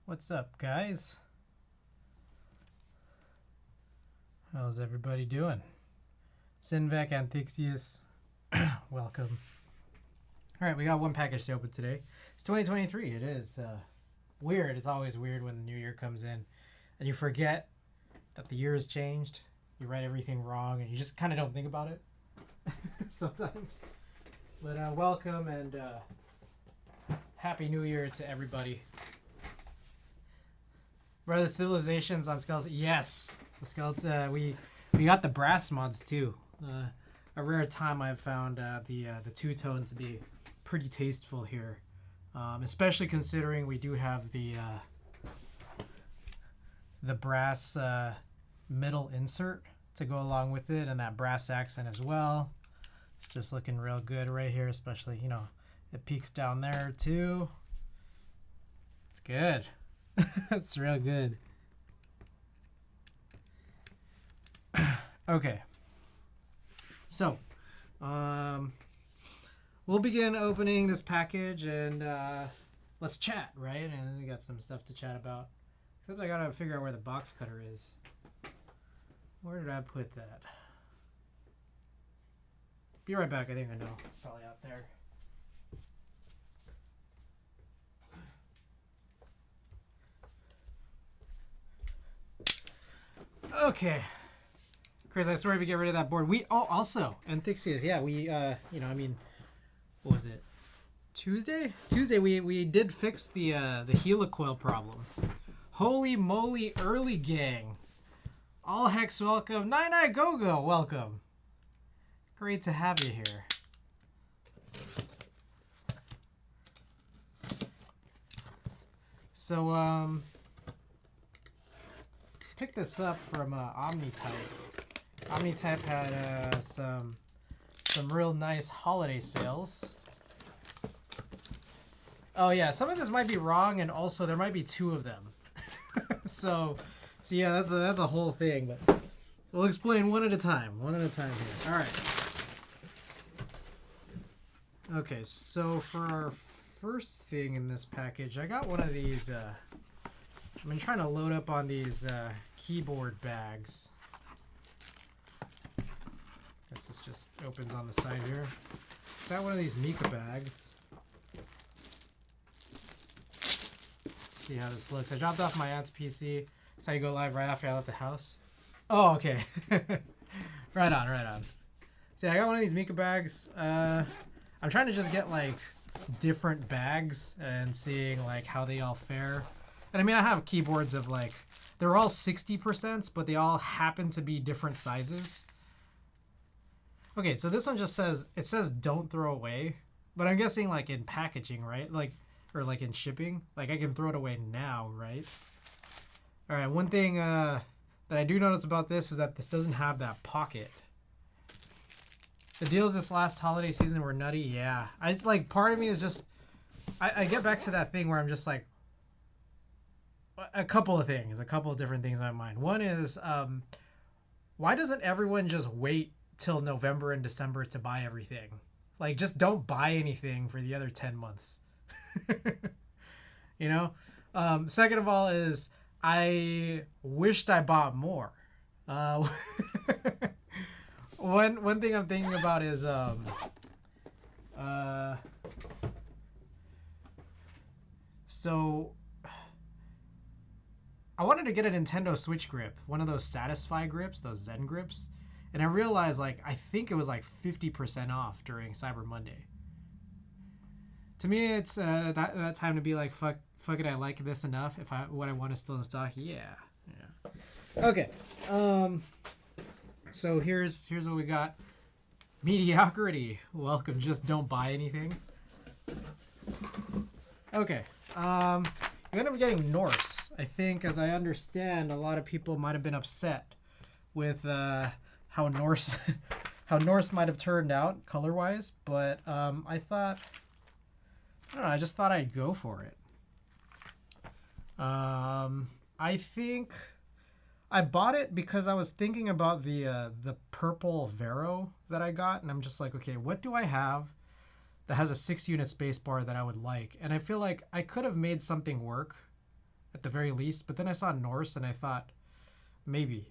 What's up, guys? How's everybody doing? Sinvec Antixius, welcome. All right, we got one package to open today. It's 2023. It is weird. It's always weird when the new year comes in and you forget that the year has changed. You write everything wrong and you just kind of don't think about it sometimes. But welcome and Happy New Year to everybody. Brother, Civilizations on Skeletons. Yes, the Skeletons. We got the brass mods too. A rare time I've found the two-tone to be pretty tasteful here, especially considering we do have the brass middle insert to go along with it, and that brass accent as well. It's just looking real good right here, especially, you know, it peaks down there too. It's good. It's real good. Okay. So, we'll begin opening this package and let's chat, right? And then we got some stuff to chat about. Except I gotta figure out where the box cutter is. Where did I put that? Be right back. I think I know. It's probably out there. Okay. Chris, I swear if you get rid of that board. Also, Antixius, yeah, we, you know, I mean, what was it? Tuesday, we did fix the helicoil problem. Holy moly, early gang. All hex welcome. Nine Go-Go, welcome. Great to have you here. So, picked this up from OmniType. OmniType had some real nice holiday sales. Oh yeah, some of this might be wrong, and also there might be two of them. so yeah, that's a whole thing, but we'll explain one at a time. One at a time here. All right. Okay, so for our first thing in this package, I got one of these. I've been trying to load up on these keyboard bags. Guess this just opens on the side here. So I got one of these Mika bags. Let's see how this looks. I dropped off my aunt's PC. So you go live right after I left the house. Oh, okay. Right on. So yeah, I got one of these Mika bags. I'm trying to just get like different bags and seeing like how they all fare. And I mean, I have keyboards of like, they're all 60%, but they all happen to be different sizes. Okay, so this one just says, it says don't throw away, but I'm guessing like in packaging, right? Like, or like in shipping, like I can throw it away now, right? All right, one thing that I do notice about this is that this doesn't have that pocket. The deals this last holiday season were nutty, yeah. It's like, part of me is just, I get back to that thing where I'm just like, a couple of different things in my mind. One is, why doesn't everyone just wait till November and December to buy everything? Like, just don't buy anything for the other 10 months. You know? Second of all is, I wished I bought more. One thing I'm thinking about is, so I wanted to get a Nintendo Switch grip, one of those Satisfy grips, those Zen grips, and I realized like I think it was like 50% off during Cyber Monday. To me, it's that time to be like, fuck it, I like this enough. If what I want is still in stock, yeah. Okay, so here's what we got. Mediocrity, welcome. Just don't buy anything. Okay, you end up getting Norse. I think, as I understand, a lot of people might have been upset with how Norse might have turned out color-wise, but I thought, I don't know, I just thought I'd go for it. I think I bought it because I was thinking about the purple Vero that I got, and I'm just like, okay, what do I have that has a 6-unit spacebar that I would like? And I feel like I could have made something work at the very least. But then I saw Norse and I thought, maybe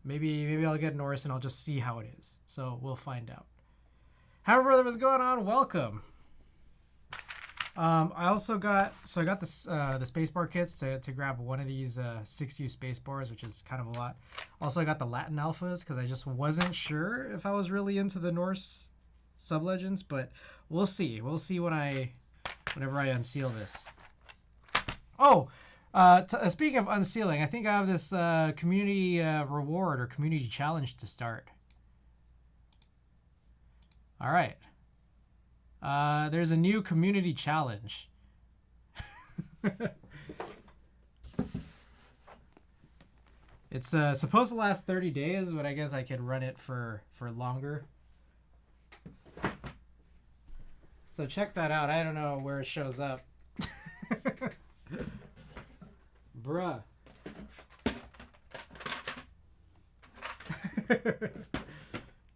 I'll get Norse and I'll just see how it is. So we'll find out. How brother, what's going on? Welcome. I also got this the spacebar kits to grab one of these 6U spacebars, which is kind of a lot. Also, I got the Latin alphas because I just wasn't sure if I was really into the Norse sublegends, but we'll see. We'll see whenever I unseal this. Oh, speaking of unsealing, I think I have this community reward or community challenge to start. All right. There's a new community challenge. It's supposed to last 30 days, but I guess I could run it for longer. So check that out. I don't know where it shows up. Bruh.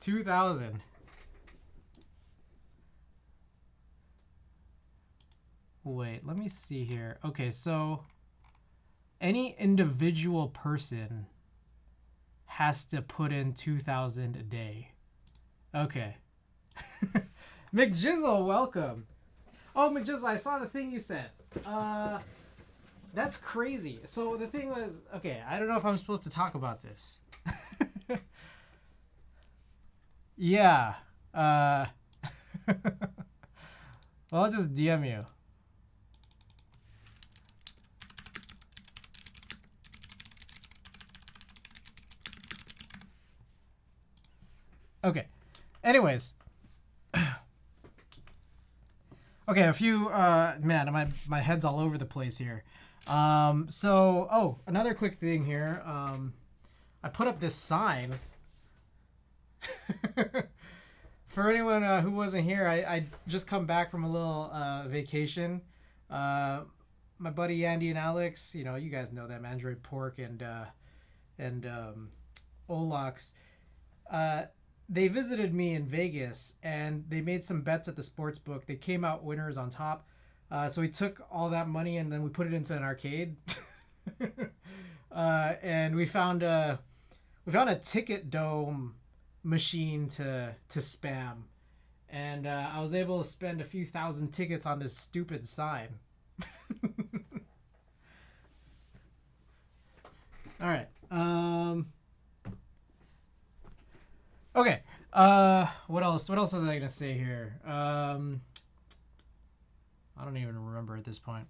2,000. Wait, let me see here. Okay, so any individual person has to put in 2,000 a day. Okay. McJizzle, welcome. Oh, McJizzle, I saw the thing you sent. That's crazy. So the thing was, okay, I don't know if I'm supposed to talk about this. Yeah. Well, I'll just DM you. Okay. Anyways. Okay, a few man, my head's all over the place here. Another quick thing here. I put up this sign. For anyone who wasn't here, I just come back from a little vacation. My buddy Andy and Alex, you know, you guys know them, Android Pork and Olax. They visited me in Vegas and they made some bets at the sports book. They came out winners on top. So we took all that money and then we put it into an arcade. And we found a ticket dome machine to spam. And I was able to spend a few thousand tickets on this stupid sign. All right. Okay. What else? What else was I gonna say here? I don't even remember at this point.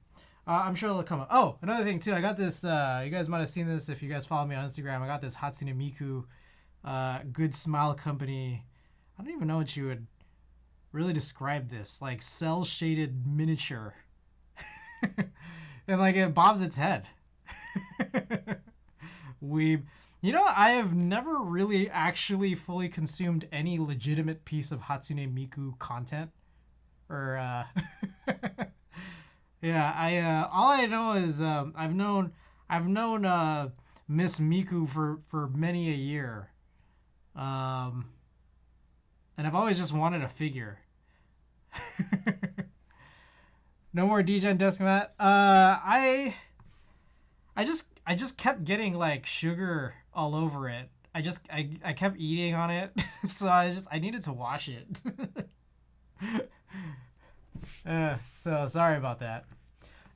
I'm sure it'll come up. Oh, another thing too. I got this. You guys might have seen this if you guys follow me on Instagram. I got this Hatsune Miku, Good Smile Company. I don't even know what you would really describe this. Like cell shaded miniature, and like it bobs its head. You know, I have never really actually fully consumed any legitimate piece of Hatsune Miku content. Or, yeah, all I know is, I've known Miss Miku for many a year. And I've always just wanted a figure. No more DJ desk mat. I just kept getting like sugar all over it. I kept eating on it. So I needed to wash it. So sorry about that.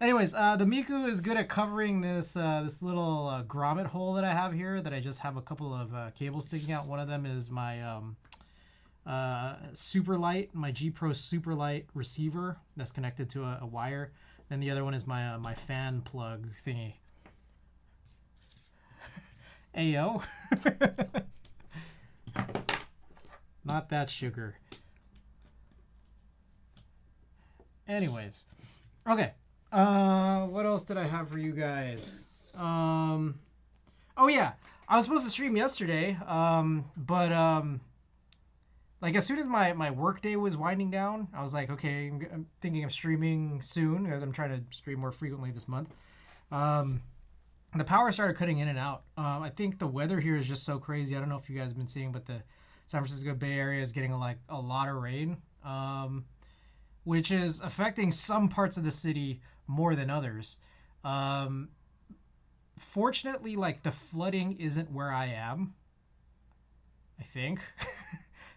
Anyways, the Miku is good at covering this little grommet hole that I have here that I just have a couple of cables sticking out. One of them is my super light, my G Pro super light receiver that's connected to a wire. Then the other one is my fan plug thingy. Ayo. Not that sugar. Anyways. Okay. What else did I have for you guys? Oh yeah. I was supposed to stream yesterday. But like as soon as my work day was winding down, I was like, okay, I'm thinking of streaming soon because I'm trying to stream more frequently this month. The power started cutting in and out. I think the weather here is just so crazy. I don't know if you guys have been seeing, but the San Francisco Bay Area is getting a lot of rain, which is affecting some parts of the city more than others. Fortunately, like the flooding isn't where I am, I think.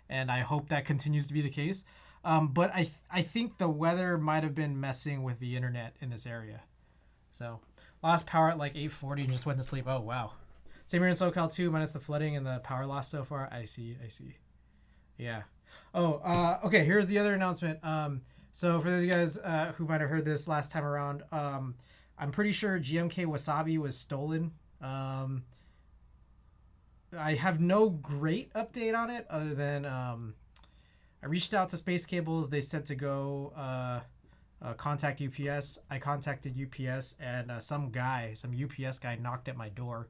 And I hope that continues to be the case. But I think the weather might have been messing with the internet in this area. So lost power at like 8:40 and just went to sleep. Oh, wow. Same here in SoCal too, minus the flooding and the power loss so far. I see. Yeah. Oh, okay, here's the other announcement. So for those of you guys who might have heard this last time around, I'm pretty sure GMK Wasabi was stolen. I have no great update on it other than I reached out to Space Cables. They said to go contact UPS. I contacted UPS, and some UPS guy knocked at my door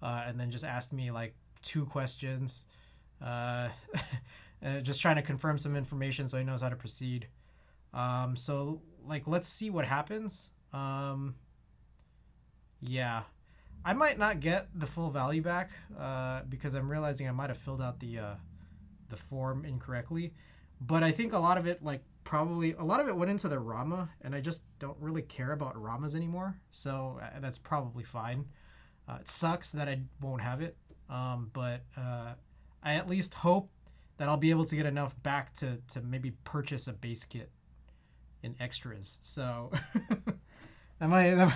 and then just asked me like 2 questions. Just trying to confirm some information so he knows how to proceed. So like, let's see what happens. Yeah, I might not get the full value back because I'm realizing I might have filled out the form incorrectly, but I think a lot of it went into the RAMA, and I just don't really care about RAMAs anymore, so that's probably fine. It sucks that I won't have it, but I at least hope that I'll be able to get enough back to maybe purchase a base kit in extras. So that might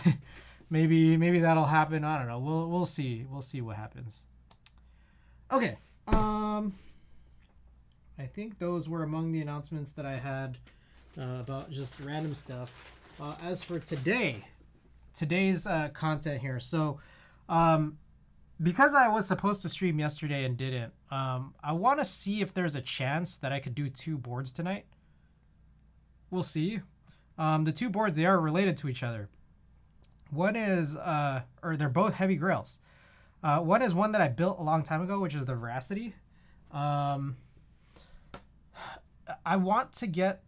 maybe that'll happen. I don't know. We'll see. We'll see what happens. Okay. I think those were among the announcements that I had about just random stuff. As for today's content here, so because I was supposed to stream yesterday and didn't, I want to see if there's a chance that I could do 2 boards tonight. We'll see. The 2 boards, they are related to each other. One is, or they're both heavy grails. One is one that I built a long time ago, which is the Veracity. I want to get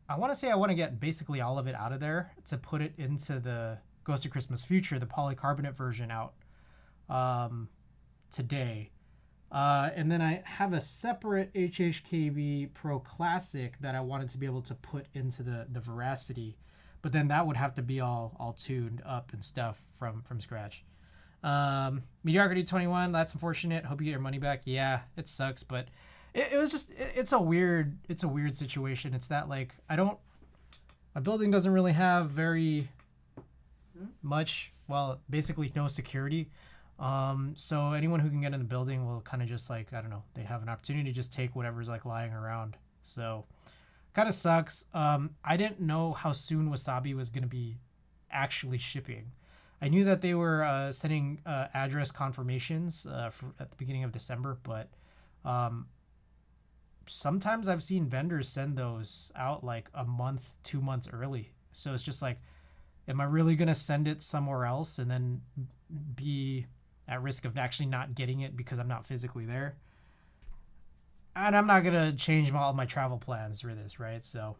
I want to get basically all of it out of there to put it into the Ghost of Christmas Future, the polycarbonate version, out today. And then I have a separate HHKB Pro Classic that I wanted to be able to put into the Veracity, but then that would have to be all tuned up and stuff from scratch. Mediocrity 21, that's unfortunate. Hope you get your money back. Yeah, it sucks, but it was just it's a weird situation. It's that like my building doesn't really have very much, well, basically no security. So anyone who can get in the building will kind of just like, I don't know, they have an opportunity to just take whatever's like lying around. So kind of sucks. I didn't know how soon Wasabi was going to be actually shipping. I knew that they were sending address confirmations at the beginning of December, but sometimes I've seen vendors send those out like a month, 2 months early. So it's just like, am I really going to send it somewhere else and then be at risk of actually not getting it because I'm not physically there? And I'm not going to change all my travel plans for this, right? So,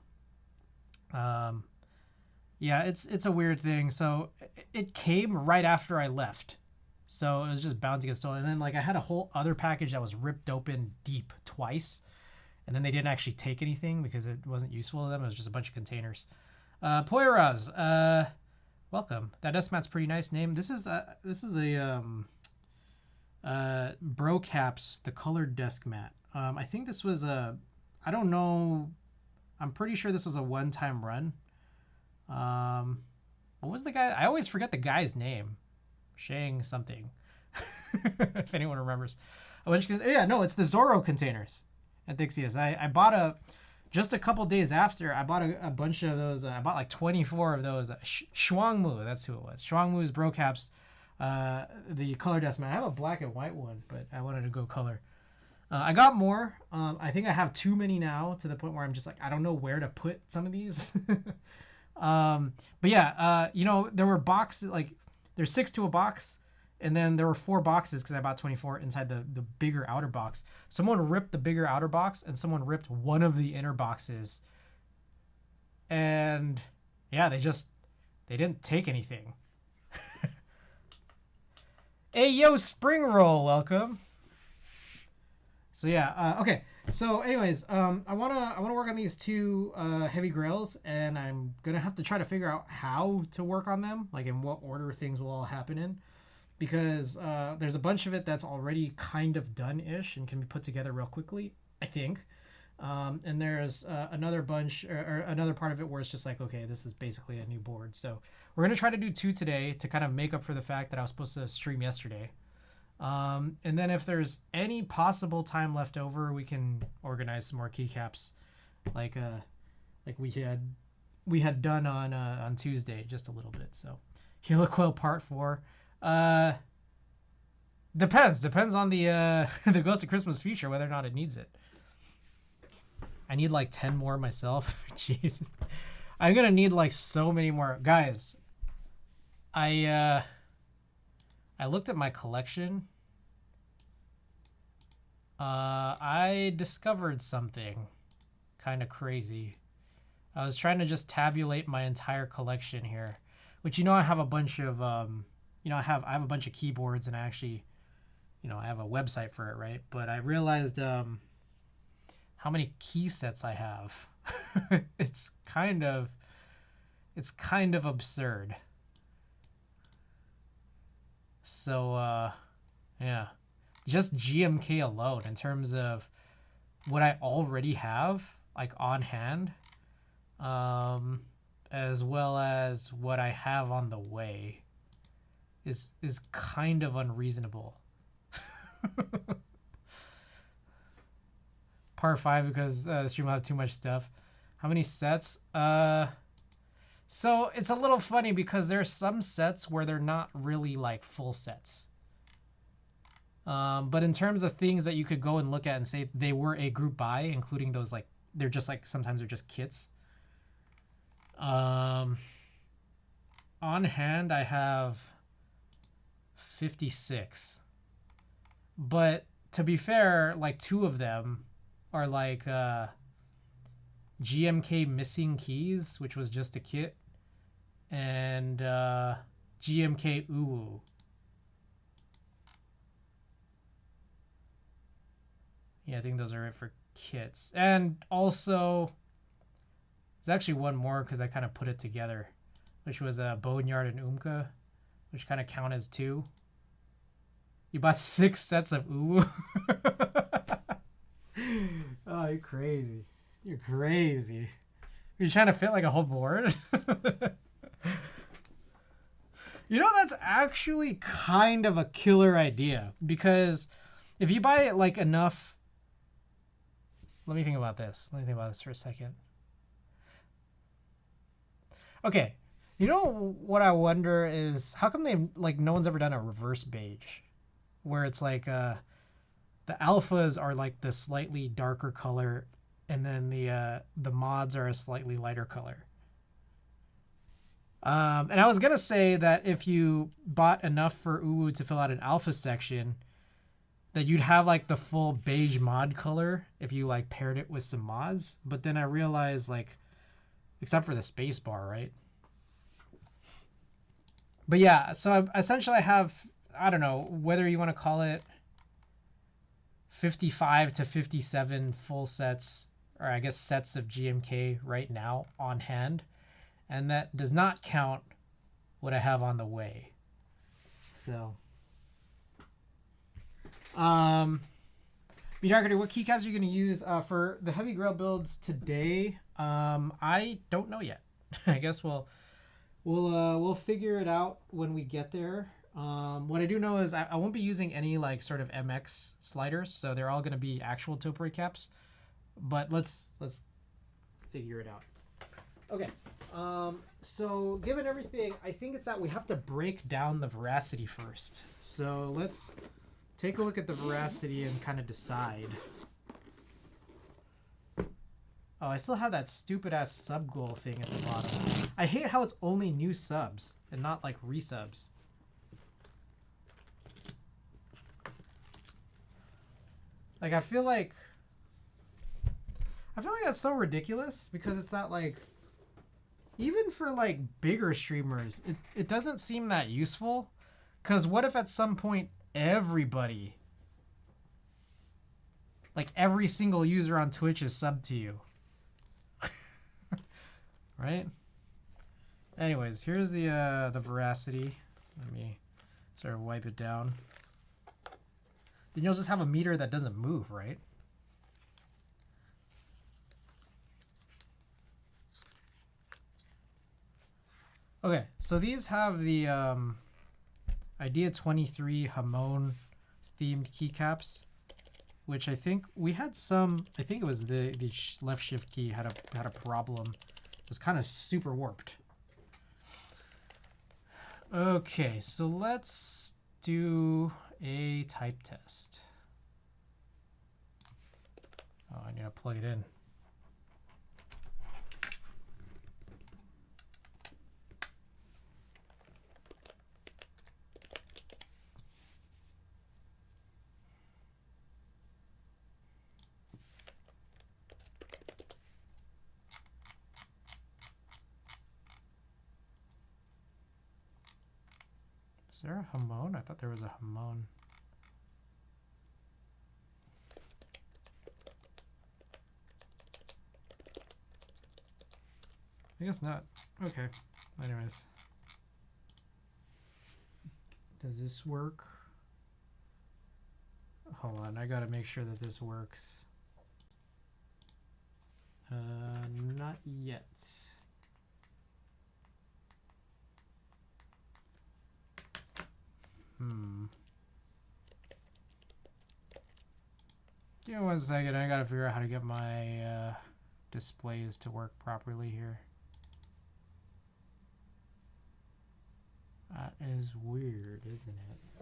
yeah, it's a weird thing. So it came right after I left. So it was just bound to get stolen. And then like I had a whole other package that was ripped open deep twice. And then they didn't actually take anything because it wasn't useful to them. It was just a bunch of containers. Poiraz, welcome. That desk mat's pretty nice name. This is the Bro Caps, the colored desk mat. I think this was I don't know. I'm pretty sure this was a one-time run. What was the guy? I always forget the guy's name. Shang something. If anyone remembers. Yeah, no, it's the Zorro containers at Dixia's. I bought just a couple days after, I bought a bunch of those. I bought like 24 of those. Shuangmu, that's who it was. Shuangmu's Bro Caps, the color desk mat. I have a black and white one, but I wanted to go color. I got more. I think I have too many now to the point where I'm just like, I don't know where to put some of these. But yeah, there were boxes, like there's 6 to a box. And then there were 4 boxes because I bought 24 inside the bigger outer box. Someone ripped the bigger outer box and someone ripped one of the inner boxes. And yeah, they didn't take anything. Hey, yo, Spring Roll, welcome. So yeah, okay. So, anyways, I wanna work on these two heavy grails, and I'm gonna have to try to figure out how to work on them, like in what order things will all happen in, because there's a bunch of it that's already kind of done-ish and can be put together real quickly, I think. And there's another bunch or another part of it where it's just like, okay, this is basically a new board. So we're gonna try to do two today to kind of make up for the fact that I was supposed to stream yesterday. And then if there's any possible time left over, we can organize some more keycaps, like we had done on Tuesday, just a little bit. So Helicoil Part 4. Depends on the the Ghost of Christmas feature, whether or not it needs it. I need like 10 more myself. Jeez, I'm gonna need like so many more, guys. I looked at my collection. I discovered something kind of crazy. I was trying to just tabulate my entire collection here, which, you know, I have a bunch of you know, I have a bunch of keyboards, and I actually, you know, I have a website for it, right? But I realized how many key sets I have. It's kind of absurd. So yeah, just GMK alone in terms of what I already have like on hand, as well as what I have on the way, is kind of unreasonable. Part 5 because the stream will have too much stuff. How many sets? So it's a little funny because there's some sets where they're not really like full sets. But in terms of things that you could go and look at and say they were a group buy, including those, like, they're just like, sometimes they're just kits. On hand, I have 56. But to be fair, like 2 of them are like GMK Missing Keys, which was just a kit, and GMK Uwu. Yeah, I think those are it for kits. And also, there's actually one more because I kind of put it together, which was a Boneyard and Umka, which kind of count as 2. You bought 6 sets of Uwu? Oh, you're crazy. You're crazy. You're trying to fit like a whole board? You know, that's actually kind of a killer idea, because if you buy like enough... Let me think about this. Let me think about this for a second. Okay. You know what I wonder is, how come no one's ever done a reverse beige, where it's like the alphas are like the slightly darker color, and then the mods are a slightly lighter color. And I was gonna say that if you bought enough for Uwu to fill out an alpha section, that you'd have like the full beige mod color if you like paired it with some mods. But then I realized, like, except for the space bar, right? But yeah, so essentially I have, I don't know whether you want to call it 55 to 57 full sets, or I guess sets of GMK right now on hand. And that does not count what I have on the way. So, Mediocrity, what keycaps are you going to use for the heavy grail builds today? I don't know yet. I guess we'll figure it out when we get there. What I do know is I won't be using any like sort of MX sliders, so they're all going to be actual topiary caps. But let's figure it out. Okay. So given everything, I think it's that we have to break down the Veracity first. So let's take a look at the Veracity and kind of decide. Oh, I still have that stupid ass sub goal thing at the bottom. I hate how it's only new subs and not like resubs. Like I feel like that's so ridiculous, because it's not like, even for like bigger streamers, it doesn't seem that useful. Because what if at some point everybody Like every single user on Twitch is subbed to you. Right? Anyways, here's the Veracity. Let me sort of wipe it down. Then you'll just have a meter that doesn't move, right? Okay, so these have the Idea 23 Hamon themed keycaps, which I think we had some. I think it was the left shift key had a problem. It was kind of super warped. Okay, so let's do a type test. Oh, I need to plug it in. Is there a Hamon? I thought there was a Hamon. I guess not. Okay. Anyways. Does this work? Hold on, I gotta make sure that this works. Not yet. Give me 1 second. I gotta figure out how to get my displays to work properly here. That is weird, isn't it?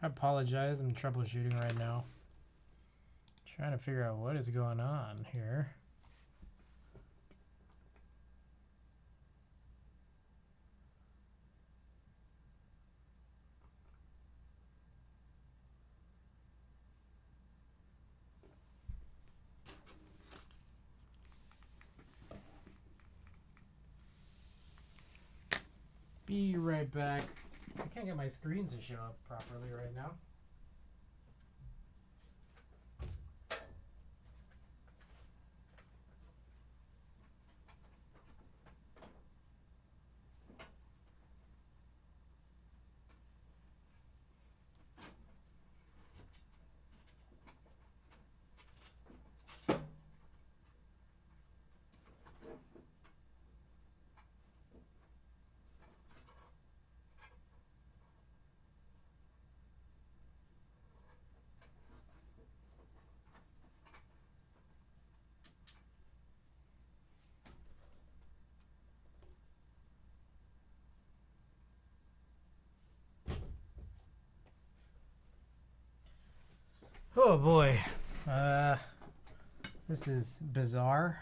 I apologize, I'm troubleshooting right now. Trying to figure out what is going on here. Be right back. I can't get my screen to show up properly right now. Oh boy, this is bizarre.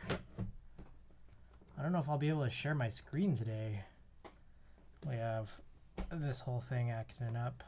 I don't know if I'll be able to share my screen today. We have this whole thing acting up.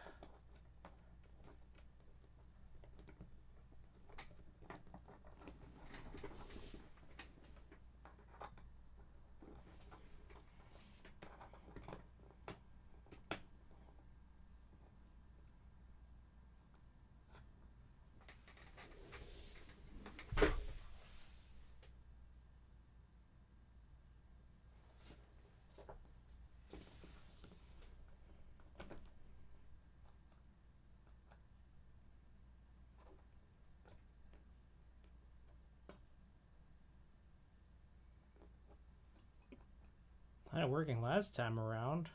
Not working last time around.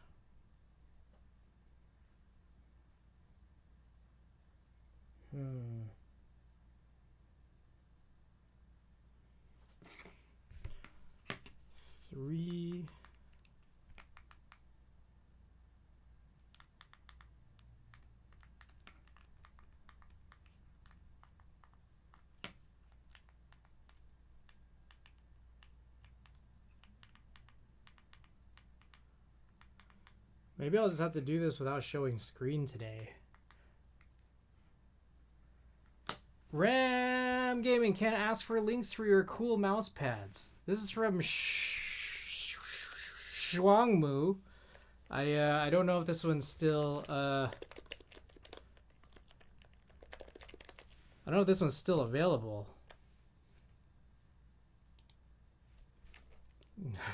Three. Maybe I'll just have to do this without showing screen today. Ram Gaming can't ask for links for your cool mouse pads. This is from Shuangmu. I don't know if this one's still I don't know if this one's still available.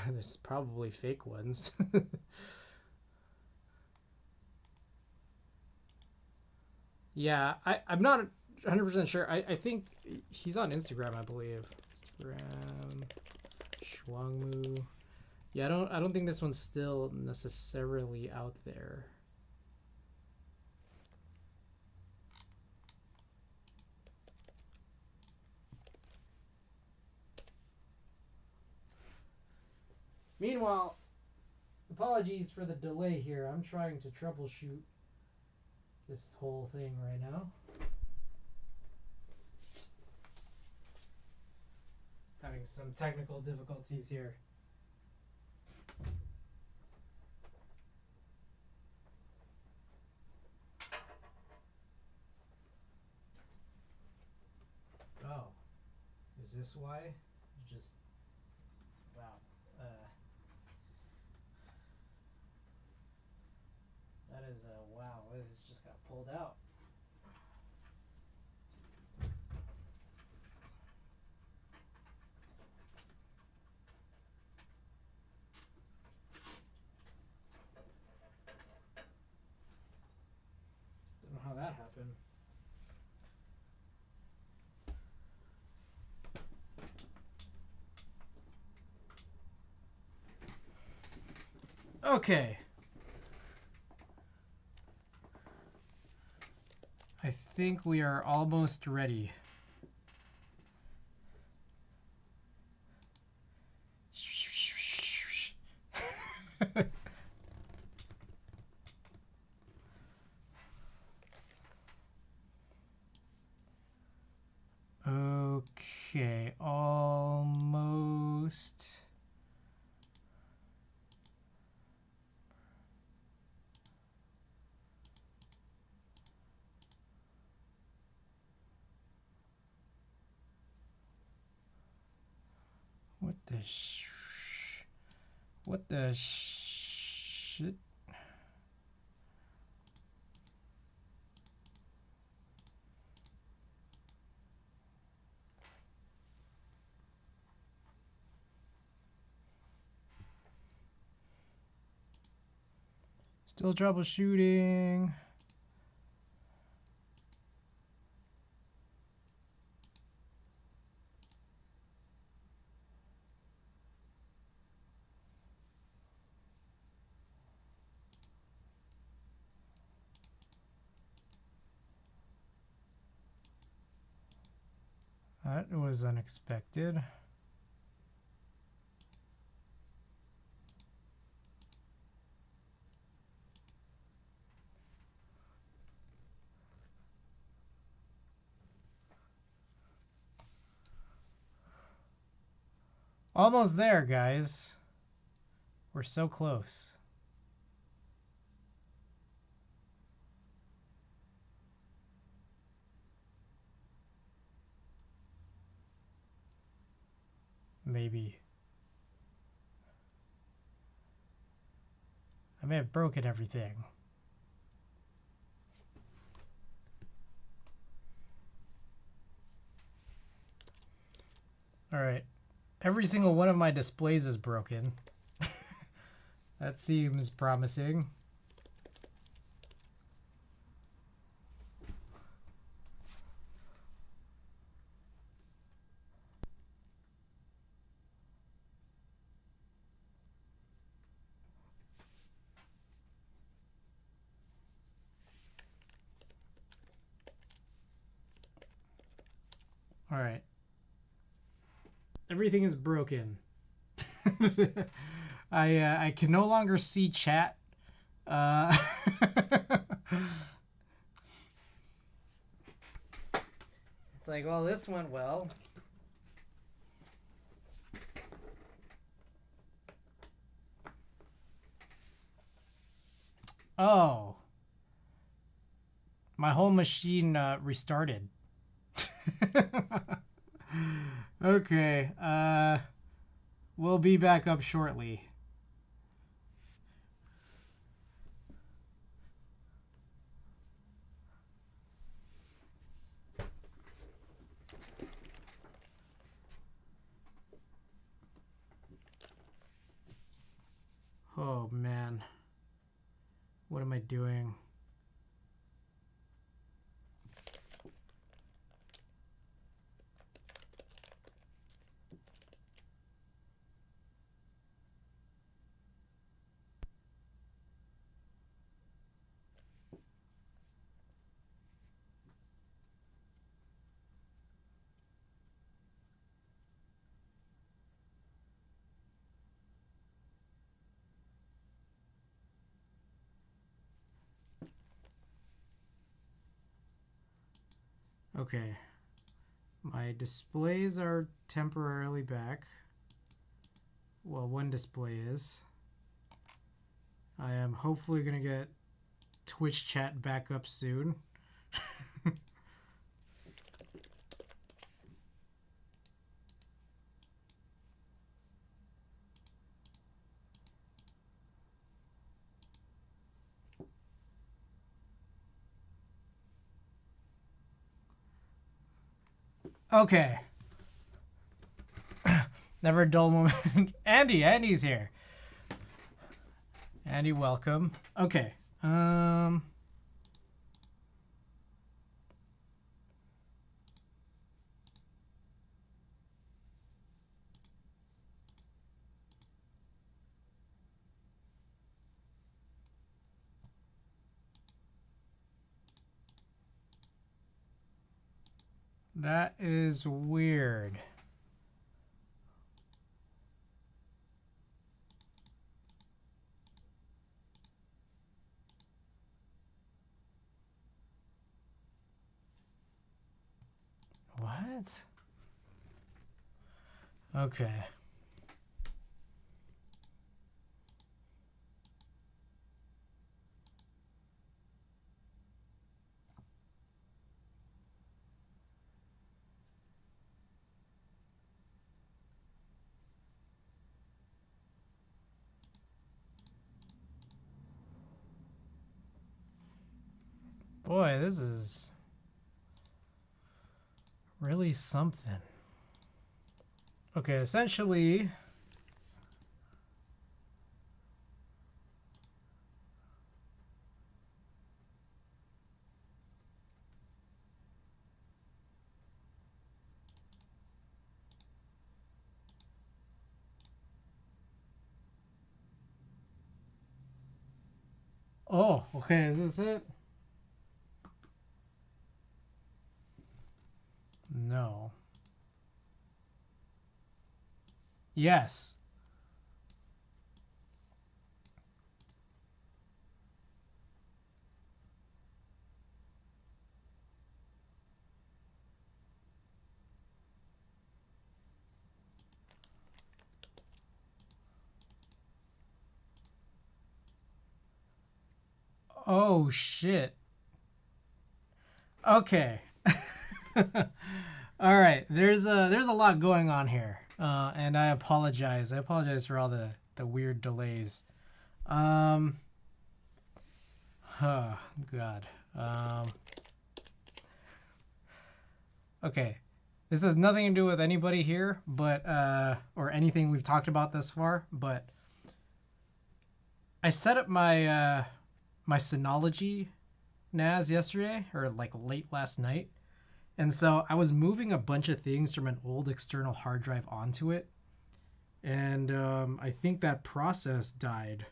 There's probably fake ones. Yeah, I'm not 100% sure. I think he's on Instagram, I believe. Instagram, Shuangmu. Yeah, I don't think this one's still necessarily out there. Meanwhile, apologies for the delay here. I'm trying to troubleshoot this whole thing right now. Having some technical difficulties here. Oh, is this why? Just, wow. That is wow, this just got pulled out. Don't know how that happened. Okay. I think we are almost ready. Okay, almost. What the shit? Still troubleshooting. That was unexpected. Almost there, guys. We're so close. Maybe. I may have broken everything. All right. Every single one of my displays is broken. That seems promising. All right. Everything is broken. I can no longer see chat. It's like, well, this went well. Oh. My whole machine restarted. Okay. We'll be back up shortly. Oh man. What am I doing? Okay, my displays are temporarily back. Well, one display is. I am hopefully going to get Twitch chat back up soon. Okay. Never a dull moment. Andy's here. Andy, welcome. Okay. That is weird. What? Okay. Boy, this is really something. Okay, essentially, oh, okay, is this it? No. Yes. Oh shit. Okay. All right. There's a lot going on here, and I apologize. I apologize for all the weird delays. Oh God. Okay. This has nothing to do with anybody here, but or anything we've talked about thus far. But I set up my my Synology NAS yesterday, or like late last night. And so I was moving a bunch of things from an old external hard drive onto it. And I think that process died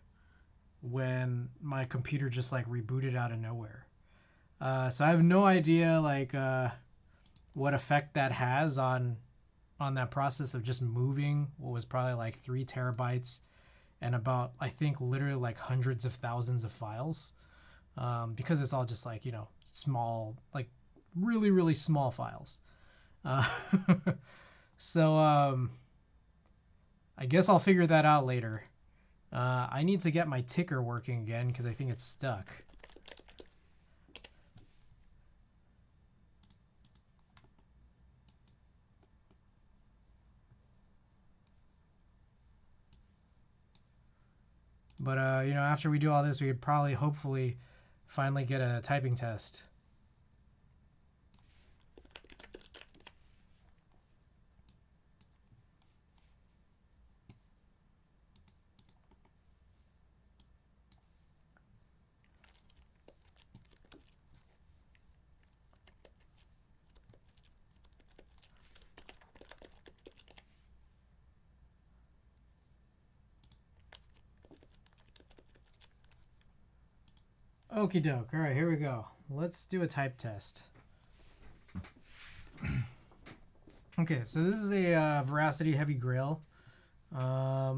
when my computer just like rebooted out of nowhere. So I have no idea like what effect that has on that process of just moving what was probably like 3 terabytes and about, I think, literally like hundreds of thousands of files. Because it's all just like, you know, small, like really, really small files. So I guess I'll figure that out later. I need to get my ticker working again because I think it's stuck. But, you know, after we do all this, we could probably, hopefully, finally get a typing test. Okie doke. All right, here we go. Let's do a type test. Okay, so this is a Veracity Heavy Grail. Let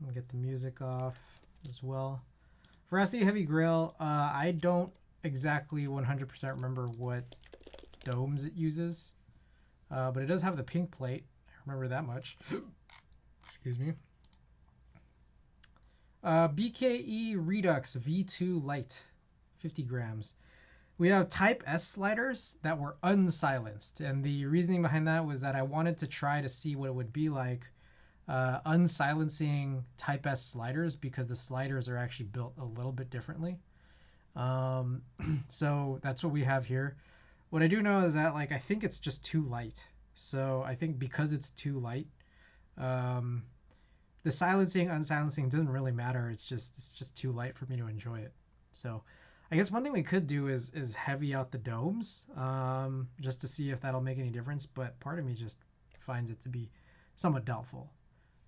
me get the music off as well. Veracity Heavy Grail. I don't exactly 100% remember what domes it uses, but it does have the pink plate. I remember that much. Excuse me. BKE Redux V2 Lite. 50 grams. We have Type-S sliders that were unsilenced. And the reasoning behind that was that I wanted to try to see what it would be like unsilencing Type-S sliders, because the sliders are actually built a little bit differently. So that's what we have here. What I do know is that, like, I think it's just too light. So I think because it's too light, the silencing, unsilencing doesn't really matter. It's just too light for me to enjoy it. So I guess one thing we could do is heavy out the domes, just to see if that'll make any difference. But part of me just finds it to be somewhat doubtful.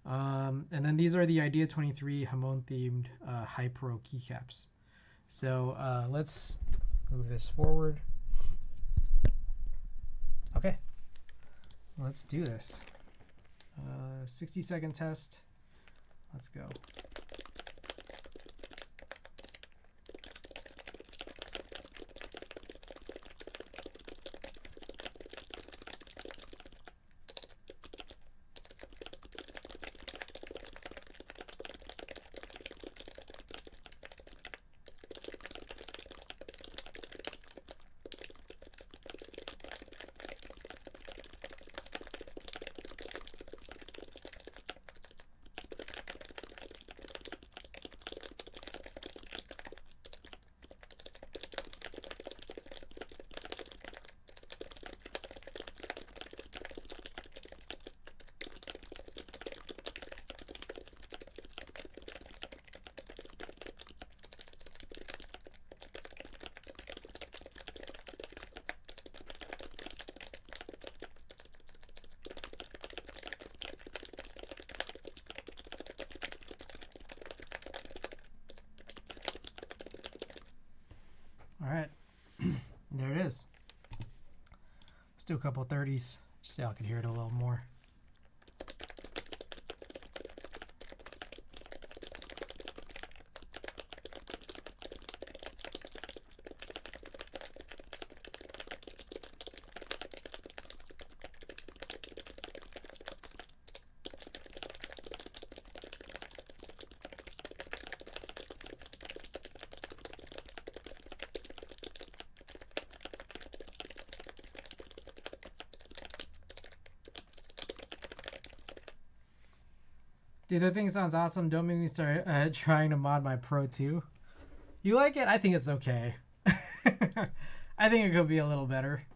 And then these are the Idea 23 Hamon themed Hi-Pro keycaps. So let's move this forward. Okay, let's do this. 60-second test. Let's go. All right, there it is. Let's do a couple of 30s, just so I can hear it a little more. Dude, that thing sounds awesome. Don't make me start trying to mod my Pro 2. You like it? I think it's okay. I think it could be a little better.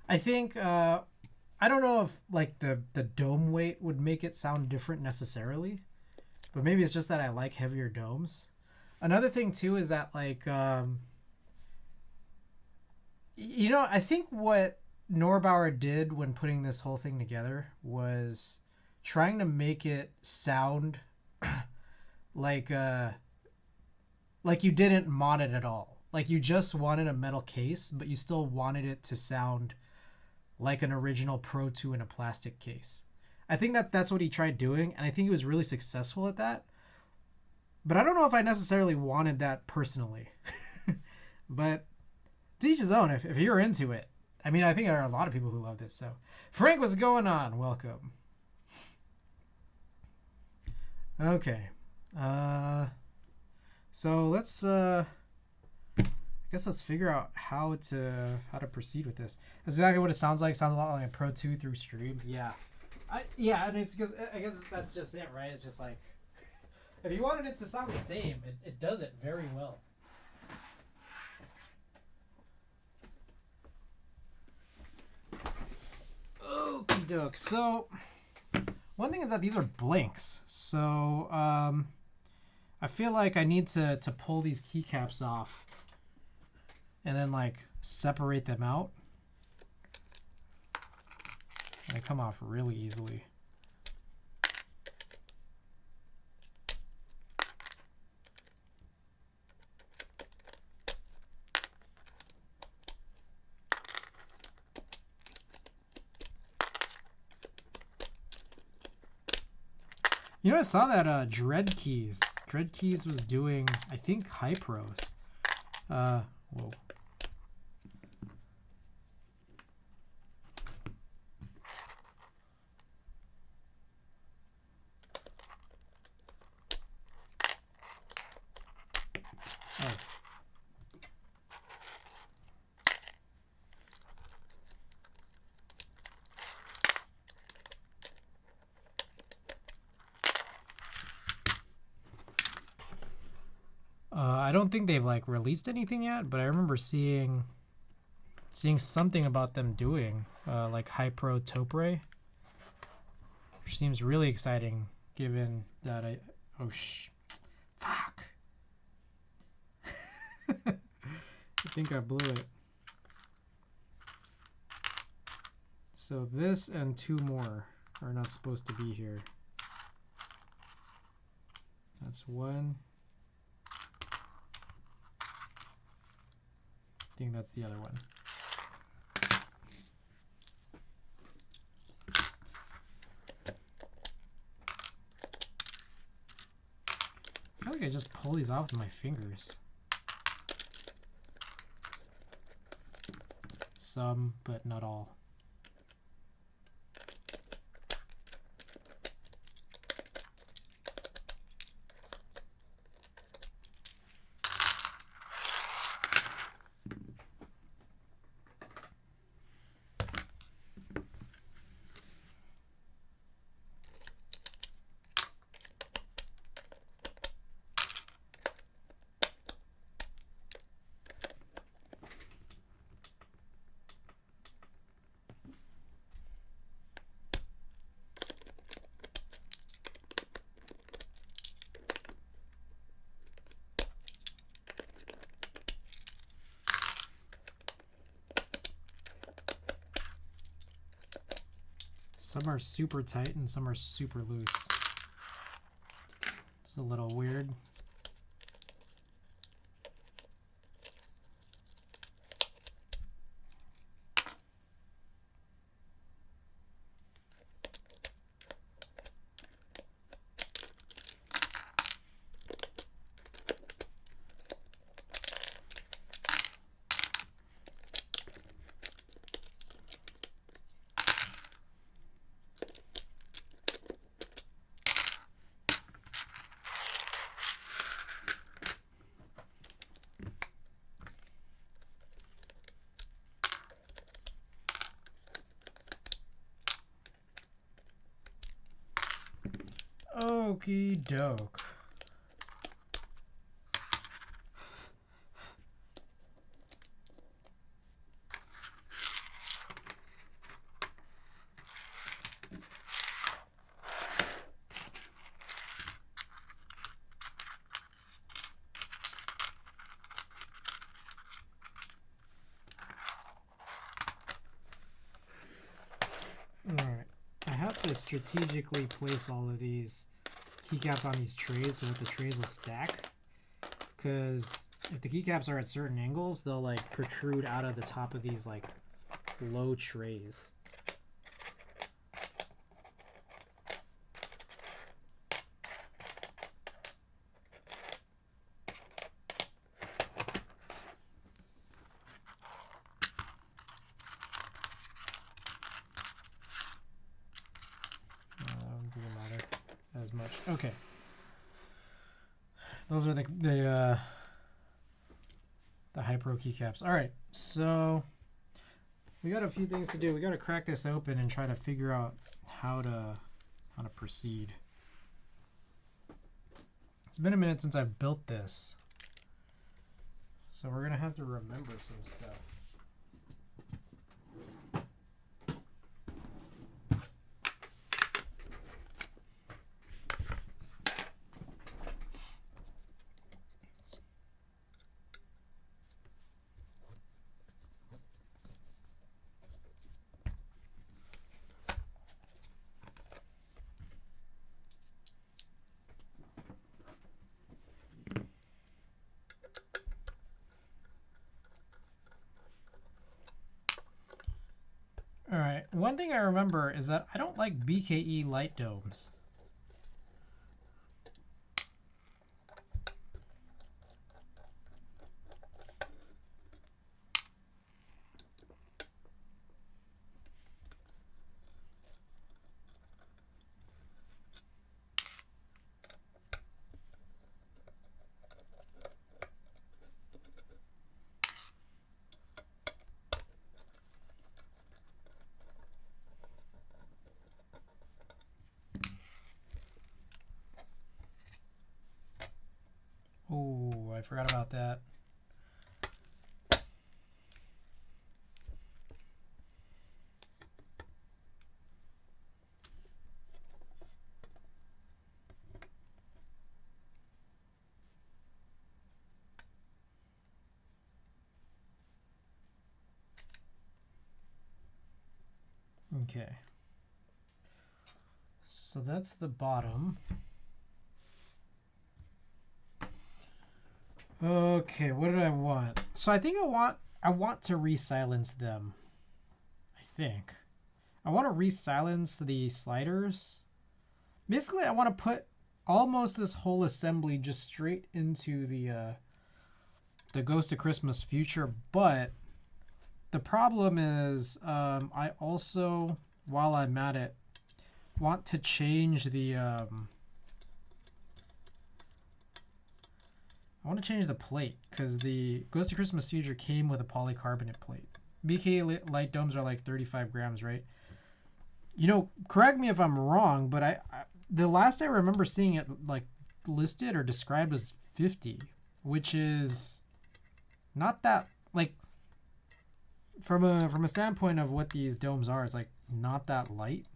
I think, I don't know if like the dome weight would make it sound different necessarily, but maybe it's just that I like heavier domes. Another thing too is that, like, you know, I think what Norbauer did when putting this whole thing together was trying to make it sound like you didn't mod it at all. Like you just wanted a metal case, but you still wanted it to sound like an original Pro 2 in a plastic case. I think that's what he tried doing, and I think he was really successful at that. But I don't know if I necessarily wanted that personally. But to each his own, if you're into it. I mean, I think there are a lot of people who love this. So, Frank, what's going on? Welcome. Okay. So let's I guess let's figure out how to proceed with this. That's exactly what it sounds like. It sounds a lot like a Pro 2 through stream. Yeah. Yeah, and it's because I guess that's just it, right? It's just like if you wanted it to sound the same, it does it very well. Okie doke. So one thing is that these are blanks. So I feel like I need to pull these keycaps off and then like separate them out. They come off really easily. You know, I saw that Dread Keys was doing, I think, high pros. Whoa. Oh. I don't think they've like released anything yet, but I remember seeing something about them doing like Hypro Topre, which seems really exciting given that fuck. I think I blew it. So this and two more are not supposed to be here. That's one. I think that's the other one. I feel like I just pull these off with my fingers. Some, but not all. Some are super tight and some are super loose. It's a little weird. Okie doke. Alright, I have to to strategically place all of these keycaps on these trays so that the trays will stack. Because if the keycaps are at certain angles, they'll like protrude out of the top of these like low trays. Doesn't matter as much. Okay. Those are the Hypro keycaps. All right, so we got a few things to do. We got to crack this open and try to figure out how to proceed. It's been a minute since I've built this, so we're gonna have to remember some stuff. All right, one thing I remember is that I don't like BKE light domes. Oh, I forgot about that. Okay. So that's the bottom. Okay, what did I want? So I think I want to re-silence them. I think. I want to re-silence the sliders. Basically, I want to put almost this whole assembly just straight into the Ghost of Christmas Future, but the problem is I also, while I'm at it, want to change the I want to change the plate because the Ghost of Christmas Future came with a polycarbonate plate. BKE light domes are like 35 grams, right? You know, correct me if I'm wrong, but the last I remember seeing it like listed or described was 50, which is not that, like, from a standpoint of what these domes are, it's like not that light.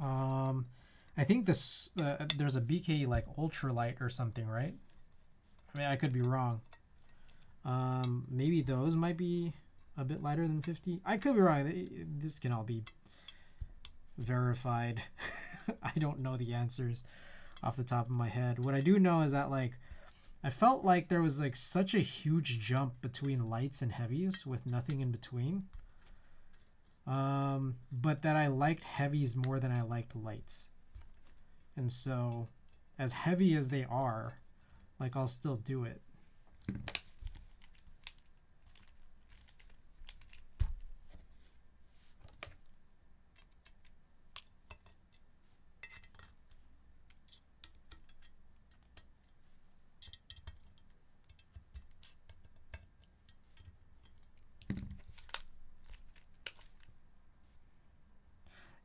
I think this there's a BKE like ultralight or something, right? I mean, I could be wrong. Maybe those might be a bit lighter than 50. I could be wrong. This can all be verified. I don't know the answers off the top of my head. What I do know is that, like, I felt like there was like such a huge jump between lights and heavies with nothing in between. But that I liked heavies more than I liked lights. And so, as heavy as they are, like, I'll still do it.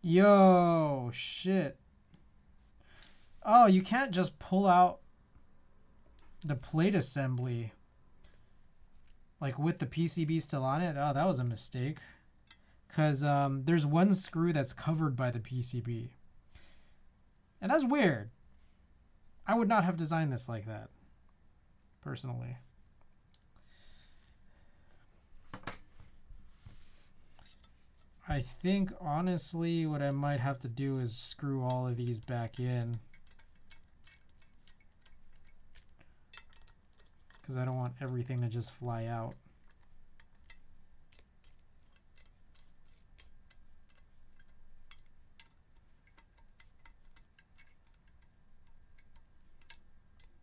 Yo, shit. Oh, you can't just pull out the plate assembly like with the PCB still on it. Oh, that was a mistake. Because there's one screw that's covered by the PCB. And that's weird. I would not have designed this like that, personally. I think honestly what I might have to do is screw all of these back in, because I don't want everything to just fly out.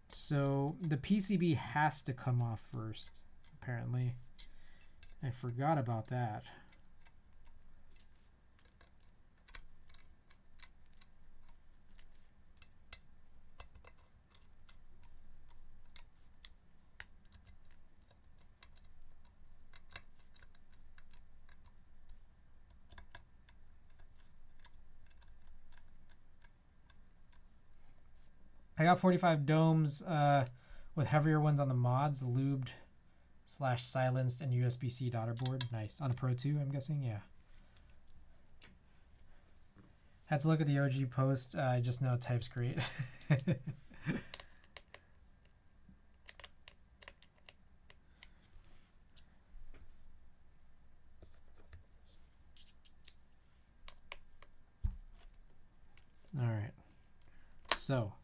So the PCB has to come off first, apparently. I forgot about that. I got 45 domes with heavier ones on the mods, lubed / silenced, and USB-C daughter board. Nice. On a Pro 2, I'm guessing? Yeah. Had to look at the OG post. I just know type's great. All right. So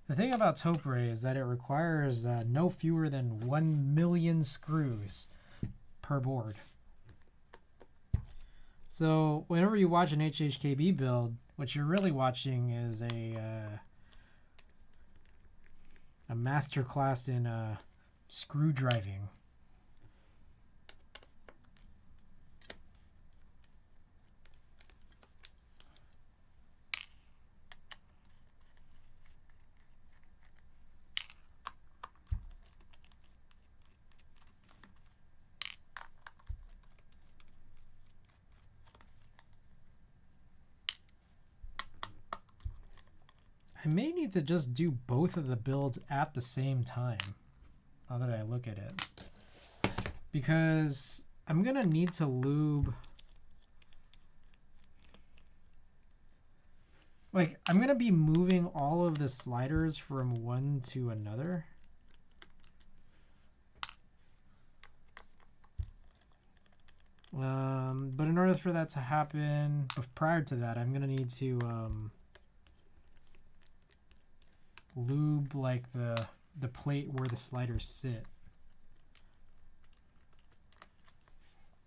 the thing about Topre is that it requires no fewer than 1 million screws per board. So whenever you watch an HHKB build, what you're really watching is a master class in screw driving. I may need to just do both of the builds at the same time, now that I look at it. Because I'm going to need to lube. Like, I'm going to be moving all of the sliders from one to another. But in order for that to happen, prior to that, I'm going to need to lube like the plate where the sliders sit.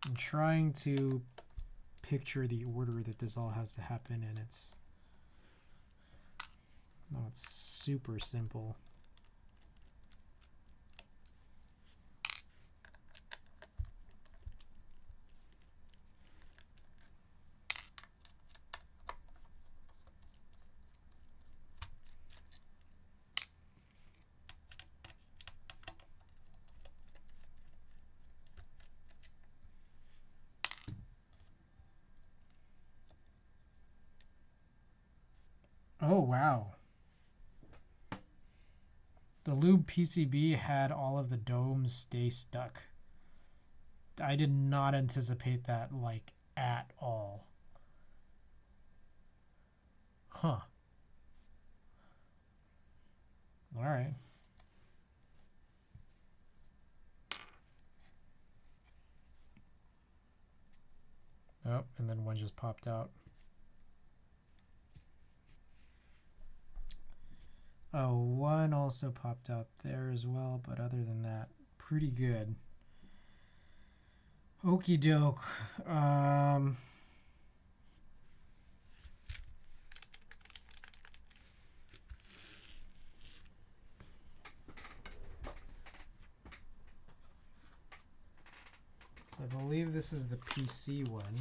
I'm trying to picture the order that this all has to happen in. It's not super simple. Oh, wow. The lube PCB had all of the domes stay stuck. I did not anticipate that, like, at all. Huh. All right. Oh, and then one just popped out. Oh, one also popped out there as well, but other than that, pretty good. Okie doke. So I believe this is the PC one.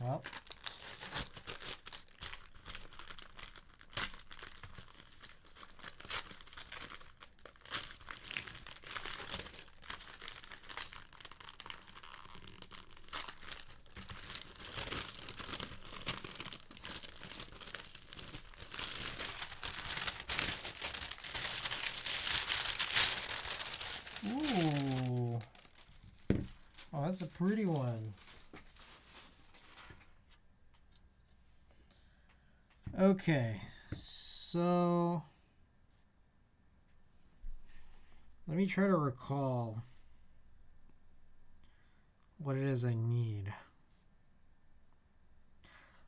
Well, Ooh. Oh, that's a pretty one. Okay, so let me try to recall what it is I need.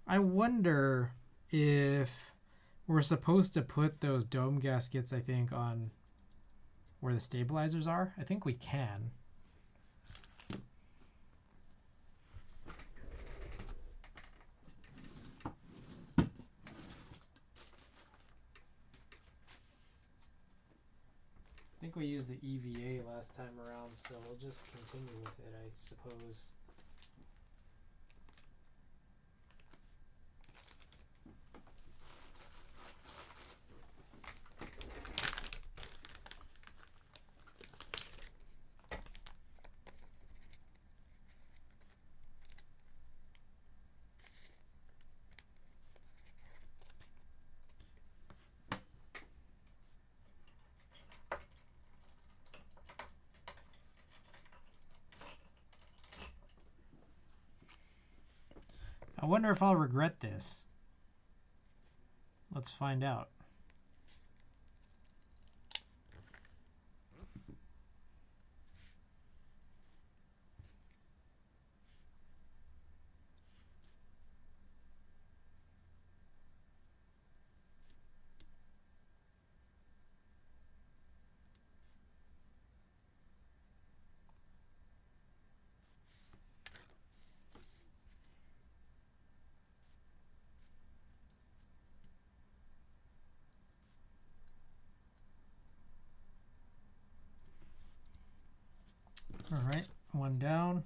I wonder if we're supposed to put those dome gaskets, I think, on where the stabilizers are. I think we can. I think we used the EVA last time around, so we'll just continue with it, I suppose. I wonder if I'll regret this. Let's find out. All right, one down.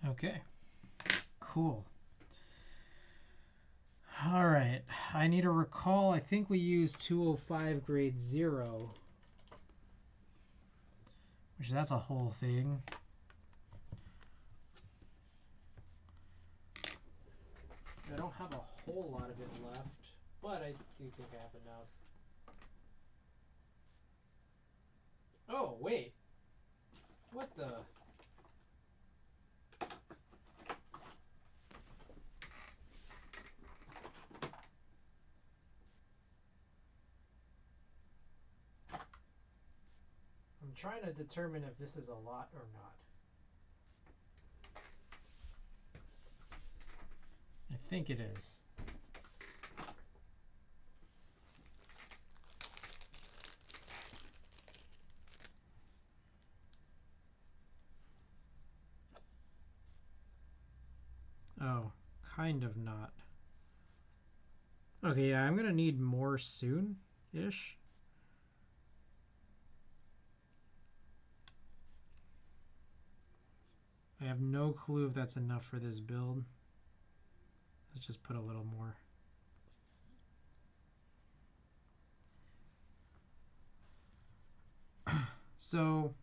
Okay, cool. All right, I need to recall, I think we used 205 grade 0, which that's a whole thing. I don't have a whole lot of it left, but I do think I have enough. Oh, wait. What the? I'm trying to determine if this is a lot or not. I think it is. Oh, kind of not. Okay, yeah, I'm gonna need more soon-ish. I have no clue if that's enough for this build. Let's just put a little more. So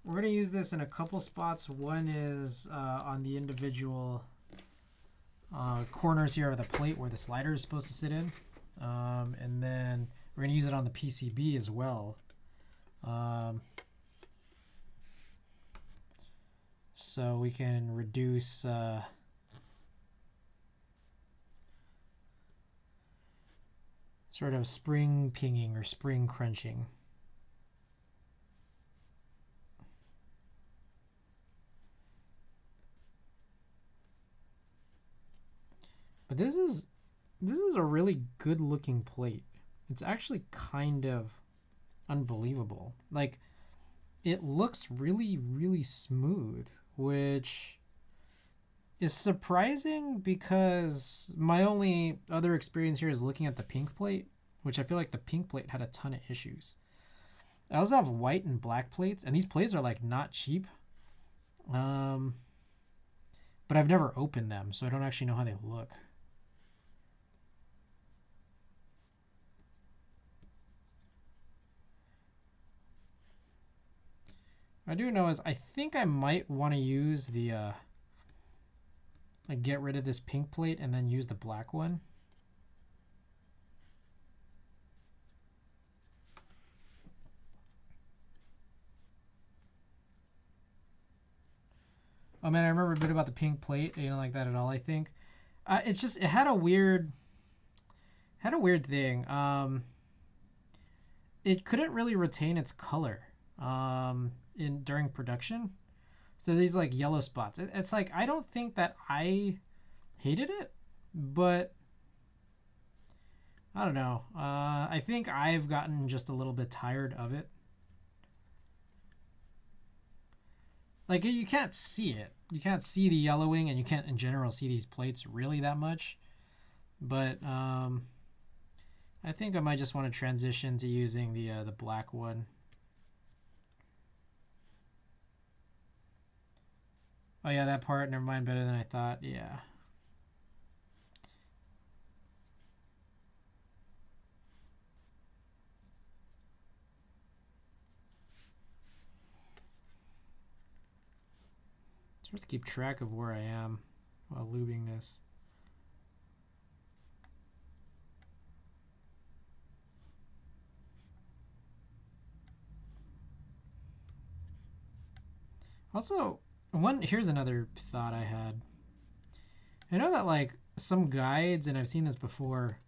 we're going to use this in a couple spots. One is on the individual corners here of the plate where the slider is supposed to sit in. And then we're going to use it on the PCB as well. So we can reduce sort of spring pinging or spring crunching. But this is a really good looking plate. It's actually kind of unbelievable. Like, it looks really, really smooth, which is surprising because my only other experience here is looking at the pink plate, which I feel like the pink plate had a ton of issues. I also have white and black plates, and these plates are like not cheap. But I've never opened them, so I don't actually know how they look. What I do know is I think I might want to use the like get rid of this pink plate and then use the black one. Oh man, I remember a bit about the pink plate. You didn't like that at all, I think. It's just, it had a weird thing. It couldn't really retain its color during production. So these like yellow spots. It's like, I don't think that I hated it, but I don't know. I think I've gotten just a little bit tired of it. Like, you can't see it. You can't see the yellowing, and you can't in general see these plates really that much. But I think I might just want to transition to using the black one. Oh yeah, that part, never mind, better than I thought. Yeah. It's hard to keep track of where I am while lubing this. Also, here's another thought I had. I know that like some guides, and I've seen this before,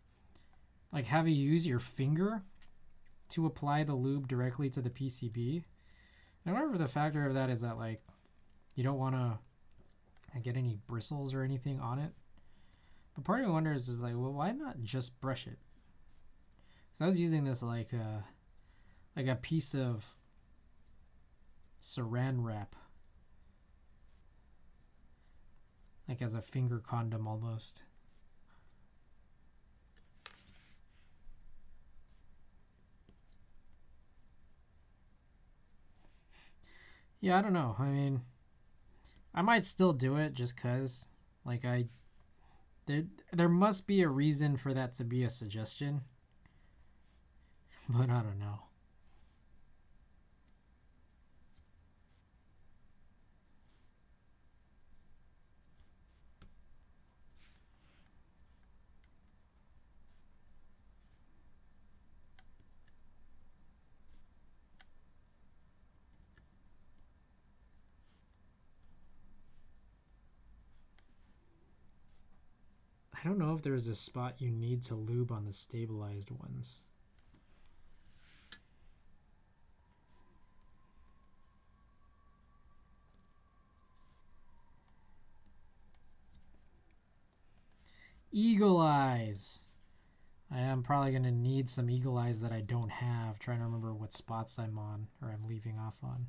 like have you use your finger to apply the lube directly to the PCB. I wonder if the factor of that is that like you don't want to get any bristles or anything on it. But part of me wonders is like, well, why not just brush it? Because I was using this like a piece of saran wrap, like as a finger condom almost. Yeah, I don't know. I mean, I might still do it just because, like, there must be a reason for that to be a suggestion. But I don't know. I don't know if there's a spot you need to lube on the stabilized ones. Eagle eyes. I am probably going to need some eagle eyes that I don't have. Trying to remember what spots I'm on or I'm leaving off on.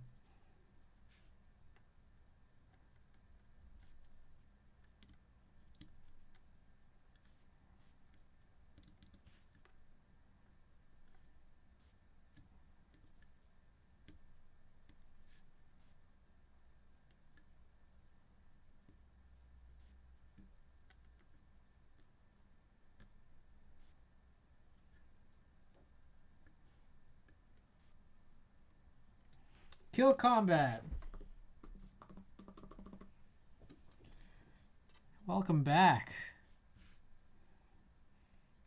Kill Combat. Welcome back.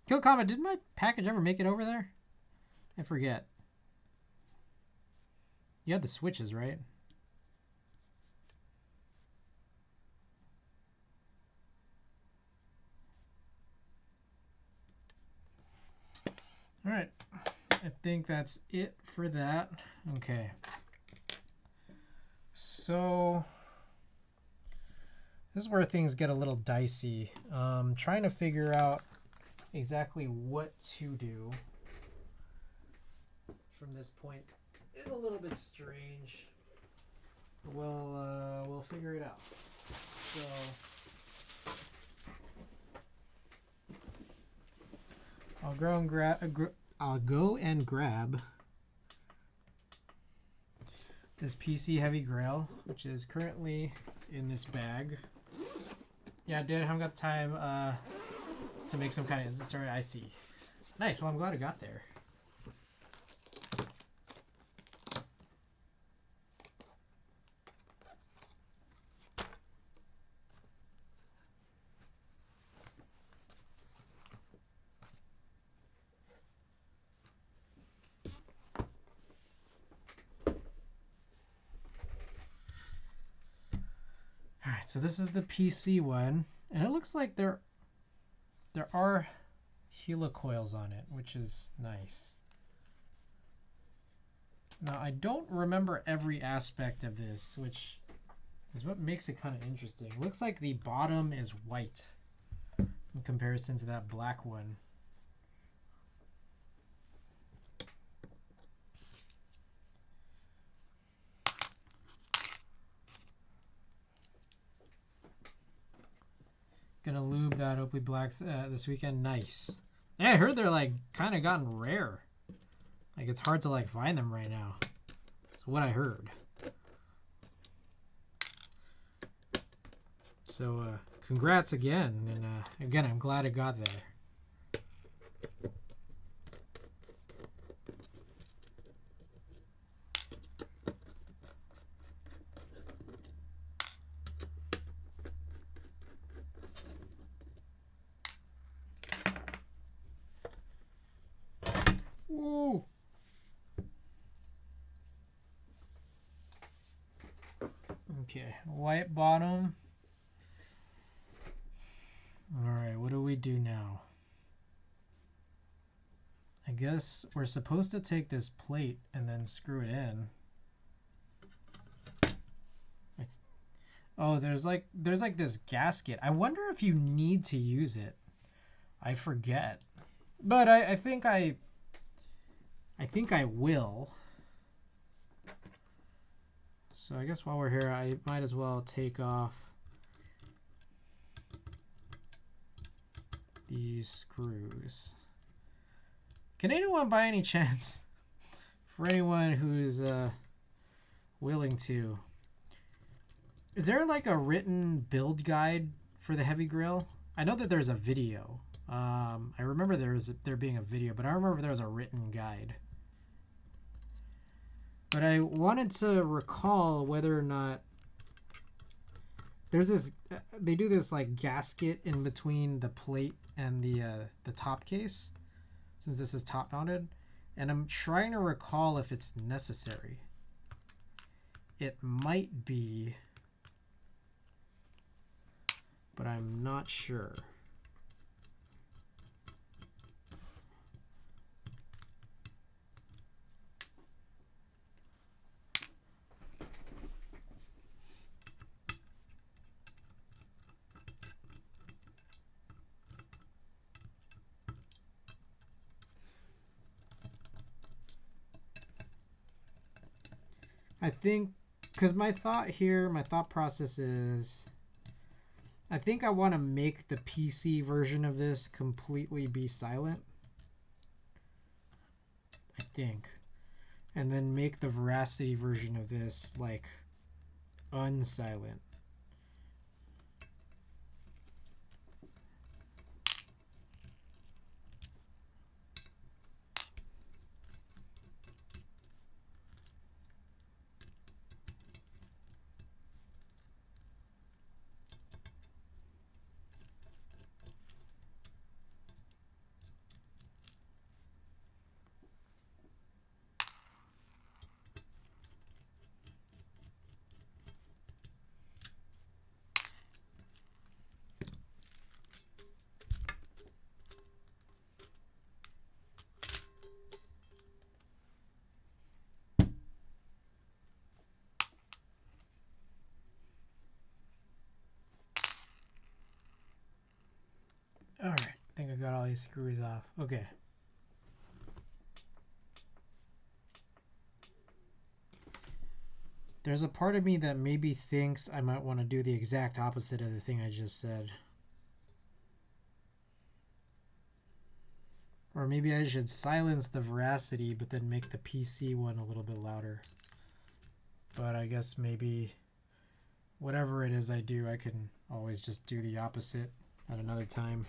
Kill Combat, did my package ever make it over there? I forget. You had the switches, right? All right. I think that's it for that. Okay. So this is where things get a little dicey. Trying to figure out exactly what to do from this point is a little bit strange. We'll figure it out. So I'll go and grab this PC Heavy Grail, which is currently in this bag. Yeah, dude, I haven't got time to make some kind of instant story. I see. Nice. Well, I'm glad I got there. Alright, so this is the PC one, and it looks like there are helicoils on it, which is nice. Now, I don't remember every aspect of this, which is what makes it kind of interesting. It looks like the bottom is white in comparison to that black one. Gonna lube that Oakley Blacks this weekend. Nice. Yeah, I heard they're like kind of gotten rare. Like it's hard to like find them right now. That's what I heard. So congrats again, and again I'm glad it got there. Ooh. Okay, white bottom. All right, what do we do now? I guess we're supposed to take this plate and then screw it in. Oh, there's like this gasket. I wonder if you need to use it. I forget. But I think I will. So I guess while we're here, I might as well take off these screws. Can anyone by any chance, for anyone who's willing to, is there like a written build guide for the Heavy Grail? I know that there's a video. I remember there being a video, but I remember there was a written guide. But I wanted to recall whether or not there's this, they do this like gasket in between the plate and the top case, since this is top mounted, and I'm trying to recall if it's necessary. It might be, but I'm not sure. I think, because my thought process is, I think I want to make the PC version of this completely be silent. I think. And then make the Veracity version of this like unsilent. All right, I think I got all these screws off. Okay. There's a part of me that maybe thinks I might want to do the exact opposite of the thing I just said. Or maybe I should silence the Veracity, but then make the PC one a little bit louder. But I guess maybe whatever it is I do, I can always just do the opposite at another time.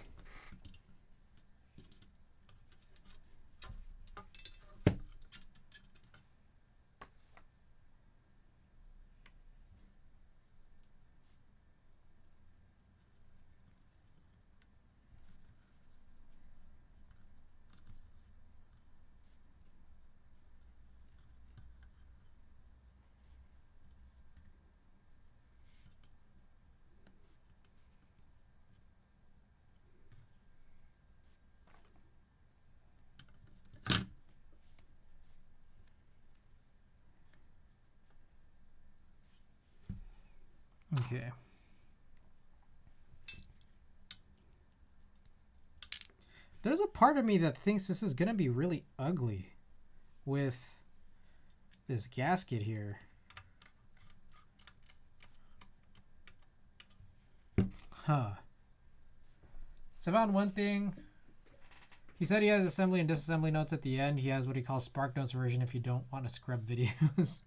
Okay. There's a part of me that thinks this is going to be really ugly with this gasket here. Huh. So I found one thing. He said he has assembly and disassembly notes at the end. He has what he calls Spark Notes version if you don't want to scrub videos.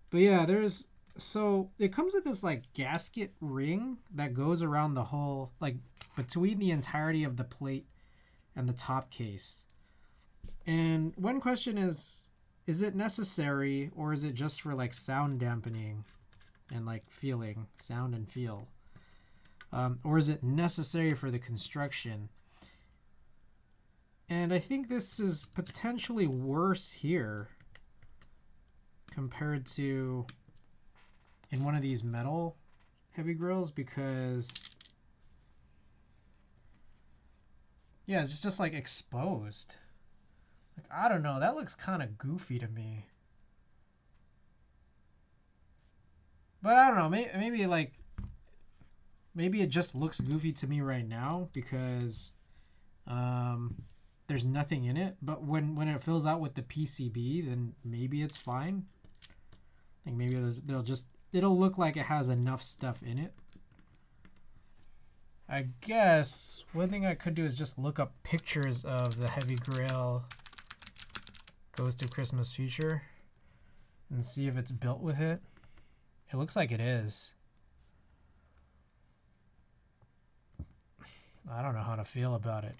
But yeah, there's... So it comes with this like gasket ring that goes around the whole, like between the entirety of the plate and the top case. And one question is it necessary, or is it just for like sound dampening and like feeling, sound and feel? Or is it necessary for the construction? And I think this is potentially worse here compared to in one of these metal heavy grills, because yeah, it's just like exposed. Like, I don't know, that looks kind of goofy to me. But I don't know, maybe it just looks goofy to me right now because there's nothing in it. But when it fills out with the PCB, then maybe it's fine. I think maybe it'll look like it has enough stuff in it. I guess one thing I could do is just look up pictures of the Heavy Grail Ghost of Christmas Future and see if it's built with it. It looks like it is. I don't know how to feel about it.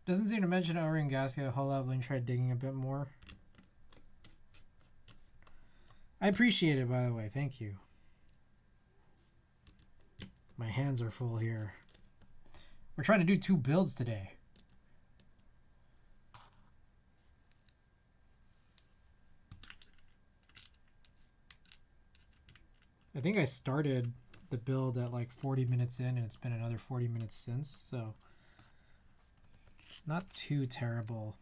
Doesn't seem to mention O-ring gasket. Hold up, let me try digging a bit more. I appreciate it, by the way. Thank you. My hands are full here. We're trying to do 2 builds today. I think I started the build at like 40 minutes in, and it's been another 40 minutes since, so not too terrible.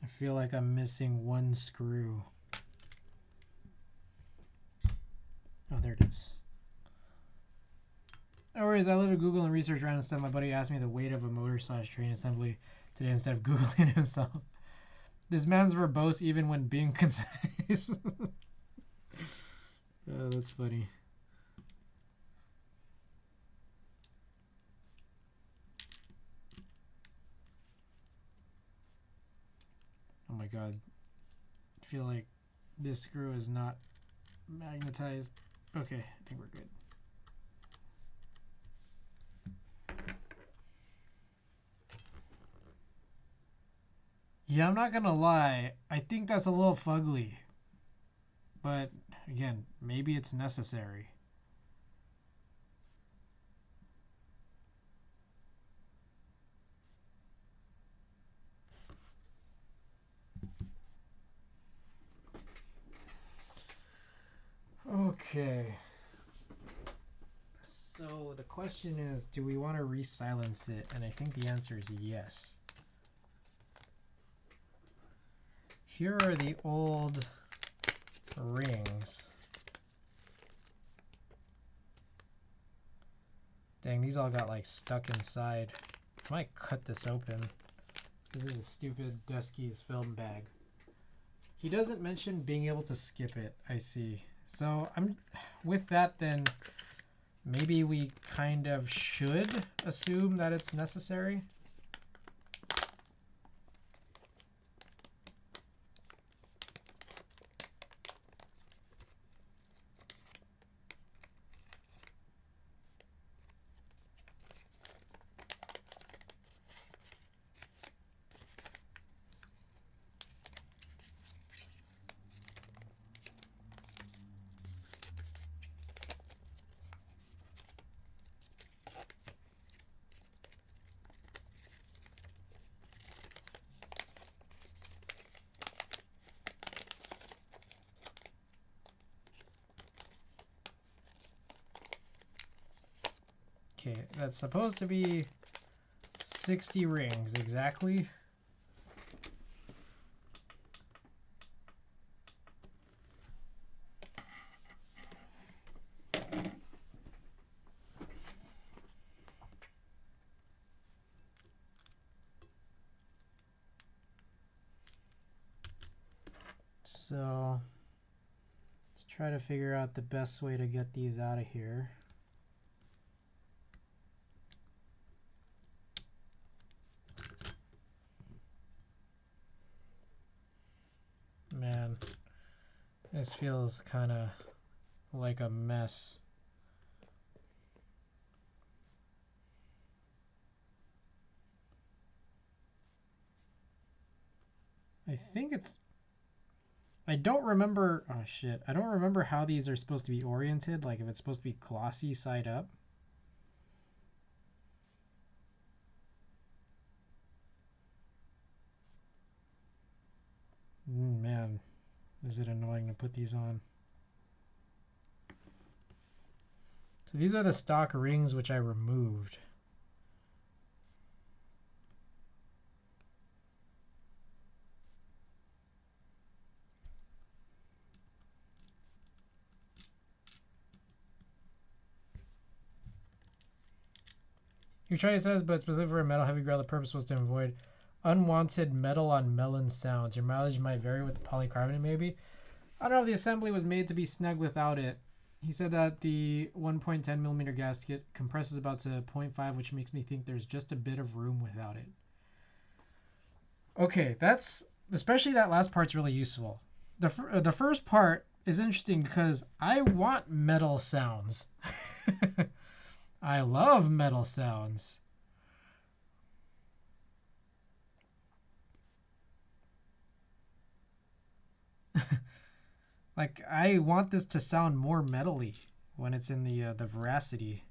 I feel like I'm missing one screw. Oh, there it is. No worries, I literally Google and research random stuff. My buddy asked me the weight of a motor / train assembly today instead of Googling himself. This man's verbose even when being concise. Oh, that's funny. Oh my god. I feel like this screw is not magnetized. Okay, I think we're good. Yeah, I'm not gonna lie. I think that's a little fugly. But again, maybe it's necessary. Okay. So the question is, do we want to re-silence it? And I think the answer is yes. Here are the old rings. Dang, these all got like stuck inside. I might cut this open. This is a stupid Dusky's film bag. He doesn't mention being able to skip it, I see. So I'm with that then maybe we kind of should assume that it's necessary. Okay, that's supposed to be 60 rings exactly. So let's try to figure out the best way to get these out of here. Man, this feels kind of like a mess. I think it's... I don't remember... Oh, shit. I don't remember how these are supposed to be oriented. Like, if it's supposed to be glossy side up. Man, is it annoying to put these on. So these are the stock rings which I removed. Your choice says, but specifically for a metal heavy grill, the purpose was to avoid unwanted metal on melon sounds. Your mileage might vary with the polycarbonate, maybe. I don't know if the assembly was made to be snug without it. He said that the 1.10 millimeter gasket compresses about to 0.5, which makes me think there's just a bit of room without it. Okay, that's... Especially that last part's really useful. The first part is interesting because I want metal sounds. I love metal sounds. Like, I want this to sound more metally when it's in the Veracity.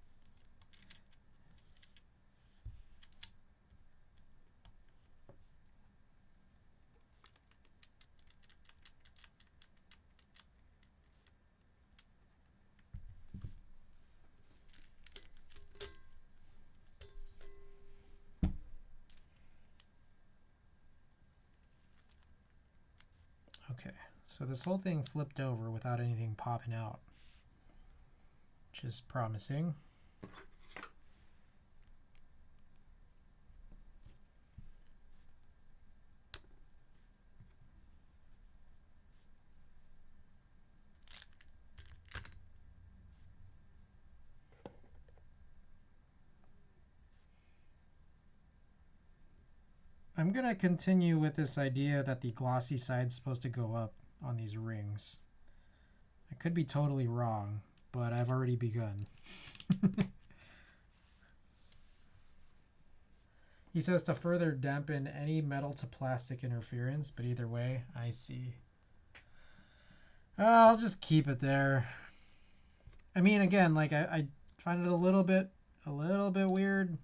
Okay, so this whole thing flipped over without anything popping out, which is promising. I'm going to continue with this idea that the glossy side is supposed to go up on these rings. I could be totally wrong, but I've already begun. He says to further dampen any metal to plastic interference, but either way, I see. I'll just keep it there. I mean, again, like I find it a little bit weird,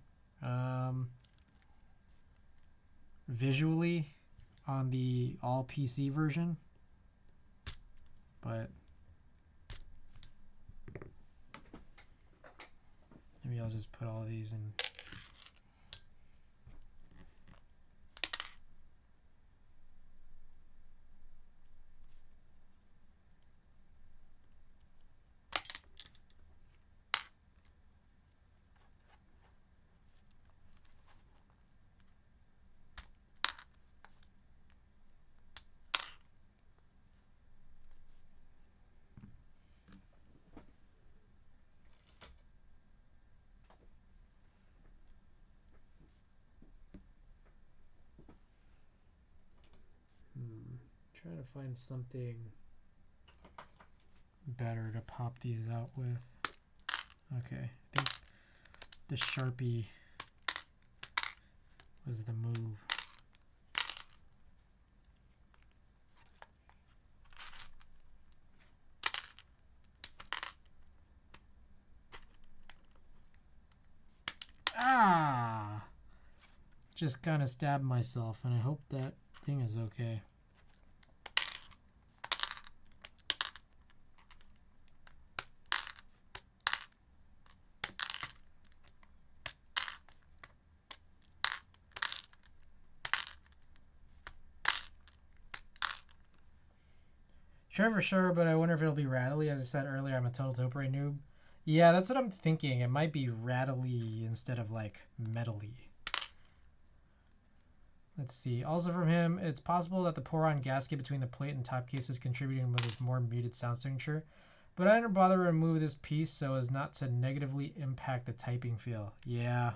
visually on the all PC version, but maybe I'll just put all of these in. Trying to find something better to pop these out with. Okay, I think the Sharpie was the move. Ah! Just kind of stabbed myself, and I hope that thing is okay. Trevor, sure, but I wonder if it'll be rattly. As I said earlier, I'm a total topiary noob. Yeah, that's what I'm thinking. It might be rattly instead of like metally. Let's see. Also from him, it's possible that the pour-on gasket between the plate and top case is contributing with its more muted sound signature, but I didn't bother to remove this piece so as not to negatively impact the typing feel. Yeah.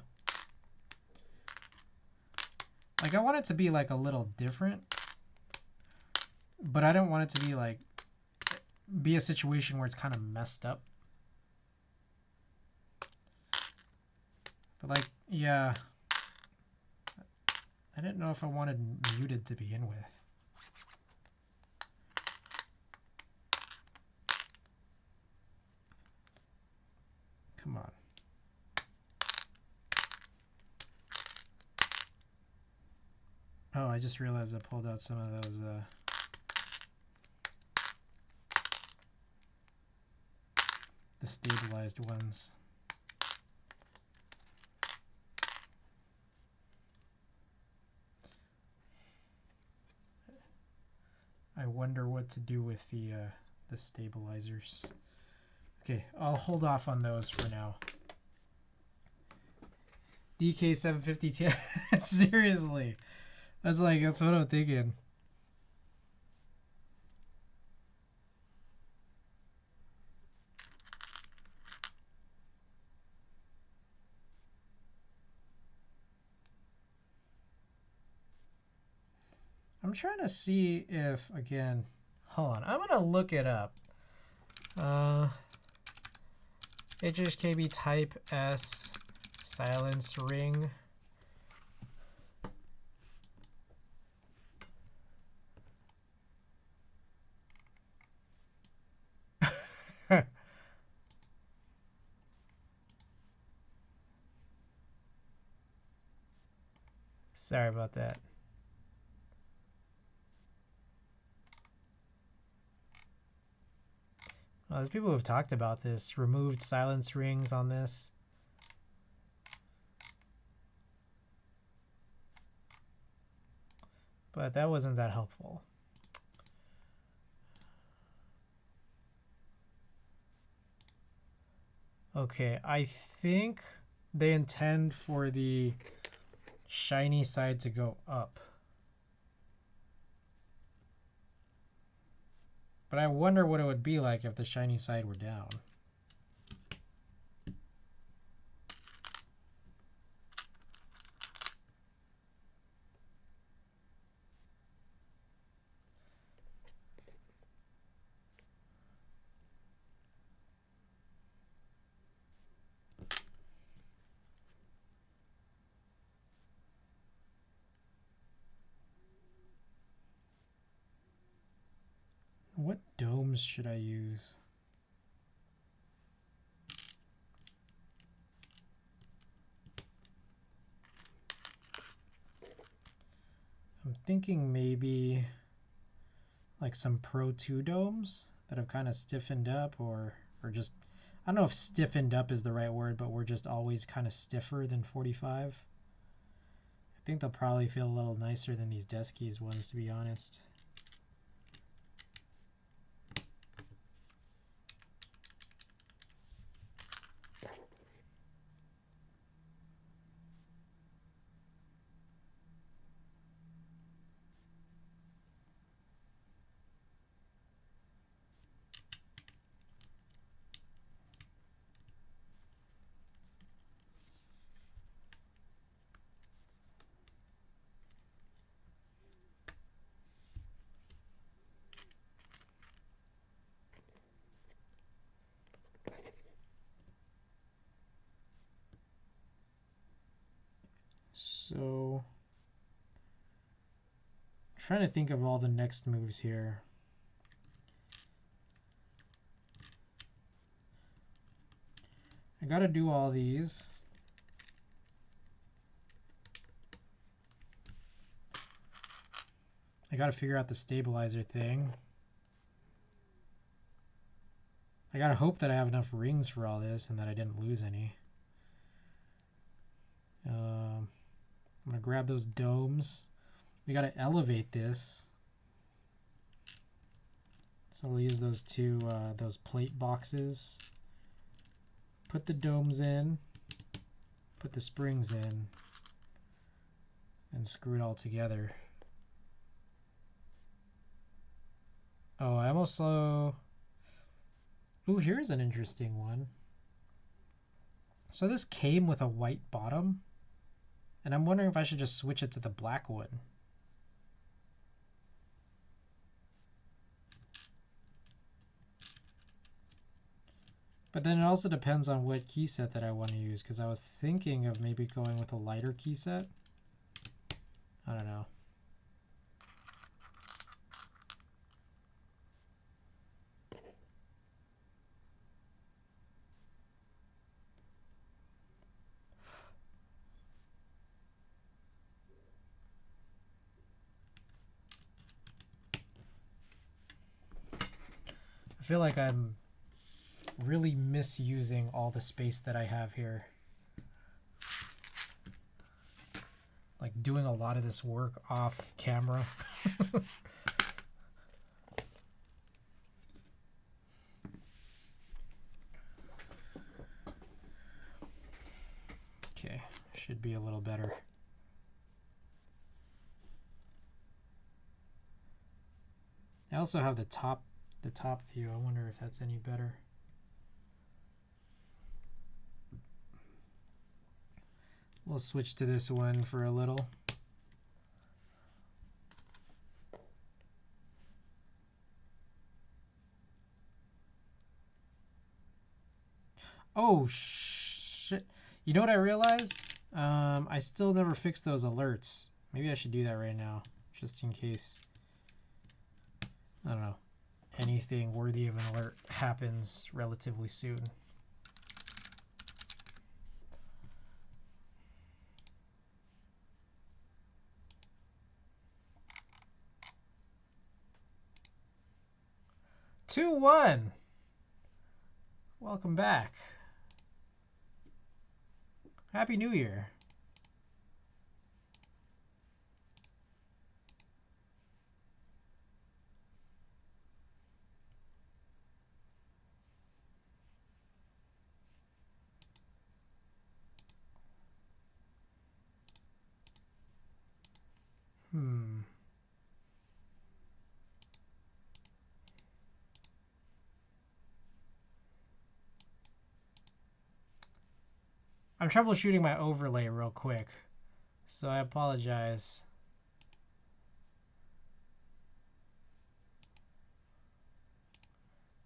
Like I want it to be like a little different, but I don't want it to be like be a situation where it's kind of messed up. But like, yeah, I didn't know if I wanted muted to begin with. Come on. Oh, I just realized I pulled out some of those the stabilized ones. I wonder what to do with the stabilizers. Okay, I'll hold off on those for now. DK 750Ti. Seriously. That's what I'm thinking. I'm trying to see if, again, hold on. I'm going to look it up. HHKB Type-S silence ring. Sorry about that. Well, there's people who have talked about this, removed silence rings on this. But that wasn't that helpful. Okay, I think they intend for the shiny side to go up. But I wonder what it would be like if the shiny side were down. What domes should I use? I'm thinking maybe like some Pro 2 domes that have kind of stiffened up or just, I don't know if stiffened up is the right word, but we're just always kind of stiffer than 45. I think they'll probably feel a little nicer than these Deskies ones, to be honest. So, I'm trying to think of all the next moves here. I gotta do all these. I gotta figure out the stabilizer thing. I gotta hope that I have enough rings for all this and that I didn't lose any. I'm gonna grab those domes. We gotta elevate this. So we'll use those two, those plate boxes. Put the domes in, put the springs in, and screw it all together. Oh, I almost saw... Ooh, here's an interesting one. So this came with a white bottom, and I'm wondering if I should just switch it to the black one. But then it also depends on what key set that I want to use, because I was thinking of maybe going with a lighter key set. I don't know. I feel like I'm really misusing all the space that I have here. Like doing a lot of this work off camera. Okay, should be a little better. I also have the top view. I wonder if that's any better. We'll switch to this one for a little. Oh shit. You know what I realized? I still never fixed those alerts. Maybe I should do that right now, just in case, I don't know, anything worthy of an alert happens relatively soon. Two, 1. Welcome back. Happy New Year. I'm troubleshooting my overlay real quick, so I apologize.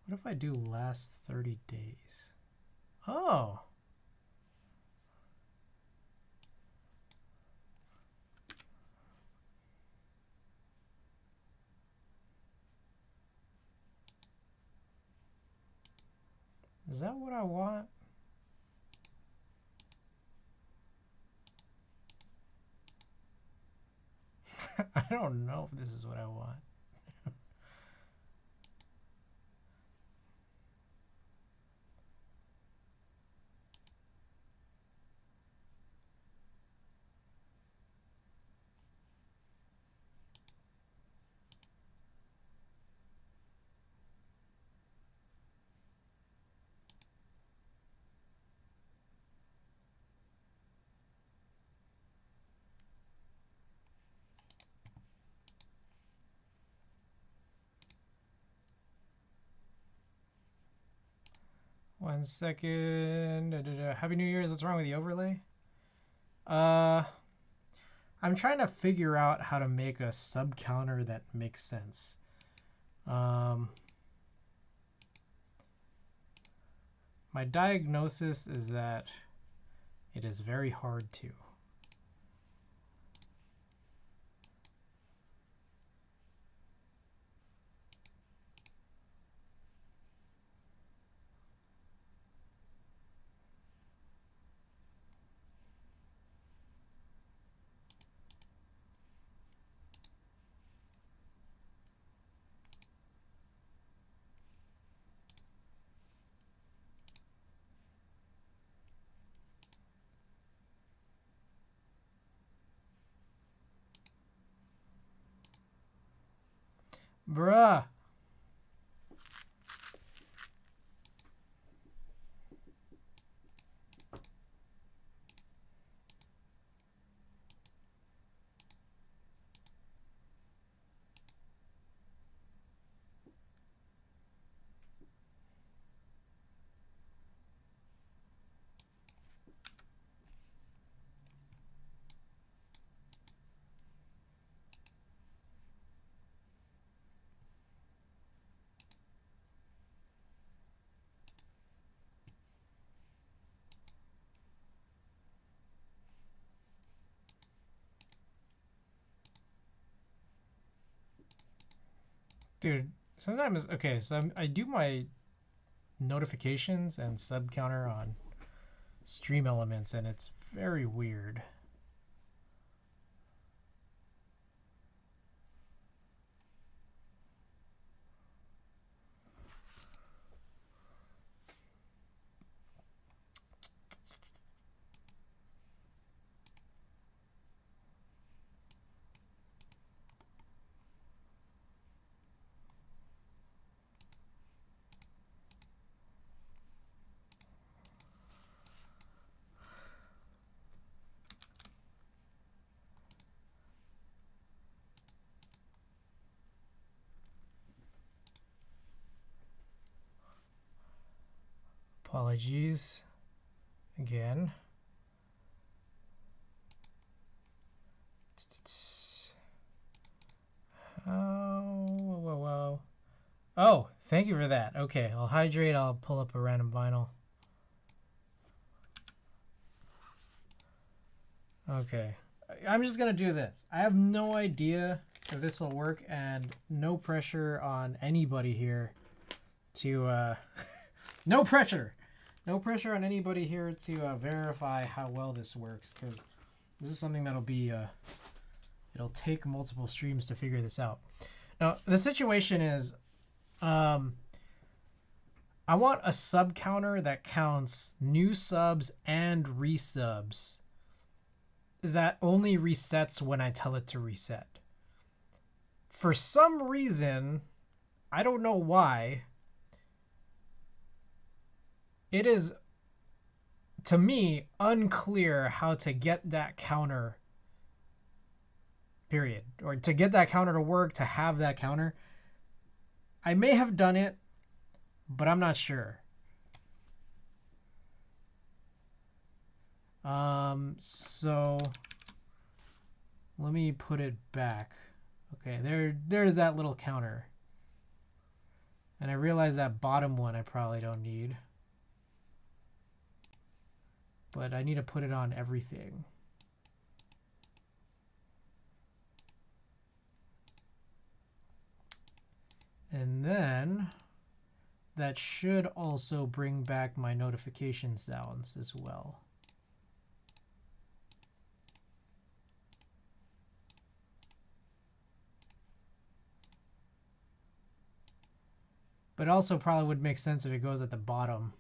What if I do last 30 days? Oh. Is that what I want? I don't know if this is what I want. One second. Happy New Year's. What's wrong with the overlay? I'm trying to figure out how to make a sub counter that makes sense. My diagnosis is that it is very hard to. Bruh. Dude, sometimes, okay, so I do my notifications and sub counter on stream elements, and it's very weird. Apologies again. Oh, oh, thank you for that. Okay, I'll hydrate. I'll pull up a random vinyl. Okay, I'm just gonna do this. I have no idea if this will work, and no pressure on anybody here to no pressure on anybody here to verify how well this works, because this is something that'll be it'll take multiple streams to figure this out. Now the situation is I want a sub counter that counts new subs and resubs that only resets when I tell it to reset. For some reason, I don't know why, it is, to me, unclear how to get that counter, period. Or to get that counter to work, to have that counter. I may have done it, but I'm not sure. So let me put it back. Okay, there's that little counter. And I realize that bottom one I probably don't need. But I need to put it on everything. And then that should also bring back my notification sounds as well. But it also probably would make sense if it goes at the bottom.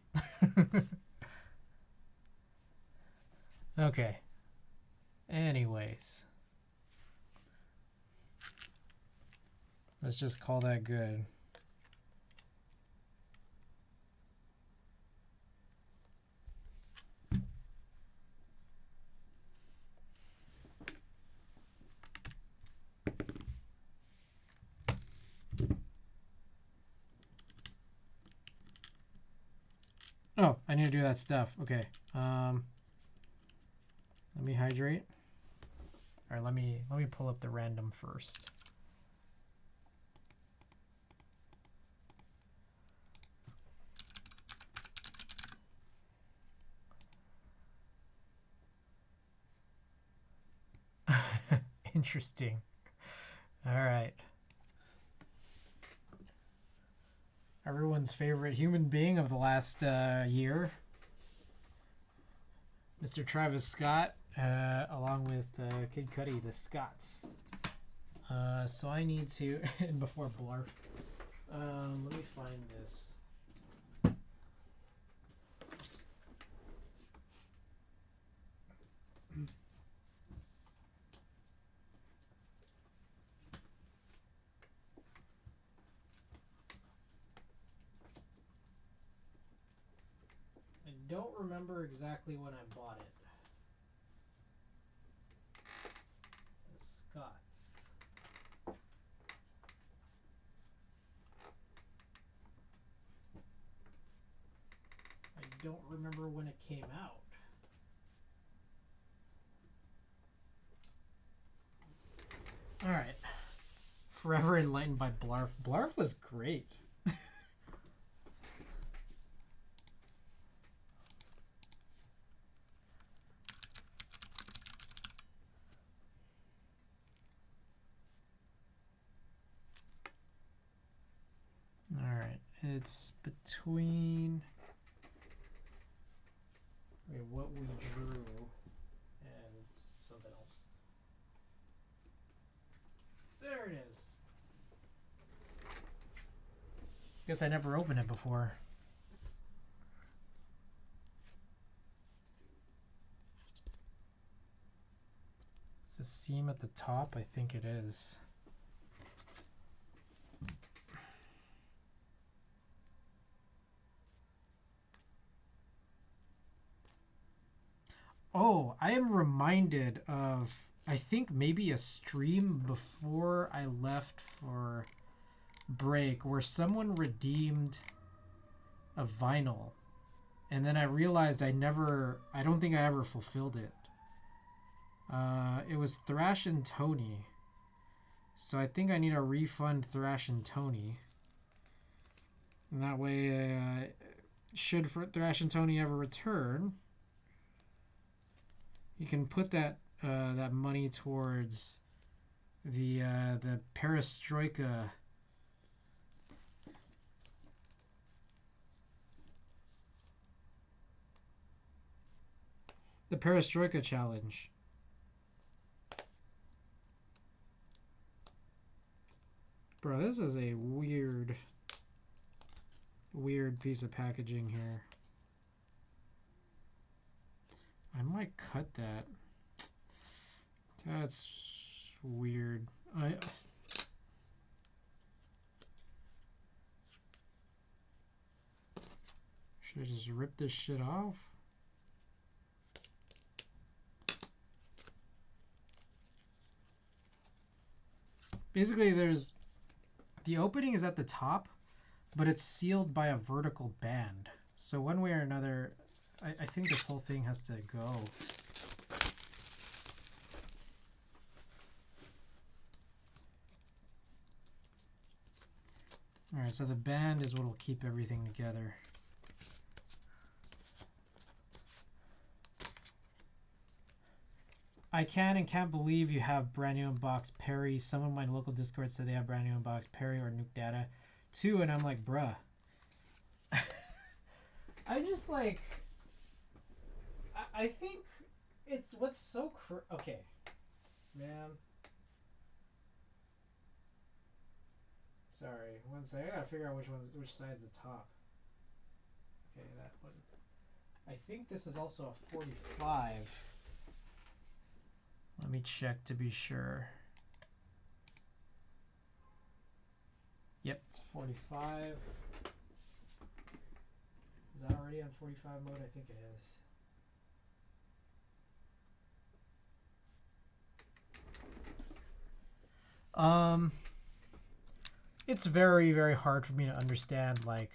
Okay. Anyways. Let's just call that good. Oh, I need to do that stuff. Okay. Let me hydrate. All right, let me pull up the random first. Interesting. All right. Everyone's favorite human being of the last year, Mr. Travis Scott, along with Kid Cudi, the Scots. So I need to, and before Blarf, let me find this. I don't remember exactly when I bought it. The Scots. I don't remember when it came out. All right. Forever Enlightened by Blarf. Blarf was great. It's between what we drew and something else. There it is. Guess I never opened it before. Is the seam at the top? I think it is. Oh, I am reminded of, I think maybe a stream before I left for break where someone redeemed a vinyl. And then I realized I don't think I ever fulfilled it. It was Thrash and Tony. So I think I need to refund Thrash and Tony. And that way, should Thrash and Tony ever return, you can put that that money towards the perestroika. The perestroika challenge. Bro, this is a weird piece of packaging here. I might cut that. That's weird. Should I just rip this shit off? Basically, the opening is at the top, but it's sealed by a vertical band. So one way or another, I think this whole thing has to go. Alright, so the band is what will keep everything together. I can and can't believe you have brand new unboxed Perry. Someone in my local Discord said they have brand new unboxed Perry or Nuke Data too, and I'm like, bruh. I just like, I think it's what's so okay, man. Sorry, one second. I gotta figure out which side's the top. Okay, that one. I think this is also a 45. Let me check to be sure. Yep, it's 45. Is that already on 45 mode? I think it is. It's very, very hard for me to understand, like,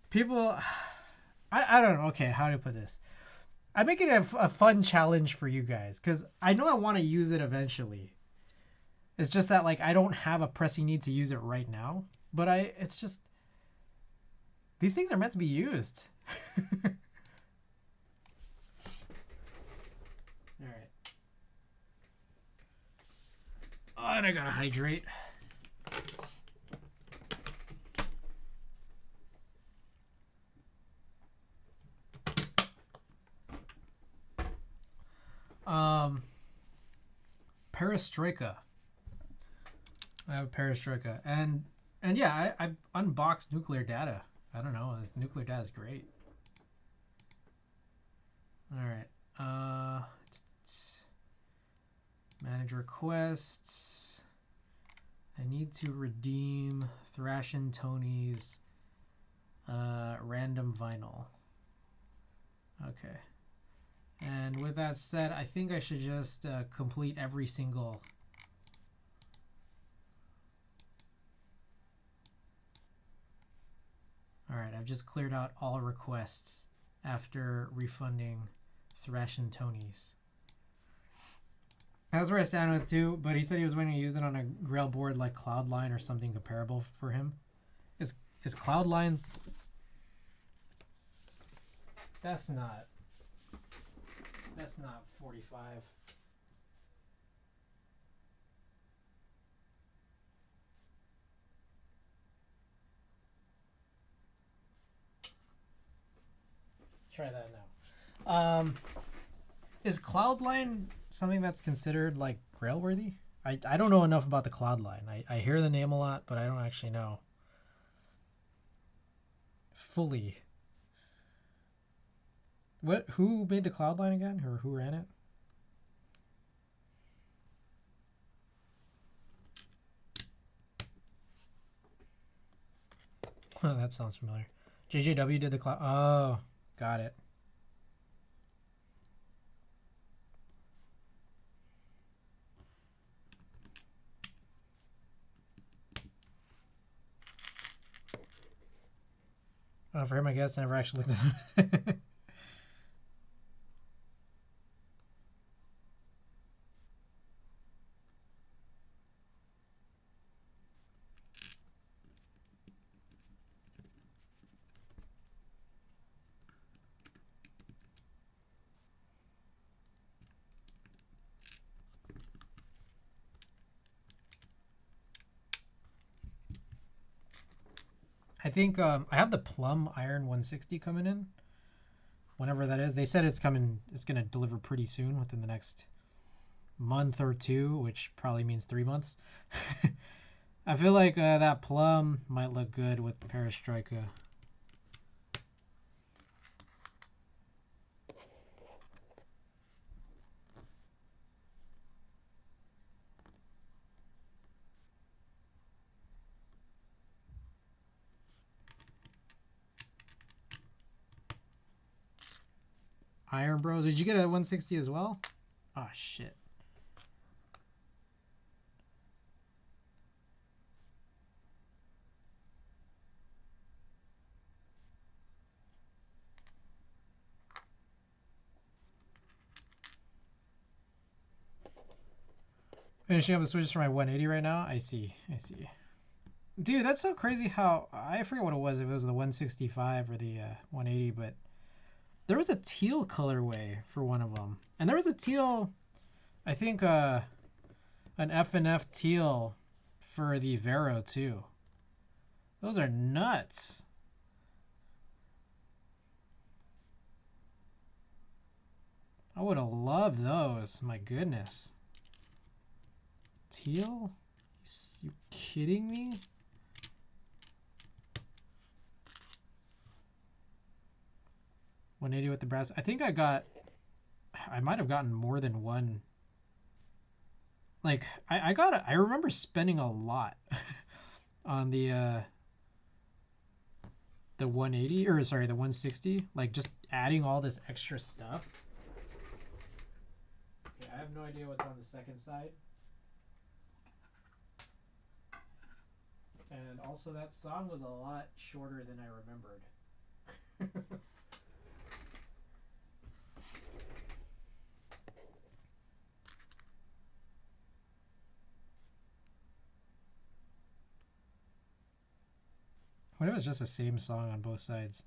people, I don't know, okay, how do I put this? I make it a fun challenge for you guys, because I know I want to use it eventually. It's just that, like, I don't have a pressing need to use it right now, but it's just, these things are meant to be used. Oh, and I gotta hydrate. Perestroika. I have Perestroika, and yeah, I've unboxed nuclear data. I don't know, this nuclear data is great. All right. Manage requests. I need to redeem Thrash and Tony's random vinyl. Okay. And with that said, I think I should just complete every single. All right, I've just cleared out all requests after refunding Thrash and Tony's. That's where I stand with too, but he said he was going to use it on a Grail board like Cloudline or something comparable for him. Is Cloudline? That's not 45. Try that now. Is Cloudline something that's considered like Grail worthy? I don't know enough about the Cloudline. I hear the name a lot, but I don't actually know fully. Who made the Cloudline again, or who ran it? Oh, that sounds familiar. JJW did the Cloud. Oh, got it. For him, I guess I never actually looked at it. I think I have the Plum Iron 160 coming in. Whenever that is. They said it's coming. It's going to deliver pretty soon, within the next month or two, which probably means 3 months. I feel like that Plum might look good with Perestroika. Iron Bros. Did you get a 160 as well? Oh, shit. Finishing up the switches for my 180 right now. I see. Dude, that's so crazy how... I forget what it was, if it was the 165 or the 180, but... There was a teal colorway for one of them. And there was a teal, I think an F&F teal for the Vero too. Those are nuts. I would have loved those. My goodness. Teal? You kidding me? $180 with the brass. I think I might have gotten more than one. Like I remember spending a lot on the 180, or sorry, the 160, like just adding all this extra stuff. Okay, I have no idea what's on the second side. And also that song was a lot shorter than I remembered. What if it's just the same song on both sides?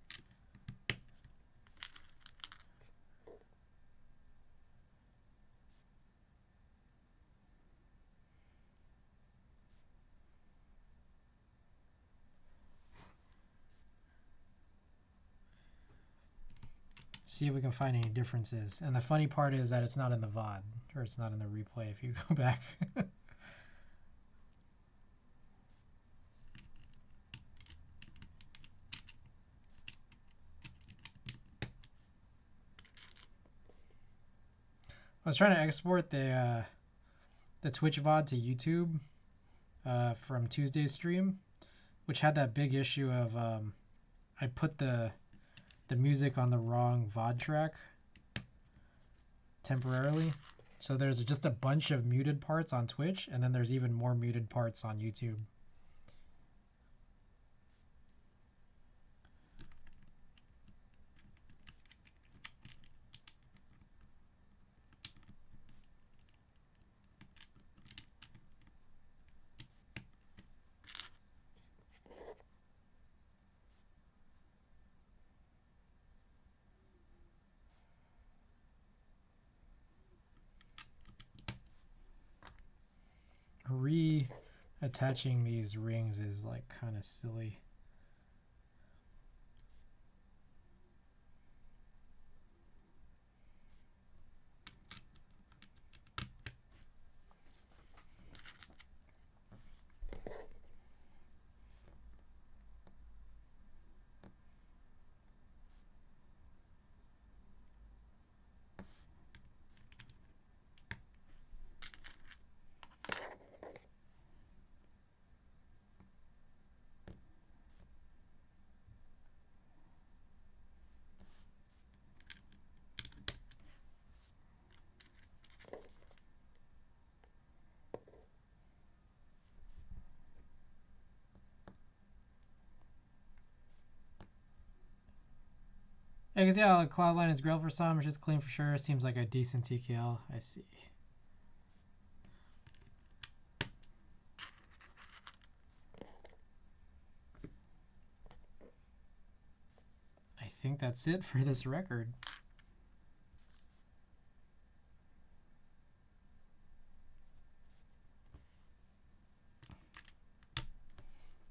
See if we can find any differences. And the funny part is that it's not in the VOD, or it's not in the replay if you go back. I was trying to export the Twitch VOD to YouTube from Tuesday's stream, which had that big issue of I put the music on the wrong VOD track temporarily. So there's just a bunch of muted parts on Twitch, and then there's even more muted parts on YouTube. Reattaching these rings is like kind of silly. I can see how Cloudline is Grail for some, which is clean for sure. Seems like a decent TKL. I see. I think that's it for this record.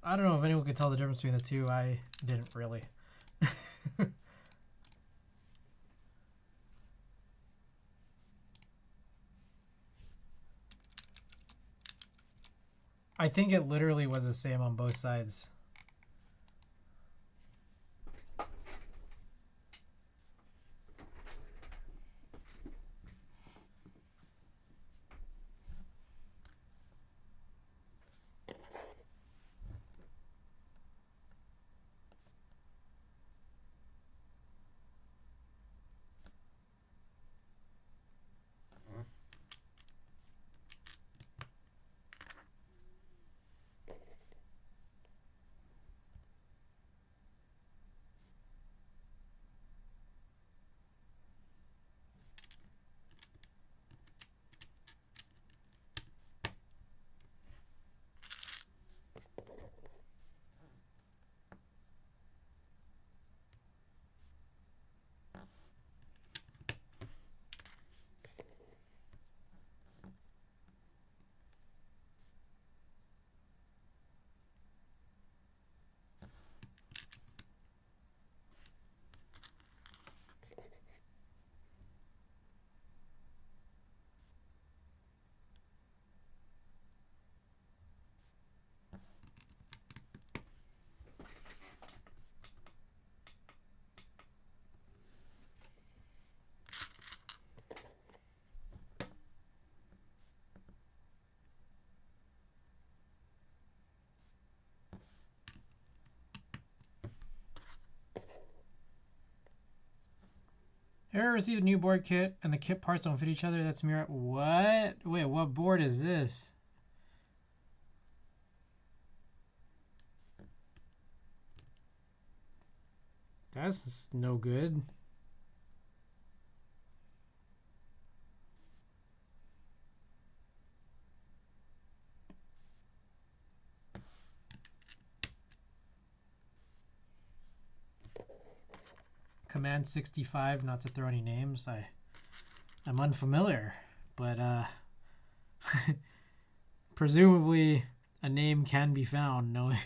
I don't know if anyone could tell the difference between the two. I didn't really. I think it literally was the same on both sides. Here I received a new board kit and the kit parts don't fit each other. That's mirror. What? Wait, what board is this? That's no good. Command 65, not to throw any names. I'm unfamiliar, but presumably a name can be found knowing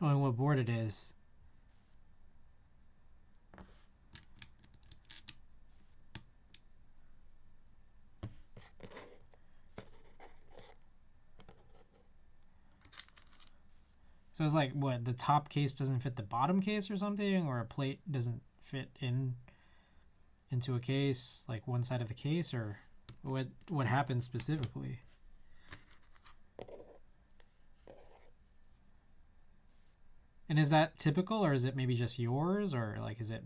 knowing what board it is. So it's like, what, the top case doesn't fit the bottom case or something, or a plate doesn't fit into a case, like one side of the case, or what happens specifically? And is that typical, or is it maybe just yours, or like is it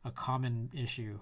a common issue?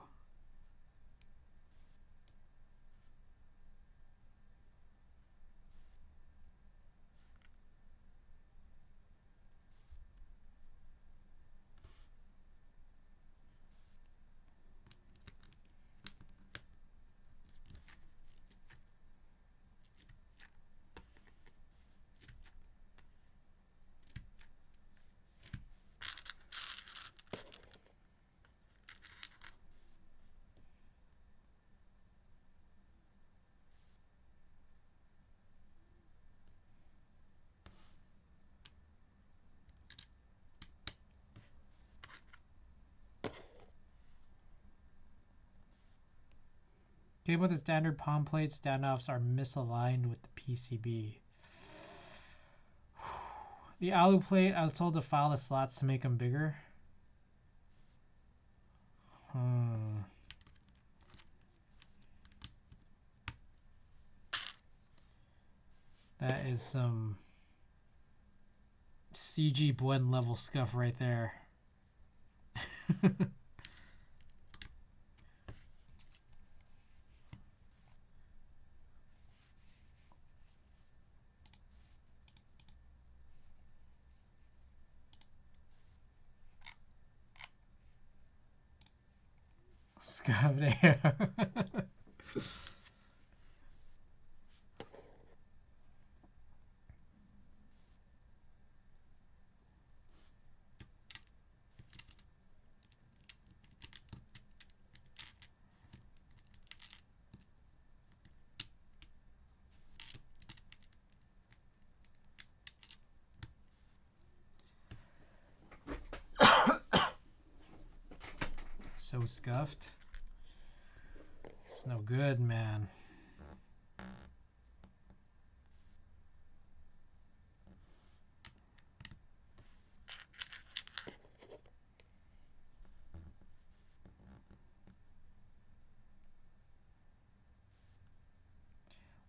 Came with the standard palm plate. Standoffs are misaligned with the PCB. The alu plate, I was told to file the slots to make them bigger. That is some CG Buen level scuff right there. Scuffed air. So scuffed. It's no good, man.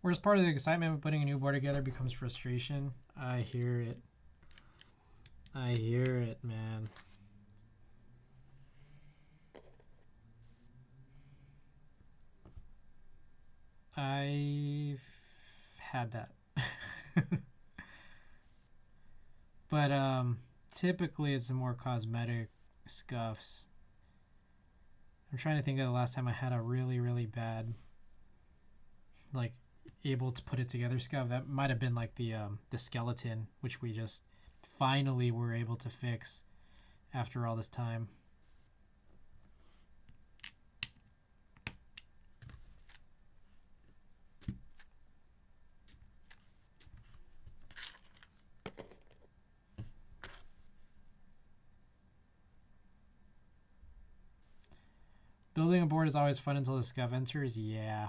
Worst part of the excitement of putting a new board together becomes frustration. I hear it. I hear it, man. I've had that. But typically it's the more cosmetic scuffs. I'm trying to think of the last time I had a really bad, like, able to put it together scuff. That might have been like the skeleton, which we just finally were able to fix after all this time. Building a board is always fun until the scuff enters. Yeah.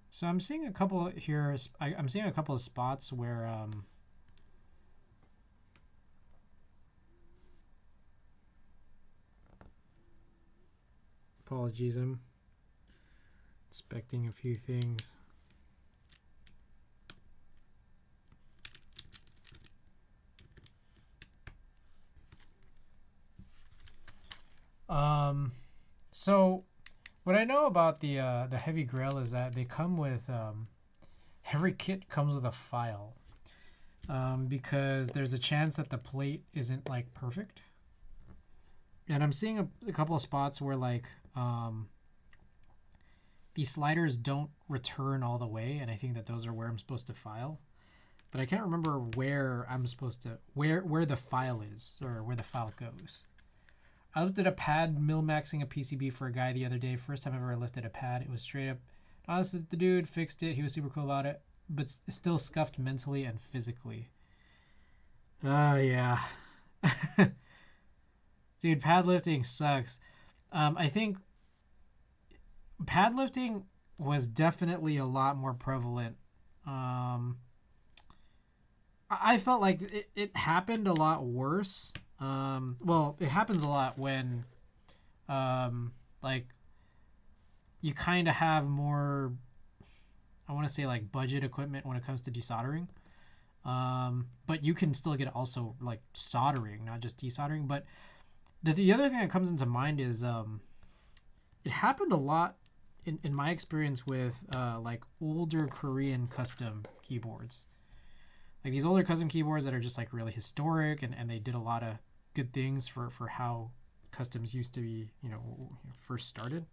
So I'm seeing a couple here. I'm seeing a couple of spots where apologies, I'm Inspecting a few things. So what I know about the Heavy Grail is that they come with every kit comes with a file, because there's a chance that the plate isn't like perfect. And I'm seeing a couple of spots where like these sliders don't return all the way, and I think that those are where I'm supposed to file. But I can't remember where I'm supposed to where the file is or where the file goes. I lifted a pad mil-maxing a PCB for a guy the other day. First time I ever lifted a pad. It was straight up. Honestly, the dude fixed it. He was super cool about it, but still scuffed mentally and physically. Yeah. Dude, pad lifting sucks. I think pad lifting was definitely a lot more prevalent. I felt like it happened a lot worse. Well, it happens a lot when like you kind of have more, I want to say like budget equipment when it comes to desoldering. But you can still get also like soldering, not just desoldering. But the other thing that comes into mind is it happened a lot in my experience with like older Korean custom keyboards. Like these older custom keyboards that are just like really historic, and they did a lot of good things for how customs used to be, first started.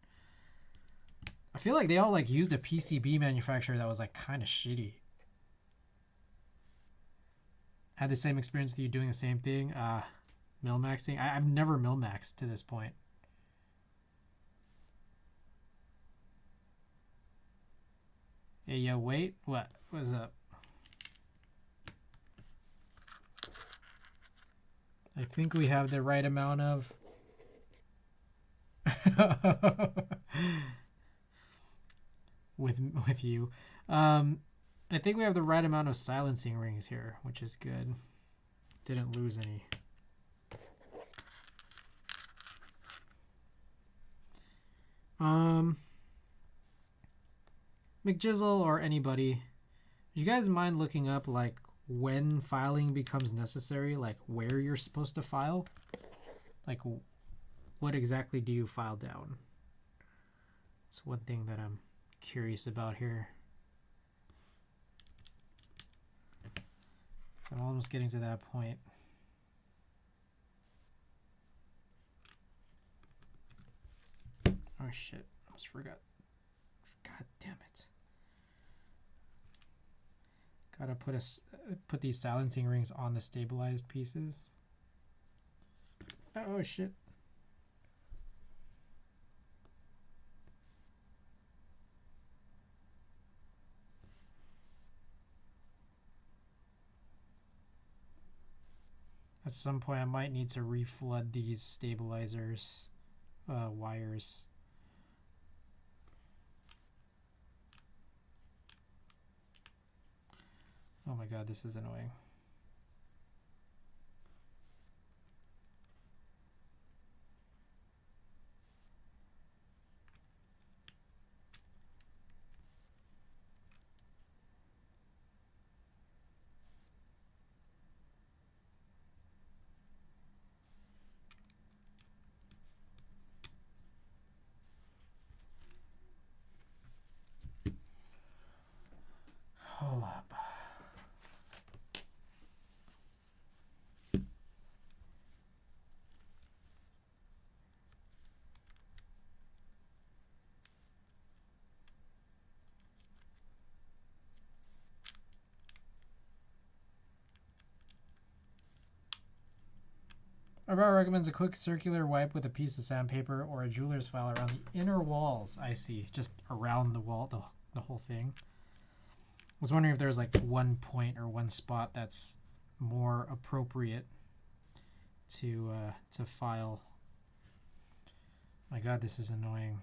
I feel like they all like used a PCB manufacturer that was like kind of shitty. Had the same experience with you doing the same thing. Mil-maxing. I've never mil-maxed to this point. Hey, yo, wait. What was up? I think we have the right amount of with you. I think we have the right amount of silencing rings here, which is good. Didn't lose any. McJizzle or anybody, do you guys mind looking up like when filing becomes necessary, like where you're supposed to file? Like what exactly do you file down? It's one thing that I'm curious about here. So I'm almost getting to that point. Oh shit, almost forgot. God damn it. Gotta put these silencing rings on the stabilized pieces. Oh shit. At some point I might need to reflood these stabilizers wires. Oh my god, this is annoying. Hold up. Norbauer recommends a quick circular wipe with a piece of sandpaper or a jeweler's file around the inner walls. I see, just around the wall, the whole thing. I was wondering if there's like one point or one spot that's more appropriate to file. My god, this is annoying.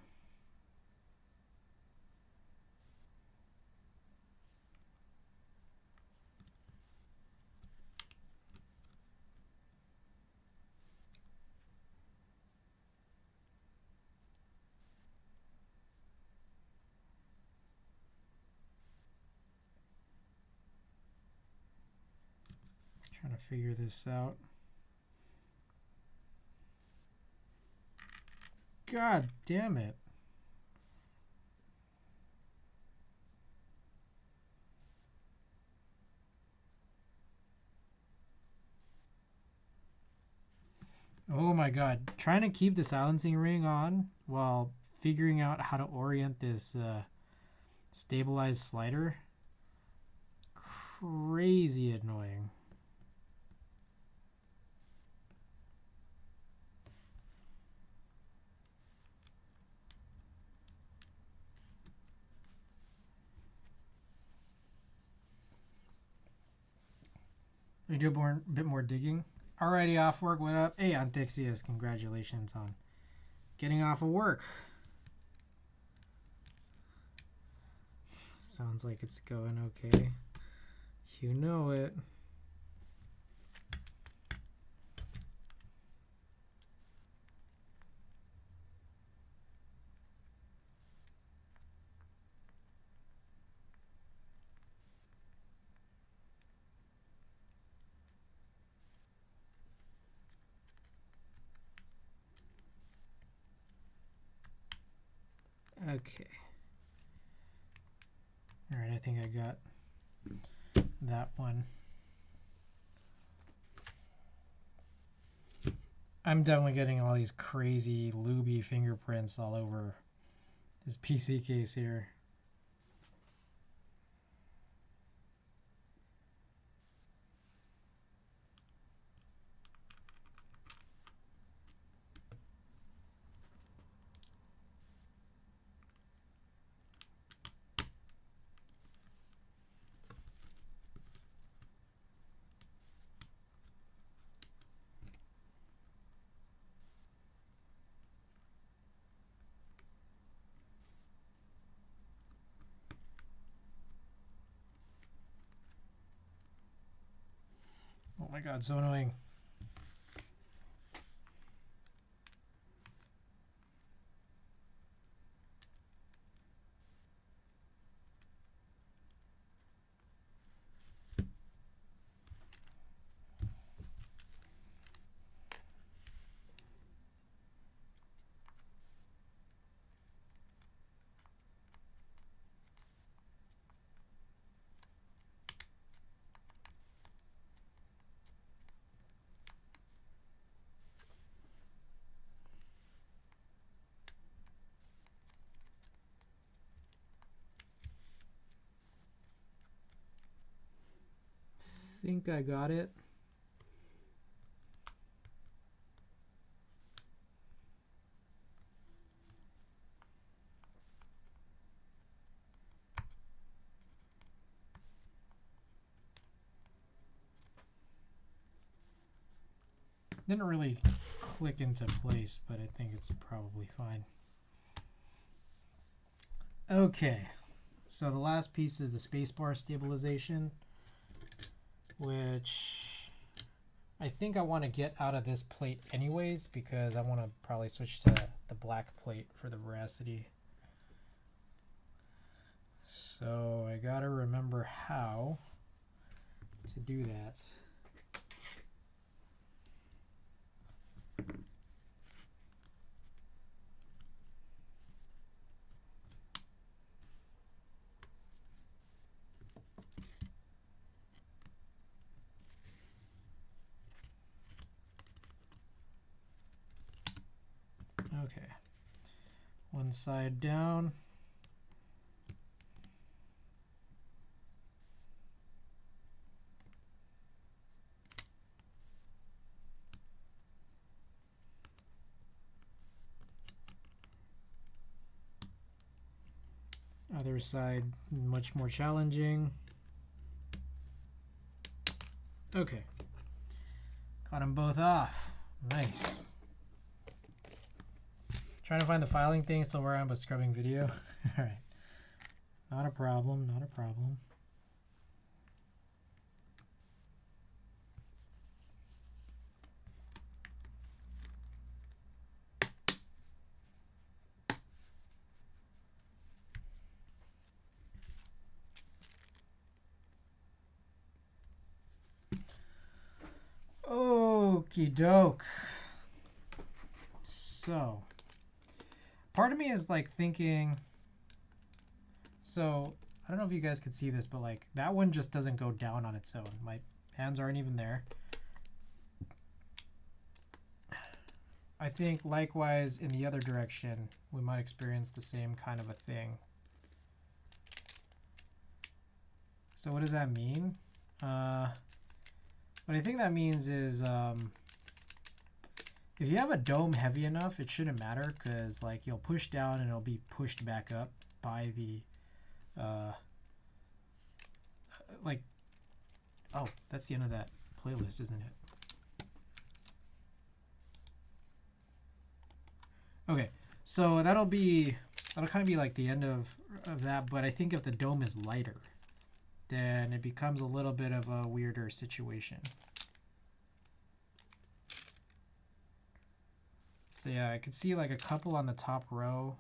Trying to figure this out. God damn it. Oh my god. Trying to keep the silencing ring on while figuring out how to orient this stabilized slider. Crazy annoying. We do a bit more digging. Alrighty, off work, what up? Hey, Antixius, congratulations on getting off of work. Sounds like it's going okay. You know it. Okay. All right, I think I got that one. I'm definitely getting all these crazy looby fingerprints all over this PC case here. Oh my god, so annoying. I think I got it. Didn't really click into place, but I think it's probably fine. Okay, so the last piece is the spacebar stabilization, which I think I want to get out of this plate anyways, because I want to probably switch to the black plate for the Veracity. So I gotta remember how to do that. Okay, one side down. Other side, much more challenging. Okay, got them both off. Nice. Trying to find the filing thing, still where I am, but scrubbing video. All right, not a problem, not a problem. Okie doke. So, part of me is like thinking, so I don't know if you guys could see this, but like that one just doesn't go down on its own. My hands aren't even there. I think likewise in the other direction, we might experience the same kind of a thing. So what does that mean? What I think that means is if you have a dome heavy enough, it shouldn't matter because like you'll push down and it'll be pushed back up by the like, oh, that's the end of that playlist, isn't it? Okay, so that'll kind of be like the end of that, but I think if the dome is lighter, then it becomes a little bit of a weirder situation. So yeah, I could see like a couple on the top row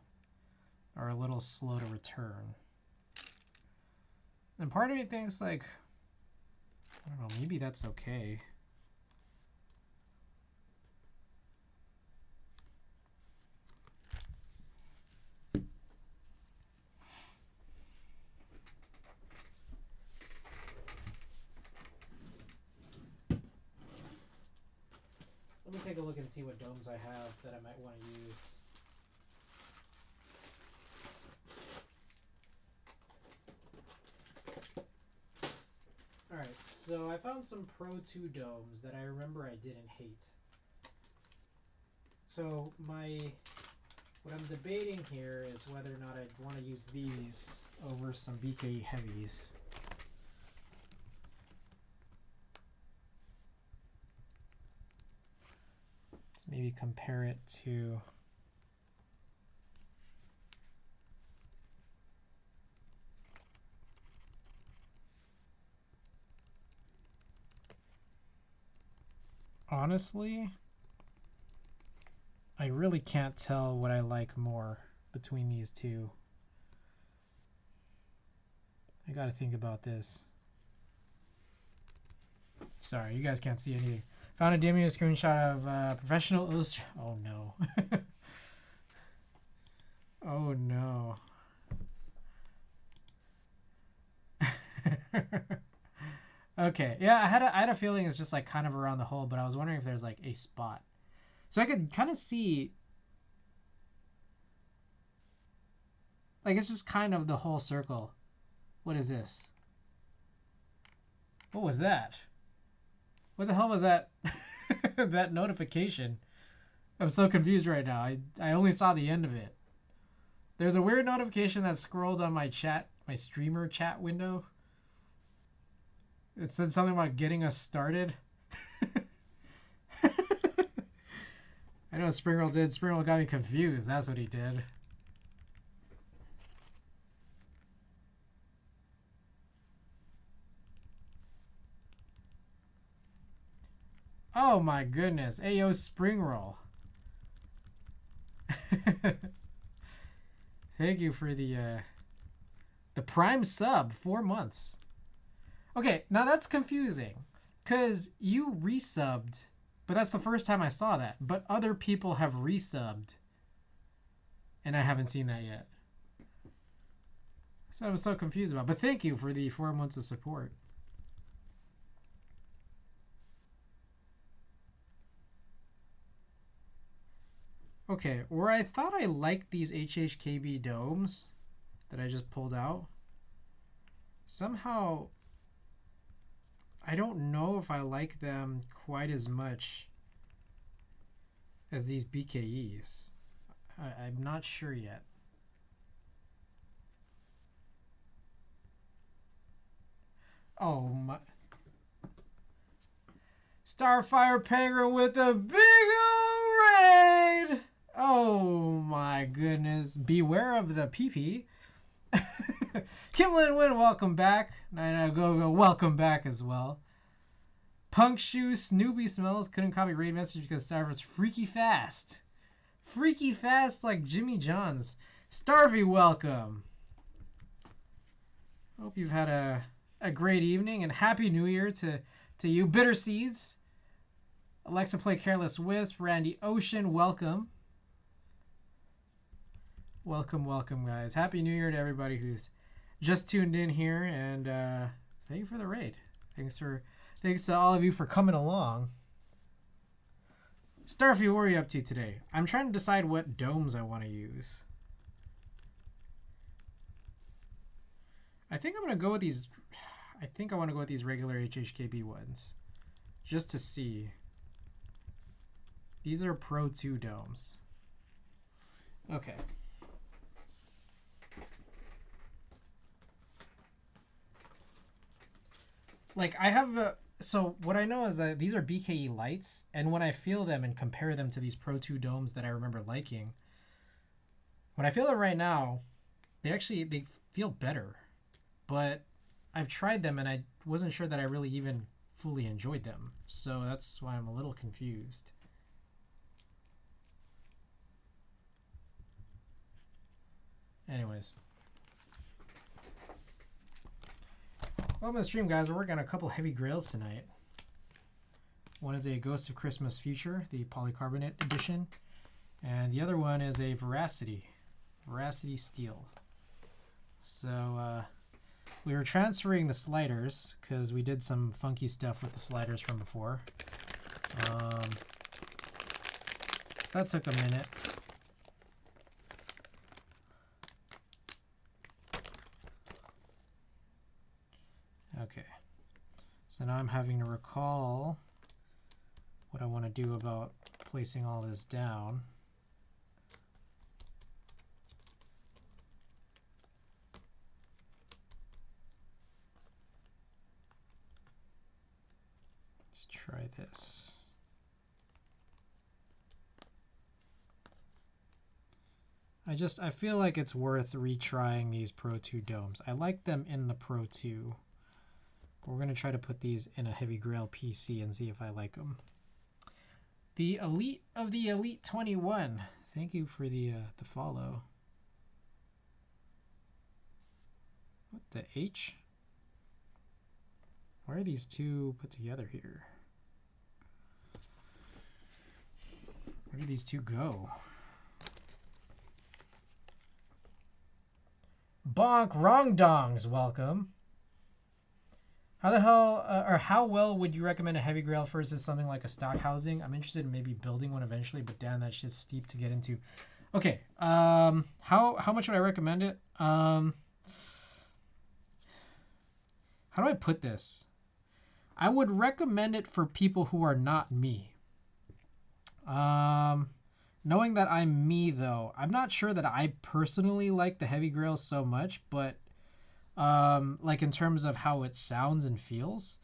are a little slow to return. And part of me thinks like, I don't know, maybe that's okay. Let me take a look and see what domes I have that I might want to use. Alright, so I found some Pro 2 domes that I remember I didn't hate. So what I'm debating here is whether or not I'd want to use these over some BKE Heavies. Let's maybe compare it to honestly, I really can't tell what I like more between these two. I gotta think about this. Sorry, you guys can't see anything. Found a demo screenshot of professional illustration. Oh no. Oh no. Okay, yeah, I had a feeling it's just like kind of around the hole, but I was wondering if there's like a spot. So I could kind of see, like it's just kind of the whole circle. What is this? What was that? What the hell was that? That notification? I'm so confused right now. I only saw the end of it. There's a weird notification that scrolled on my chat, my streamer chat window. It said something about getting us started. I know what Springroll did. Springroll got me confused. That's what he did. Oh my goodness. Ayo, Springroll. Thank you for the Prime sub, 4 months. Okay, now that's confusing because you resubbed, but that's the first time I saw that. But other people have resubbed, and I haven't seen that yet. So I'm so confused about. But thank you for the 4 months of support. Okay, where I thought I liked these HHKB domes that I just pulled out, somehow I don't know if I like them quite as much as these BKEs. I'm not sure yet. Oh my. Starfire Penguin with a big old raid! Oh my goodness. Beware of the PP. Kimlin Win, welcome back. Nina Go, welcome back as well. Punk Shoe, Snoopy Smells, couldn't copy raid message because Starfie's freaky fast. Freaky fast like Jimmy John's. Starfy, welcome. Hope you've had a great evening and Happy New Year to you. Bitter Seeds. Alexa Play Careless Wisp, Randy Ocean, welcome. Welcome, welcome, guys. Happy New Year to everybody who's just tuned in here, and thank you for the raid. Thanks to all of you for coming along. Starfield, what are you up to today? I'm trying to decide what domes I want to use. I think I'm gonna go with these. I think I want to go with these regular HHKB ones, just to see. These are Pro 2 domes. Okay. Like I have so what I know is that these are BKE lights, and when I feel them and compare them to these Pro 2 domes that I remember liking, when I feel them right now, they feel better. But I've tried them and I wasn't sure that I really even fully enjoyed them. So that's why I'm a little confused. Anyways. Welcome to the stream, guys. We're working on a couple heavy grails tonight. One is a Ghost of Christmas Future, the polycarbonate edition. And the other one is a Veracity steel. So we were transferring the sliders because we did some funky stuff with the sliders from before. That took a minute. Okay, so now I'm having to recall what I want to do about placing all this down. Let's try this. I feel like it's worth retrying these Pro 2 domes. I like them in the Pro 2. We're going to try to put these in a heavy grail PC and see if I like them. The Elite of the Elite 21. Thank you for the follow. What the H? Why are these two put together here? Where do these two go? Bonk Wrong Dongs, welcome. How the hell, or how well would you recommend a heavy grail versus something like a stock housing? I'm interested in maybe building one eventually, but damn, that shit's steep to get into. Okay, how much would I recommend it? How do I put this? I would recommend it for people who are not me. Knowing that I'm me, though, I'm not sure that I personally like the heavy grails so much, but like in terms of how it sounds and feels,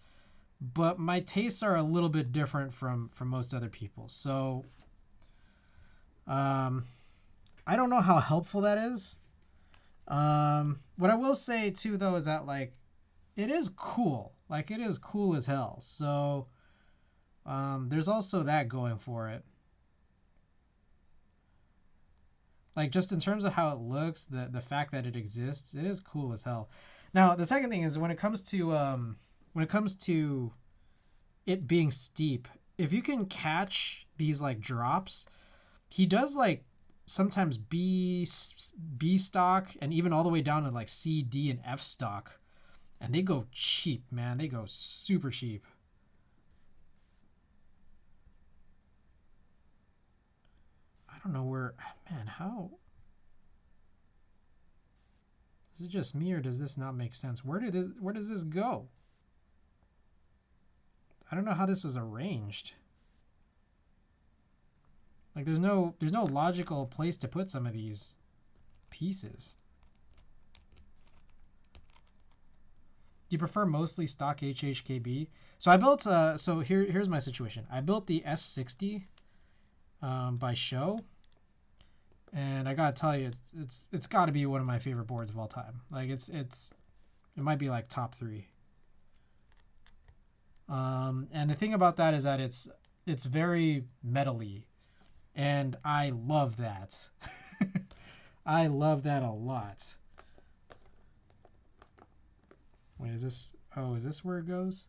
but my tastes are a little bit different from most other people. So I don't know how helpful that is. What I will say too, though, is that like it is cool. Like it is cool as hell. So there's also that going for it. Like just in terms of how it looks, the fact that it exists, it is cool as hell. Now the second thing is when it comes to it being steep, if you can catch these like drops, he does like sometimes B stock and even all the way down to like C, D, and F stock, and they go cheap, man. They go super cheap. I don't know where, man, how? Is it just me or does this not make sense? Where does this go? I don't know how this is arranged. Like there's no logical place to put some of these pieces. Do you prefer mostly stock HHKB? So I built so here's my situation. I built the S60 by Show. And I gotta tell you, it's got to be one of my favorite boards of all time. Like it might be like top 3. And the thing about that is that it's very metal-y, and I love that. I love that a lot. Wait, is this? Oh, is this where it goes?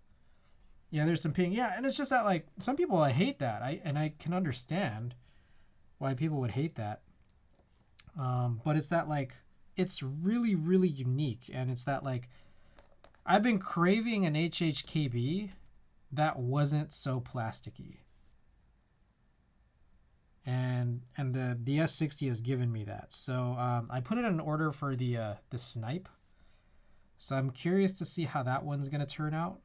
Yeah, there's some ping. Yeah, and it's just that like some people hate that. I can understand why people would hate that. But it's that like it's really really unique, and it's that like I've been craving an HHKB that wasn't so plasticky. And the S60 has given me that. So I put it in an order for the Snipe. So I'm curious to see how that one's gonna turn out.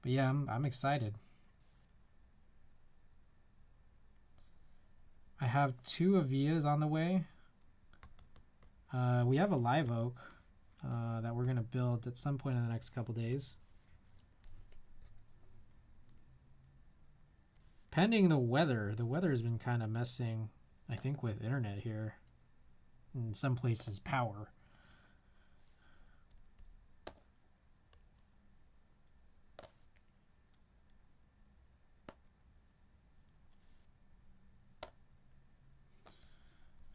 But yeah, I'm excited. I have 2 Avias on the way. We have a live oak that we're gonna build at some point in the next couple days. Pending the weather has been kind of messing, I think, with internet here. In some places, power.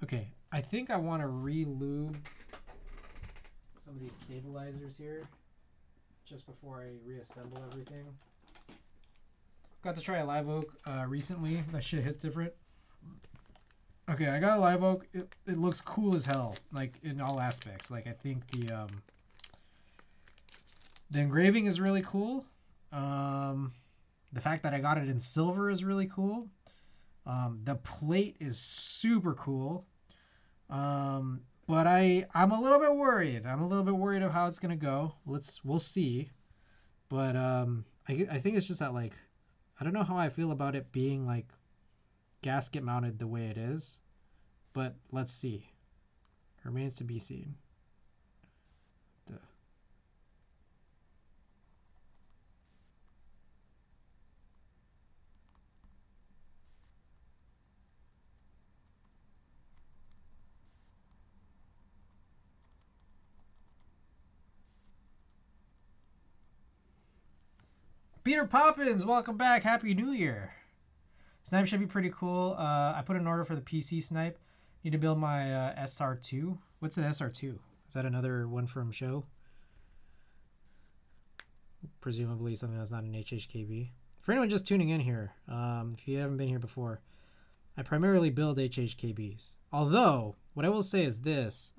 Okay, I think I want to re-lube some of these stabilizers here just before I reassemble everything. Got to try a live oak recently. That shit hits different. Okay, I got a live oak. It looks cool as hell, like in all aspects. Like I think the engraving is really cool. The fact that I got it in silver is really cool. The plate is super cool. But I'm a little bit worried. I'm a little bit worried of how it's gonna go. We'll see. But I think it's just that like I don't know how I feel about it being like gasket mounted the way it is, but let's see. Remains to be seen. Peter Poppins, welcome back. Happy New Year. Snipe should be pretty cool. I put an order for the PC Snipe. Need to build my SR2. What's an SR2? Is that another one from Show? Presumably something that's not an HHKB. For anyone just tuning in here, if you haven't been here before, I primarily build HHKBs. Although, what I will say is this.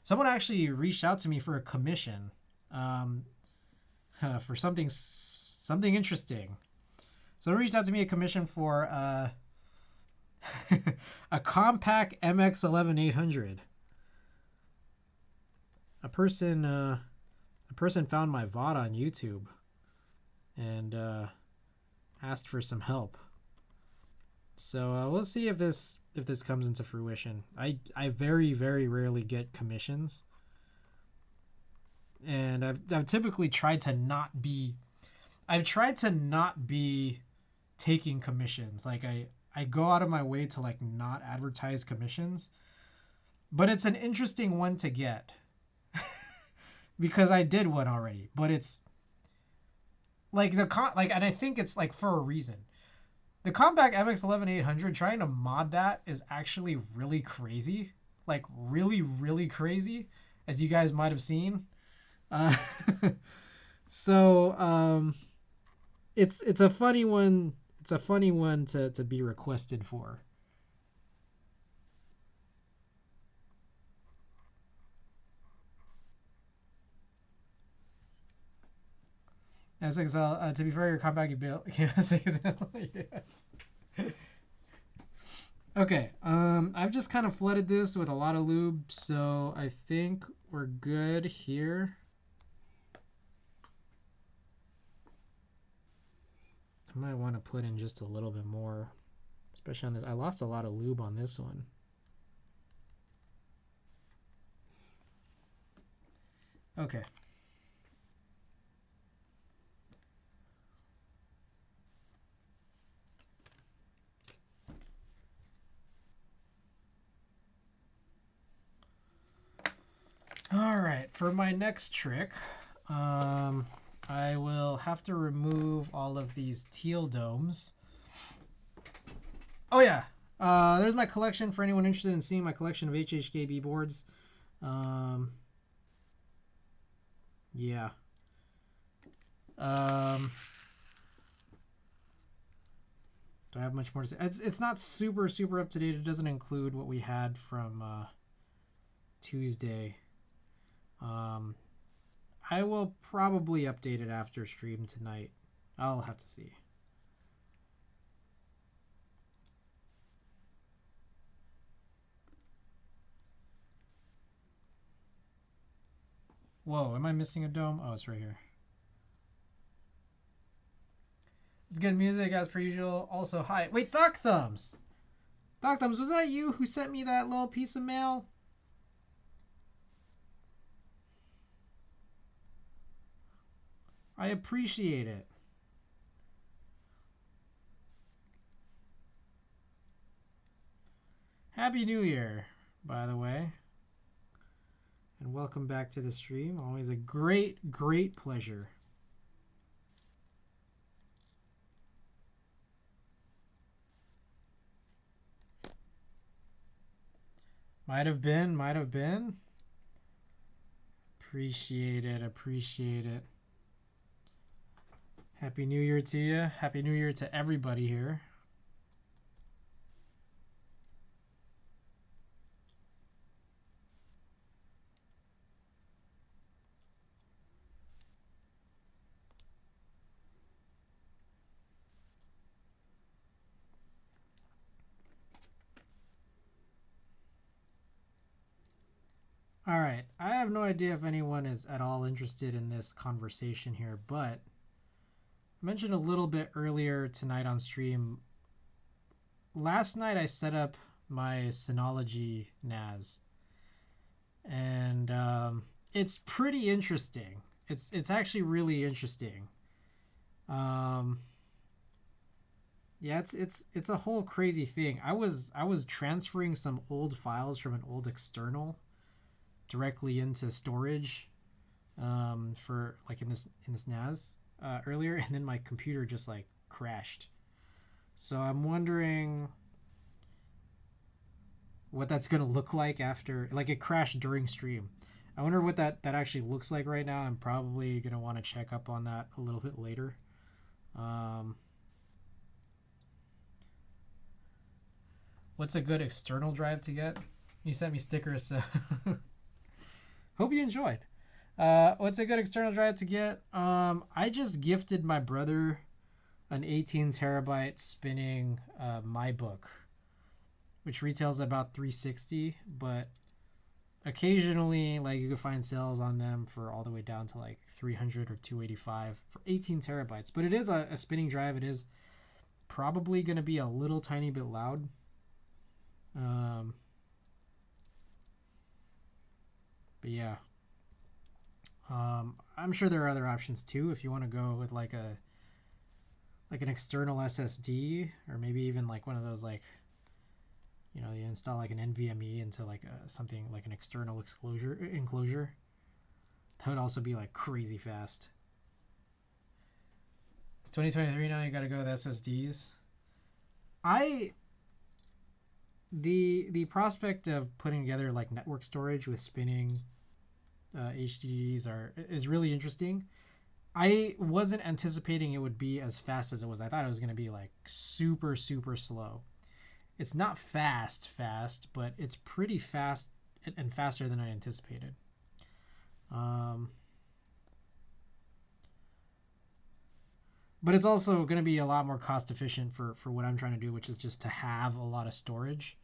Someone actually reached out to me for a commission for something interesting. So it reached out to me a commission for a compact MX11800. A person found my VOD on YouTube and asked for some help. So we'll see if this comes into fruition. I very very rarely get commissions, and I've typically tried to not be. I've tried to not be taking commissions. Like I go out of my way to like not advertise commissions, but it's an interesting one to get because I did one already. But it's like and I think it's like for a reason. The compact MX11800, trying to mod that is actually really crazy, like really really crazy, as you guys might have seen. So it's a funny one. It's a funny one to be requested for. SXL, to be fair, your compact you built. Yeah. Okay, I've just kind of flooded this with a lot of lube, so I think we're good here. I might want to put in just a little bit more, especially on this. I lost a lot of lube on this one. Okay. All right, for my next trick, I will have to remove all of these teal domes. Oh yeah, there's my collection for anyone interested in seeing my collection of HHKB boards. Yeah. Do I have much more to say? It's not super up to date. It doesn't include what we had from Tuesday. I will probably update it after stream tonight. I'll have to see. Whoa, am I missing a dome? Oh, it's right here. It's good music as per usual. Also, hi. Wait, Thug Thumbs! Thug Thumbs, was that you who sent me that little piece of mail? I appreciate it. Happy New Year, by the way. And welcome back to the stream. Always a great pleasure. Might have been. Appreciate it. Happy New Year to you. Happy New Year to everybody here. All right, I have no idea if anyone is at all interested in this conversation here, but I mentioned a little bit earlier tonight on stream. Last night I set up my Synology NAS, and it's pretty interesting. It's actually really interesting. Yeah, it's a whole crazy thing. I was transferring some old files from an old external directly into storage for like in this NAS earlier, and then my computer just like crashed. So I'm wondering what that's gonna look like after, like, it crashed during stream. I wonder what that actually looks like right now. I'm probably gonna want to check up on that a little bit later. What's a good external drive to get? You sent me stickers, so hope you enjoyed. What's a good external drive to get? I just gifted my brother an 18 terabyte spinning MyBook, which retails about $360, but occasionally, like, you can find sales on them for all the way down to like $300 or $285 for 18 terabytes. But it is a spinning drive. It is probably going to be a little tiny bit loud. But yeah, I'm sure there are other options too. If you want to go with like an external SSD, or maybe even like one of those, like, you know, you install like an NVMe into like something like an external enclosure. That would also be like crazy fast. It's 2023 now. You got to go with SSDs. The prospect of putting together like network storage with spinning HDDs is really interesting. I wasn't anticipating it would be as fast as it was. I thought it was going to be like super slow. It's not fast, but it's pretty fast and faster than I anticipated. But it's also going to be a lot more cost efficient for what I'm trying to do, which is just to have a lot of storage.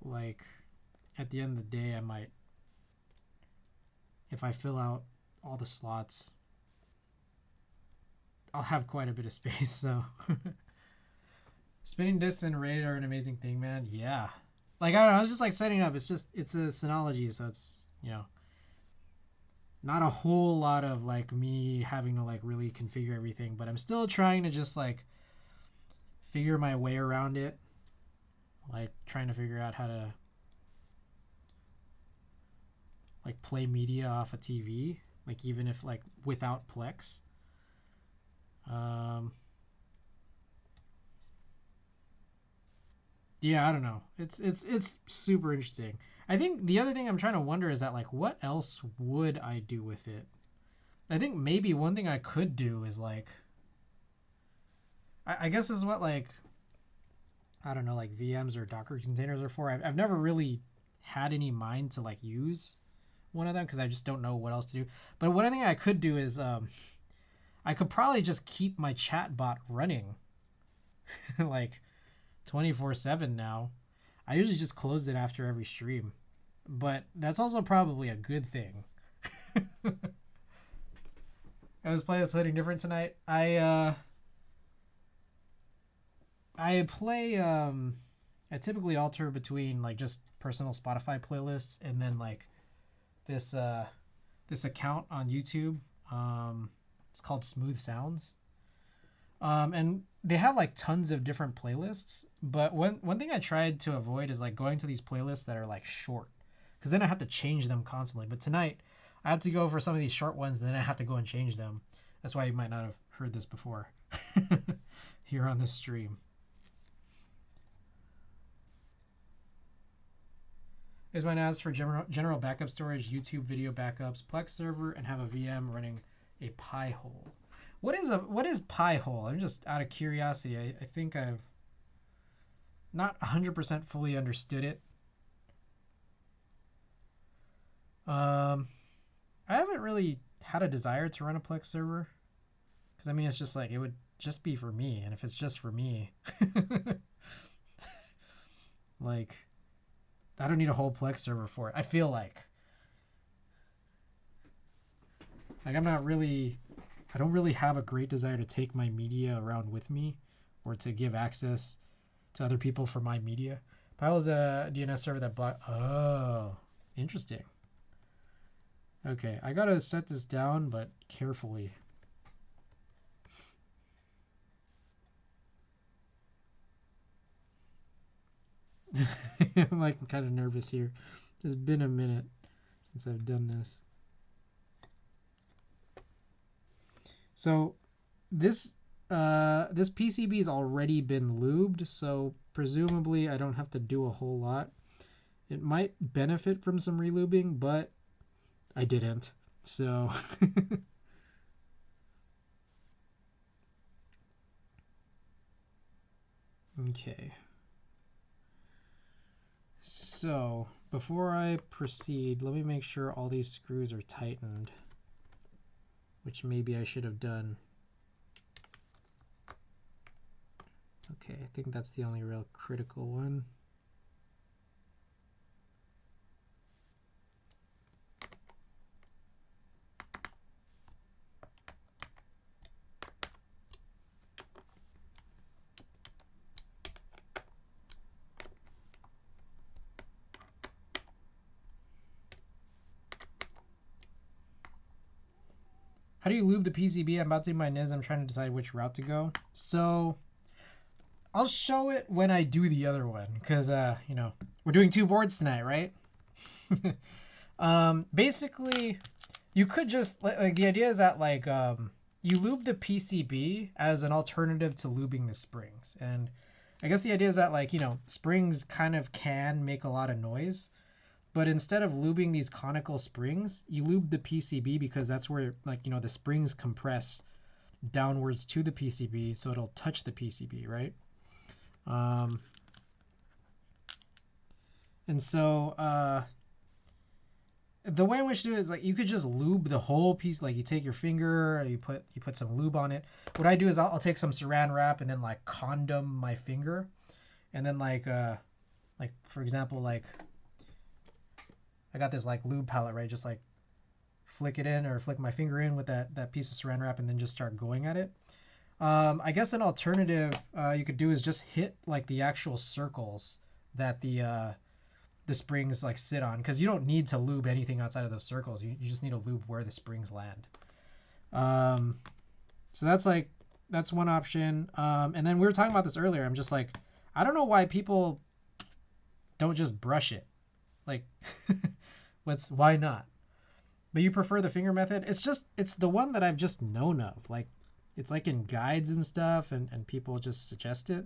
Like, at the end of the day, I might, if I fill out all the slots, I'll have quite a bit of space. So spinning discs and RAID are an amazing thing, man. Yeah, like, I don't know, I was just like setting up. It's a Synology, so it's, you know, not a whole lot of like me having to like really configure everything, but I'm still trying to just like figure my way around it, like trying to figure out how to like play media off a TV, like even if like without Plex. Yeah, I don't know. It's super interesting. I think the other thing I'm trying to wonder is that, like, what else would I do with it? I think maybe one thing I could do is, like, I guess this is what, like, I don't know, like VMs or Docker containers are for. I've never really had any mind to, like, use one of them because I just don't know what else to do. But one thing I could do is I could probably just keep my chat bot running like 24/7 now. I usually just close it after every stream, but that's also probably a good thing. I was playing something different tonight. I play I typically alter between, like, just personal Spotify playlists and then, like, this account on YouTube. It's called Smooth Sounds. And they have, like, tons of different playlists, but one thing I tried to avoid is, like, going to these playlists that are, like, short, because then I have to change them constantly. But tonight I had to go for some of these short ones, and then I have to go and change them. That's why you might not have heard this before here on this stream. Is my NAS for general backup storage, YouTube video backups, Plex server, and have a VM running a Pi-hole. What is Pi-hole? I'm just out of curiosity. I think I've not 100% fully understood it. I haven't really had a desire to run a Plex server, because I mean, it's just like, it would just be for me, and if it's just for me, like, I don't need a whole Plex server for it. I feel like I don't really have a great desire to take my media around with me, or to give access to other people for my media. Pi-hole is a DNS server that oh, interesting. Okay, I gotta set this down, but carefully. I'm like kind of nervous here. It's been a minute since I've done this. So this PCB's already been lubed, so presumably I don't have to do a whole lot. It might benefit from some relubing, but I didn't. So okay. So before I proceed, let me make sure all these screws are tightened, which maybe I should have done. Okay, I think that's the only real critical one. How do you lube the PCB? I'm about to do my NIS. I'm trying to decide which route to go. So I'll show it when I do the other one, because you know, we're doing 2 boards tonight, right? Basically, you could just like the idea is that, like, you lube the PCB as an alternative to lubing the springs, and I guess the idea is that, like, you know, springs kind of can make a lot of noise. But instead of lubing these conical springs, you lube the PCB, because that's where, like, you know, the springs compress downwards to the PCB, so it'll touch the PCB, right? And so the way in which to do it is, like, you could just lube the whole piece. Like, you take your finger, you put some lube on it. What I do is I'll take some saran wrap and then, like, condom my finger, and then like for example, like, I got this, like, lube palette, right? Just, like, flick it in, or flick my finger in with that piece of saran wrap, and then just start going at it. I guess an alternative you could do is just hit, like, the actual circles that the springs, like, sit on, because you don't need to lube anything outside of those circles. You just need to lube where the springs land. So that's one option. And then we were talking about this earlier. I'm just like, I don't know why people don't just brush it. Like, why not? But you prefer the finger method? It's the one that I've just known of. Like, it's like in guides and stuff, and people just suggest it.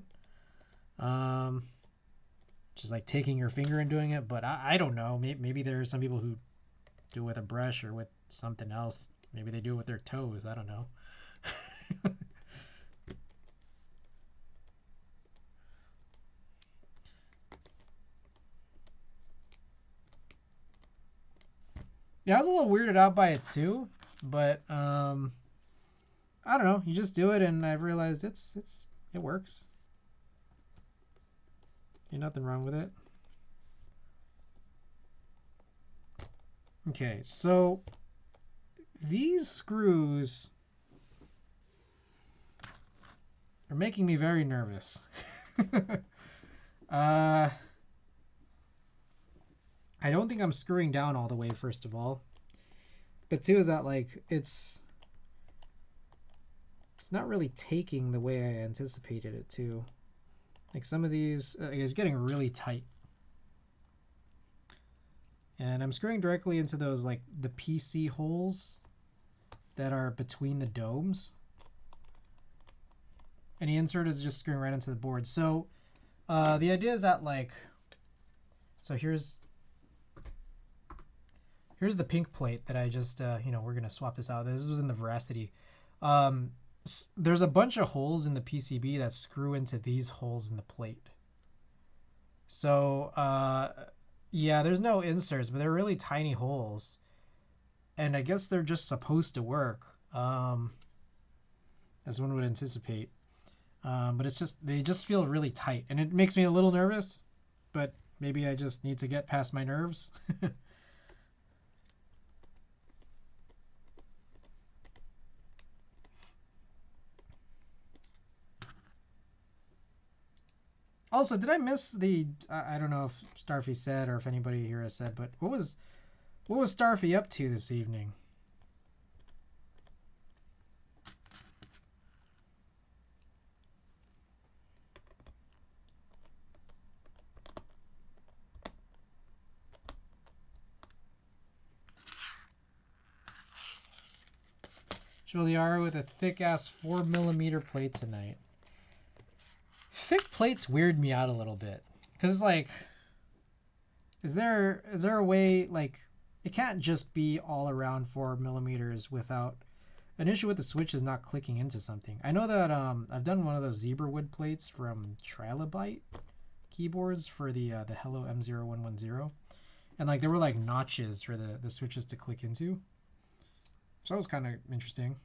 just like taking your finger and doing it. But I don't know. Maybe there are some people who do it with a brush or with something else. Maybe they do it with their toes. I don't know. Yeah, I was a little weirded out by it too, but I don't know. You just do it, and I've realized it works. Ain't nothing wrong with it. Okay, so these screws are making me very nervous. I don't think I'm screwing down all the way, first of all. But two is that, like, it's not really taking the way I anticipated it to. Like, some of these, it's getting really tight. And I'm screwing directly into those, like, the PC holes that are between the domes. And the insert is just screwing right into the board. So the idea is that, like, so here's the pink plate that I just, you know, we're going to swap this out. This was in the Veracity. There's a bunch of holes in the PCB that screw into these holes in the plate. So, yeah, there's no inserts, but they're really tiny holes. And I guess they're just supposed to work, as one would anticipate. But it's just, they just feel really tight. And it makes me a little nervous, but maybe I just need to get past my nerves. Also, did I miss the? I don't know if Starfy said or if anybody here has said, but what was Starfy up to this evening? Juliara with a thick ass 4mm plate tonight. Thick plates weird me out a little bit, because like, is there a way, like, it can't just be all around 4mm without an issue with the switch is not clicking into something. I know that I've done one of those zebra wood plates from Trilobite keyboards for the Hello M0110, and like there were like notches for the switches to click into, so that was kind of interesting.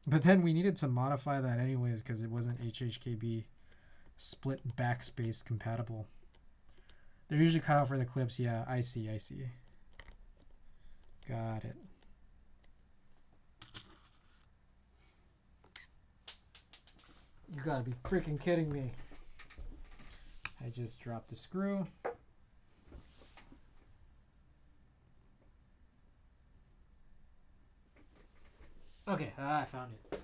But then we needed to modify that anyways because it wasn't HHKB split backspace compatible. They're usually cut out for the clips. Yeah, I see. Got it. You gotta be freaking kidding me. I just dropped a screw. Okay, I found it.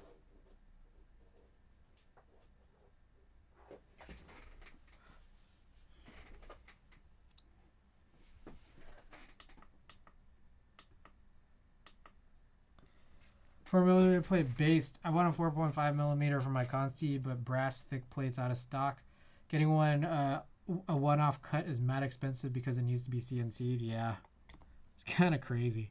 Four millimeter plate based. I want a 4.5mm for my Consti, but brass thick plates out of stock. Getting one a one-off cut is mad expensive because it needs to be CNC'd. Yeah, it's kind of crazy.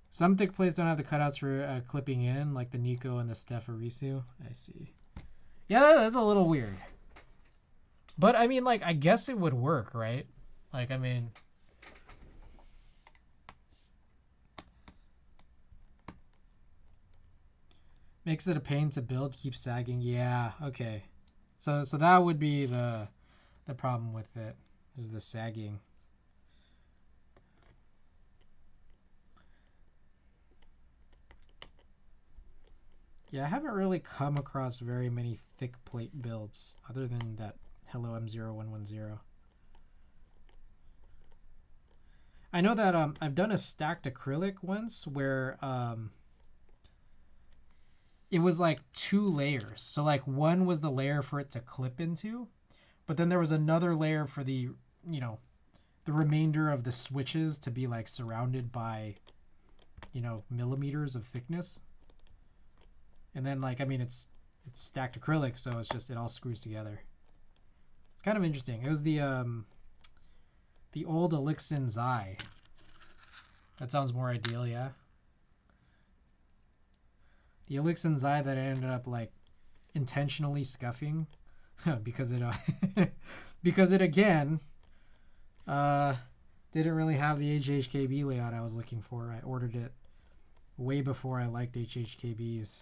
Some thick plates don't have the cutouts for clipping in, like the Nico and the Stefarisu. I see. Yeah, that's a little weird. But I mean, like, I guess it would work, right? Like, I mean, makes it a pain to build, keeps sagging. Yeah, okay. So that would be the problem with it, is the sagging. Yeah, I haven't really come across very many thick plate builds other than that Hello M0110. I know that I've done a stacked acrylic once where it was like 2 layers. So like one was the layer for it to clip into, but then there was another layer for the, you know, the remainder of the switches to be like surrounded by, you know, millimeters of thickness. And then, like, I mean, it's stacked acrylic, so it's just, it all screws together. It's kind of interesting. It was the old Elixir Xi. That sounds more ideal, yeah. The Elixir Xi that I ended up like intentionally scuffing because it because it again didn't really have the HHKB layout I was looking for. I ordered it way before I liked HHKBs.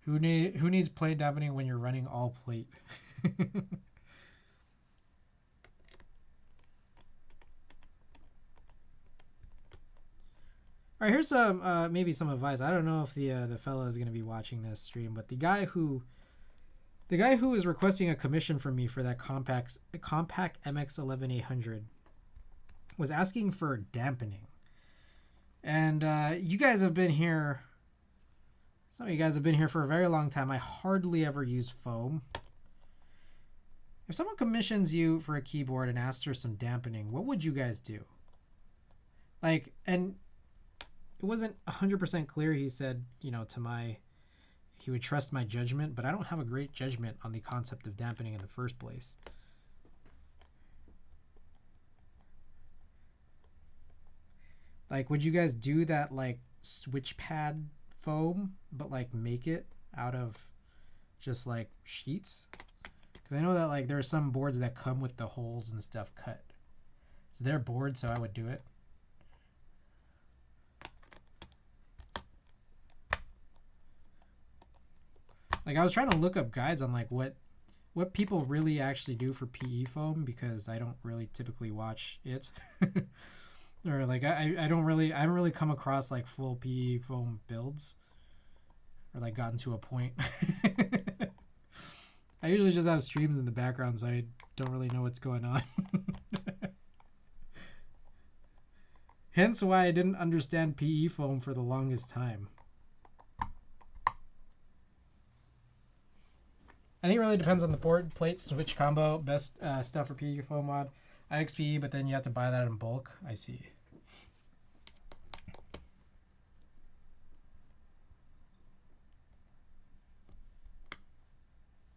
Who needs plate dampening when you're running all plate? All right, here's some maybe some advice. I don't know if the fella is going to be watching this stream, but the guy who is requesting a commission from me for that compact MX11800 was asking for dampening. And you guys have been here. Some of you guys have been here for a very long time. I hardly ever use foam. If someone commissions you for a keyboard and asks for some dampening, what would you guys do? Like, and it wasn't 100% clear. He said, you know, he would trust my judgment, but I don't have a great judgment on the concept of dampening in the first place. Like, would you guys do that, like, switch pad foam, but, like, make it out of just, like, sheets? Because I know that, like, there are some boards that come with the holes and stuff cut. It's their board, so I would do it. Like, I was trying to look up guides on, like, what people really actually do for PE foam, because I don't really typically watch it. Or like I haven't really come across like full PE foam builds, or like gotten to a point. I usually just have streams in the background, so I don't really know what's going on. Hence why I didn't understand PE foam for the longest time. I think it really depends on the board, plate, switch combo. Best stuff for PE foam mod. IXPE, but then you have to buy that in bulk. I see.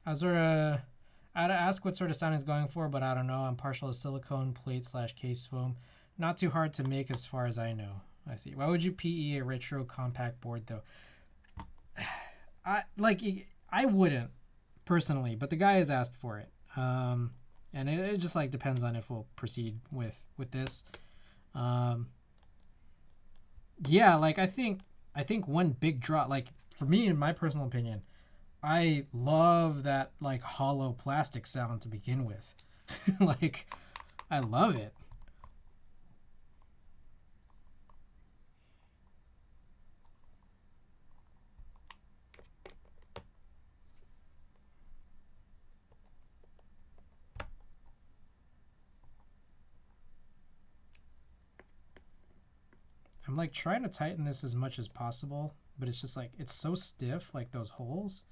I had to ask what sort of sound he's going for, but I don't know. I'm partial to silicone plate / case foam. Not too hard to make as far as I know. I see. Why would you PE a retro compact board though? I wouldn't personally, but the guy has asked for it. And it just like depends on if we'll proceed with this. Yeah, like I think one big draw, like for me, in my personal opinion, I love that like hollow plastic sound to begin with. Like, I love it. I'm like trying to tighten this as much as possible, but it's just like, it's so stiff, like those holes.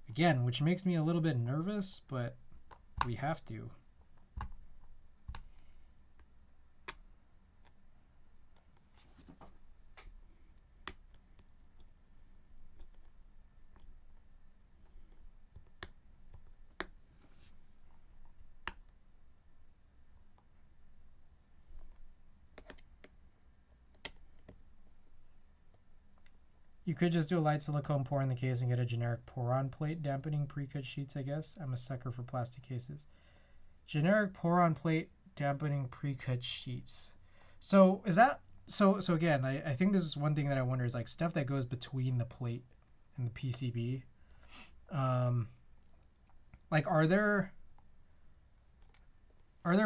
Again, which makes me a little bit nervous, but we have to. You could just do a light silicone pour in the case and get a generic pour-on plate dampening pre-cut sheets, I guess. I'm a sucker for plastic cases. Generic pour-on plate dampening pre-cut sheets. So is that, so again, I think this is one thing that I wonder is like stuff that goes between the plate and the PCB. Like are there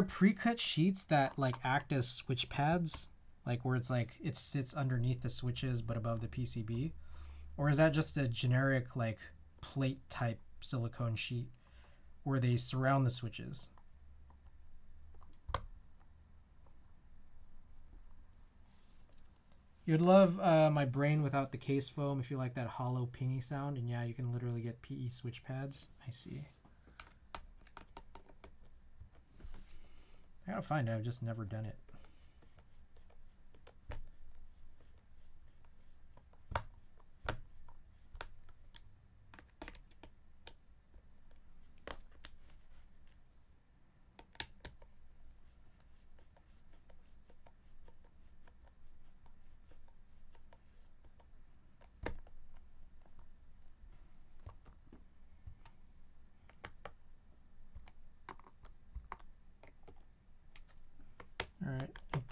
pre-cut sheets that like act as switch pads? Like where it's like it sits underneath the switches but above the PCB? Or is that just a generic like plate type silicone sheet where they surround the switches? You'd love my brain without the case foam if you like that hollow pingy sound. And yeah, you can literally get PE switch pads. I see. I gotta find it. I've just never done it.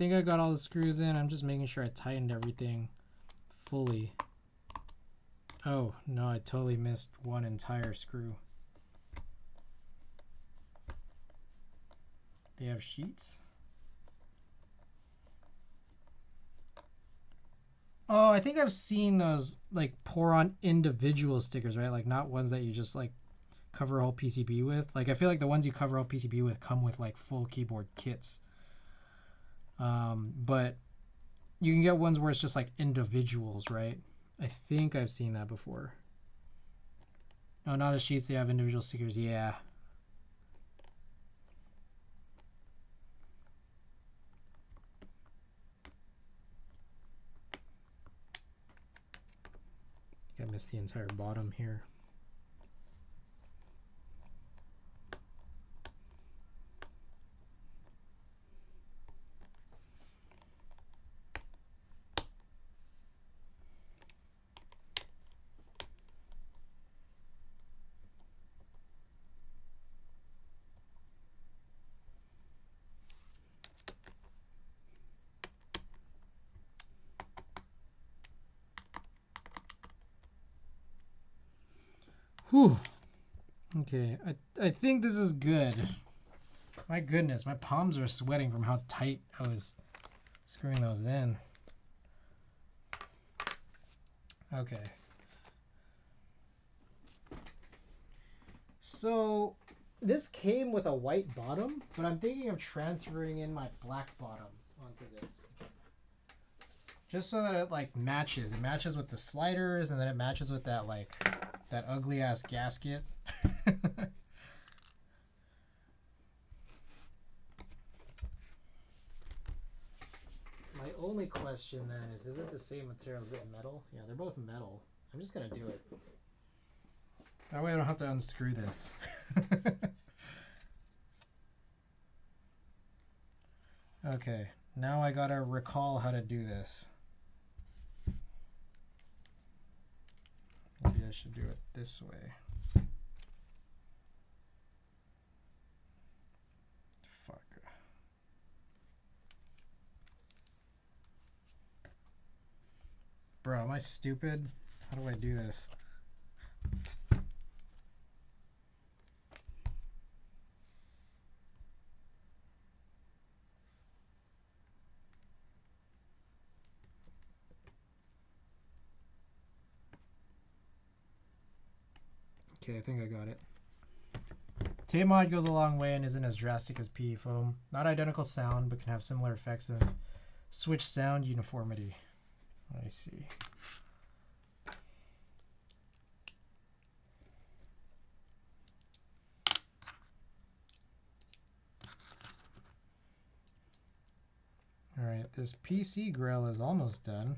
think I got all the screws in. I'm just making sure I tightened everything fully. Oh, no, I totally missed one entire screw. They have sheets? Oh, I think I've seen those like pour on individual stickers, right? Like not ones that you just like cover a whole PCB with. Like I feel like the ones you cover a whole PCB with come with like full keyboard kits. But you can get ones where it's just like individuals, right? I think I've seen that before. No, not as sheets, they have individual stickers. Yeah. I missed the entire bottom here. Whew. Okay, I think this is good. My goodness, my palms are sweating from how tight I was screwing those in. Okay. So this came with a white bottom, but I'm thinking of transferring in my black bottom onto this. Just so that it like matches. It matches with the sliders, and then it matches with that like that ugly ass gasket. My only question then is it the same material? Is it metal? Yeah, they're both metal. I'm just gonna do it. That way I don't have to unscrew this. Okay, now I gotta recall how to do this. Maybe I should do it this way. Fuck. Bro, am I stupid? How do I do this? Okay, I think I got it. Tape mod goes a long way and isn't as drastic as PE foam. Not identical sound, but can have similar effects and switch sound uniformity. I see. All right, this PC grill is almost done.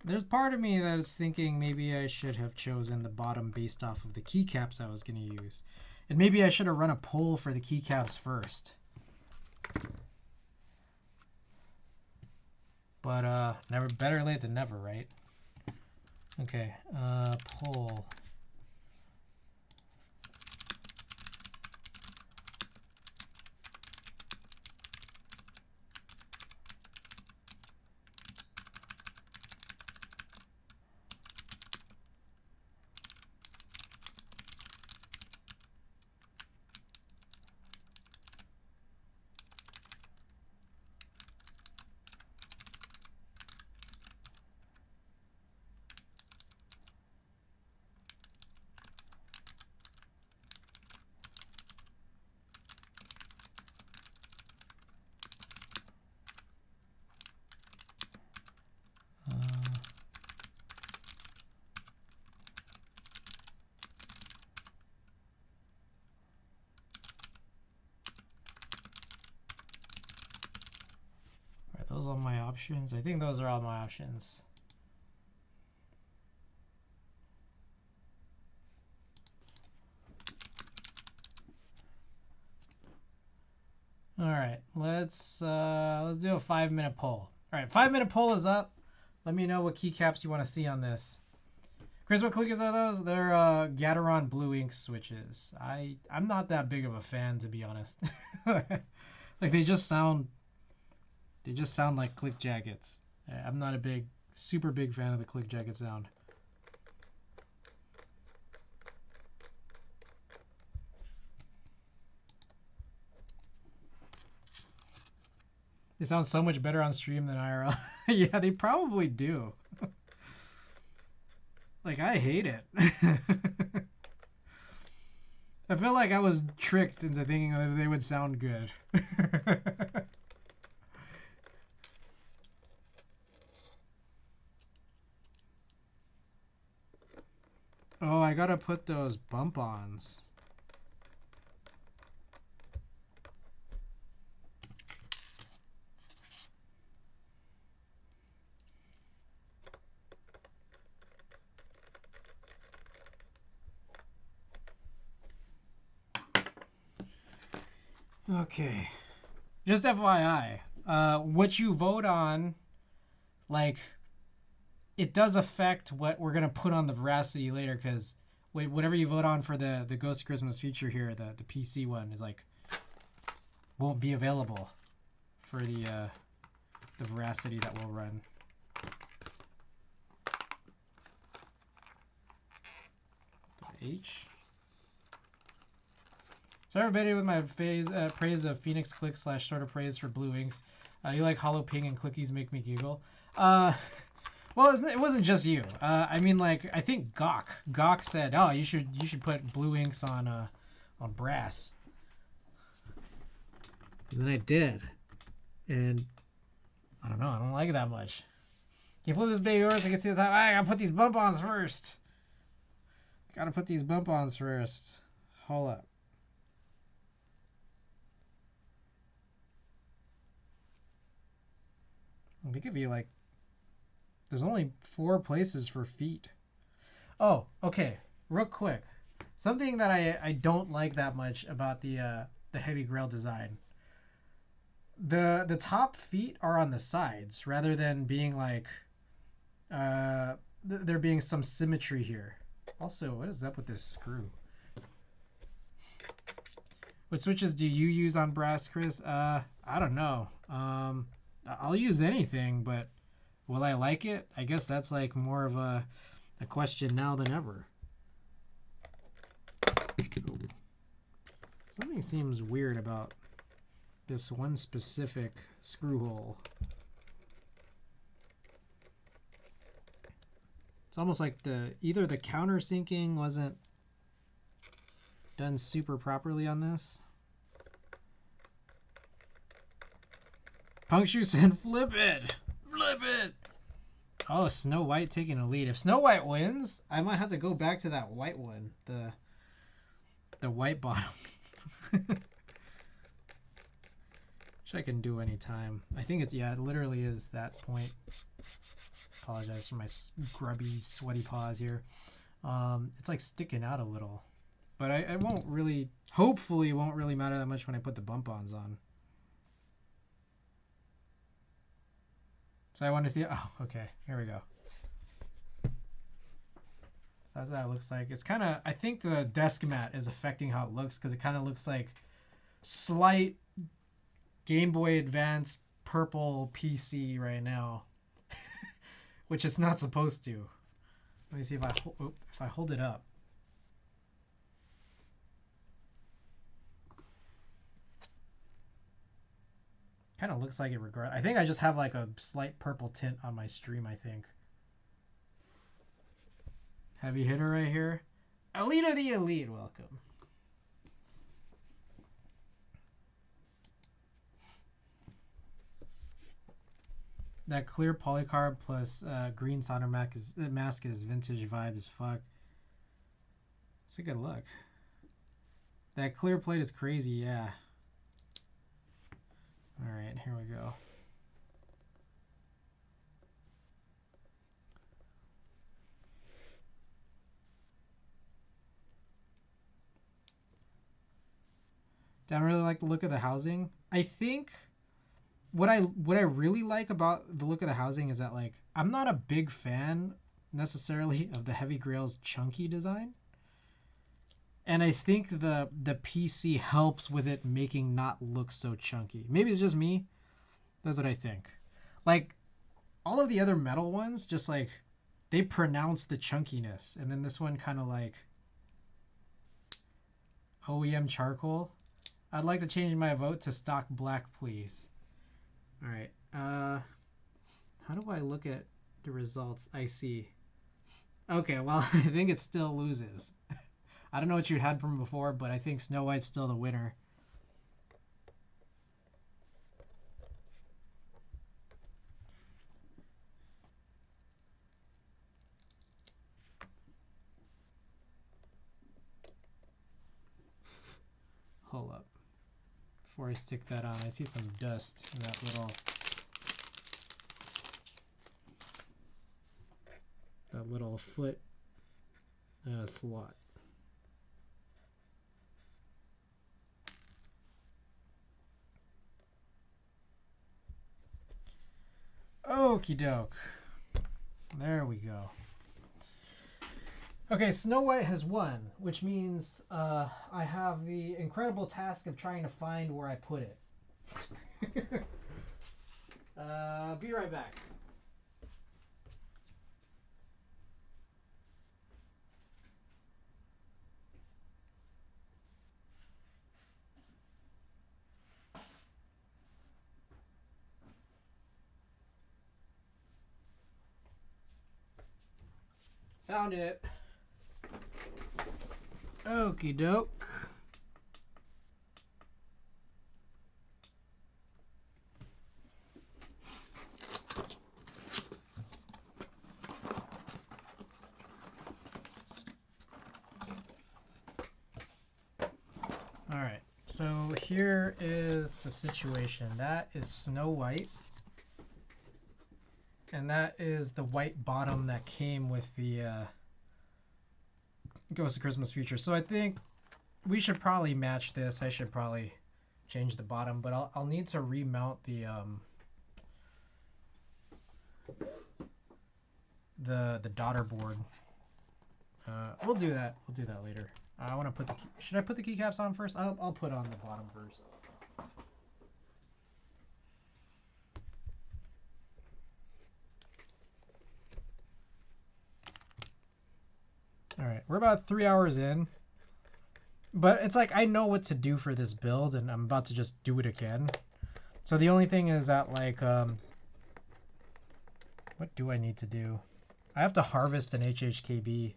There's part of me that is thinking maybe I should have chosen the bottom based off of the keycaps I was going to use. And maybe I should have run a poll for the keycaps first. But never, better late than never, right? Okay, poll. Those are my options. I think those are all my options. All right, let's do a 5-minute poll. All right, 5-minute poll is up. Let me know what keycaps you want to see on this. Chris, what clickers are those? They're Gateron blue ink switches. I'm not that big of a fan, to be honest. Like they just sound like click jackets. I'm not a super big fan of the click jacket sound. They sound so much better on stream than IRL. Yeah, they probably do. Like, I hate it. I feel like I was tricked into thinking that they would sound good. Oh, I gotta put those bump-ons. Okay, just FYI, what you vote on, like, it does affect what we're gonna put on the Veracity later, because whatever you vote on for the Ghost of Christmas feature here, the PC one is like won't be available for the Veracity that we'll run. The H. So everybody with my praise of Phoenix Click / sort of praise for blue inks. You like hollow ping and clickies make me giggle. Well, it wasn't just you. I mean, like, I think GOCF said, oh, you should put blue inks on brass. And then I did, and I don't know. I don't like it that much. Can you flip this baby over so I can see the top? I gotta put these bump-ons first. Gotta put these bump-ons first. Hold up. I think if you like, there's only 4 places for feet. Oh, okay. Real quick, something that I don't like that much about the heavy Grail design. The top feet are on the sides rather than being like there being some symmetry here. Also, what is up with this screw? What switches do you use on brass, Chris? I don't know. I'll use anything, but will I like it? I guess that's like more of a question now than ever. Something seems weird about this one specific screw hole. It's almost like either the countersinking wasn't done super properly on this. Punkshoe said, flip it! Flip it! Oh, Snow White taking a lead. If Snow White wins, I might have to go back to that white one. The white bottom. Which I can do anytime. I think it's, yeah, it literally is that point. Apologize for my grubby, sweaty paws here. It's like sticking out a little. But I won't really, hopefully it won't really matter that much when I put the bump-ons on. So I want to see, oh, okay, here we go. So that's what it looks like. It's kind of, I think the desk mat is affecting how it looks because it kind of looks like slight Game Boy Advance purple PC right now, which it's not supposed to. Let me see if I hold it up. Kind of looks like it regard. I think I just have like a slight purple tint on my stream, I think. Heavy hitter right here. Elite of the Elite, welcome. That clear polycarb plus green solder mask is vintage vibe as fuck. It's a good look. That clear plate is crazy, yeah. All right, here we go. Don't really like the look of the housing. I think what I really like about the look of the housing is that, like, I'm not a big fan necessarily of the Heavy Grail's chunky design. And I think the PC helps with it making not look so chunky. Maybe it's just me. That's what I think. Like, all of the other metal ones, just like, they pronounce the chunkiness. And then this one kind of like OEM charcoal. I'd like to change my vote to stock black, please. All right. How do I look at the results? I see. Okay, well, I think it still loses. I don't know what you had from before, but I think Snow White's still the winner. Hold up. Before I stick that on, I see some dust in that little foot slot. Okie doke. There we go. Okay, Snow White has won, which means I have the incredible task of trying to find where I put it. Be right back. Found it. Okie doke. All right, so here is the situation. That is Snow White. And that is the white bottom that came with the Ghost of Christmas Future. So I think we should probably match this. I should probably change the bottom, but I'll need to remount the daughter board. We'll do that. We'll do that later. I want to put the should I put the keycaps on first? I'll put on the bottom first. All right, we're about 3 hours in, but it's like I know what to do for this build, and I'm about to just do it again. So the only thing is that, like, what do I need to do? I have to harvest an HHKB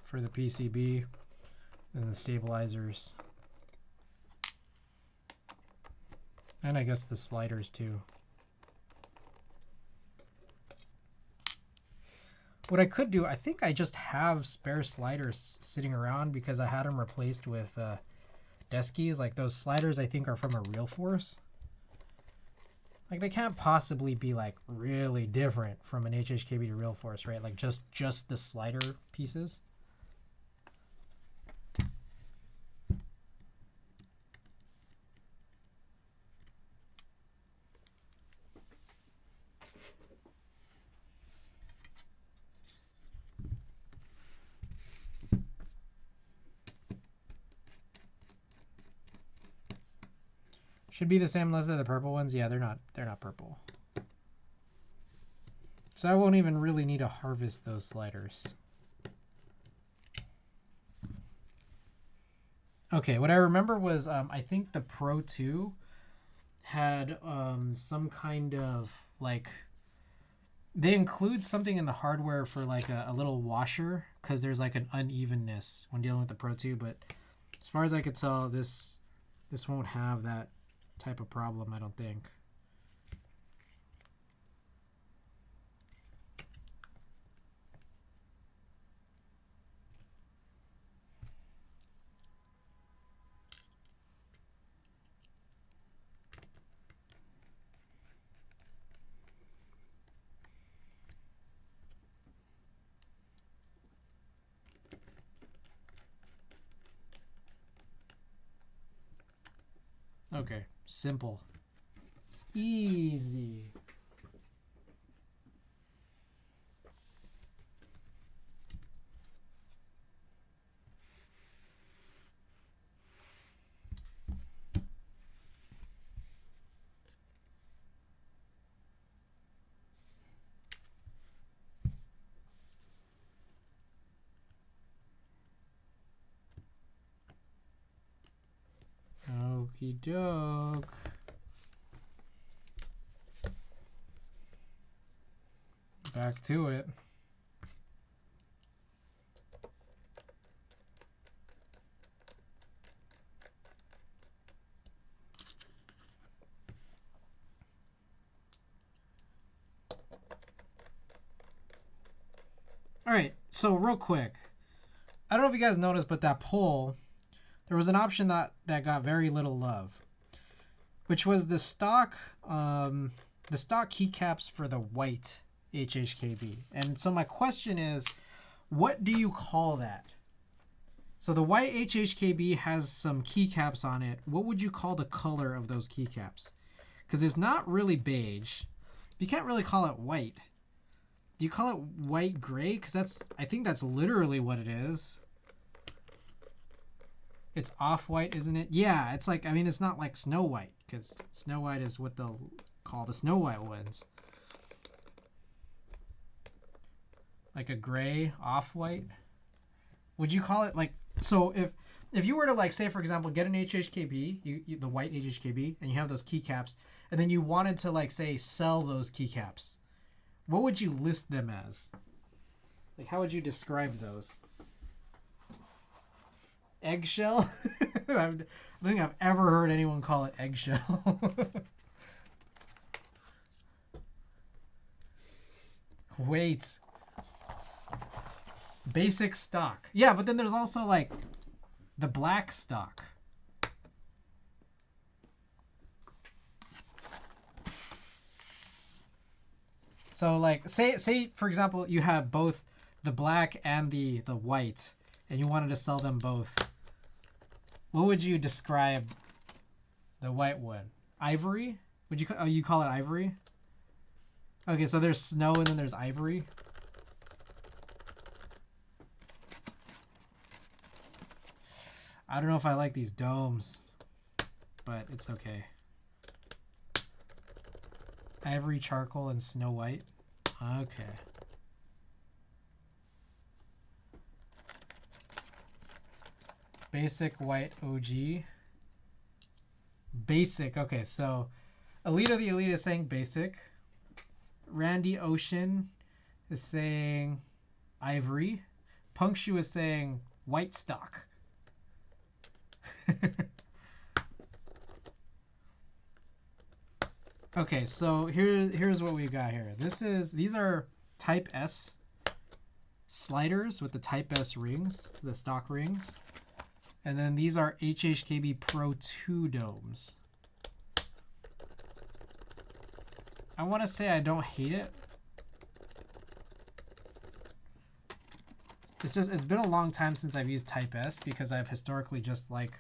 for the PCB and the stabilizers, and I guess the sliders too. What I could do, I think I just have spare sliders sitting around because I had them replaced with deskies. Like, those sliders I think are from a Realforce. Like, they can't possibly be like really different from an HHKB to Realforce, right? Like just the slider pieces. Should be the same unless they're the purple ones. Yeah, they're not purple. So I won't even really need to harvest those sliders. Okay, what I remember was I think the Pro 2 had some kind of, like, they include something in the hardware for like a little washer because there's like an unevenness when dealing with the Pro 2, but as far as I could tell, this won't have that type of problem, I don't think. Okay, simple. Easy. Okie doke. Back to it. All right, so real quick, I don't know if you guys noticed, but that poll, there was an option that got very little love, which was the stock keycaps for the white HHKB. And so my question is, what do you call that? So the white HHKB has some keycaps on it. What would you call the color of those keycaps? Because it's not really beige. You can't really call it white. Do you call it white gray? Because I think that's literally what it is. It's off-white, isn't it? Yeah, it's like, I mean, it's not like Snow White, because Snow White is what they'll call the Snow White ones. Like a gray, off-white. Would you call it like, so if you were to like say, for example, get an HHKB, the white HHKB, and you have those keycaps, and then you wanted to like say sell those keycaps, what would you list them as? Like, how would you describe those? Eggshell? I don't think I've ever heard anyone call it eggshell. Wait. Basic stock. Yeah, but then there's also like the black stock. So like say for example you have both the black and the white and you wanted to sell them both. What would you describe the white one? Ivory? Would you call it ivory? Okay, so there's snow and then there's ivory. I don't know if I like these domes, but it's okay. Ivory, charcoal, and Snow White. Okay. Basic white OG. Basic. Okay, so Elite of the Elite is saying basic. Randy Ocean is saying ivory. Punkshu is saying white stock. Okay, so here's what we've got here. These are Type-S sliders with the Type-S rings, the stock rings. And then these are HHKB Pro 2 domes. I want to say I don't hate it. It's been a long time since I've used Type-S because I've historically just like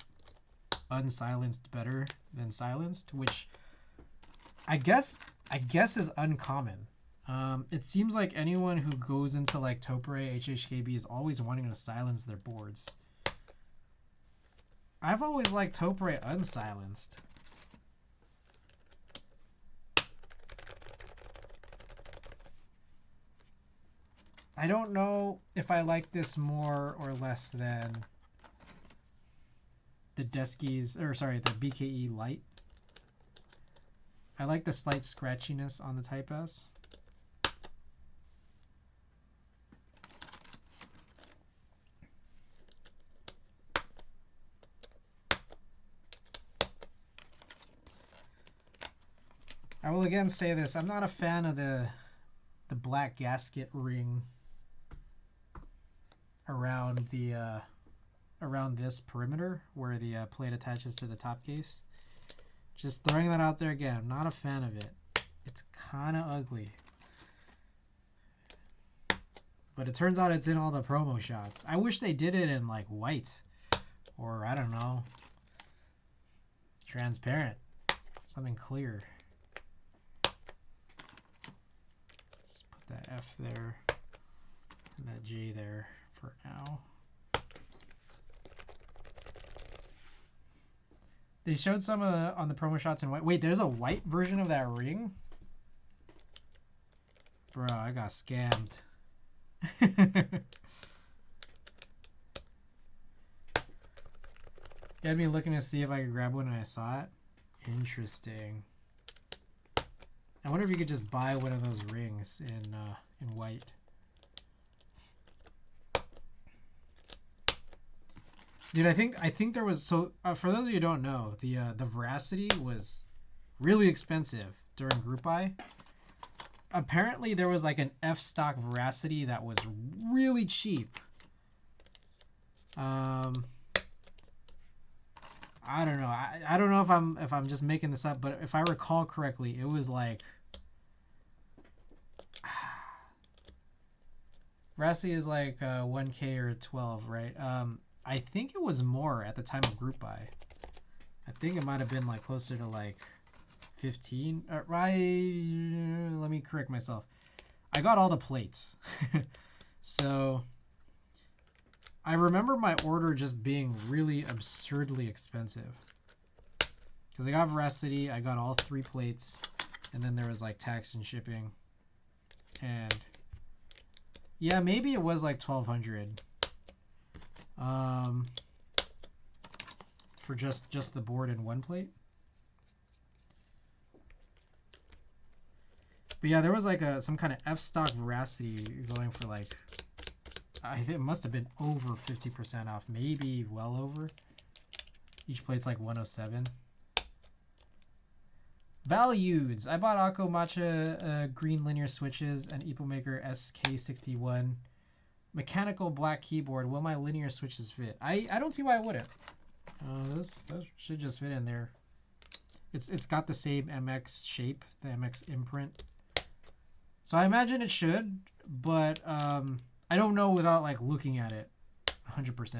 unsilenced better than silenced, which I guess is uncommon. It seems like anyone who goes into like Topre HHKB is always wanting to silence their boards. I've always liked Topre unsilenced. I don't know if I like this more or less than the Deskies, or sorry, the BKE Light. I like the slight scratchiness on the Type-S. I will again say this, I'm not a fan of the black gasket ring around the around this perimeter where the plate attaches to the top case. Just throwing that out there again, I'm not a fan of it. It's kind of ugly. But it turns out it's in all the promo shots. I wish they did it in like white or I don't know, Transparent. Something clear. Let's put that F there and that J there for now. They showed some on the promo shots in white. Wait, there's a white version of that ring? Bro, I got scammed. You had me looking to see if I could grab one and I saw it. Interesting. I wonder if you could just buy one of those rings in white. Dude, I think there was, so for those of you who don't know, the Veracity was really expensive during Group Buy. Apparently there was like an F-stock Veracity that was really cheap. I don't know. I don't know if I'm just making this up, but if I recall correctly, it was like Veracity is like 1K or 12, right? I think it was more at the time of Group Buy. I think it might have been like closer to like 15. Right? Let me correct myself. I got all the plates. So I remember my order just being really absurdly expensive. Because I got Veracity, I got all 3 plates, and then there was like tax and shipping. And yeah, maybe it was like 1,200. For just the board and 1 plate. But yeah, there was like some kind of F-stock Veracity going for like, I think it must have been over 50% off, maybe well over. Each plate's like 107. Values. I bought Akko Matcha green linear switches and EpoMaker SK61 mechanical black keyboard. Will my linear switches fit? I don't see why it wouldn't. Those should just fit in there. It's got the same MX shape, the MX imprint. So I imagine it should, but I don't know without like looking at it 100%.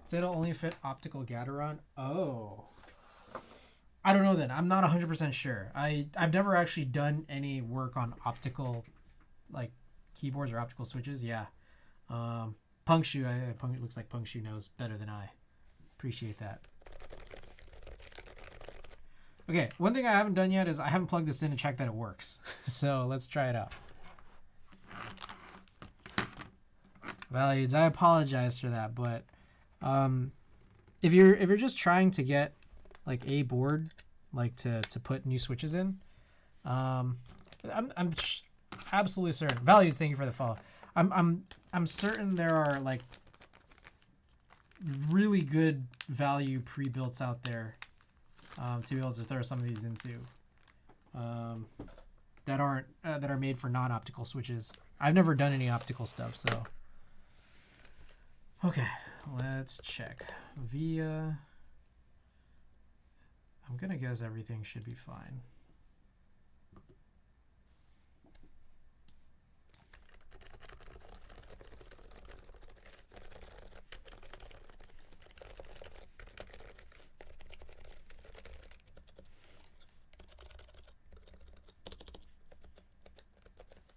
So it'll only fit optical Gateron. Oh, I don't know then. I'm not 100% sure. I've never actually done any work on optical like keyboards or optical switches. Yeah. Punkshu, it looks like Punkshu knows better than I. Appreciate that. Okay, one thing I haven't done yet is I haven't plugged this in to check that it works. So let's try it out. Values, I apologize for that, but if you're just trying to get like a board, like to put new switches in, I'm absolutely certain. Values, thank you for the follow. I'm certain there are like really good value pre-builts out there to be able to throw some of these into that are made for non-optical switches. I've never done any optical stuff, so okay, let's check via. I'm gonna guess everything should be fine.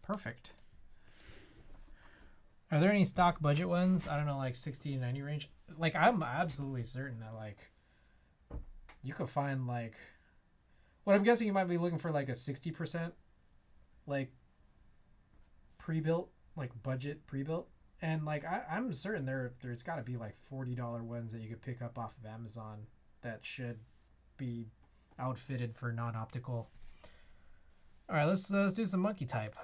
Perfect. Are there any stock budget ones? I don't know, like 60 to 90 range. Like I'm absolutely certain that like you could find like, what I'm guessing you might be looking for like a 60% like pre-built, like budget pre-built. And like I'm certain there's got to be like $40 ones that you could pick up off of Amazon that should be outfitted for non-optical. All right, let's do some monkey type.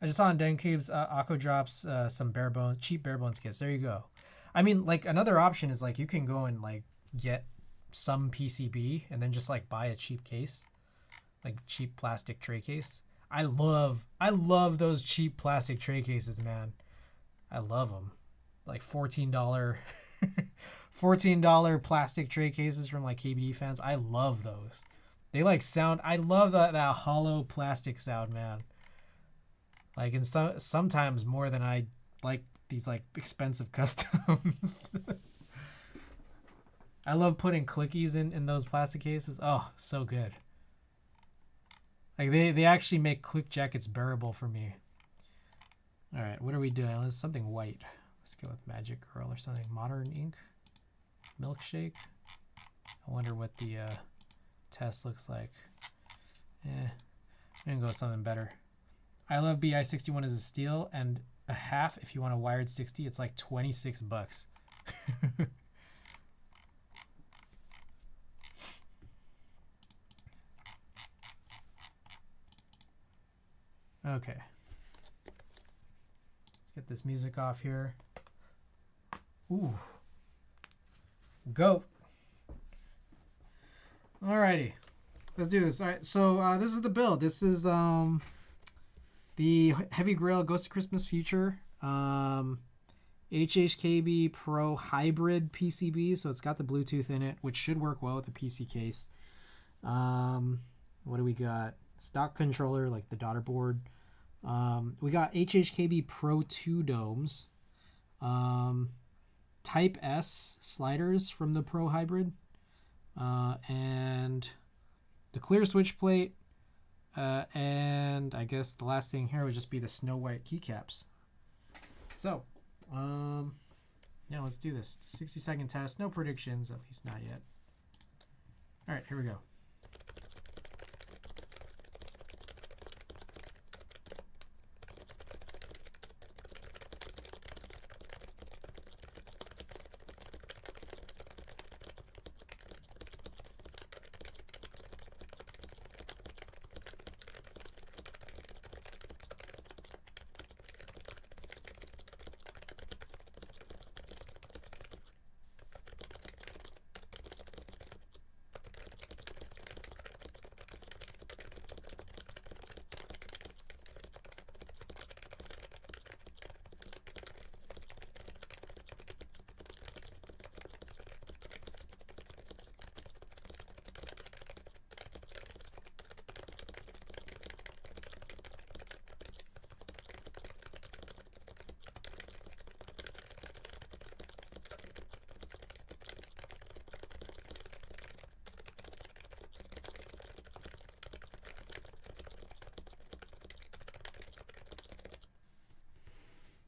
I just saw on DenCube's Akko drops some cheap bare bones kits. There you go. I mean, like another option is like you can go and like get some PCB and then just like buy a cheap case, like cheap plastic tray case. I love those cheap plastic tray cases, man. I love them. Like $14 plastic tray cases from like KBD fans. I love those. They like sound. I love that hollow plastic sound, man. Like, and sometimes more than I like these like expensive customs. I love putting clickies in those plastic cases. Oh, so good. Like they actually make click jackets bearable for me. All right, what are we doing? Let's something white. Let's go with Magic Girl or something. Modern ink. Milkshake. I wonder what the test looks like. I'm gonna go with something better. I love BI61 as a steel, and a half if you want a wired 60. It's like 26 bucks. Okay. Let's get this music off here. Ooh. Go. Alrighty. Let's do this. All right. So this is the build. This is the Heavy Grail Ghost of Christmas Future HHKB Pro Hybrid PCB. So it's got the Bluetooth in it, which should work well with the PC case. What do we got? Stock controller, like the daughter board. We got HHKB Pro 2 domes. Type-S sliders from the Pro Hybrid. And the clear switch plate. And I guess the last thing here would just be the Snow White keycaps. So, yeah, let's do this. 60-second test. No predictions, at least not yet. All right, here we go.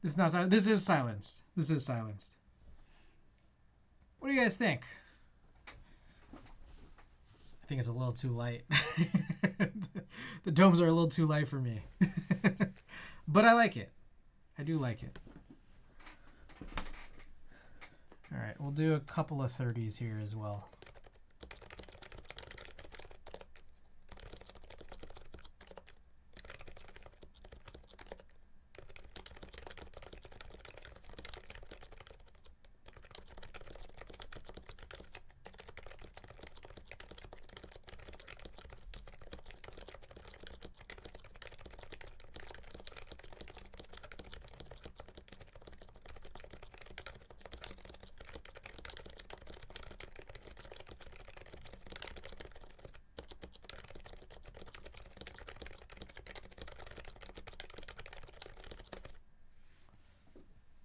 This is not. This is silenced. This is silenced. What do you guys think? I think it's a little too light. The domes are a little too light for me. But I like it. I do like it. All right, we'll do a couple of 30s here as well.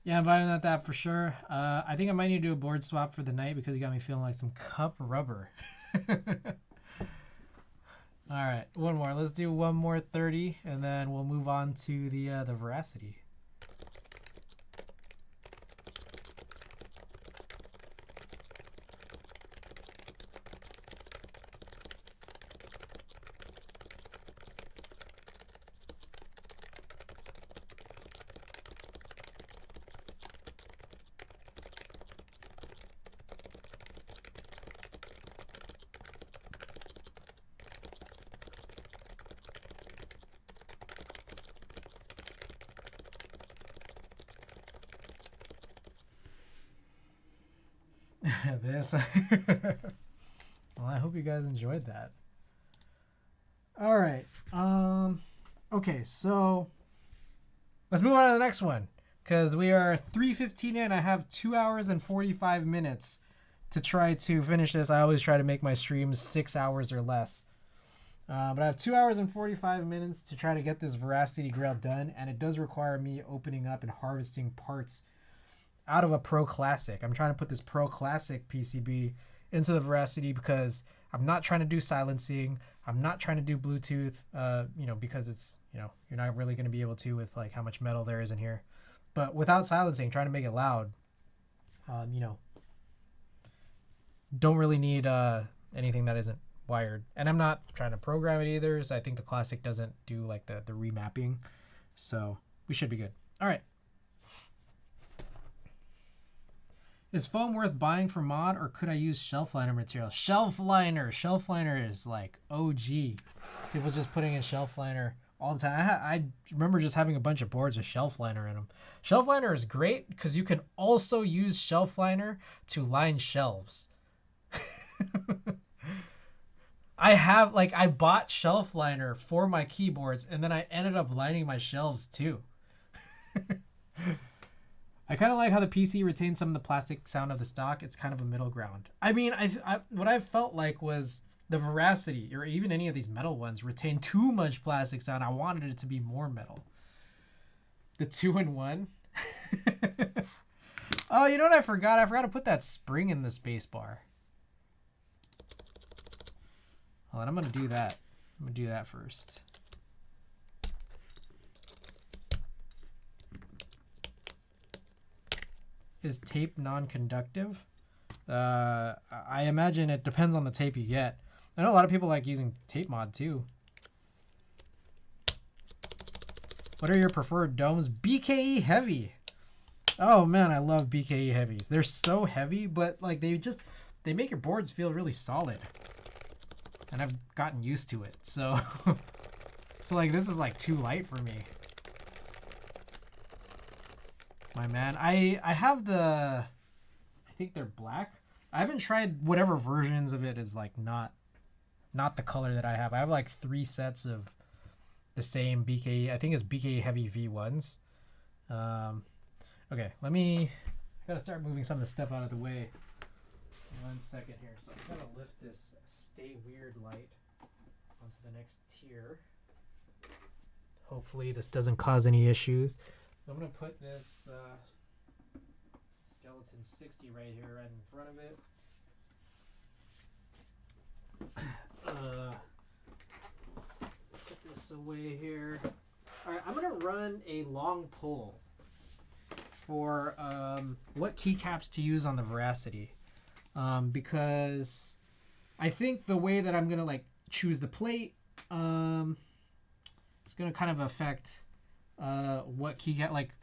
Yeah, I'm vibing at that for sure. I think I might need to do a board swap for the night because you got me feeling like some cup rubber. All right, one more. Let's do one more 30, and then we'll move on to the Veracity. This. Well, I hope you guys enjoyed that. All right. Okay, so let's move on to the next one because we are 3:15 in. I have 2 hours and 45 minutes to try to finish this. I always try to make my streams 6 hours or less. But I have 2 hours and 45 minutes to try to get this Veracity Grail done, and it does require me opening up and harvesting parts out of a Pro Classic. I'm trying to put this Pro Classic PCB into the Veracity because I'm not trying to do silencing. I'm not trying to do Bluetooth, you know, because it's, you know, you're not really going to be able to with like how much metal there is in here. But without silencing, trying to make it loud, you know, don't really need anything that isn't wired. And I'm not trying to program it either, so I think the Classic doesn't do like the remapping. So we should be good. All right. Is foam worth buying for mod, or could I use shelf liner material? Shelf liner is like OG. People just putting in shelf liner all the time. I remember just having a bunch of boards with shelf liner in them. Shelf liner is great because you can also use shelf liner to line shelves. I bought shelf liner for my keyboards, and then I ended up lining my shelves too. I kind of like how the PC retains some of the plastic sound of the stock. It's kind of a middle ground. I mean, what I felt like was the Veracity, or even any of these metal ones, retain too much plastic sound. I wanted it to be more metal. The 2-in-1. Oh, you know what I forgot? I forgot to put that spring in the space bar. Hold on, I'm going to do that. I'm going to do that first. Is tape non-conductive? I imagine it depends on the tape you get. I know a lot of people like using tape mod too. What are your preferred domes? BKE Heavy. Oh man, I love BKE Heavies. They're so heavy, but like they make your boards feel really solid. And I've gotten used to it. So so like this is like too light for me. My man, I have I think they're black. I haven't tried whatever versions of it is like not the color that I have. I have like 3 sets of the same BKE. I think it's BKE Heavy V1s. Okay, I gotta start moving some of the stuff out of the way. 1 second here. So I'm gonna lift this Stay Weird light onto the next tier. Hopefully this doesn't cause any issues. I'm going to put this Skeleton 60 right here, right in front of it. Put this away here. All right, I'm going to run a long poll for what keycaps to use on the Veracity. Because I think the way that I'm going to like choose the plate is going to kind of affect what keycap, like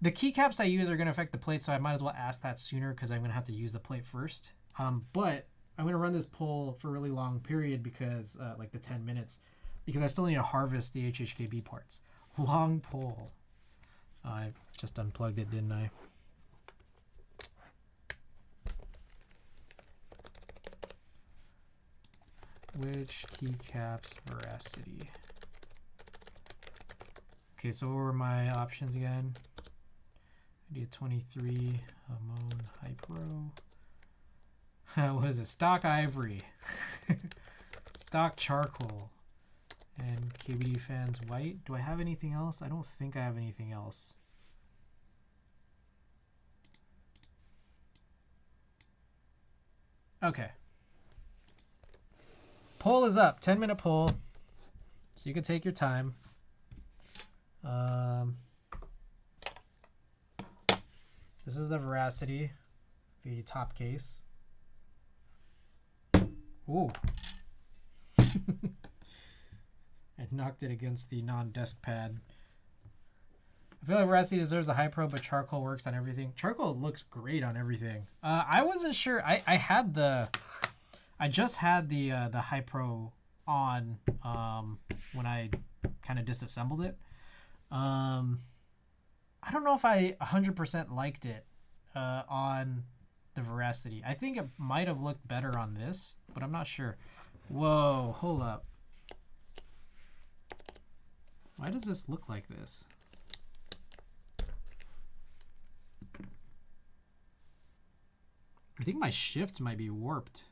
the keycaps I use are going to affect the plate, so I might as well ask that sooner because I'm going to have to use the plate first. But I'm going to run this poll for a really long period because like the 10 minutes, because I still need to harvest the HHKB parts. Long poll. I just unplugged it, didn't I? Which keycaps Veracity? Okay, so what were my options again? Idea 23, Hamon Hypro. What is it? Stock Ivory. Stock Charcoal. And KBD Fans White. Do I have anything else? I don't think I have anything else. Okay. Poll is up. 10-minute poll. So you can take your time. This is the Veracity, the top case. Ooh. I knocked it against the non-desk pad. I feel like Veracity deserves a high pro, but Charcoal works on everything. Charcoal looks great on everything. I wasn't sure. I just had the high pro on when I kind of disassembled it. I don't know if I 100% liked it on the Veracity. I think it might have looked better on this, but I'm not sure. Whoa, hold up. Why does this look like this? I think my shift might be warped.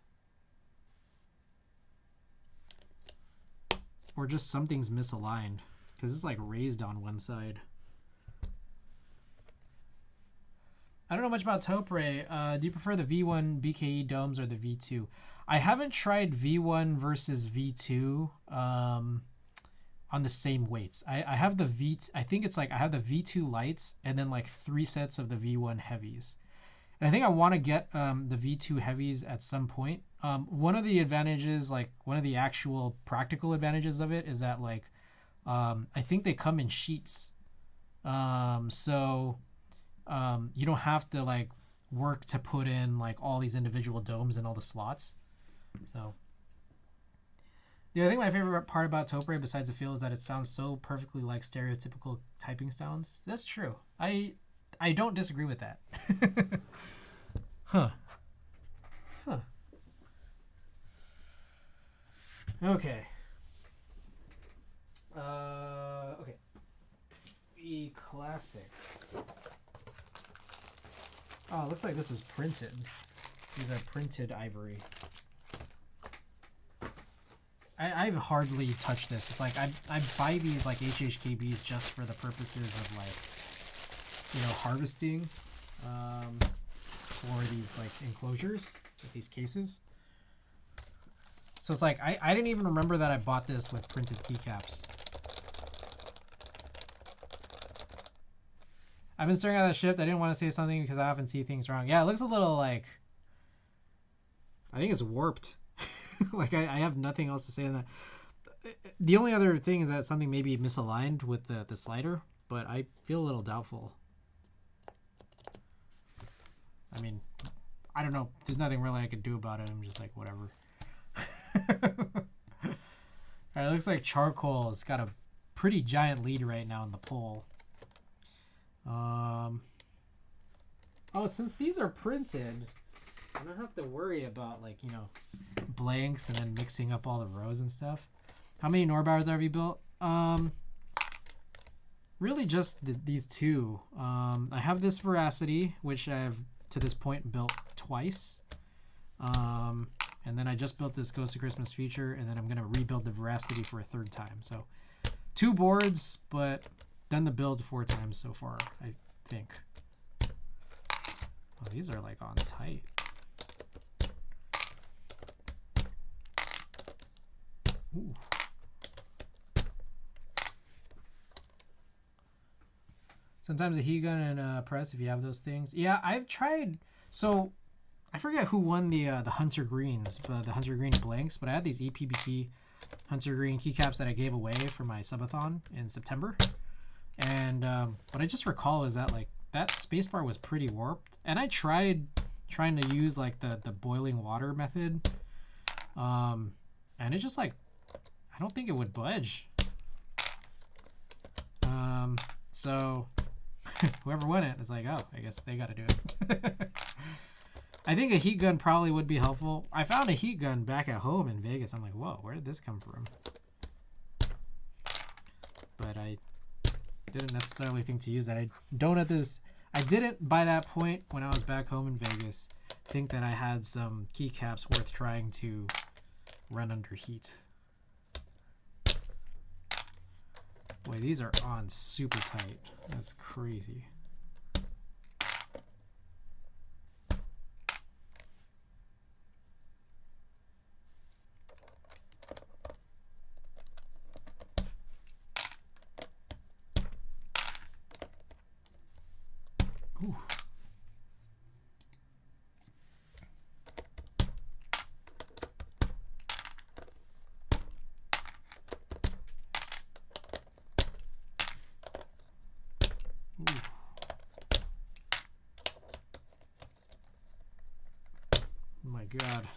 or just something's misaligned because it's like raised on one side. I don't know much about Topre. Do you prefer the V1 BKE domes or the V2? I haven't tried V1 versus V2 on the same weights. I have the I think it's like I have the V2 lights and then like 3 sets of the V1 heavies. And I think I want to get the V2 heavies at some point. One of the advantages, like one of the actual practical advantages of it is that like I think they come in sheets. So you don't have to like work to put in like all these individual domes and all the slots. So yeah, I think my favorite part about Topre besides the feel is that it sounds so perfectly like stereotypical typing sounds. That's true. I don't disagree with that. Huh. Okay. Okay. The Classic. Oh, it looks like this is printed. These are printed ivory. I've hardly touched this. It's like I buy these like HHKBs just for the purposes of like, you know, harvesting for these like enclosures with these cases. So it's like I didn't even remember that I bought this with printed keycaps. I've been staring at that shift. I didn't want to say something because I often see things wrong. Yeah, it looks a little like, I think it's warped. Like I have nothing else to say on that. The only other thing is that something may be misaligned with the slider, but I feel a little doubtful. I mean, I don't know. There's nothing really I could do about it. I'm just like, whatever. Alright, it looks like Charcoal has got a pretty giant lead right now in the poll. Oh, since these are printed, I don't have to worry about like, you know, blanks and then mixing up all the rows and stuff. How many norbauers have you built? Really just these two. I have this Veracity, which I've to this point built twice. And then I just built this Ghost of Christmas feature, and then I'm gonna rebuild the Veracity for a 3rd time. So 2 boards, but done the build 4 times so far, I think. Oh, these are like on tight. Ooh. Sometimes a heat gun and a press if you have those things. Yeah, I've tried. So I forget who won the Hunter Greens, the Hunter Green blanks, but I had these EPBT Hunter Green keycaps that I gave away for my subathon in September. And what I just recall is that like that spacebar was pretty warped, and I tried trying to use like the boiling water method, and it just like I don't think it would budge. So whoever won it is like, oh, I guess they got to do it. I think a heat gun probably would be helpful. I found a heat gun back at home in Vegas. I'm like, whoa, where did this come from? But I didn't necessarily think to use that. I didn't by that point when I was back home in Vegas think that I had some keycaps worth trying to run under heat. Boy, these are on super tight. That's crazy. Ooh. Oh my God.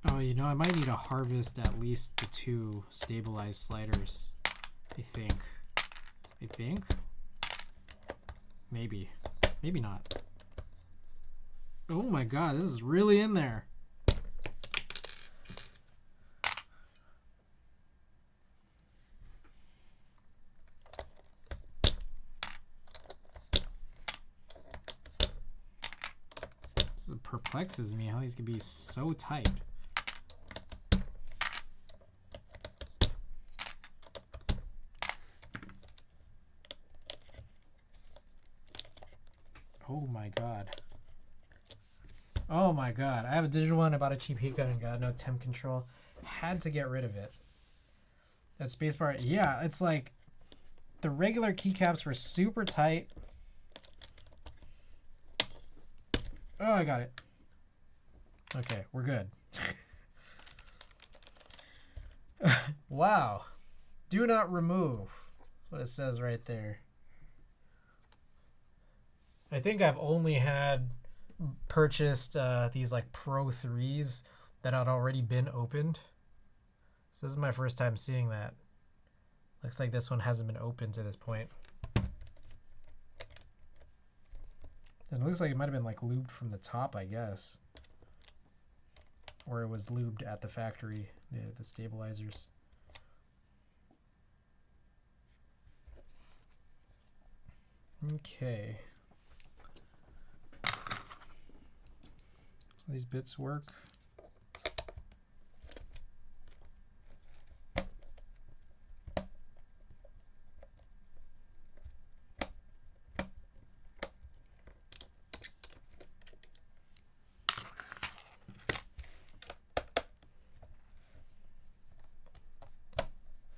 Oh, you know, I might need to harvest at least the 2 stabilized sliders. I think. Maybe. Maybe not. Oh my God, this is really in there. perplexes me how these can be so tight. Oh my god. Oh my god. I have a digital one. I bought a cheap heat gun and got no temp control. Had to get rid of it. That spacebar, yeah, it's like the regular keycaps were super tight. Oh, I got it. Okay, we're good. Wow. Do not remove. That's what it says right there. I think I've only had purchased these like Pro 3s that had already been opened. So this is my first time seeing that. Looks like this one hasn't been opened to this point. And it looks like it might have been like lubed from the top, I guess. Or it was lubed at the factory, the stabilizers. Okay. These bits work.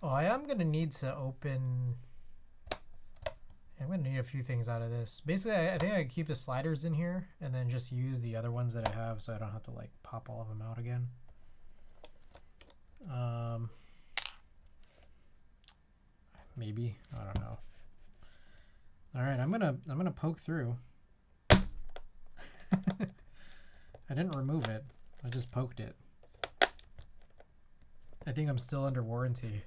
Oh, I am going to need to open... I'm going to need a few things out of this. Basically, I think I can keep the sliders in here and then just use the other ones that I have so I don't have to like pop all of them out again. Maybe, I don't know. All right, I'm gonna poke through. I didn't remove it. I just poked it. I think I'm still under warranty.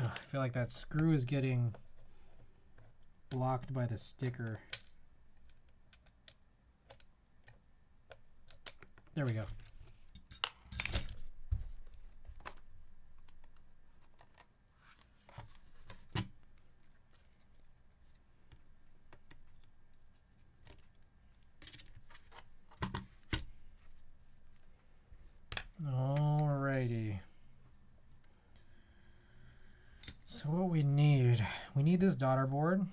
I feel like that screw is getting blocked by the sticker. There we go. Alrighty. So what we need this daughter board.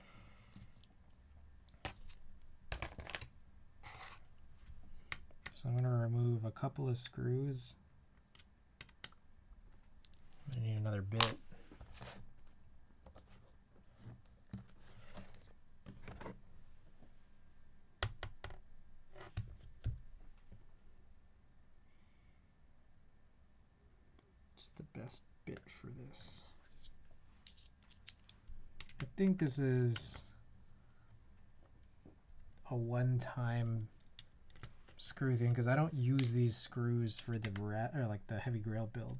So I'm going to remove a couple of screws. I need another bit. Just the best bit for this. I think this is a one-time screw thing because I don't use these screws for the the heavy Grail build.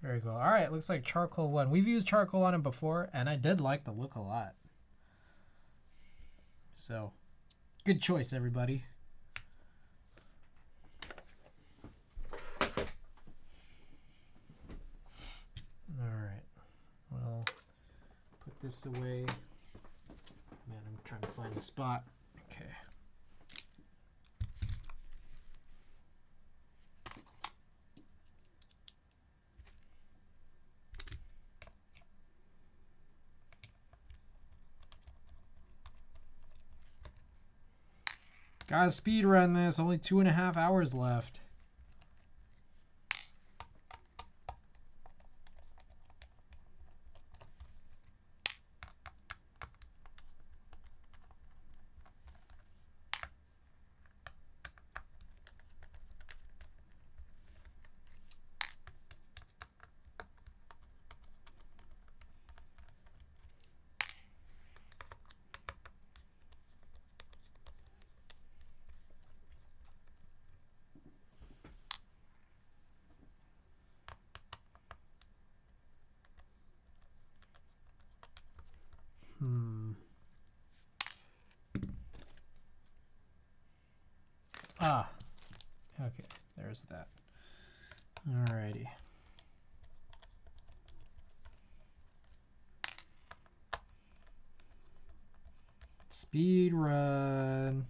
Very cool. All right, looks like Charcoal 1. We've used Charcoal on it before, and I did like the look a lot. So, good choice, everybody. All right, well, put this away. Man, I'm trying to find a spot. Okay. Gotta speed run this. Only 2.5 hours left. there's that. Alrighty. Speed run.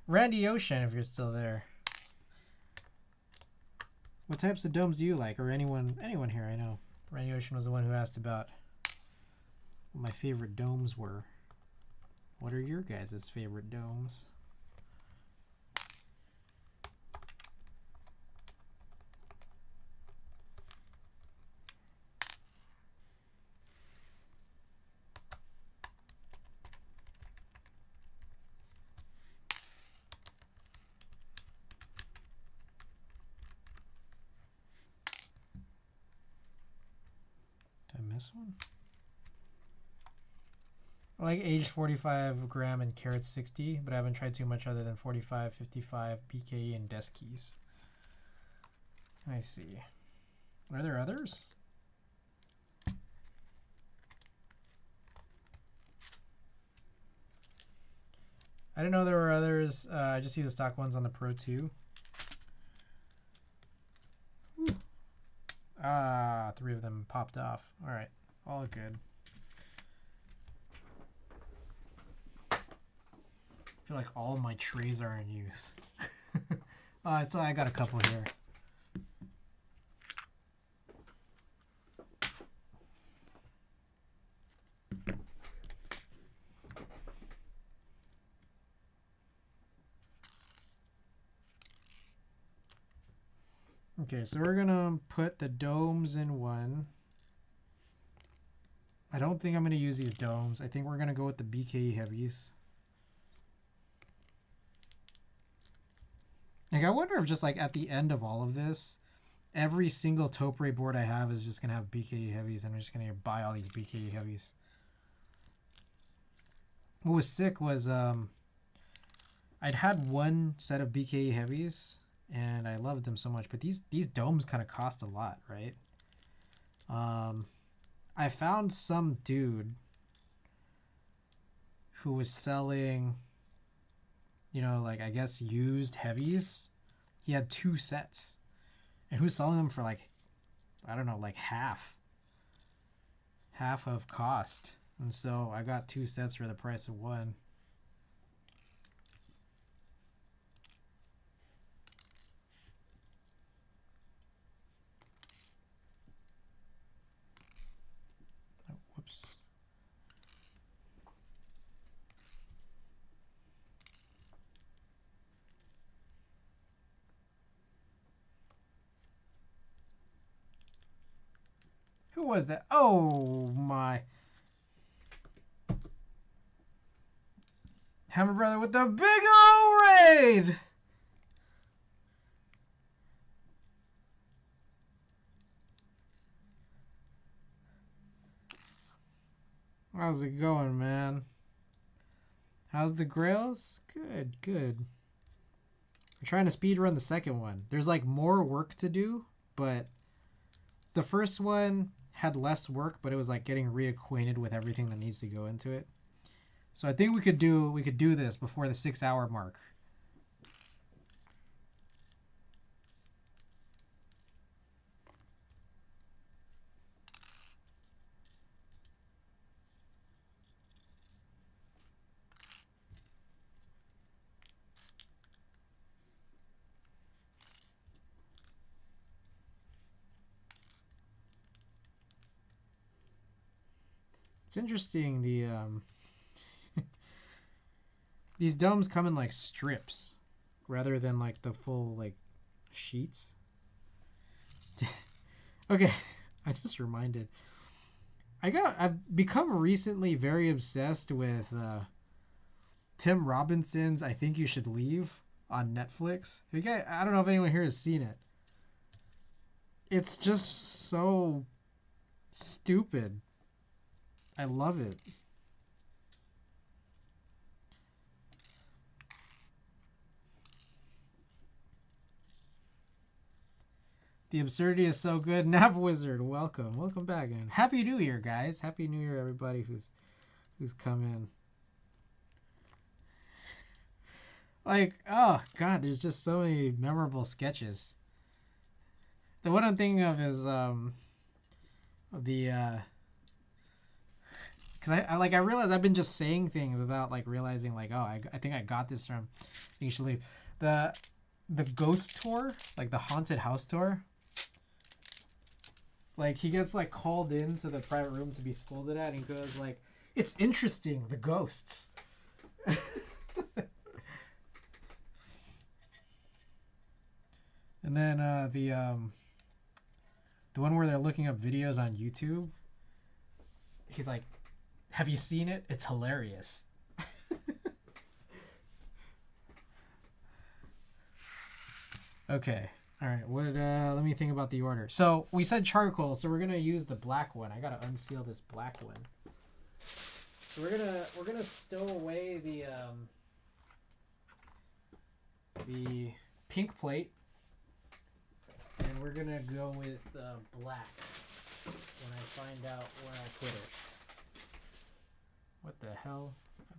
Randy Ocean, if you're still there. What types of domes do you like? Or anyone here, I know. Randy Ocean was the one who asked about what my favorite domes were. What are your guys' favorite domes? Did I miss one? I like aged 45 gram and carat 60, but I haven't tried too much other than 45, 55, BKE, and desk keys. I see. Are there others? I didn't know there were others. I just use the stock ones on the Pro 2. Whew. Ah, 3 of them popped off. All right, all good. I feel like all my trays are in use. So I got a couple here. Okay, so we're gonna put the domes in one. I don't think I'm gonna use these domes. I think we're gonna go with the BKE Heavies. Like, I wonder if just like at the end of all of this, every single Topre board I have is just gonna have BKE Heavies, and I'm just gonna buy all these BKE Heavies. What was sick was I'd had one set of BKE Heavies and I loved them so much, but these domes kind of cost a lot, right? I found some dude who was selling, you know, like, I guess used heavies. He had 2 sets and he was selling them for like, I don't know, like half of cost. And so I got 2 sets for the price of one. Oh, whoops. Who was that? Oh my. Hammer Brother with the big O raid! How's it going, man? How's the grails? Good, good. I'm trying to speed run the second one. There's like more work to do, but the first one had less work, but it was like getting reacquainted with everything that needs to go into it. So I think we could do this before the 6-hour mark. It's interesting, the these domes come in like strips rather than like the full like sheets. Okay, I just reminded. I've become recently very obsessed with Tim Robinson's I Think You Should Leave on Netflix. I don't know if anyone here has seen it. It's just so stupid. I love it. The absurdity is so good. Nap Wizard, welcome. Welcome back in. Happy New Year, guys. Happy New Year, everybody who's come in. Like, oh god, there's just so many memorable sketches. The one I'm thinking of is because I realized I've been just saying things without like realizing like, oh, I think I got this from You Should Leave. The ghost tour, like the haunted house tour. Like he gets like called into the private room to be scolded at, and he goes like, "It's interesting, the ghosts." And then the one where they're looking up videos on YouTube, he's like, "Have you seen it? It's hilarious." Okay. All right. What? Let me think about the order. So we said charcoal, so we're gonna use the black one. I gotta unseal this black one. So we're gonna stow away the pink plate, and we're gonna go with black when I find out where I put it. What the hell?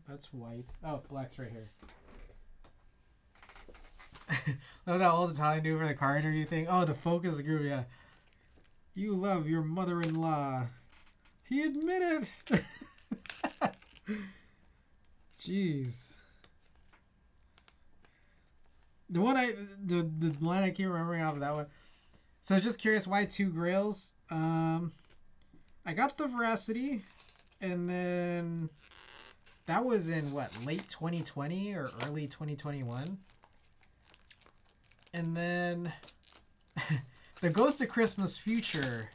That's white. Oh, black's right here. Love that old Italian dude for the car interview thing. Oh, the focus group, yeah. You love your mother-in-law. He admitted. Jeez. The line I keep remembering off of that one. So just curious, why 2 grails? I got the Veracity, and then that was in what, late 2020 or early 2021. And then the Ghost of Christmas Future,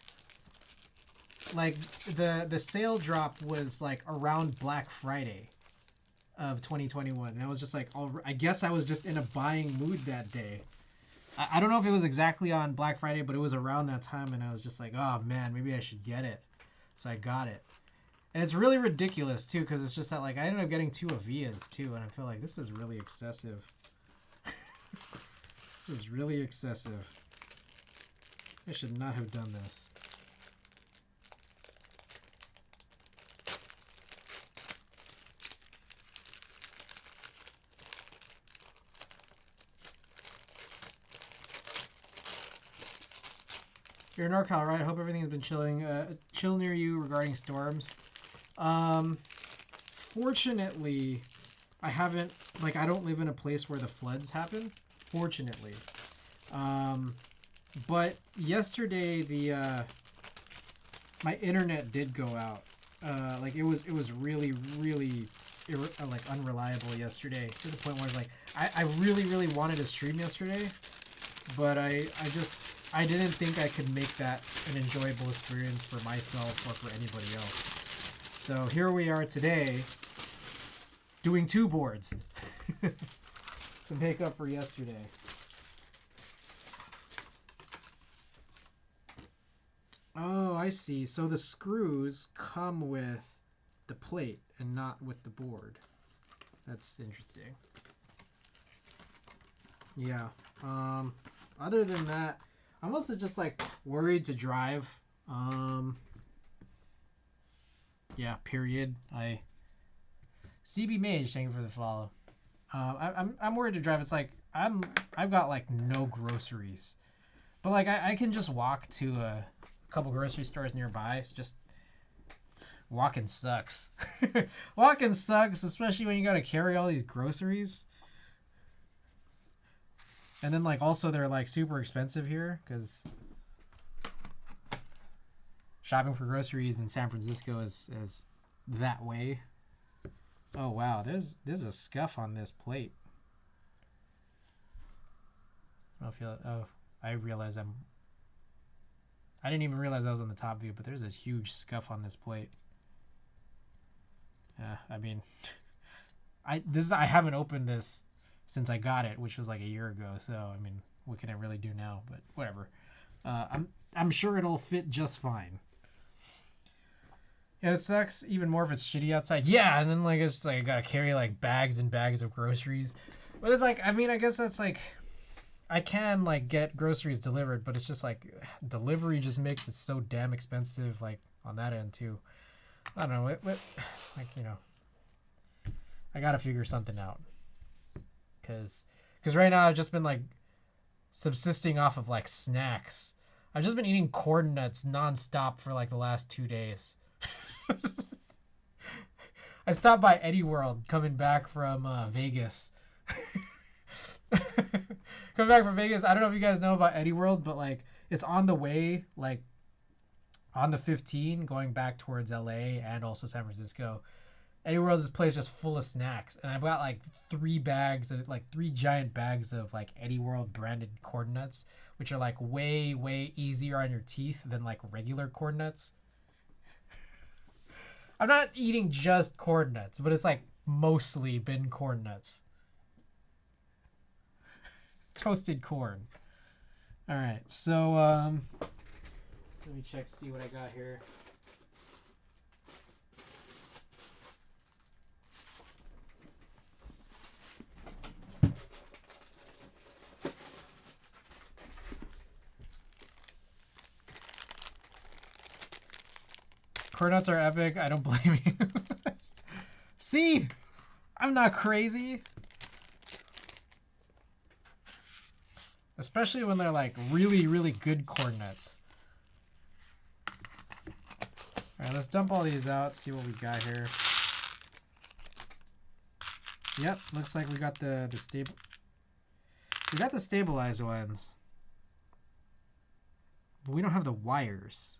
like the sale drop was like around Black Friday of 2021. And I was just like, I guess I was just in a buying mood that day. I don't know if it was exactly on Black Friday, but it was around that time. And I was just like, oh man, maybe I should get it. So I got it. And it's really ridiculous too, because it's just that like I ended up getting 2 Avias too. And I feel like this is really excessive. This is really excessive. I should not have done this. You're in NorCal, right? I hope everything has been chilling. Chill near you regarding storms. Fortunately, I haven't, like, I don't live in a place where the floods happen. Fortunately. But yesterday my internet did go out. Like it was really like unreliable yesterday, to the point where it's like I really wanted to stream yesterday, but I didn't think I could make that an enjoyable experience for myself or for anybody else. So here we are today doing 2 boards. To make up for yesterday. Oh, I see. So the screws come with the plate and not with the board. That's interesting. Yeah. Other than that, I'm also just like worried to drive. Yeah, period. CB Mage, thank you for the follow. I'm worried to drive. It's like I've got like no groceries, but like I can just walk to a couple grocery stores nearby. It's just walking sucks. Walking sucks, especially when you gotta carry all these groceries. And then like also they're like super expensive here because shopping for groceries in San Francisco is that way. Oh wow, there's a scuff on this plate. I don't feel. Oh, I realize I didn't even realize that was on the top view, but there's a huge scuff on this plate. Yeah, I mean, I haven't opened this since I got it, which was like a year ago. So I mean, what can I really do now? But whatever. I'm sure it'll fit just fine. Yeah, it sucks even more if it's shitty outside. Yeah, and then like it's just like I gotta carry like bags and bags of groceries. But it's like, I mean, I guess that's like, I can like get groceries delivered, but it's just like delivery just makes it so damn expensive, like on that end too. I don't know, like, you know, I gotta figure something out, cause right now I've just been like subsisting off of like snacks. I've just been eating corn nuts nonstop for like the last 2 days. I stopped by Eddie World coming back from Vegas. Coming back from Vegas. I don't know if you guys know about Eddie World, but like it's on the way, like on the 15 going back towards LA and also San Francisco. Eddie World's this place just full of snacks, and I've got like 3 giant bags of like Eddie World branded corn nuts, which are like way easier on your teeth than like regular corn nuts. I'm not eating just corn nuts, but it's like mostly been corn nuts. Toasted corn. All right, so let me check to see what I got here. Corn nuts are epic. I don't blame you. See? I'm not crazy. Especially when they're like really good corn nuts. Alright, let's dump all these out, see what we got here. Yep, looks like we got the stabilized ones. But we don't have the wires.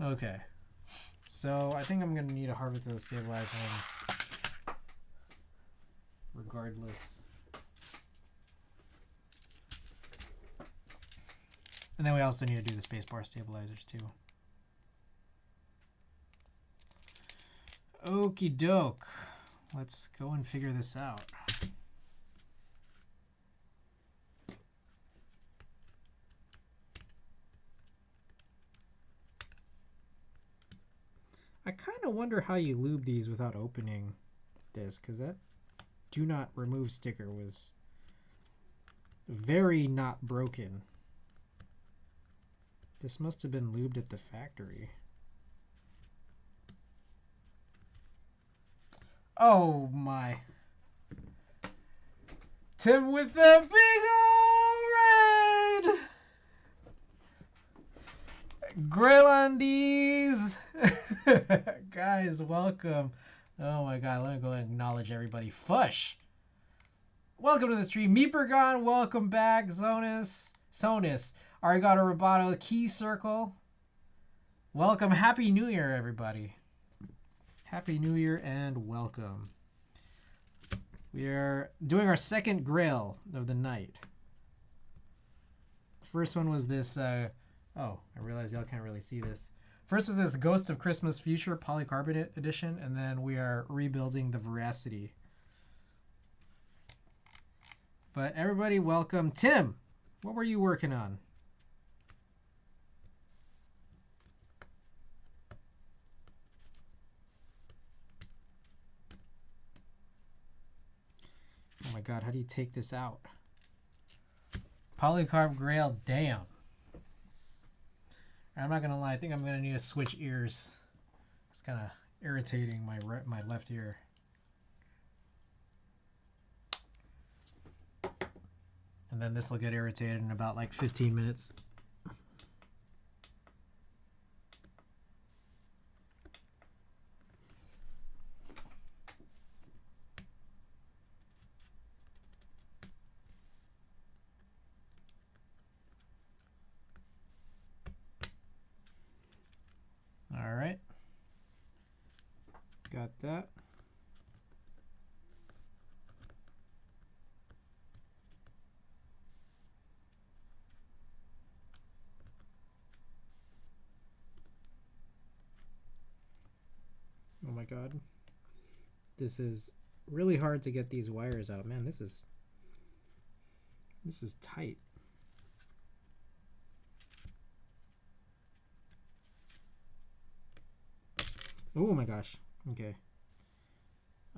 Okay, so I think I'm going to need to harvest those stabilized ones regardless. And then we also need to do the spacebar stabilizers too. Okie doke. Let's go and figure this out. I kind of wonder how you lube these without opening this, because that do not remove sticker was very not broken. This must have been lubed at the factory. Oh my. Tim with the big old raid! Grail on these! Guys, welcome. Oh my god, let me go and acknowledge everybody. Fush! Welcome to the stream. Meepergon, welcome back. Sonus, Arigato Roboto, Key Circle. Welcome. Happy New Year, everybody. Happy New Year and welcome. We are doing our second Grail of the night. First one was this, oh, I realize y'all can't really see this. First was this Ghost of Christmas Future Polycarbonate edition, and then we are rebuilding the Veracity. But everybody, welcome. Tim, what were you working on? Oh my god, how do you take this out? Polycarb Grail, damn. I'm not gonna lie, I think I'm gonna need to switch ears. It's kind of irritating my left ear. And then this will get irritated in about like 15 minutes. All right. Got that. Oh my god. This is really hard to get these wires out. Man, this is tight. Oh my gosh. Okay.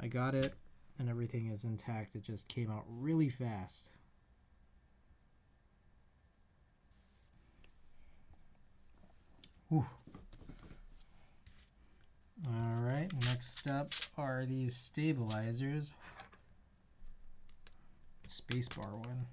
I got it. and everything is intact. It just came out really fast. Whew. All right, next up are these stabilizers. Spacebar one.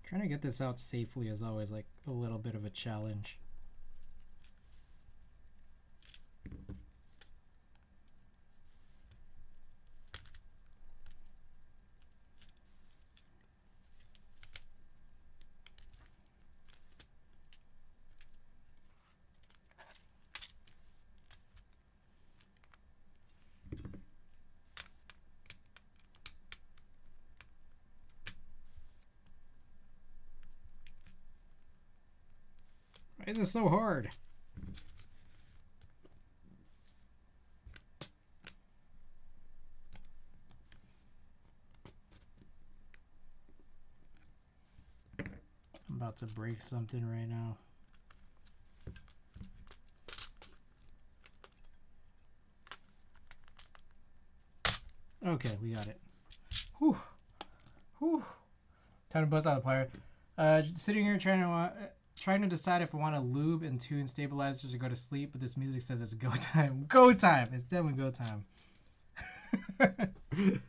Trying to get this out safely is always like a little bit of a challenge. Why is this so hard? I'm about to break something right now. Okay, we got it. Whew. Whew. Time to buzz out the plier. Sitting here trying to decide if I want to lube and tune stabilizers or go to sleep, but this music says it's go time. Go time! It's definitely go time. The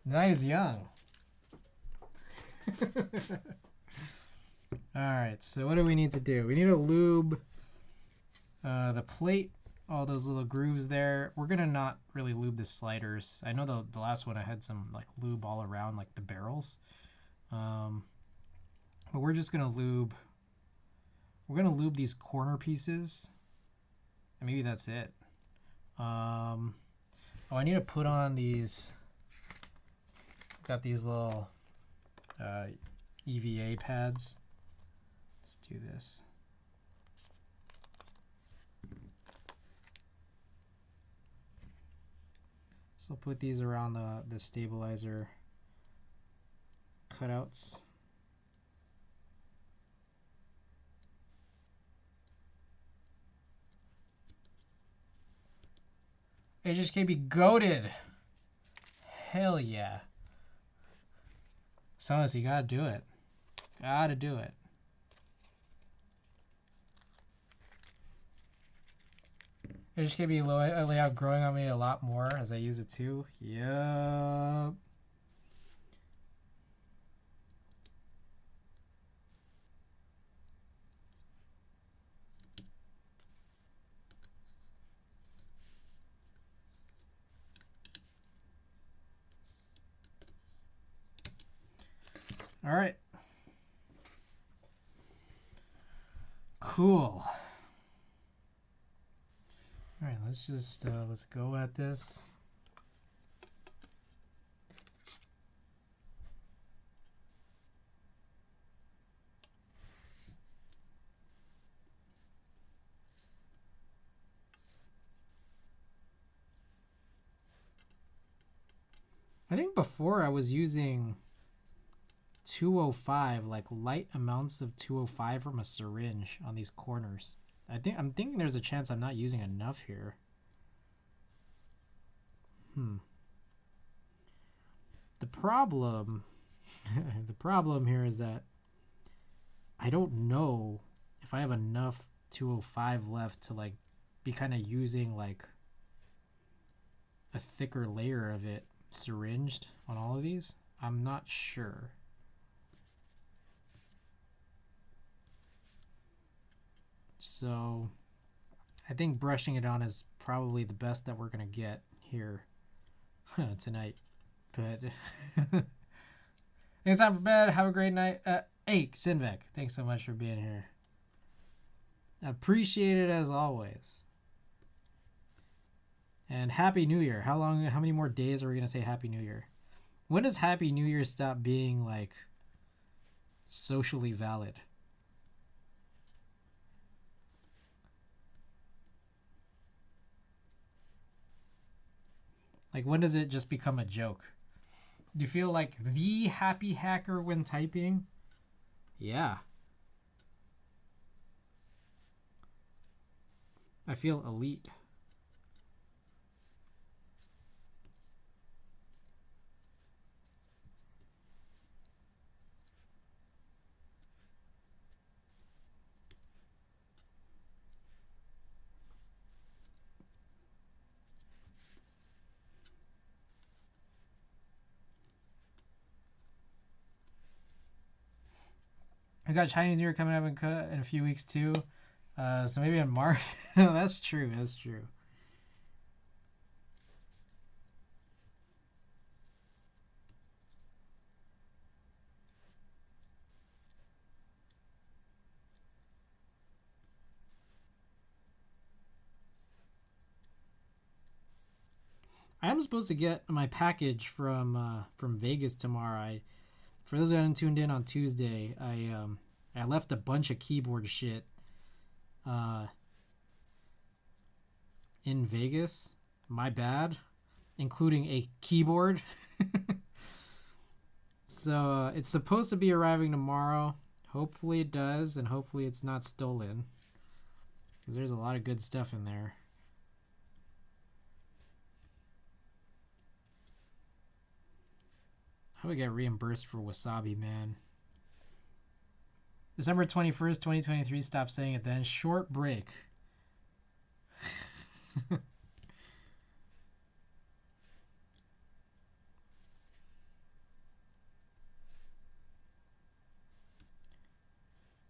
night is young. Alright, so what do we need to do? We need to lube the plate, all those little grooves there. We're going to not really lube the sliders. I know the last one I had some like lube all around like the barrels. But we're just gonna lube. We're gonna lube these corner pieces, and maybe that's it. Oh, I need to put on these. Got these little EVA pads. Let's do this. So I'll put these around the stabilizer cutouts. HHKB goated. Hell yeah. Sonus, you gotta do it. Gotta do it. HHKB layout growing on me a lot more as I use it too. Yup. All right. Cool. All right, let's just let's go at this. I think before I was using 205, like light amounts of 205 from a syringe on these corners. I'm thinking there's a chance I'm not using enough here. The problem the problem here is that I don't know if I have enough 205 left to like be kind of using like a thicker layer of it syringed on all of these. I'm not sure. So I think brushing it on is probably the best that we're going to get here tonight. But it's time for bed. Have a great night. Hey, Sinvek, thanks so much for being here. Appreciate it as always. And Happy New Year. How many more days are we going to say Happy New Year? When does Happy New Year stop being like socially valid? Like, when does it just become a joke? Do you feel like the happy hacker when typing? Yeah. I feel elite. I got Chinese New Year coming up in a few weeks too. So maybe in March. That's true. That's true. I am supposed to get my package from Vegas tomorrow. For those who haven't tuned in on Tuesday, I left a bunch of keyboard shit in Vegas. My bad, including a keyboard. So it's supposed to be arriving tomorrow. Hopefully it does, and hopefully it's not stolen, because there's a lot of good stuff in there. How do we get reimbursed for wasabi, man? December 21st, 2023. Stop saying it then. Short break.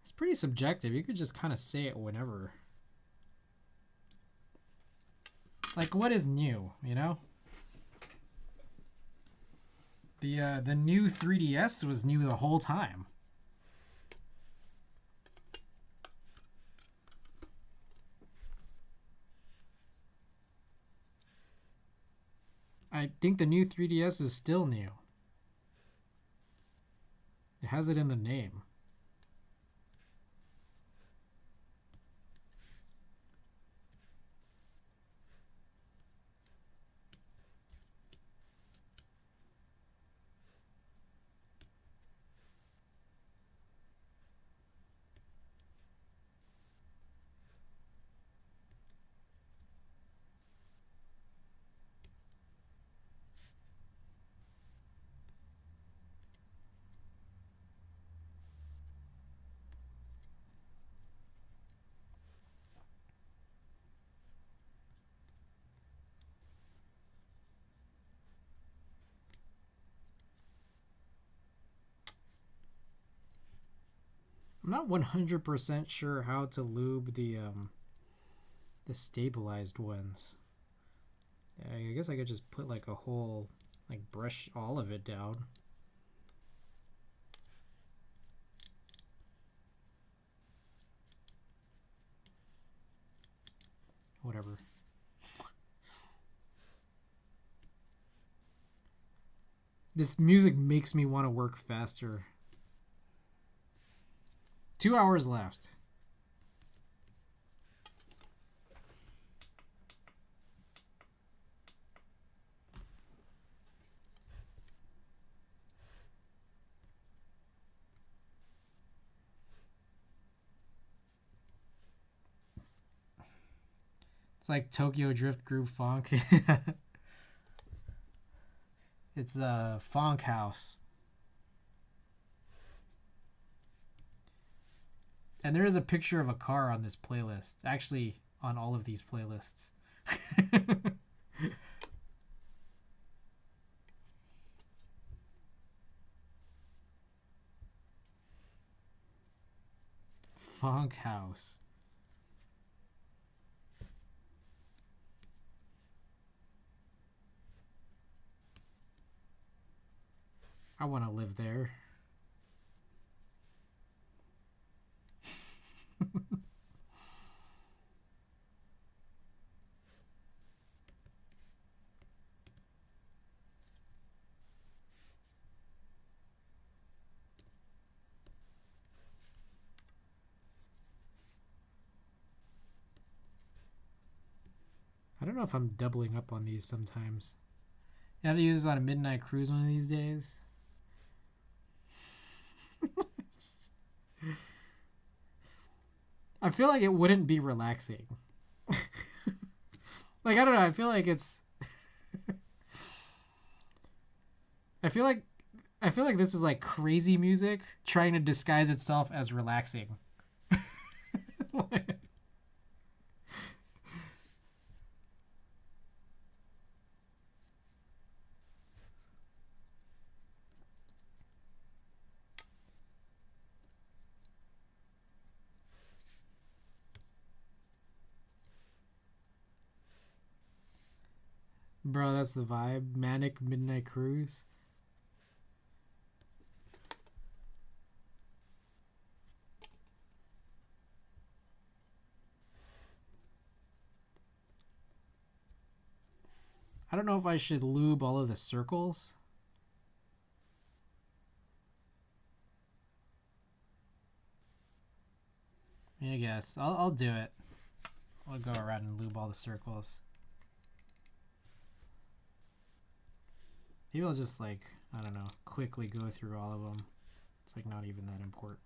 It's pretty subjective. You could just kind of say it whenever. Like, what is new, you know? The new 3DS was new the whole time. I think the new 3DS is still new. It has it in the name. I'm not 100% sure how to lube the stabilized ones. I guess I could just put like a whole, like, brush all of it down. Whatever. This music makes me want to work faster. 2 hours left. It's like Tokyo Drift Groove Funk. It's a funk house. And there is a picture of a car on this playlist. Actually, on all of these playlists. Funk house. I want to live there. don't know if I'm doubling up on these sometimes. You have to use this on a midnight cruise one of these days. I feel like it wouldn't be relaxing. Like, I don't know. I feel like it's... I feel like this is like crazy music trying to disguise itself as relaxing. Bro, that's the vibe. Manic Midnight Cruise. I don't know if I should lube all of the circles. I guess. I'll do it. I'll go around and lube all the circles. Maybe I'll just, like, I don't know, quickly go through all of them. It's like not even that important.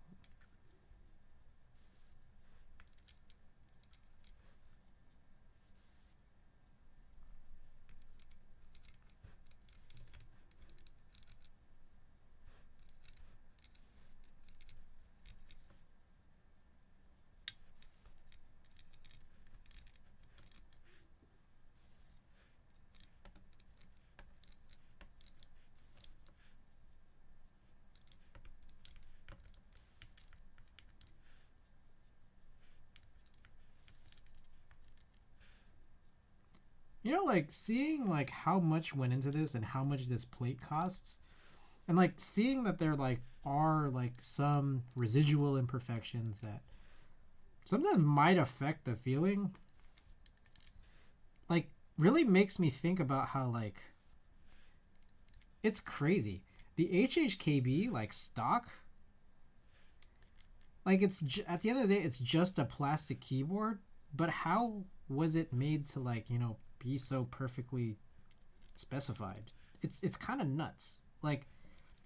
You know, like, seeing, like, how much went into this and how much this plate costs, and, like, seeing that there, like, are, like, some residual imperfections that sometimes might affect the feeling, like, really makes me think about how, like, it's crazy. The HHKB, like, stock, like, it's, at the end of the day, it's just a plastic keyboard, but how was it made to, like, you know, be so perfectly specified? It's kind of nuts. Like,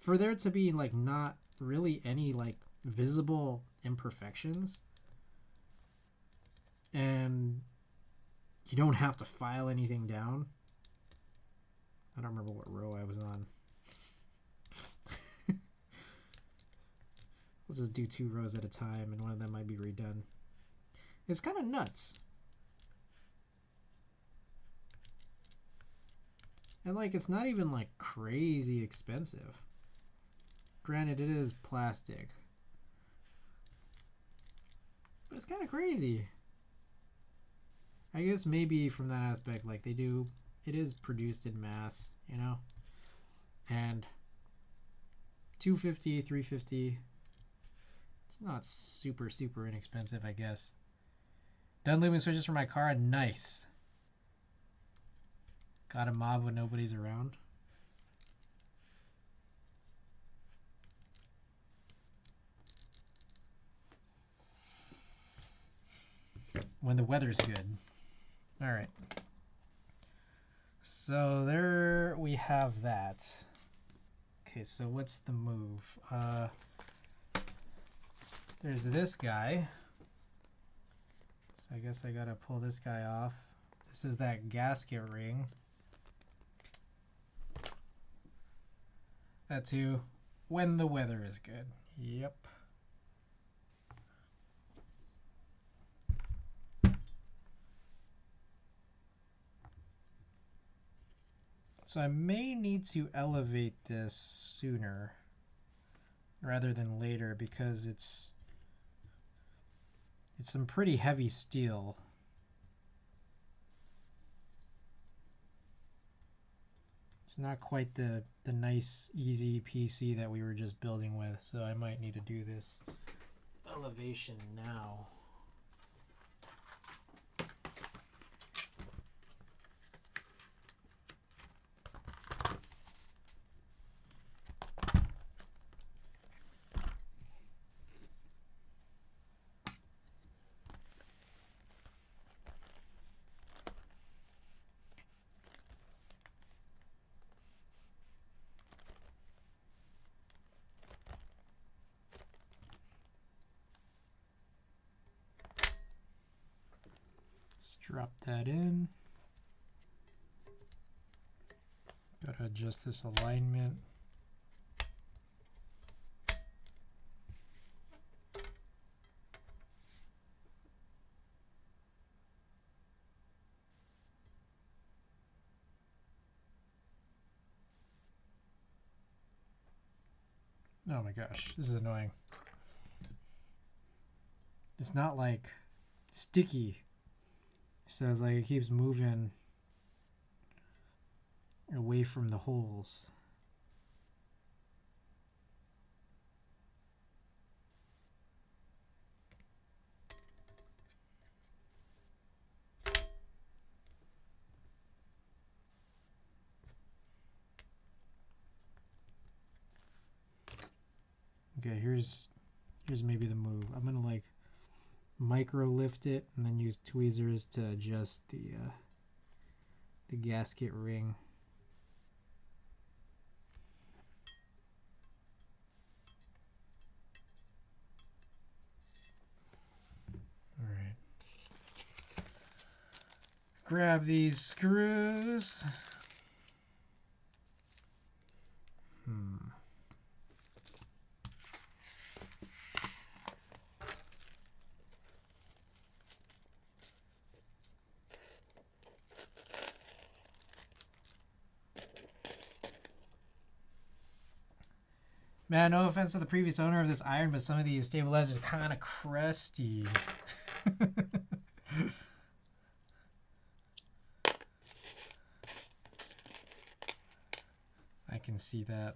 for there to be, like, not really any, like, visible imperfections, and you don't have to file anything down. I don't remember what row I was on. We'll just do 2 rows at a time, and one of them might be redone. It's kind of nuts. And, like, it's not even, like, crazy expensive. Granted, it is plastic. But it's kind of crazy. I guess maybe from that aspect, like, it is produced in mass, you know? And $250, $350. It's not super, super inexpensive, I guess. Done lubing switches for my car. Nice. Got a mob when nobody's around. When the weather's good. All right. So there we have that. Okay, so what's the move? There's this guy. So I guess I gotta pull this guy off. This is that gasket ring. That too, when the weather is good. Yep. So I may need to elevate this sooner rather than later because it's some pretty heavy steel. It's not quite the nice, easy PC that we were just building with, so I might need to do this elevation now. Let's drop that in. Gotta adjust this alignment. Oh my gosh, this is annoying. It's not like sticky, so it's like it keeps moving away from the holes. Okay, here's maybe the move. I'm gonna like micro lift it and then use tweezers to adjust the gasket ring. All right. Grab these screws. Man, no offense to the previous owner of this iron, but some of these stabilizers are kind of crusty. I can see that.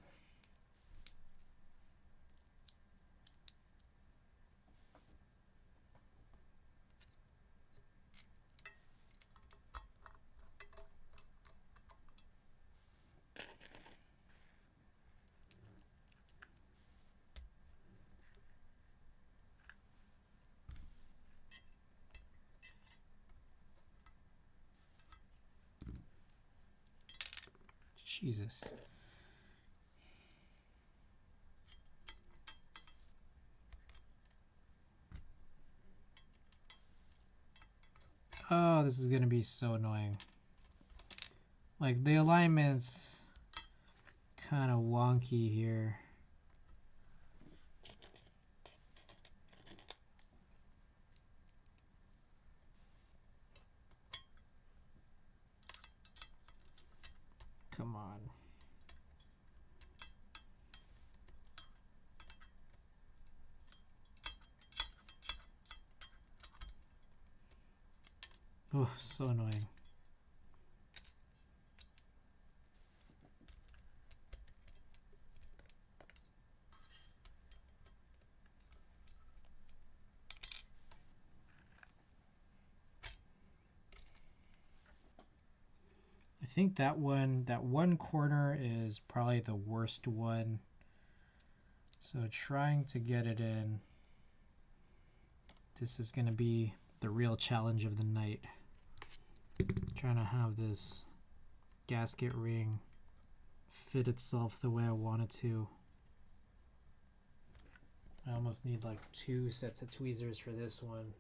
Jesus. Oh, this is going to be so annoying. Like, the alignment's kind of wonky here. Come on. Oh, so annoying. I think that one corner is probably the worst one. So trying to get it in, this is going to be the real challenge of the night. Trying to have this gasket ring fit itself the way I want it to. I almost need like 2 sets of tweezers for this one.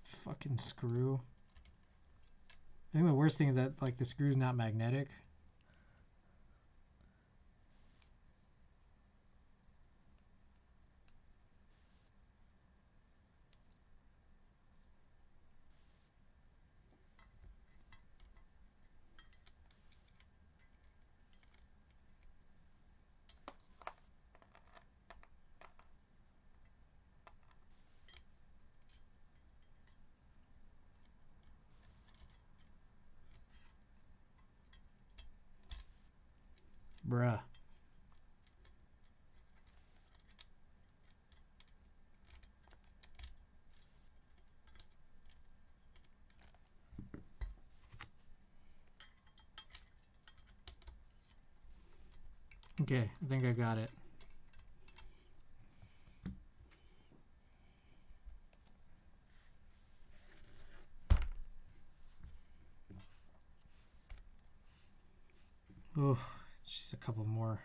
Fucking screw. I think the worst thing is that like the screw's not magnetic. Bruh. Okay, I think I got it. Oh, just a couple more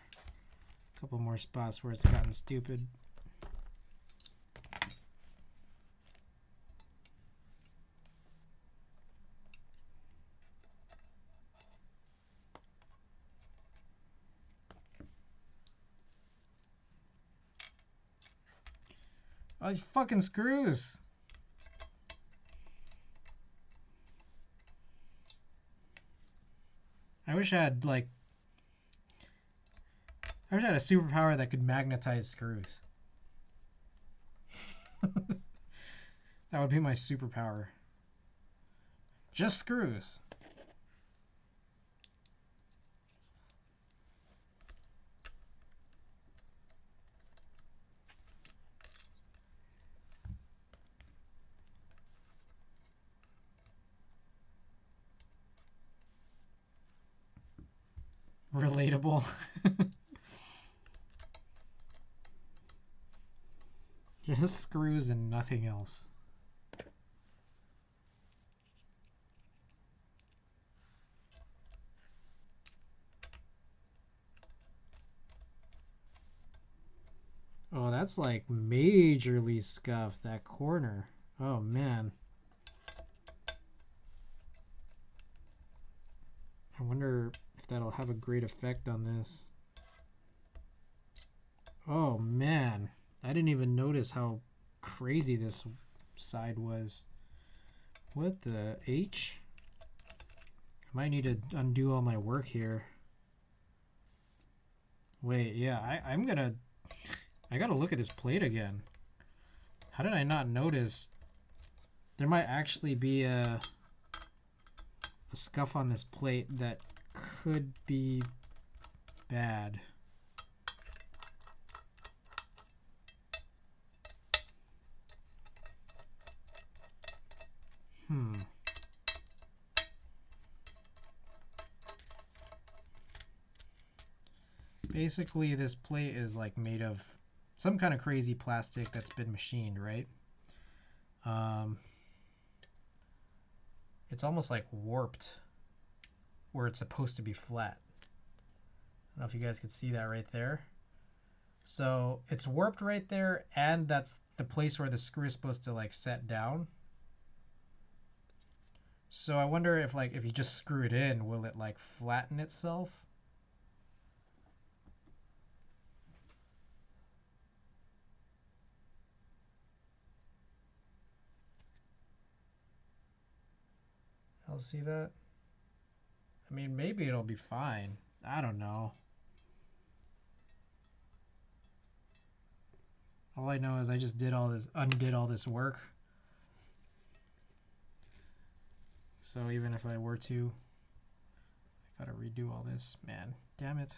spots where it's gotten stupid. Oh, these fucking screws. I wish I had like I wish I had a superpower that could magnetize screws. That would be my superpower. Just screws. Relatable. Just screws and nothing else. Oh, that's like majorly scuffed, that corner. Oh, man. I wonder if that'll have a great effect on this. Oh, man. I didn't even notice how crazy this side was. What the H? I might need to undo all my work here. Wait, yeah, I gotta look at this plate again. How did I not notice? There might actually be a scuff on this plate that could be bad. Basically, this plate is like made of some kind of crazy plastic that's been machined, right? It's almost like warped where it's supposed to be flat. I don't know if you guys can see that right there. So it's warped right there, and that's the place where the screw is supposed to like set down. So I wonder if like if you just screw it in, will it like flatten itself? I'll see that. I mean, maybe it'll be fine. I don't know. All I know is I just did all this, undid all this work. So even if I were to, I gotta redo all this. Man, damn it.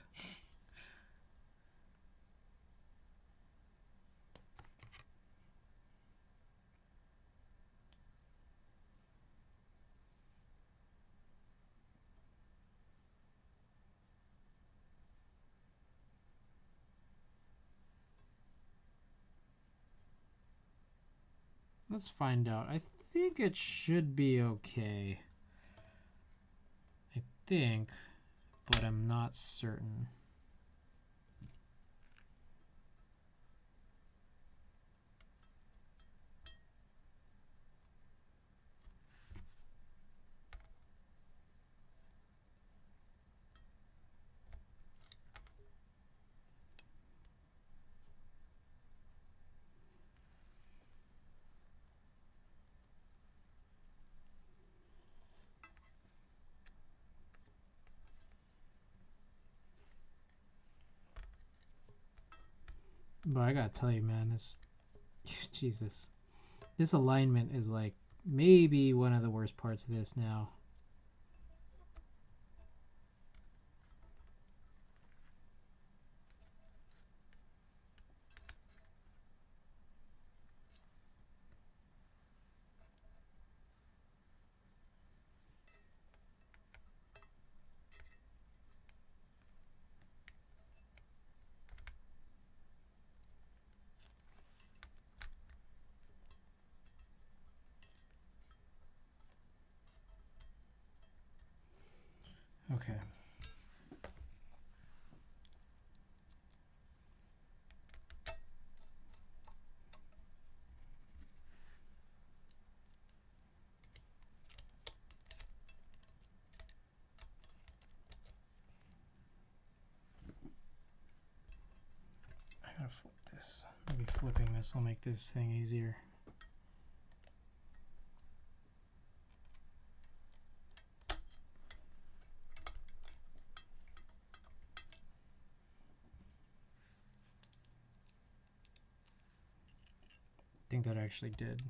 Let's find out. I think it should be okay. I think, but I'm not certain. But I gotta tell you, man, this, Jesus, this alignment is like maybe one of the worst parts of this now. Okay. I gotta flip this. Maybe flipping this will make this thing easier. I think that actually did.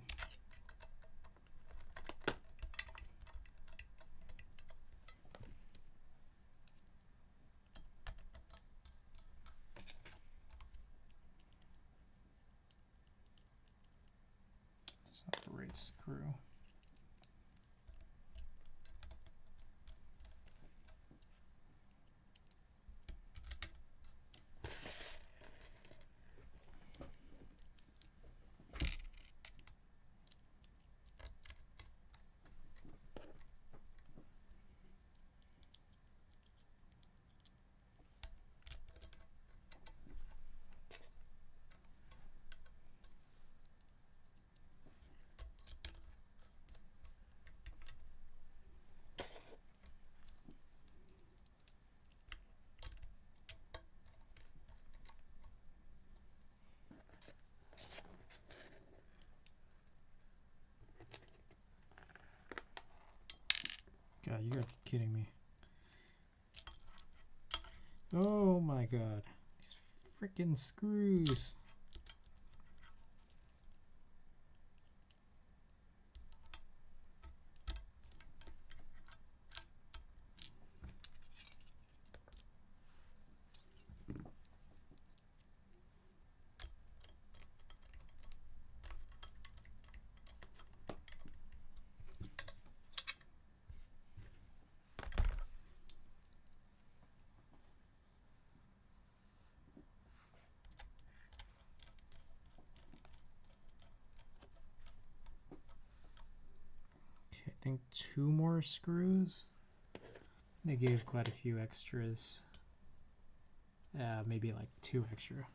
It's not the right screw. God, you gotta be kidding me. Oh my God. These freaking screws. I think 2 more screws. They gave quite a few extras. Maybe like 2 extra.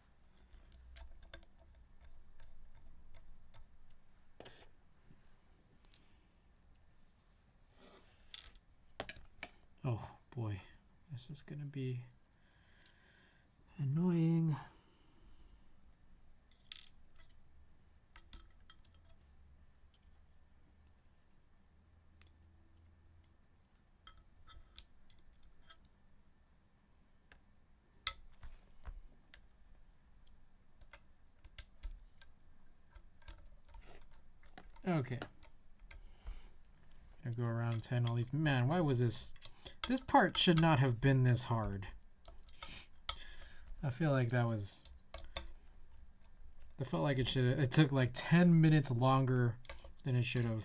Oh boy, this is gonna be annoying. Okay. Gonna go around and tighten all these. Man, why was this? This part should not have been this hard. I feel like that was. I felt like it should. It took like 10 minutes longer than it should have.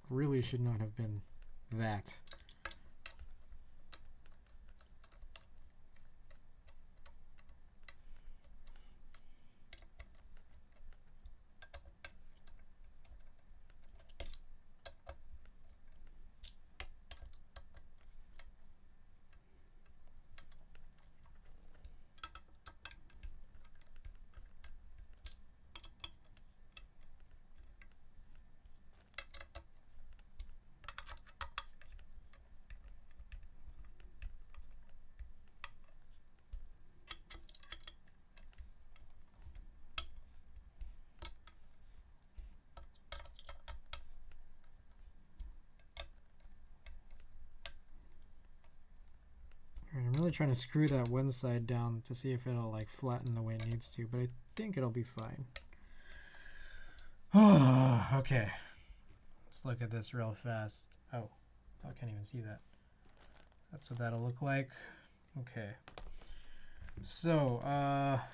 Really should not have been that. I'm really trying to screw that one side down to see if it'll like flatten the way it needs to, but I think it'll be fine. Oh, okay. Let's look at this real fast. Oh, I can't even see that. That's what that'll look like. Okay. So,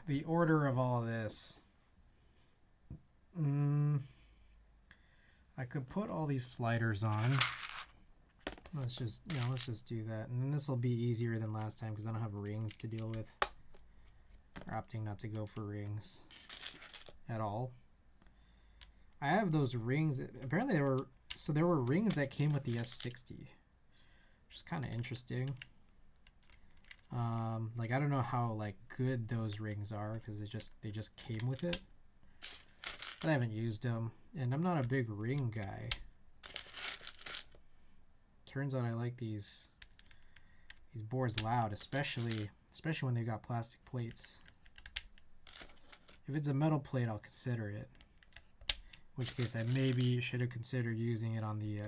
the order of all of this. I could put all these sliders on. Let's just do that. And then this will be easier than last time because I don't have rings to deal with. We're opting not to go for rings at all. I have those rings. Apparently they were So there were rings that came with the S60, which is kind of interesting. Like I don't know how like good those rings are because they just came with it, but I haven't used them, and I'm not a big ring guy. Turns out I like these boards loud, especially when they got plastic plates. If it's a metal plate, I'll consider it. In which case, I maybe should have considered using it on the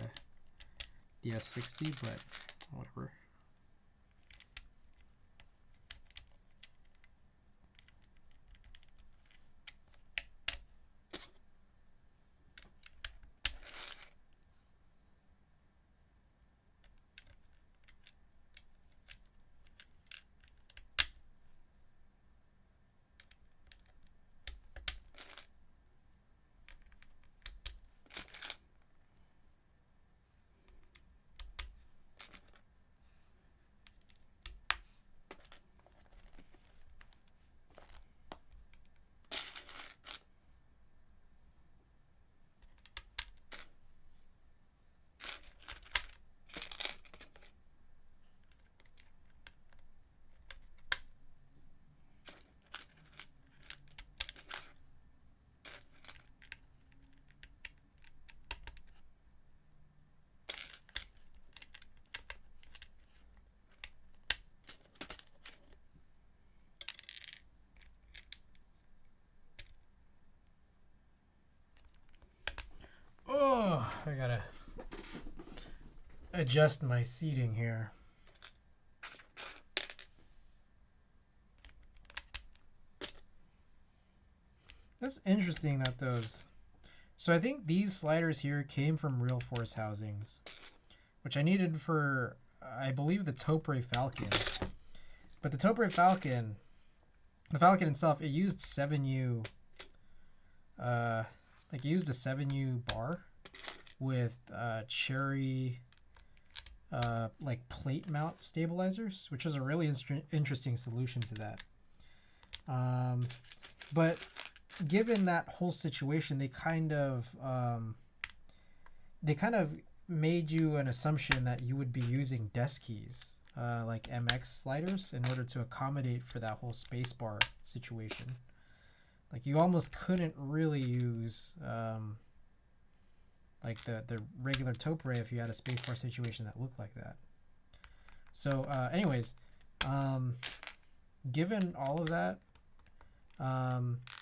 S60, but whatever. Oh, I gotta adjust my seating here. That's interesting that those... So I think these sliders here came from Realforce housings, which I needed for, I believe, the Topre Falcon. But the Topre Falcon, the Falcon itself, it used 7U, like it used a 7U bar with cherry like plate mount stabilizers, which was a really interesting solution to that. But given that whole situation, they kind of made you an assumption that you would be using desk keys, like MX sliders, in order to accommodate for that whole spacebar situation. Like you almost couldn't really use like the regular Topre if you had a spacebar situation that looked like that. So anyways, given all of that,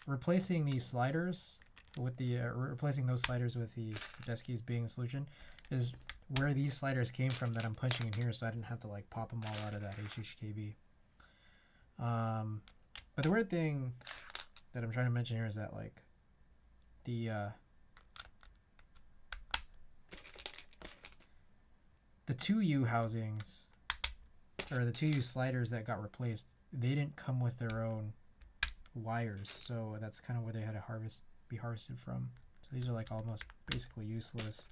replacing these sliders with the replacing those sliders with the desk keys being the solution is where these sliders came from that I'm punching in here, so I didn't have to like pop them all out of that HHKB. But the weird thing that I'm trying to mention here is that like the 2U housings, or the 2U sliders that got replaced, they didn't come with their own wires, so that's kind of where they had to be harvested from. So these are like almost basically useless.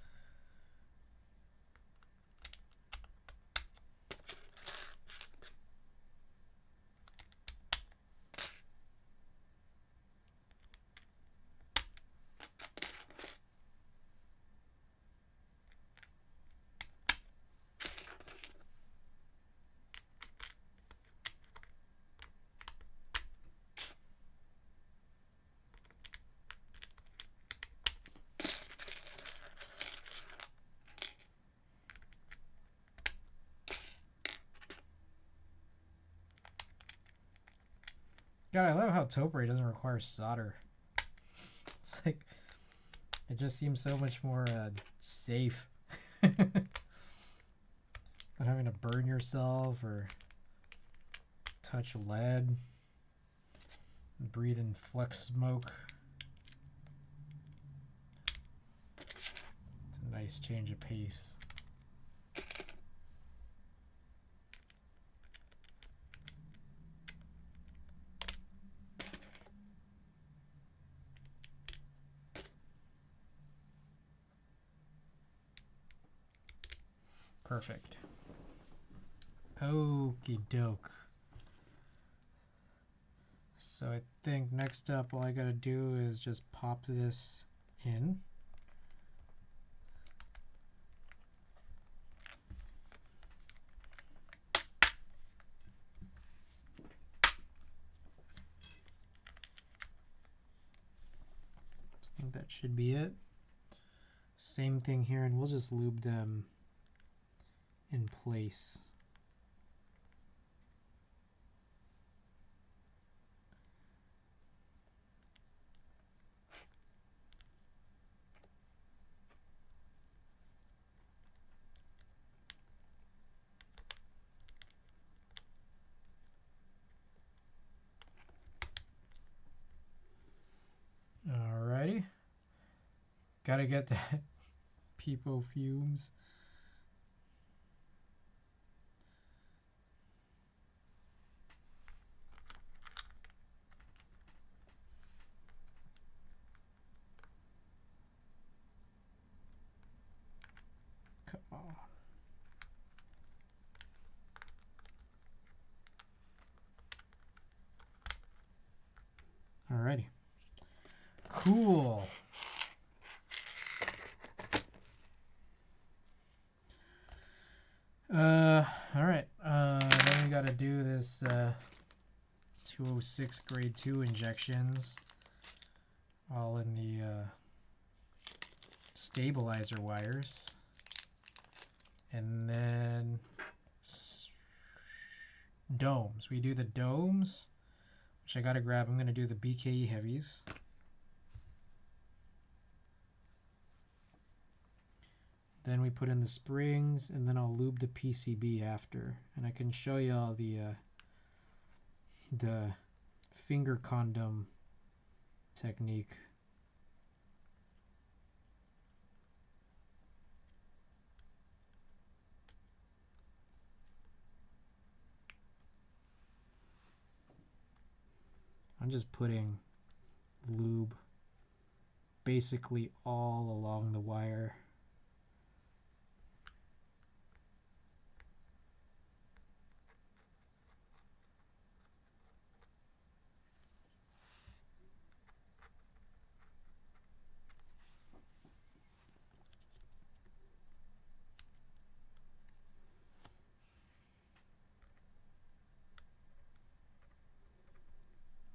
God, I love how Topre doesn't require solder. It's like, it just seems so much more safe. Not having to burn yourself or touch lead, breathe in flex smoke. It's a nice change of pace. Perfect. Okie doke. So I think next up, all I gotta do is just pop this in. I think that should be it. Same thing here, and we'll just lube them in place. Alrighty. Gotta get that peepo fumes. Come on. Alrighty. Cool. All right. Then we got to do this 206 grade 2 injections, all in the stabilizer wires, and then domes. We do the domes, which I got to grab. I'm going to do the BKE Heavies. Then we put in the springs, and then I'll lube the PCB after. And I can show you all the finger condom technique. I'm just putting lube basically all along the wire.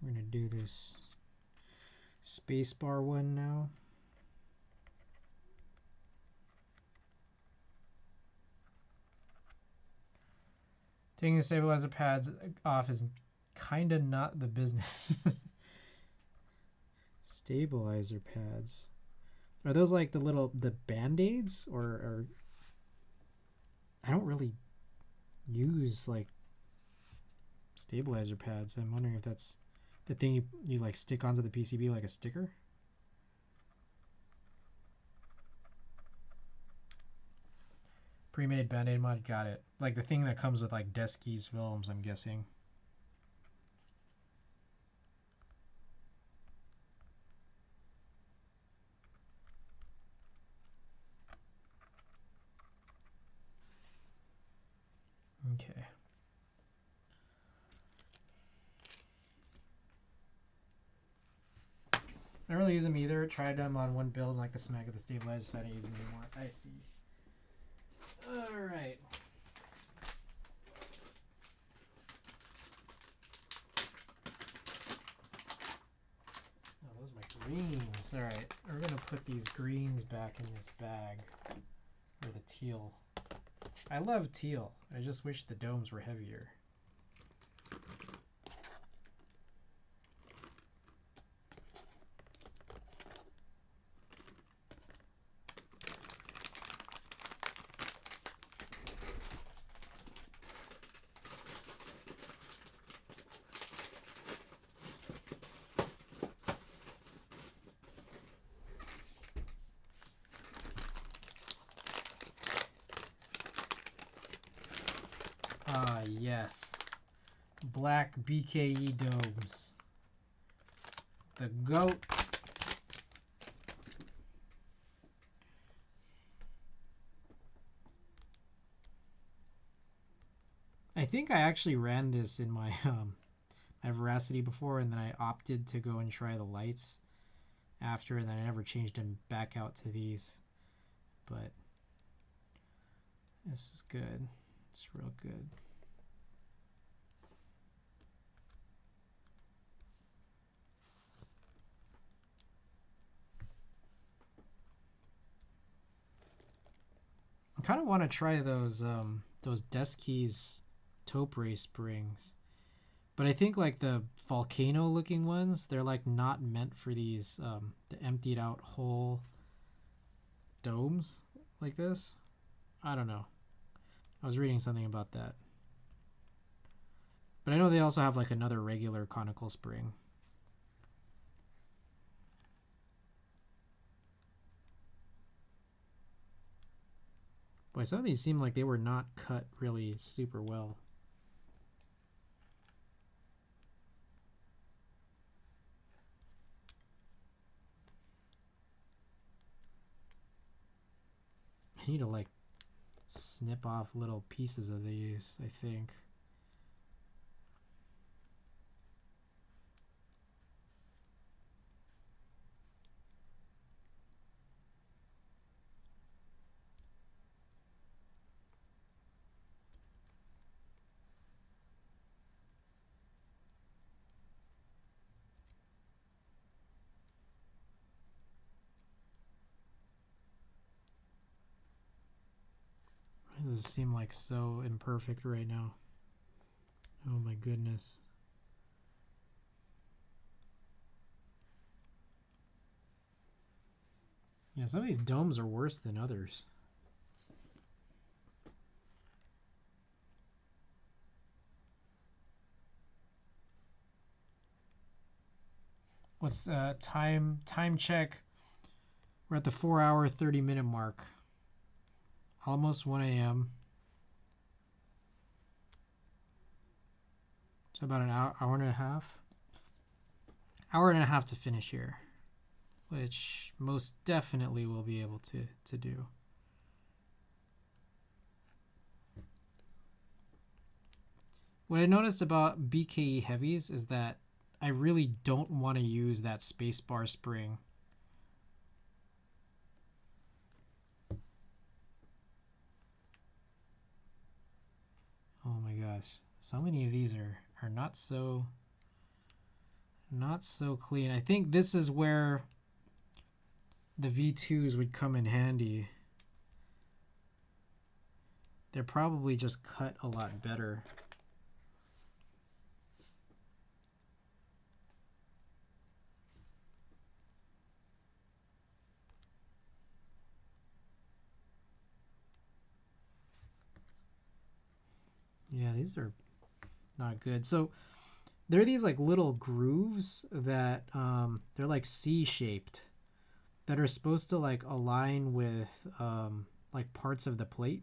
We're going to do this spacebar one now. Taking the stabilizer pads off is kind of not the business. Stabilizer pads. Are those like the Band-Aids? Or I don't really use like stabilizer pads. I'm wondering if that's the thing you like stick onto the PCB like a sticker. Pre-made Band-Aid mod, got it. Like the thing that comes with like Deskies films, I'm guessing. Okay. I don't really use them either. Tried them on one build, like the smack of the stabilizer, so I don't use them anymore. I see. Alright. Oh, those are my greens. Alright, we're going to put these greens back in this bag. Or the teal. I love teal. I just wish the domes were heavier. Ah, yes. Black BKE domes. The GOAT. I think I actually ran this in my my Veracity before, and then I opted to go and try the lights after, and then I never changed them back out to these. But this is good. It's real good. I kind of want to try those desk keys taupe ray springs, but I think like the volcano looking ones, they're like not meant for these the emptied out hole domes like this. I don't know. I was reading something about that. But I know they also have like another regular conical spring. Boy, some of these seem like they were not cut really super well. I need to like snip off little pieces of these, I think. Why does it seem like so imperfect right now? Oh my goodness. Yeah, some of these domes are worse than others. What's time check? We're at the 4-hour 30-minute mark. Almost 1 a.m. So about an hour and a half. Hour and a half to finish here, which most definitely we'll be able to do. What I noticed about BKE Heavies is that I really don't want to use that spacebar spring. Oh my gosh, so many of these are not so clean. I think this is where the V2s would come in handy. They're probably just cut a lot better. Yeah, these are not good. So there are these like little grooves that they're like C-shaped that are supposed to like align with like parts of the plate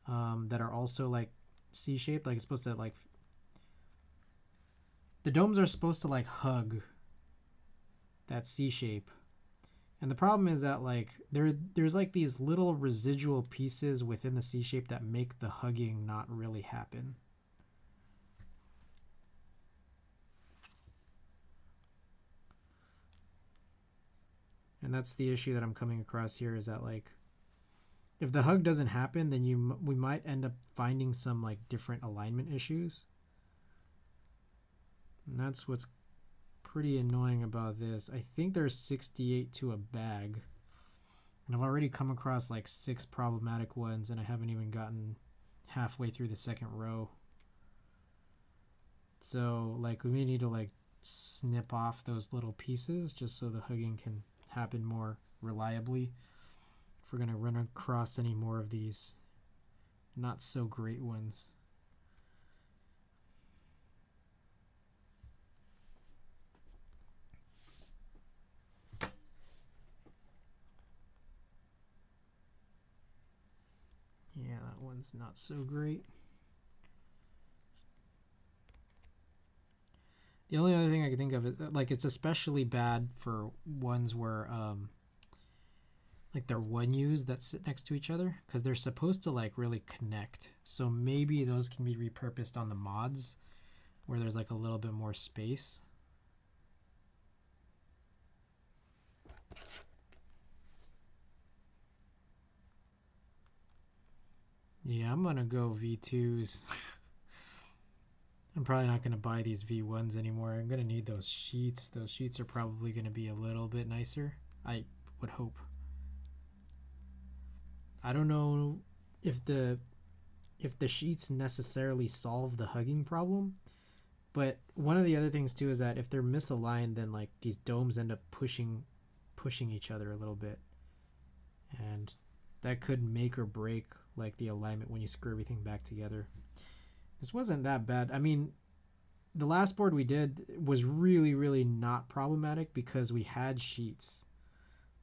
that are also like C-shaped. Like it's supposed to like, the domes are supposed to like hug that C shape. And the problem is that like there's like these little residual pieces within the C shape that make the hugging not really happen. And that's the issue that I'm coming across here, is that like if the hug doesn't happen, then we might end up finding some like different alignment issues. And that's what's pretty annoying about this. I think there's 68 to a bag. And I've already come across like 6 problematic ones, and I haven't even gotten halfway through the second row. So like we may need to like snip off those little pieces just so the hugging can happen more reliably if we're going to run across any more of these not so great ones. Yeah, that one's not so great. The only other thing I can think of is like it's especially bad for ones where like they're 1Us that sit next to each other, because they're supposed to like really connect. So maybe those can be repurposed on the mods where there's like a little bit more space. Yeah, I'm gonna go V2s. I'm probably not gonna buy these V1s anymore. I'm gonna need those sheets. Those sheets are probably gonna be a little bit nicer, I would hope. I don't know if the sheets necessarily solve the hugging problem, but one of the other things too is that if they're misaligned, then like these domes end up pushing each other a little bit, and that could make or break like the alignment when you screw everything back together. This wasn't that bad. I mean, the last board we did was really not problematic because we had sheets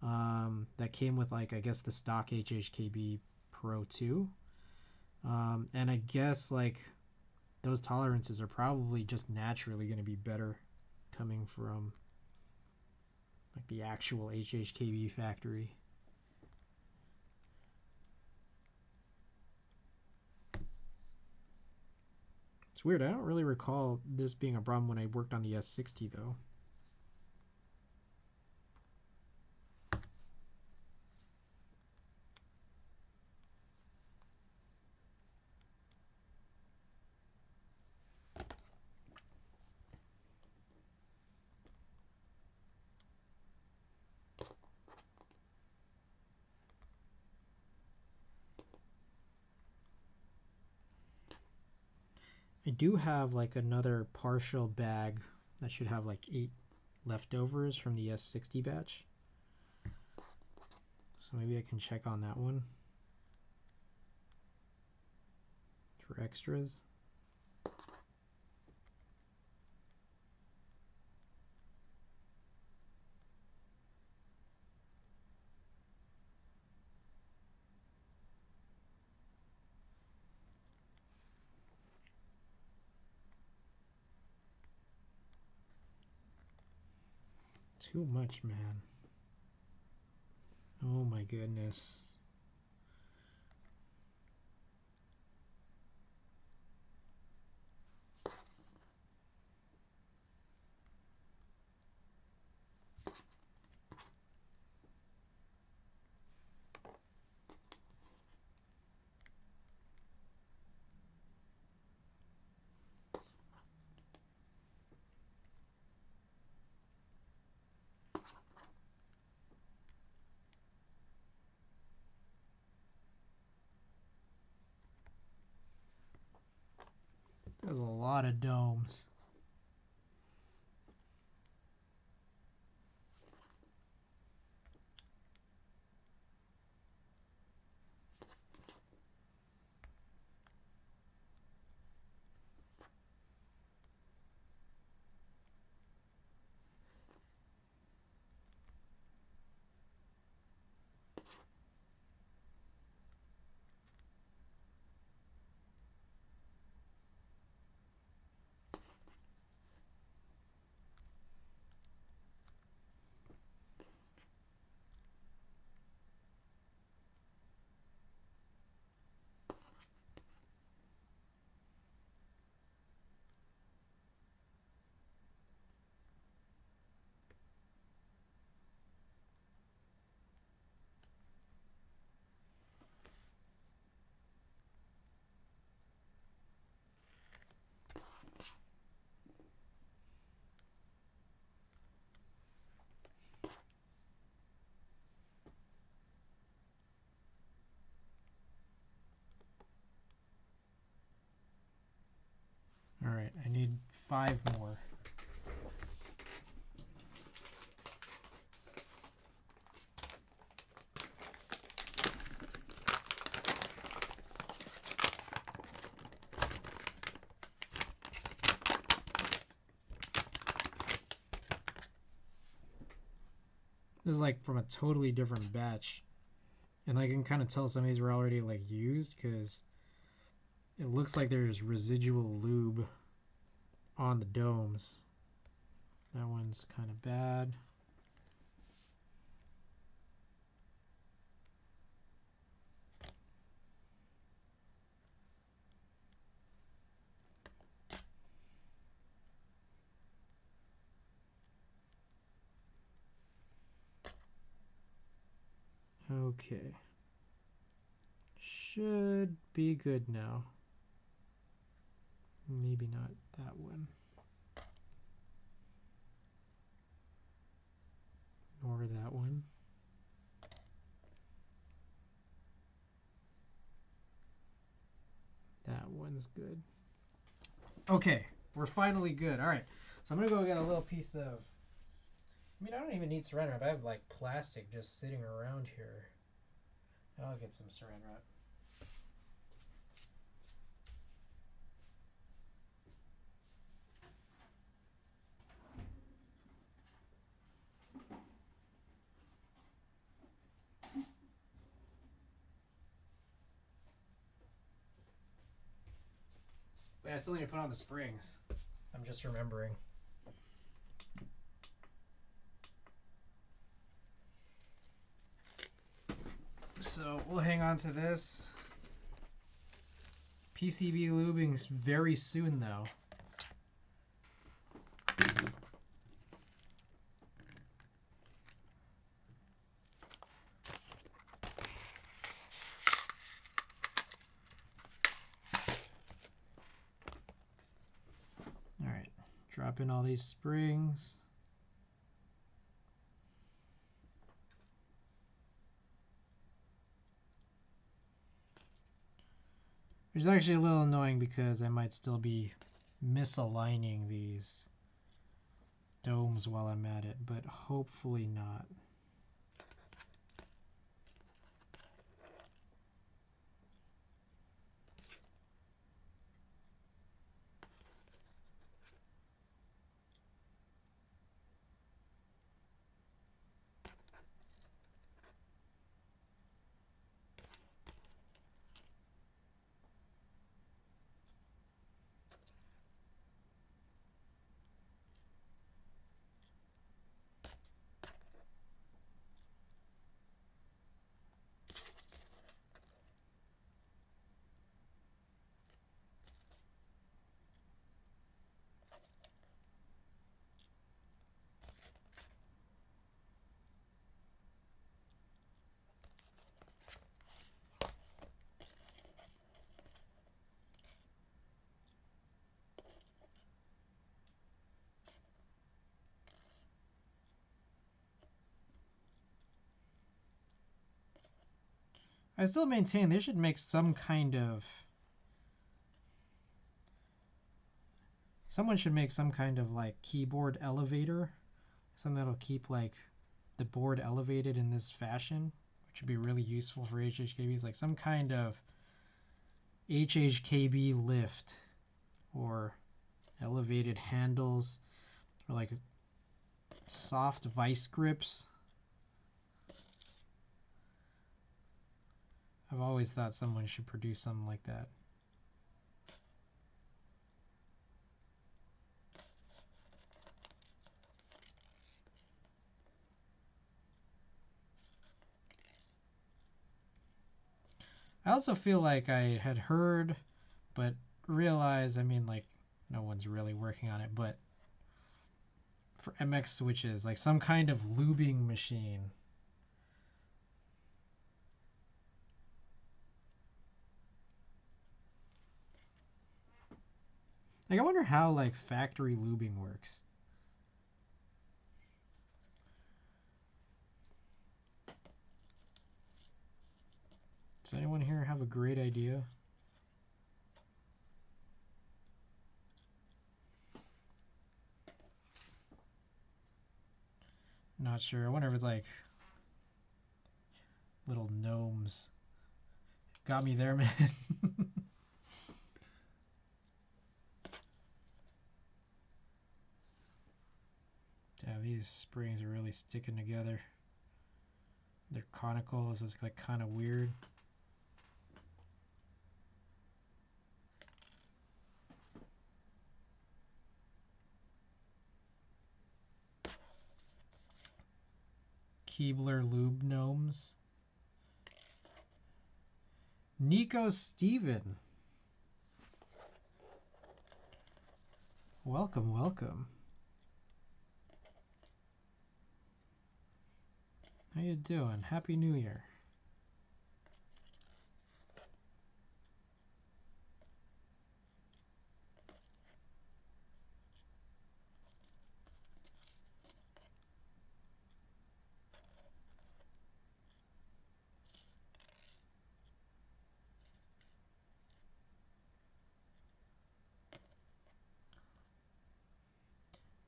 that came with, like, I guess the stock HHKB Pro 2. And I guess like those tolerances are probably just naturally going to be better coming from like the actual HHKB factory. It's weird. I don't really recall this being a problem when I worked on the S60 though. I do have like another partial bag that should have like 8 leftovers from the S60 batch. So maybe I can check on that one for extras. Too much, man. Oh my goodness. There's a lot of domes. All right, I need 5 more. This is like from a totally different batch. And I can kind of tell some of these were already like used because it looks like there's residual lube on the domes. That one's kind of bad. Okay. Should be good now. Maybe not that one. Nor that one. Mine's good. Okay, we're finally good. All right, so I'm gonna go get a little piece of. I mean, I don't even need saran wrap. I have like plastic just sitting around here. I'll get some saran wrap. Wait, I still need to put on the springs. I'm just remembering. So we'll hang on to this. PCB lubing very soon though. All right, drop in all these springs. Which is actually a little annoying because I might still be misaligning these domes while I'm at it, but hopefully not. I still maintain they should make some kind of... Someone should make some kind of like keyboard elevator. Something that'll keep like the board elevated in this fashion, which would be really useful for HHKBs. Like some kind of HHKB lift or elevated handles or like soft vice grips. I've always thought someone should produce something like that. I also feel like I had heard, but realized, I mean, like, no one's really working on it, but for MX switches, like some kind of lubing machine. Like, I wonder how, like, factory lubing works. Does anyone here have a great idea? Not sure. I wonder if it's like little gnomes. Got me there, man. Damn, these springs are really sticking together. They're conical, so it's like kind of weird. Keebler lube gnomes. Nico Steven. Welcome, welcome. How you doing? Happy New Year.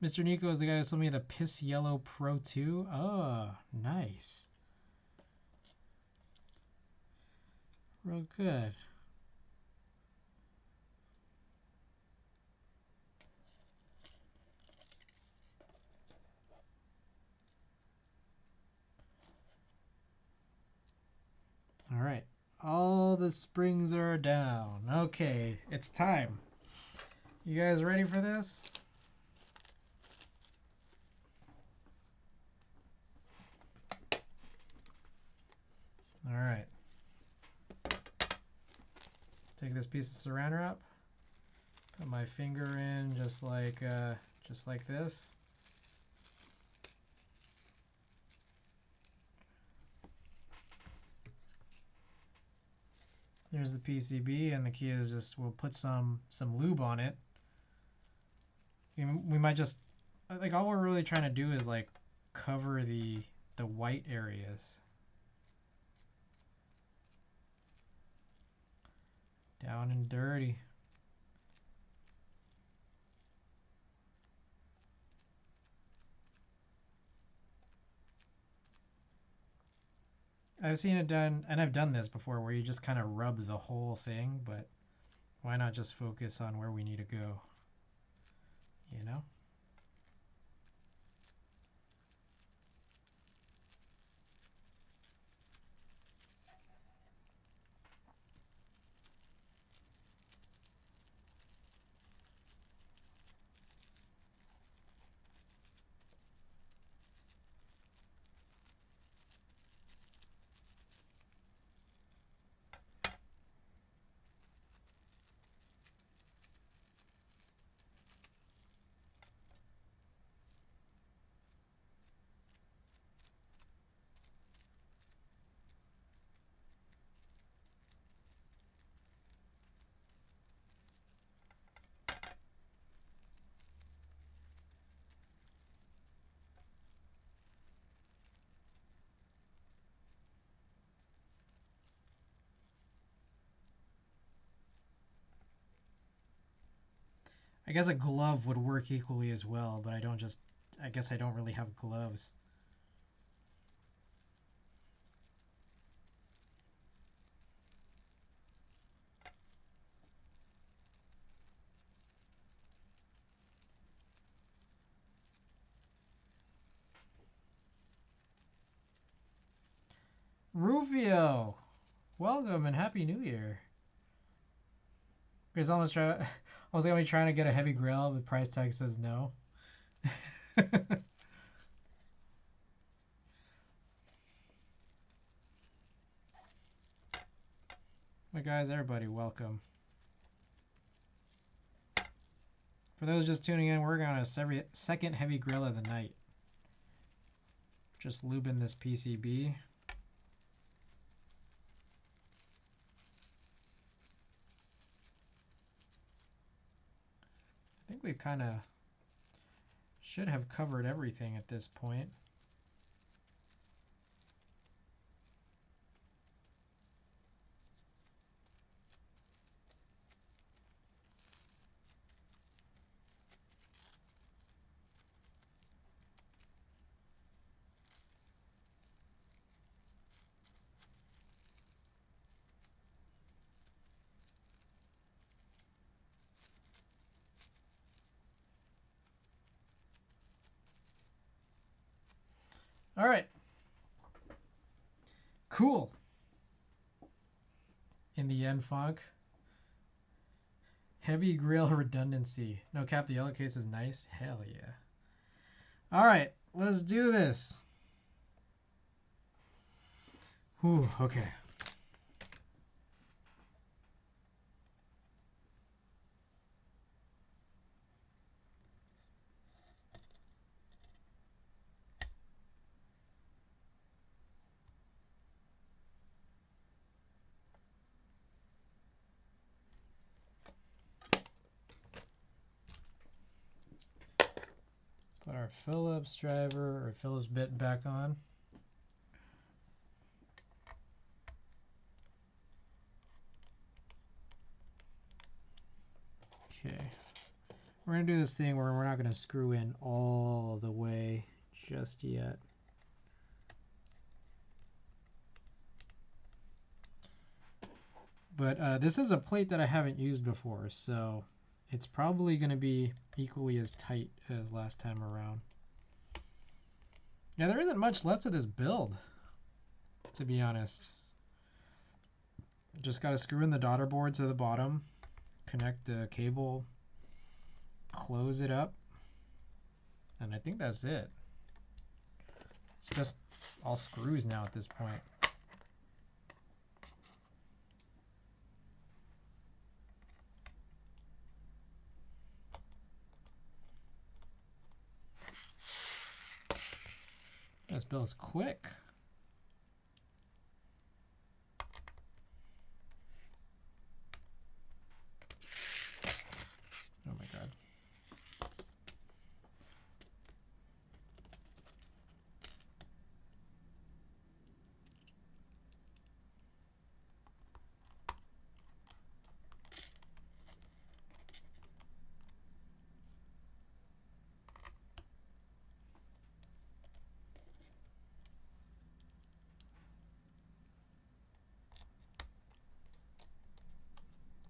Mr. Nico is the guy who sold me the Piss Yellow Pro 2. Oh, nice. Real good. All right. All the springs are down. Okay, it's time. You guys ready for this? All right. Take this piece of saran wrap. Put my finger in just like this. There's the PCB, and the key is just we'll put some lube on it. We might just, like, all we're really trying to do is like cover the white areas. Down and dirty. I've seen it done, and I've done this before, where you just kind of rub the whole thing, but why not just focus on where we need to go, you know? I guess a glove would work equally as well, but I guess I don't really have gloves. Rufio, welcome and Happy New Year. He's almost trying. I was gonna be trying to get a heavy Grail, but price tag says no. But guys, everybody, welcome. For those just tuning in, we're on a second heavy Grail of the night. Just lubing this PCB. I think we kind of should have covered everything at this point. All right. Cool. In the end, Funk. Heavy Grail redundancy. No cap, the yellow case is nice. Hell yeah. All right, let's do this. Whew, okay. Put our Phillips driver or Phillips bit back on. Okay. We're going to do this thing where we're not going to screw in all the way just yet. But this is a plate that I haven't used before, so it's probably going to be equally as tight as last time around. Yeah, there isn't much left of this build, to be honest. Just got to screw in the daughter board to the bottom, connect the cable, close it up, and I think that's it. It's just all screws now at this point. This build is quick. Oh my God.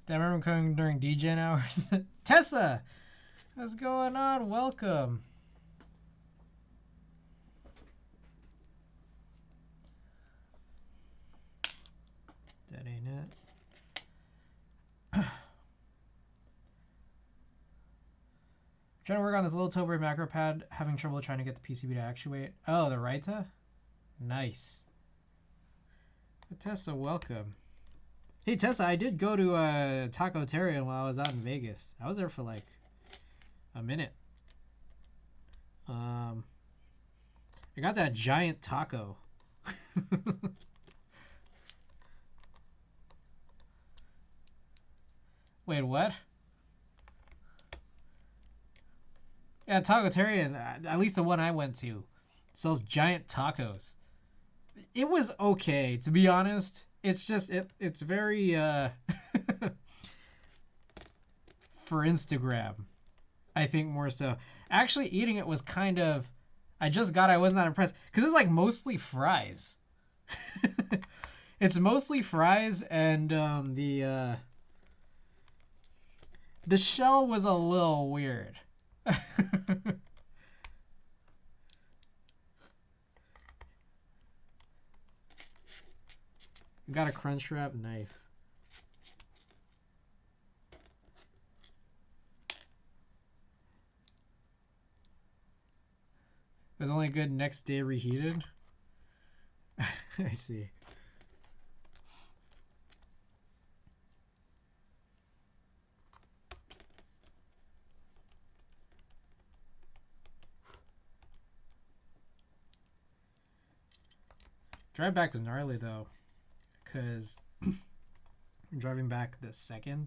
I remember coming during DGen hours. Tessa, what's going on? Welcome. That ain't it. Trying to work on this little Tilbury macro pad, having trouble trying to get the PCB to actuate. Oh, the Raita? Nice. Tessa, welcome. Hey Tessa, I did go to Taco Terrian while I was out in Vegas. I was there for like a minute. I got that giant taco. Wait, what? Yeah, Taco Terrian, at least the one I went to, sells giant tacos. It was okay, to be honest. It's just it's very for Instagram, I think more so. Actually eating it was kind of, I wasn't that impressed because it's like mostly fries. It's mostly fries, and the shell was a little weird. Got a crunch wrap, nice. It was only good next day reheated. I see. Drive back was gnarly though, because I'm driving back the 2nd,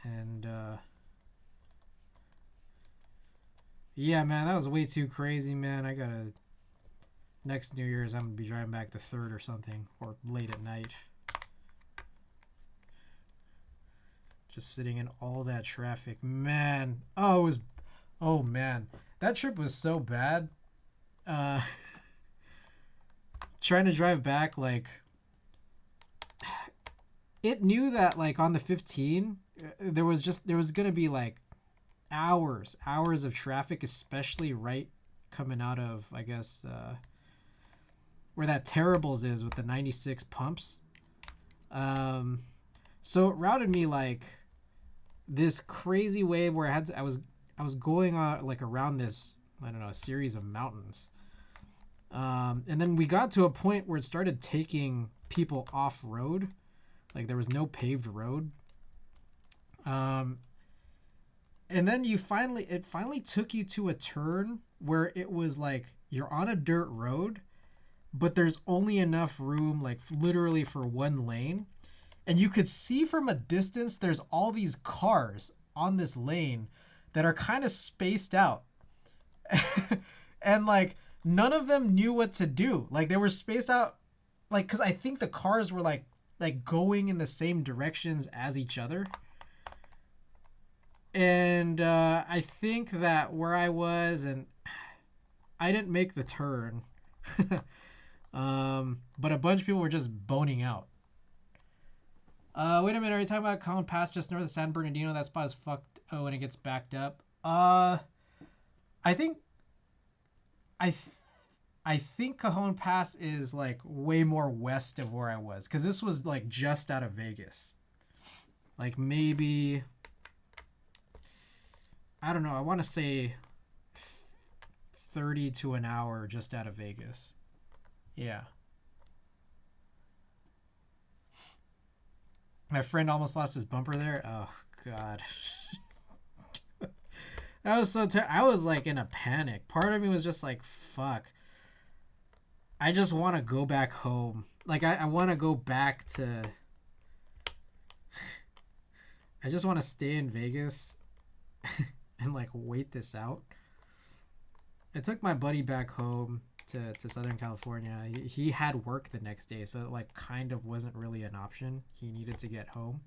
and yeah, man, that was way too crazy, man. I gotta, next New Year's I'm gonna be driving back the 3rd or something, or late at night. Just sitting in all that traffic, man. Oh man, that trip was so bad. Trying to drive back, like, it knew that like on the 15 there was gonna be like hours of traffic, especially right coming out of, I guess, where that Terribles is with the 96 pumps. So it routed me like this crazy wave where I was going on like around this, I don't know, a series of mountains. And then we got to a point where it started taking people off road. Like there was no paved road. And then it finally took you to a turn where it was like you're on a dirt road, but there's only enough room, like literally for one lane. And you could see from a distance there's all these cars on this lane that are kind of spaced out. And like none of them knew what to do. Like they were spaced out, like, because I think the cars were like going in the same directions as each other. And I think that where I was, and I didn't make the turn, but a bunch of people were just boning out. Wait a minute, are you talking about Cajon Pass just north of San Bernardino? That spot is fucked when it gets backed up. I think Cajon Pass is like way more west of where I was, because this was like just out of Vegas. Like maybe, I don't know, I want to say 30 to an hour just out of Vegas. Yeah. My friend almost lost his bumper there. Oh, God. That was so I was like in a panic. Part of me was just like, fuck. I just want to go back home. Like, I want to go back to... I just want to stay in Vegas and like wait this out. I took my buddy back home to Southern California. He had work the next day, so it like kind of wasn't really an option. He needed to get home.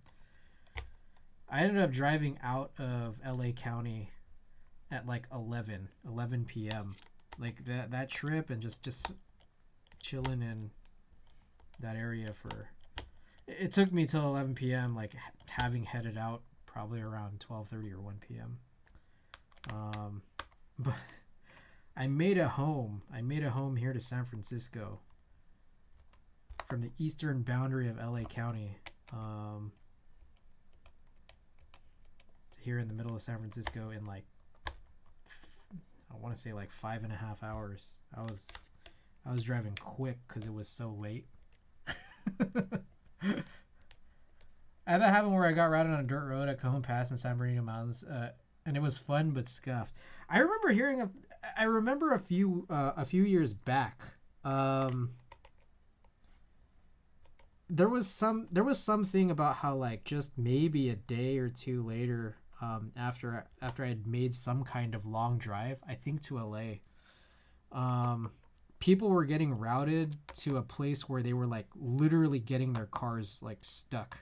I ended up driving out of LA County at like 11 p.m. Like that trip, and just chilling in that area for... It took me till 11 p.m. like having headed out probably around 12:30 or 1 p.m. But I made it home. I made it home here to San Francisco from the eastern boundary of LA County. To here in the middle of San Francisco in like, I want to say like 5.5 hours. I was driving quick because it was so late. I had that happen where I got routed on a dirt road at Cajon Pass in San Bernardino Mountains, and it was fun but scuffed. I remember a few years back, there was something about how like just maybe a day or two later, after I had made some kind of long drive, I think to LA, people were getting routed to a place where they were like literally getting their cars like stuck.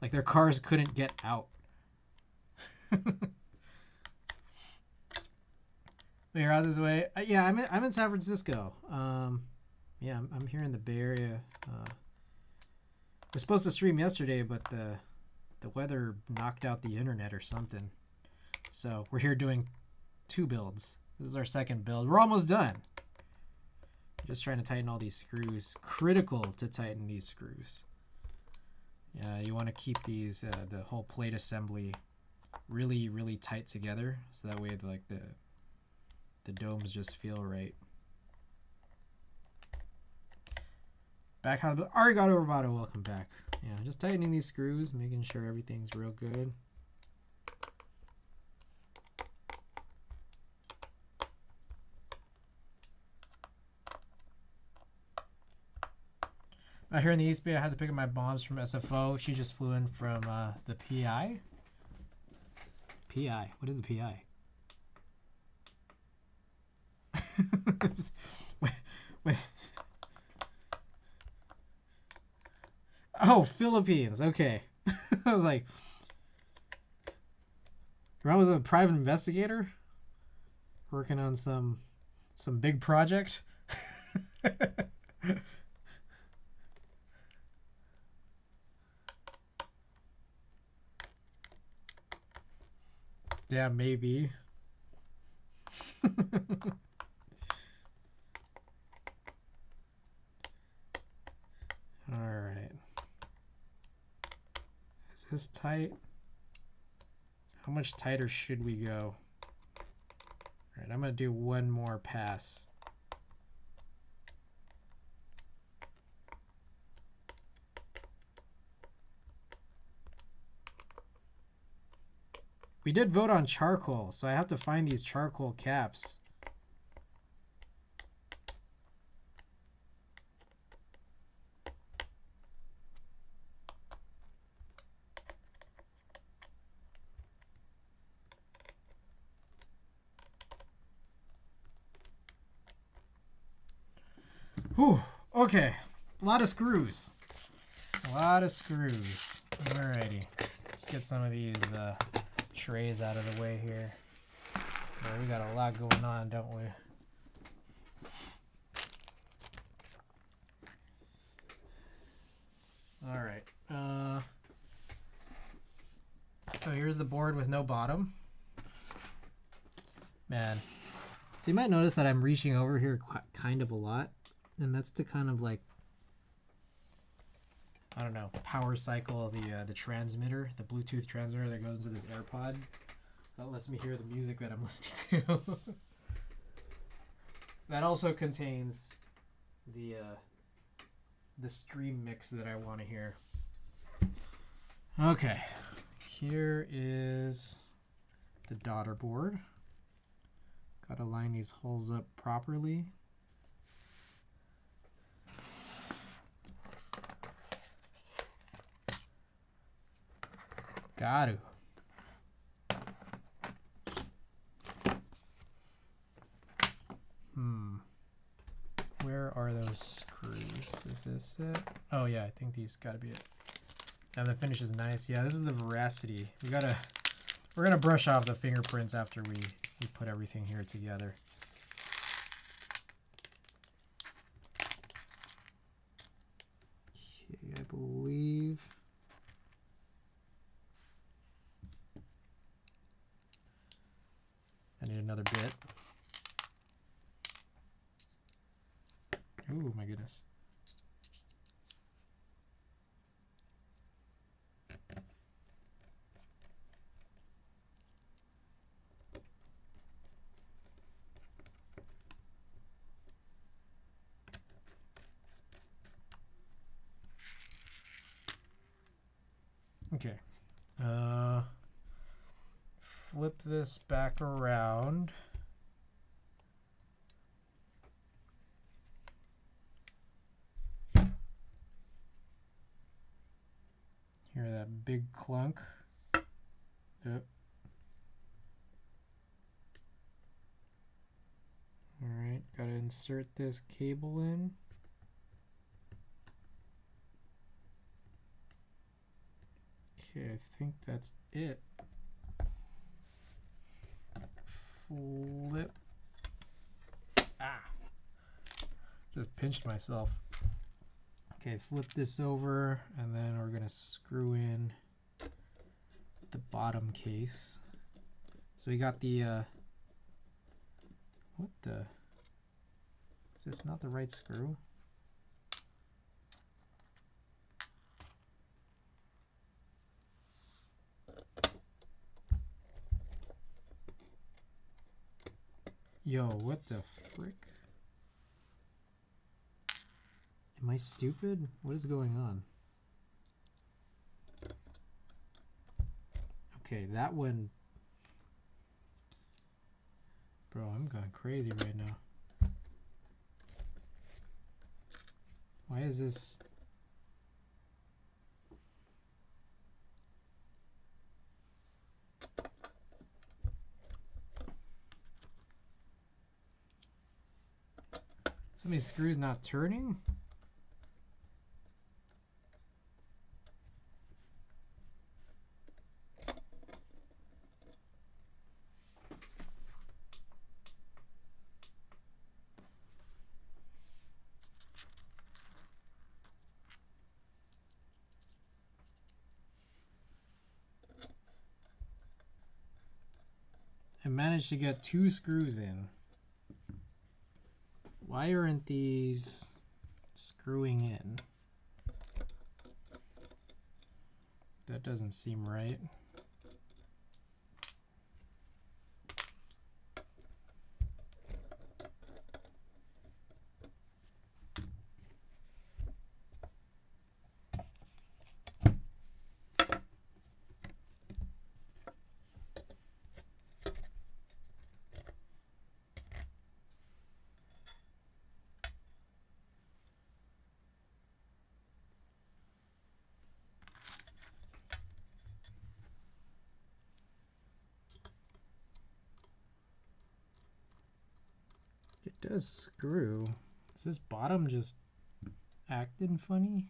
Like their cars couldn't get out. You're out this way. Yeah, I'm in San Francisco. Yeah, I'm here in the Bay Area. We're supposed to stream yesterday, but the weather knocked out the internet or something. So we're here doing 2 builds. This is our second build. We're almost done. Just trying to tighten all these screws. Critical to tighten these screws. Yeah, you want to keep these the whole plate assembly really, really tight together, so that way like the domes just feel right. Back how the Arigato Roboto, welcome back. Yeah, just tightening these screws, making sure everything's real good. Here in the East Bay, I had to pick up my bombs from SFO. She just flew in from the PI. PI? What is the PI? wait. Oh, Philippines. Okay. I was like, I was a private investigator working on some big project. Yeah, maybe. All right. Is this tight? How much tighter should we go? All right, I'm going to do one more pass. We did vote on charcoal, so I have to find these charcoal caps. Whew, okay. A lot of screws. A lot of screws. Alrighty. Let's get some of these trays out of the way here. Yeah, we got a lot going on, don't we? All right. So here's the board with no bottom. Man. So you might notice that I'm reaching over here kind of a lot. And that's to kind of like, I don't know, power cycle the transmitter, the Bluetooth transmitter that goes into this AirPod. That lets me hear the music that I'm listening to. That also contains the stream mix that I want to hear. Okay, here is the daughter board. Got to line these holes up properly. Got to. Where are those screws? Is this it? Oh yeah, I think these gotta be it. And the finish is nice. Yeah, this is the Veracity. We're gonna brush off the fingerprints after we put everything here together. Okay, I believe. I need another bit. Ooh, my goodness. Okay. Flip this back around. Hear that big clunk? Yep. All right, gotta insert this cable in. Okay, I think that's it. Flip. Ah! Just pinched myself. Okay, flip this over, and then we're gonna screw in the bottom case. So we got the, what the? Is this not the right screw? Yo, what the frick? Am I stupid? What is going on? Okay, that one... Bro, I'm going crazy right now. Why is this... So many screws not turning? I managed to get 2 screws in. Why aren't these screwing in? That doesn't seem right. It does screw. Is this bottom just acting funny?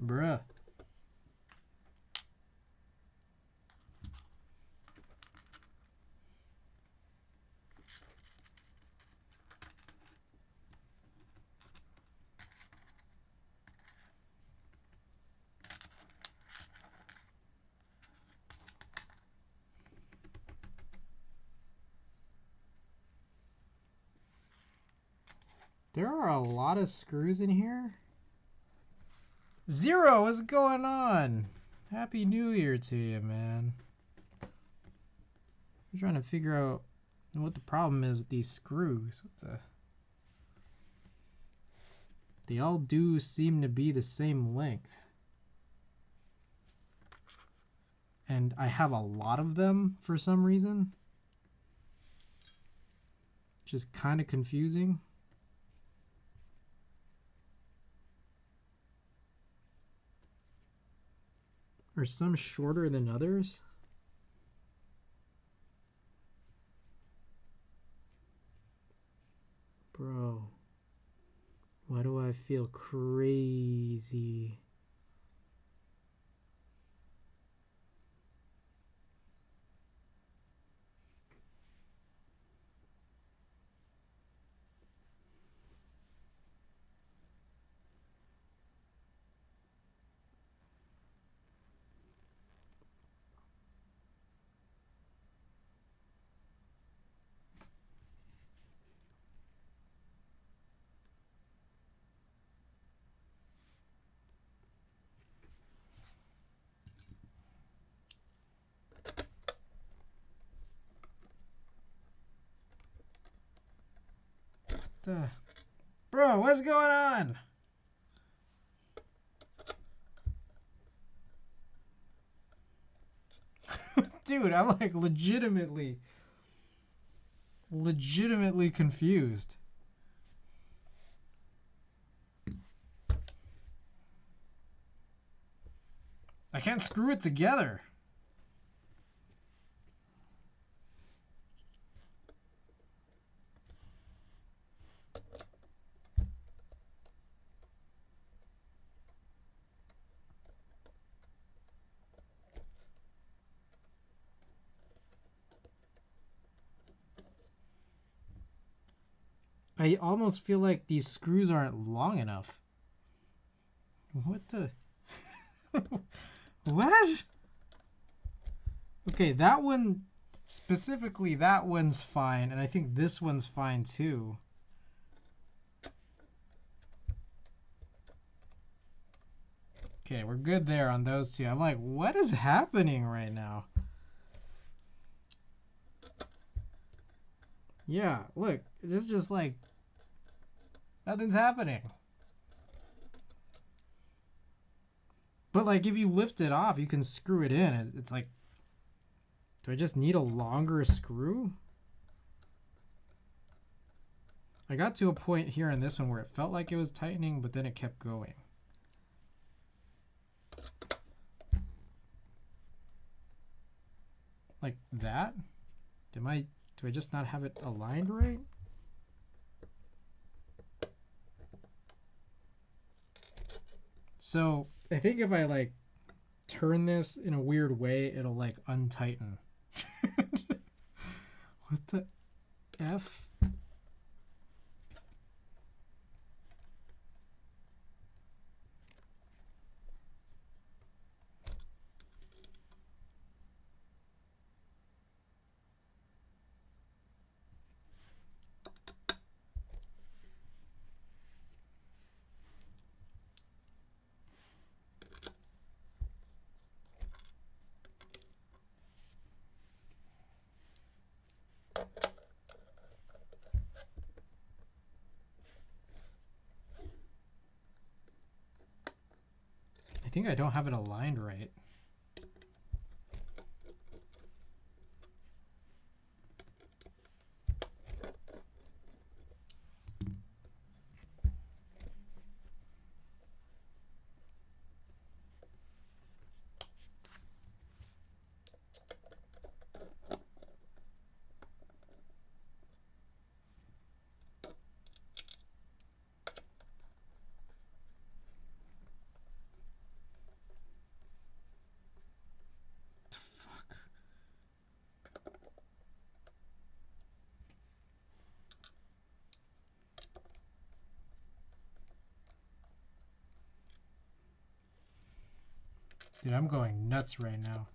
Bruh. There are a lot of screws in here. Zero, what's going on? Happy New Year to you, man. I'm trying to figure out what the problem is with these screws. They all do seem to be the same length. And I have a lot of them for some reason. Which is kind of confusing. Are some shorter than others? Bro, why do I feel crazy? Bro, what's going on? Dude, I'm like legitimately confused. I can't screw it together. I almost feel like these screws aren't long enough. What the? What? Okay, that one, specifically that one's fine, and I think this one's fine too. Okay, we're good there on those two. I'm like, what is happening right now? Yeah, look, it's just like, nothing's happening. But like, if you lift it off, you can screw it in. It's like, do I just need a longer screw? I got to a point here in this one where it felt like it was tightening, but then it kept going. Like that? Do I just not have it aligned right? So I think if I like turn this in a weird way, it'll like untighten. What the F? I think I don't have it aligned right. Dude, I'm going nuts right now.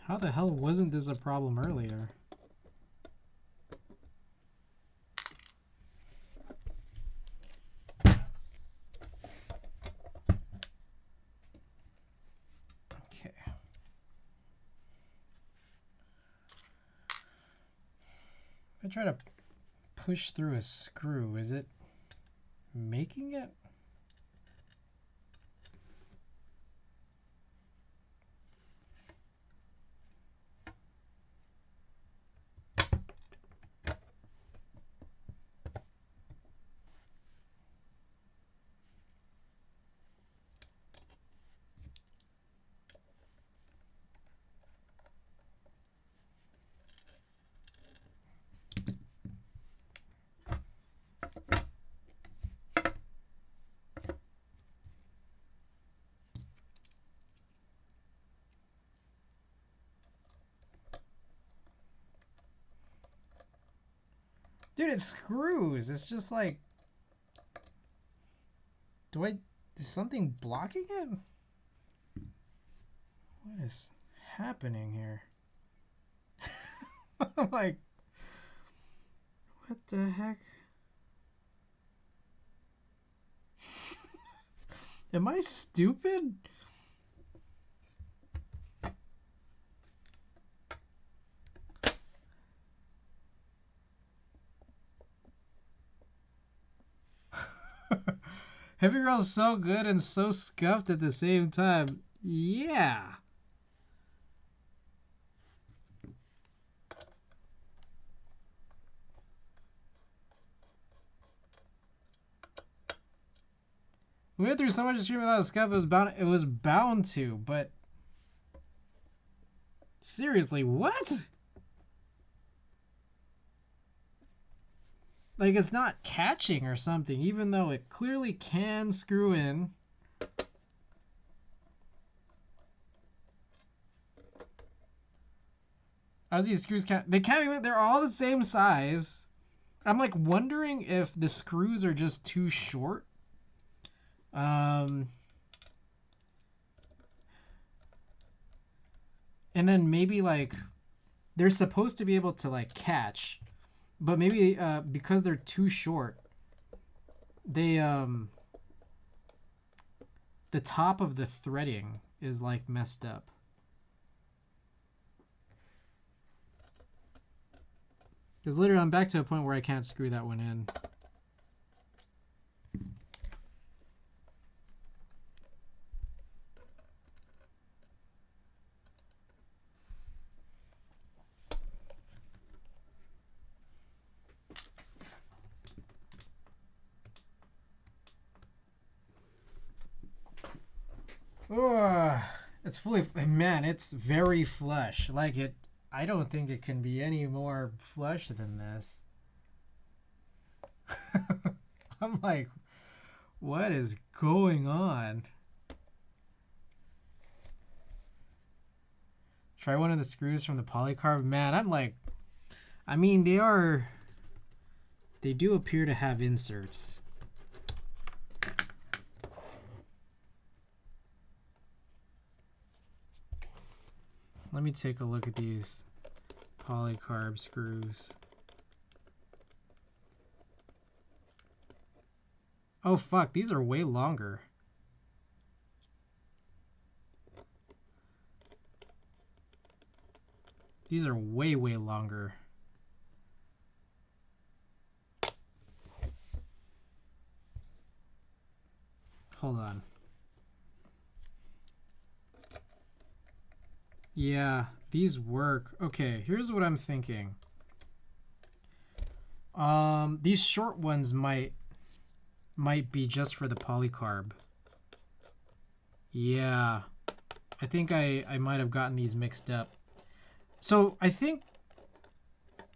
How the hell wasn't this a problem earlier? Okay. If I try to push through a screw, is it making it? Dude, it screws. It's just like, is something blocking it? What is happening here? I'm like, what the heck? Am I stupid? Heavy Grail's so good and so scuffed at the same time. Yeah. We went through so much stream without a scuff. It was bound to, but seriously, what? Like, it's not catching or something, even though it clearly can screw in. How's these screws they can't even, they're all the same size. I'm like wondering if the screws are just too short. And then maybe like they're supposed to be able to like catch. But maybe because they're too short, they the top of the threading is like messed up. Because literally I'm back to a point where I can't screw that one in. Oh, it's fully, man, it's very flush. Like it, I don't think it can be any more flush than this. I'm like, what is going on? Try one of the screws from the polycarb. Man, I'm like, I mean, they do appear to have inserts. Let me take a look at these polycarb screws. Oh fuck, these are way longer. These are way, way longer. Hold on. Yeah, these work. Okay, here's what I'm thinking. These short ones might be just for the polycarb. Yeah, I think I might have gotten these mixed up. So I think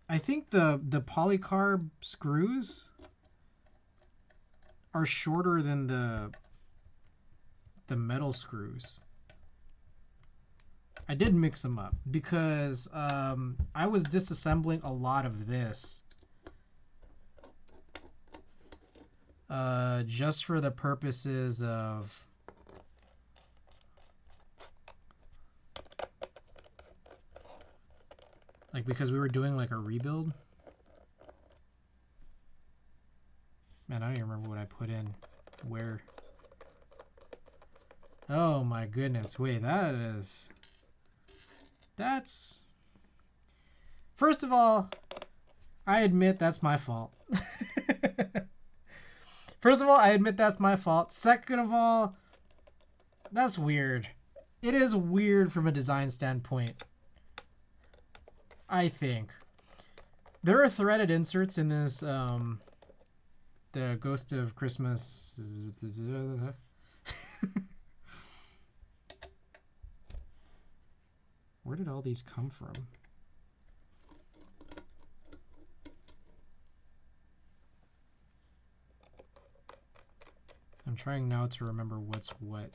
I think the polycarb screws are shorter than the metal screws. I did mix them up because I was disassembling a lot of this just for the purposes of like, because we were doing like a rebuild. Man, I don't even remember what I put in where. Oh my goodness. Wait, that's first of all, I admit that's my fault. First of all, I admit that's my fault. Second of all, that's weird. It is weird from a design standpoint, I think. There are threaded inserts in this, the Ghost of Christmas. Where did all these come from? I'm trying now to remember what's what.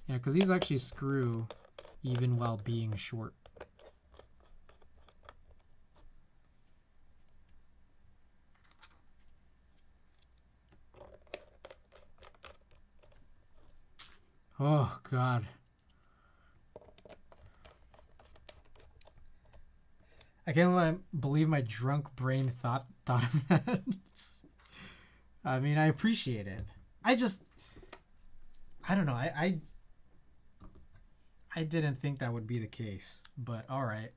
Yeah, because these actually screw even while being short. Oh, God. I can't believe my drunk brain thought of that. I mean, I appreciate it. I don't know. I didn't think that would be the case, but all right.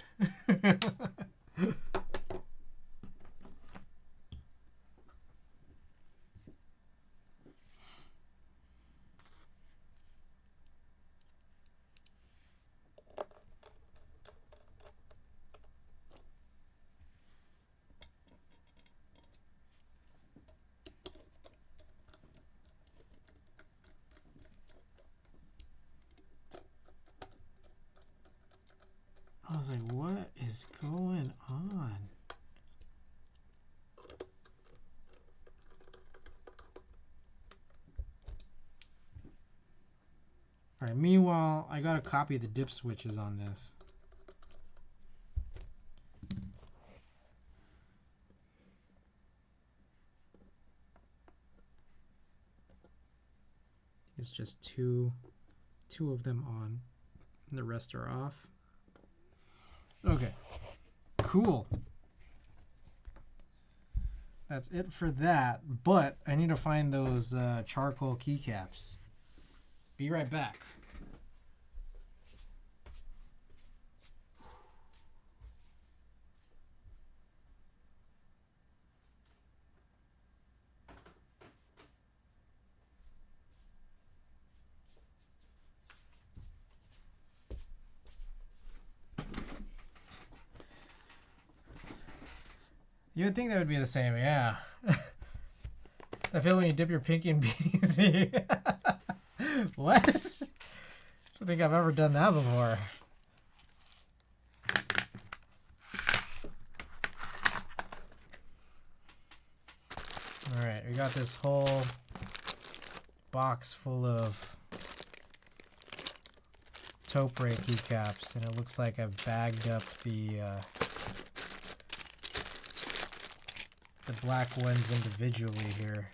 I was like, what is going on? All right, meanwhile, I got to copy the dip switches on this. It's just two of them on, and the rest are off. Okay, cool. That's it for that, but I need to find those charcoal keycaps. Be right back. You would think that would be the same, yeah. I feel when you dip your pinky in BDC. What? I don't think I've ever done that before. All right, we got this whole box full of taupe ray keycaps, and it looks like I've bagged up the black ones individually here.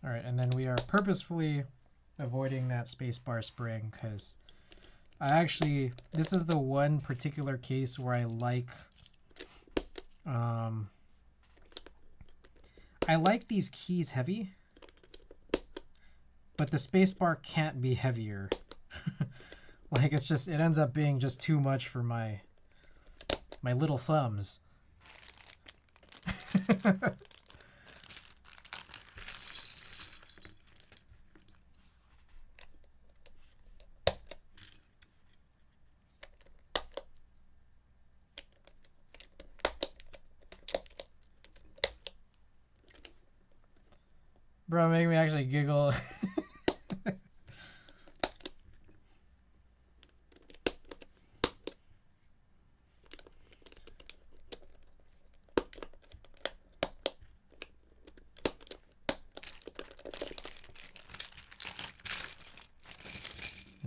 All right, and then we are purposefully avoiding that spacebar spring because this is the one particular case where I like I like these keys heavy, but the spacebar can't be heavier. Like it's just, it ends up being just too much for my little thumbs. Bro, make me actually giggle.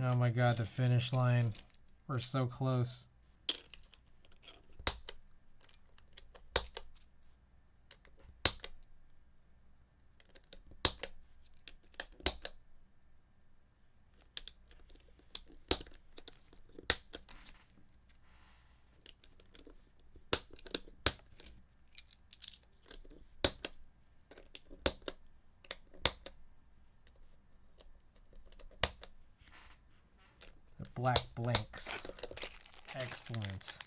Oh my god, the finish line. We're so close. Black blanks. Excellent.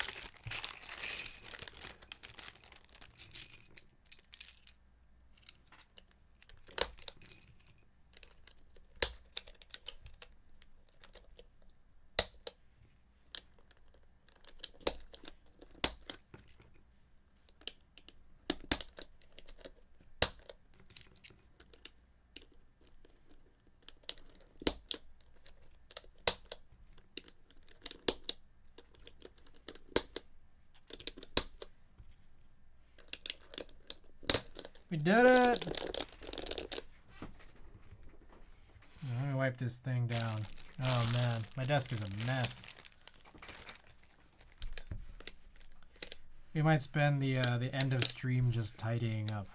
We did it! Let me wipe this thing down. Oh man, my desk is a mess. We might spend the end of stream just tidying up.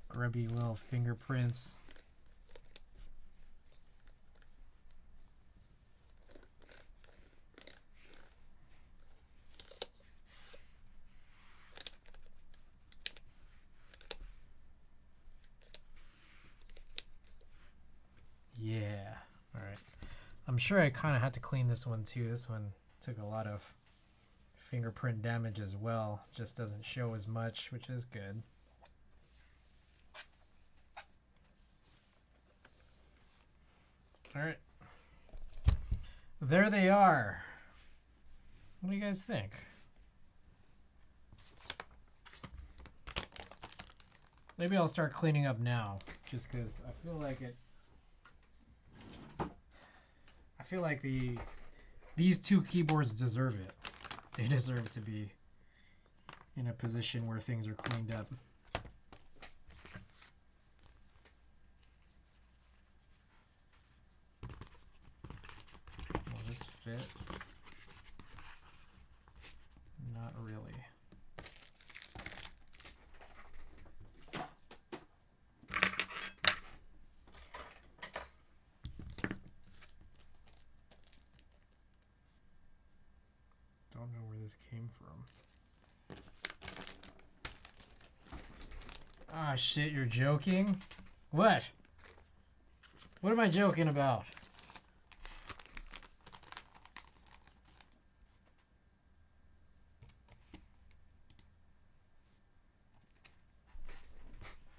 Grubby little fingerprints. Yeah, all right. I'm sure I kind of had to clean this one too. This one took a lot of fingerprint damage as well. Just doesn't show as much, which is good. All right. There they are. What do you guys think? Maybe I'll start cleaning up now, just because I feel like it. I feel like these two keyboards deserve it. They deserve to be in a position where things are cleaned up. Will this fit? Not really. Don't know where this came from. Ah, shit, you're joking? What? What am I joking about?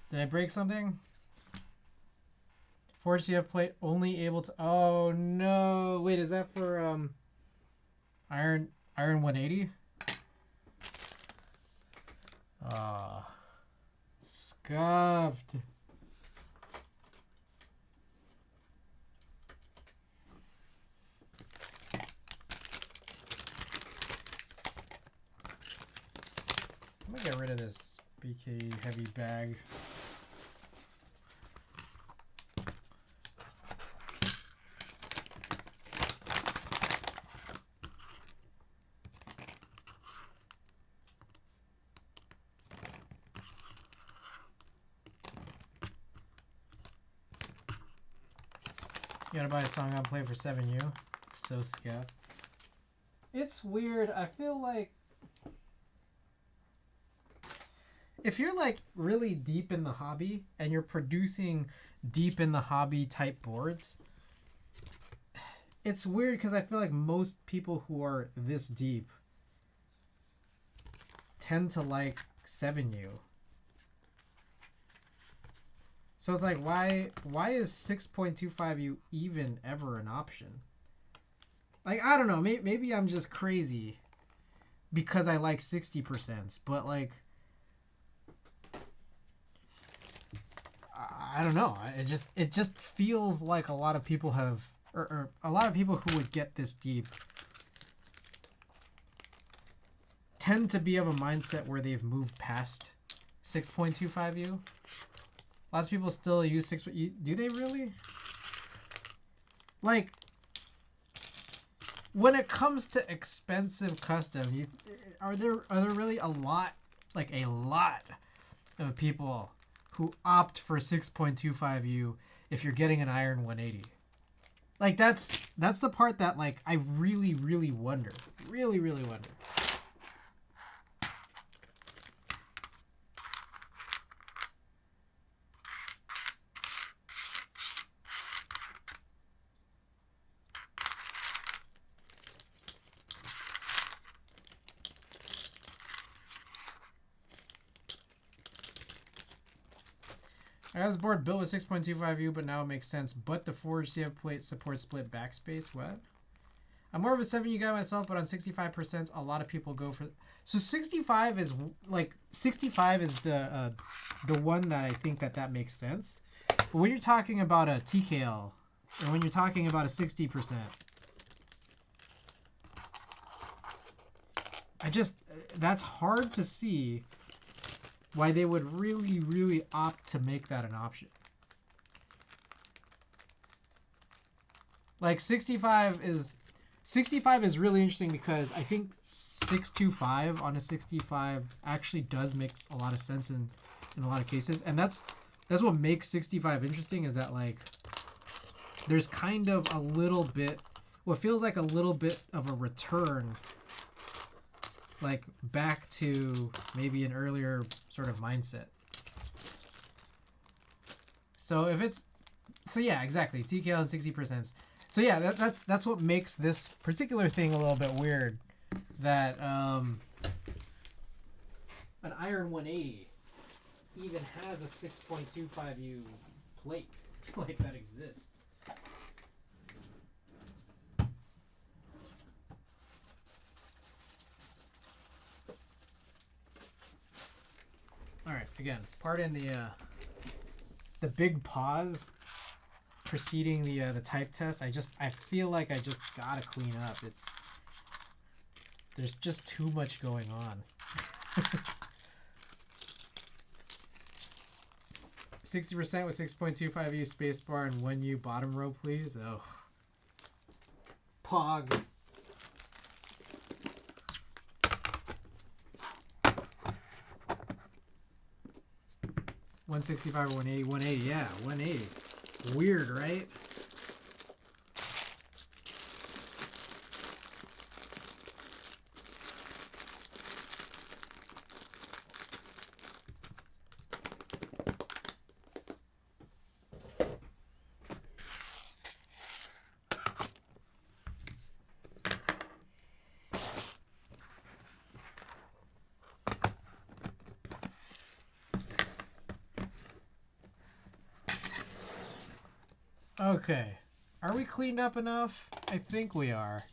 Did I break something? Forged CF plate only able to. Oh no! Wait, is that for iron 180? Ah, scuffed. I'm gonna get rid of this BKE Heavy bag. You gotta buy a song on play for 7U. So scuffed. It's weird. I feel like if you're like really deep in the hobby and you're producing deep in the hobby type boards, it's weird because I feel like most people who are this deep tend to like 7U. So it's like, why is 6.25U even ever an option? Like, I don't know, maybe I'm just crazy because I like 60%, but like, I don't know. It just feels like a lot of people have, or a lot of people who would get this deep tend to be of a mindset where they've moved past 6.25U. Lots of people still use 6. Do they really? Like, when it comes to expensive custom, are there really a lot of people who opt for 6.25U if you're getting an iron 180? Like, that's the part that like I really wonder. Really wonder. I got this board built with 6.25U, but now it makes sense. But the forged CF plate supports split backspace. What? I'm more of a 7U guy myself, but on 65%, a lot of people go for. So 65 is like 65 is the one that I think that makes sense. But when you're talking about a TKL, and when you're talking about a 60%, that's hard to see why they would really opt to make that an option. Like 65 is really interesting because I think 625 on a 65 actually does make a lot of sense in a lot of cases, and that's what makes 65 interesting, is that like there's kind of a little bit, what feels like a little bit of a return, like back to maybe an earlier sort of mindset. So if it's, so yeah, exactly, TKL and 60%. So yeah, that's what makes this particular thing a little bit weird, that an iron 180 even has a 6.25U plate like that exists. All right, again, pardon the big pause preceding the type test. I feel like I just gotta clean up. There's just too much going on. 60% with 6.25U spacebar and 1U bottom row, please. Oh, Pog. $165 or $180? $180, yeah, $180. Weird, right? Okay, are we cleaned up enough? I think we are.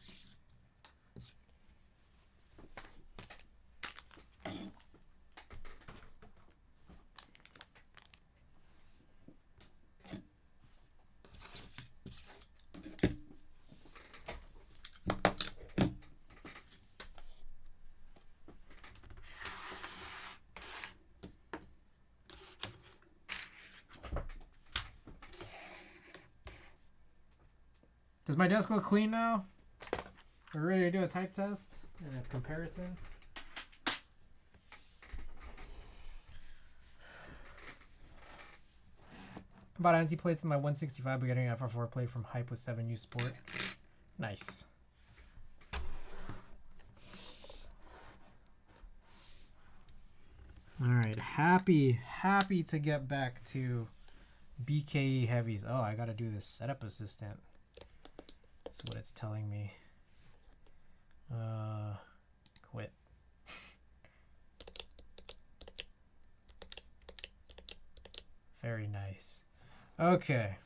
Does my desk look clean now? We're ready to do a type test and a comparison. About NC plates in my 165, but getting an FR4 plate from Hype with 7U Sport. Nice. All right, happy to get back to BKE Heavies. Oh, I gotta do this setup assistant. That's what it's telling me. Quit. Very nice. Okay.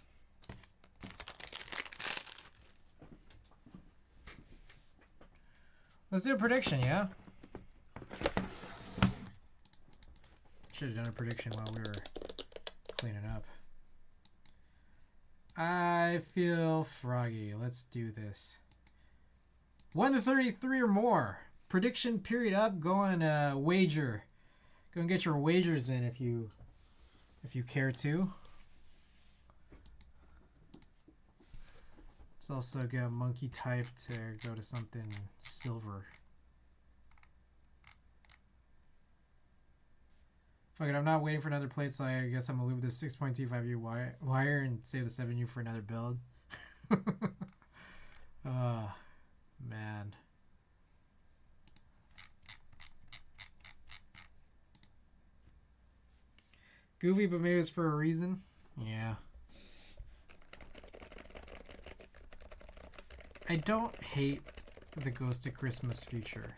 Let's do a prediction, yeah? Should have done a prediction while we were cleaning up. I feel froggy. Let's do this. 1 to 33 or more. Prediction period up. Go on wager. Go and get your wagers in if you care to. Let's also get monkey type to go to something silver. Fuck it, I'm not waiting for another plate, so I guess I'm gonna loop this 6.25U wire and save the 7U for another build. Oh, man. Goofy, but maybe it's for a reason. Yeah. I don't hate the Ghost of Christmas feature.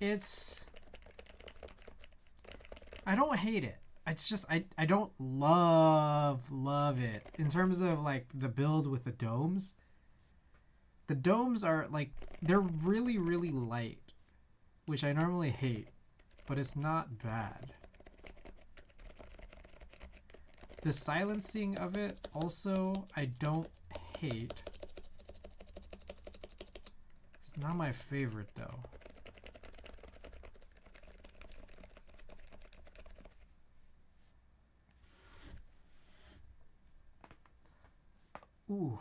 It's... I don't hate it. It's just I don't love it. In terms of like the build with the domes. The domes are like, they're really light, which I normally hate, but it's not bad. The silencing of it also I don't hate. It's not my favorite though. Ooh.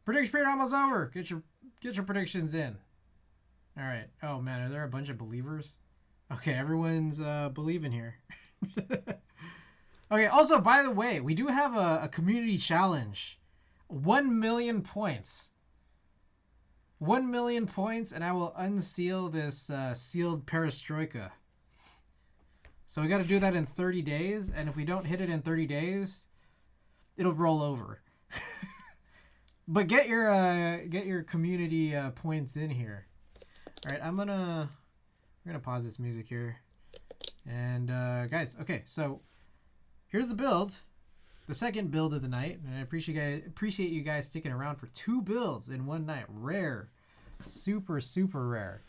Prediction period almost over. Get your predictions in. All right. Oh man, are there a bunch of believers? Okay, everyone's believing here. Okay. Also, by the way, we do have a community challenge. 1 million points. 1 million points, and I will unseal this sealed perestroika. So we got to do that in 30 days, and if we don't hit it in 30 days, it'll roll over. But get your community points in here. All right, we're gonna pause this music here, and guys, okay, so here's the build, the second build of the night, and I appreciate you guys sticking around for 2 builds in one night. Rare, super rare.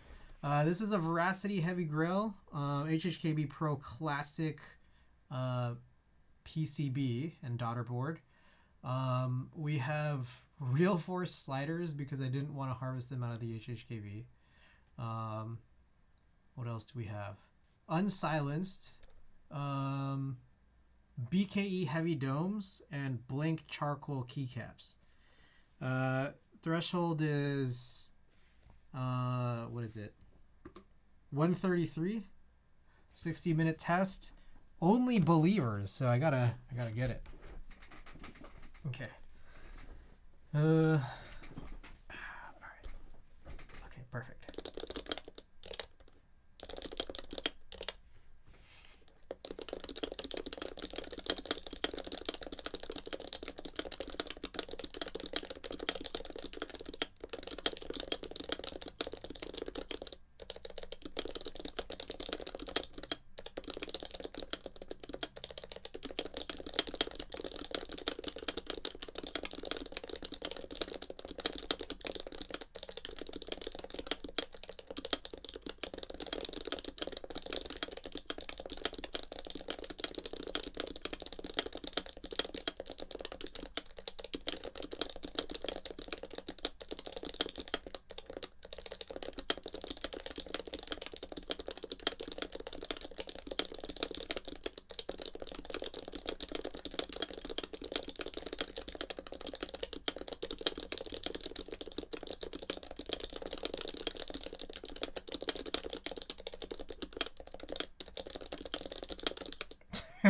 This is a Veracity heavy grill, HHKB Pro Classic PCB and daughter board. We have Realforce sliders because I didn't want to harvest them out of the HHKB. What else do we have? Unsilenced, BKE Heavy domes, and blank charcoal keycaps. Threshold is what is it? 133. 60-minute test. Only believers, so I gotta get it. Okay. All right. Okay, perfect.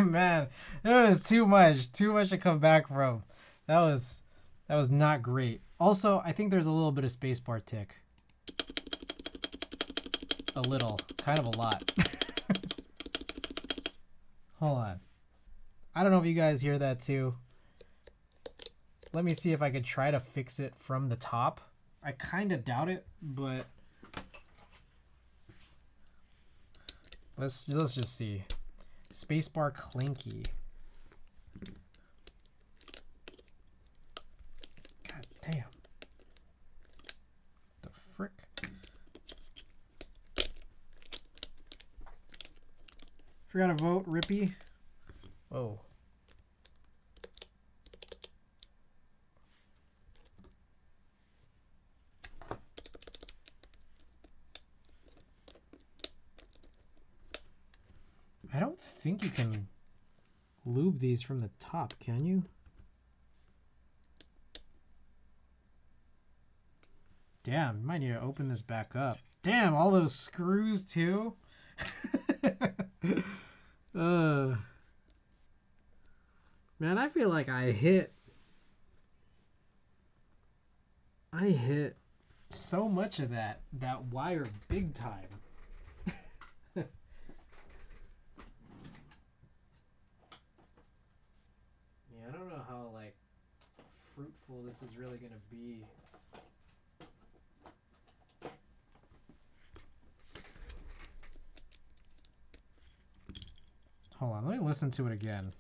Man, there was too much to come back from. That was not great. Also, I think there's a little bit of spacebar tick. A little, kind of a lot. Hold on. I don't know if you guys hear that too. Let me see if I could try to fix it from the top. I kind of doubt it, but let's just see. Spacebar clinky. God damn. The frick? Forgot to vote, Rippy. Whoa. I don't think you can lube these from the top, can you? Damn, you might need to open this back up. Damn, all those screws too. Man, I feel like I hit so much of that wire big time. I don't know how like fruitful this is really gonna be. Hold on, let me listen to it again.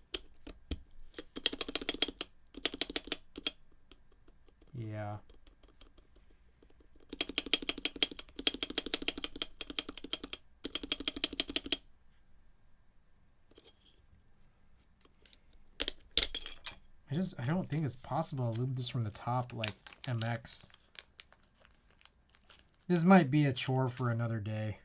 Yeah. I don't think it's possible to lube this from the top like MX. This might be a chore for another day.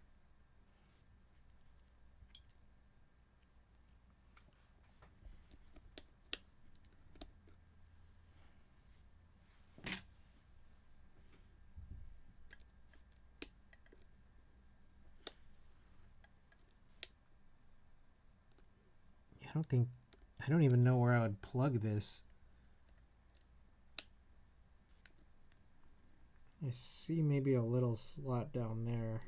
I don't even know where I would plug this. I see maybe a little slot down there.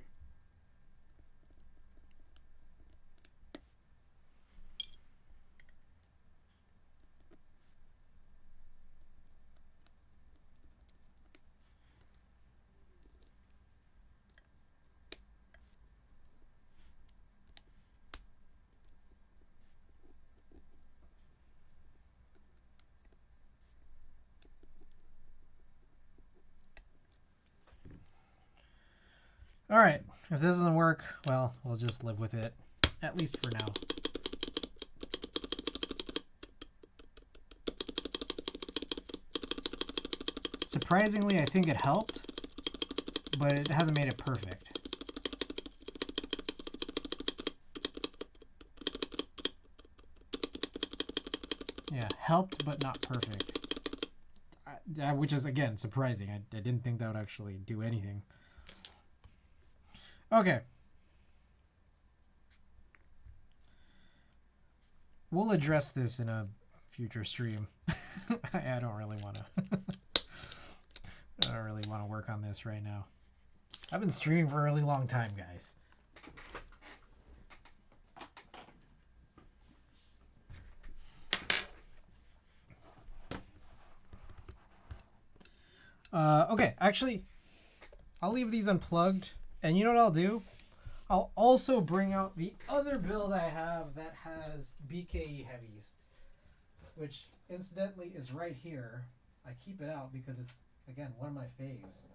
All right, if this doesn't work, well, we'll just live with it, at least for now. Surprisingly, I think it helped, but it hasn't made it perfect. Yeah, helped, but not perfect. Which is, again, surprising. I didn't think that would actually do anything. Okay. We'll address this in a future stream. I don't really want to. I don't really want to work on this right now. I've been streaming for a really long time, guys. Okay, actually, I'll leave these unplugged. And you know what I'll do? I'll also bring out the other build I have that has BKE Heavies, which incidentally is right here. I keep it out because it's, again, one of my faves.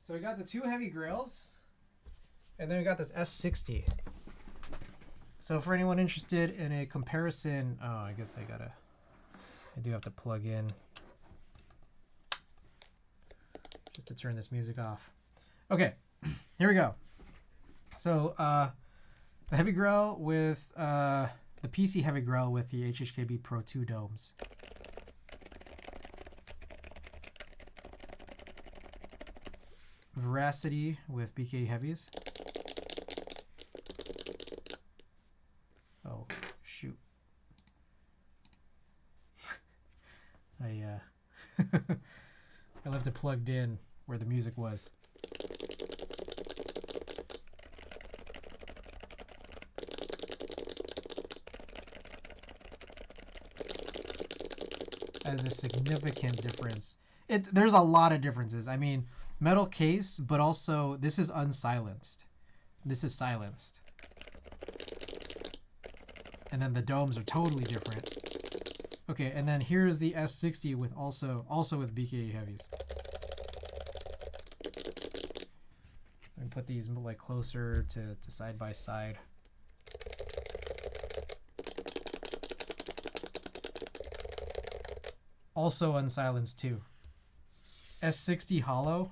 So we got the two heavy grails, and then we got this S60. So for anyone interested in a comparison, oh, I guess I do have to plug in just to turn this music off. Okay, here we go. So the heavy grail with the PC heavy grail with the HHKB Pro 2 domes. Veracity with BKE Heavies. plugged in where the music was. That is a significant difference. There's a lot of differences. I mean, metal case, but also this is unsilenced. This is silenced. And then the domes are totally different. Okay, and then here's the S60 with also with BKE Heavies. Let me put these like closer to side by side. Also unsilenced too. S60 hollow.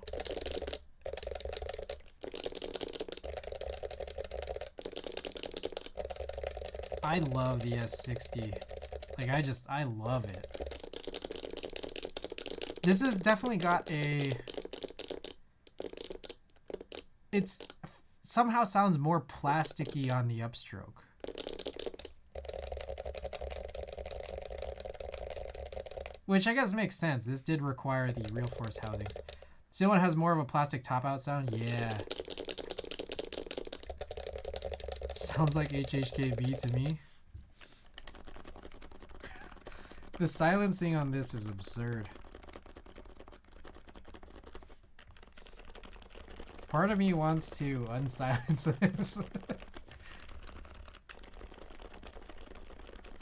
I love the S60. Like I love it. This has definitely got a, it's somehow sounds more plasticky on the upstroke. Which I guess makes sense. This did require the Realforce housings. See one has more of a plastic top out sound? Yeah. Sounds like HHKB to me. The silencing on this is absurd. Part of me wants to unsilence this.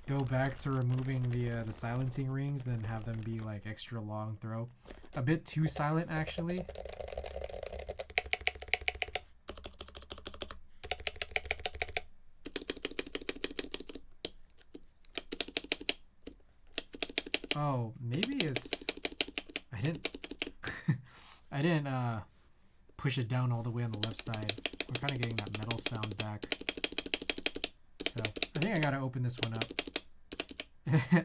Go back to removing the silencing rings, then have them be like extra long throw. A bit too silent actually. Oh, maybe it's, I didn't push it down all the way on the left side. We're kind of getting that metal sound back. So I think I gotta open this one up.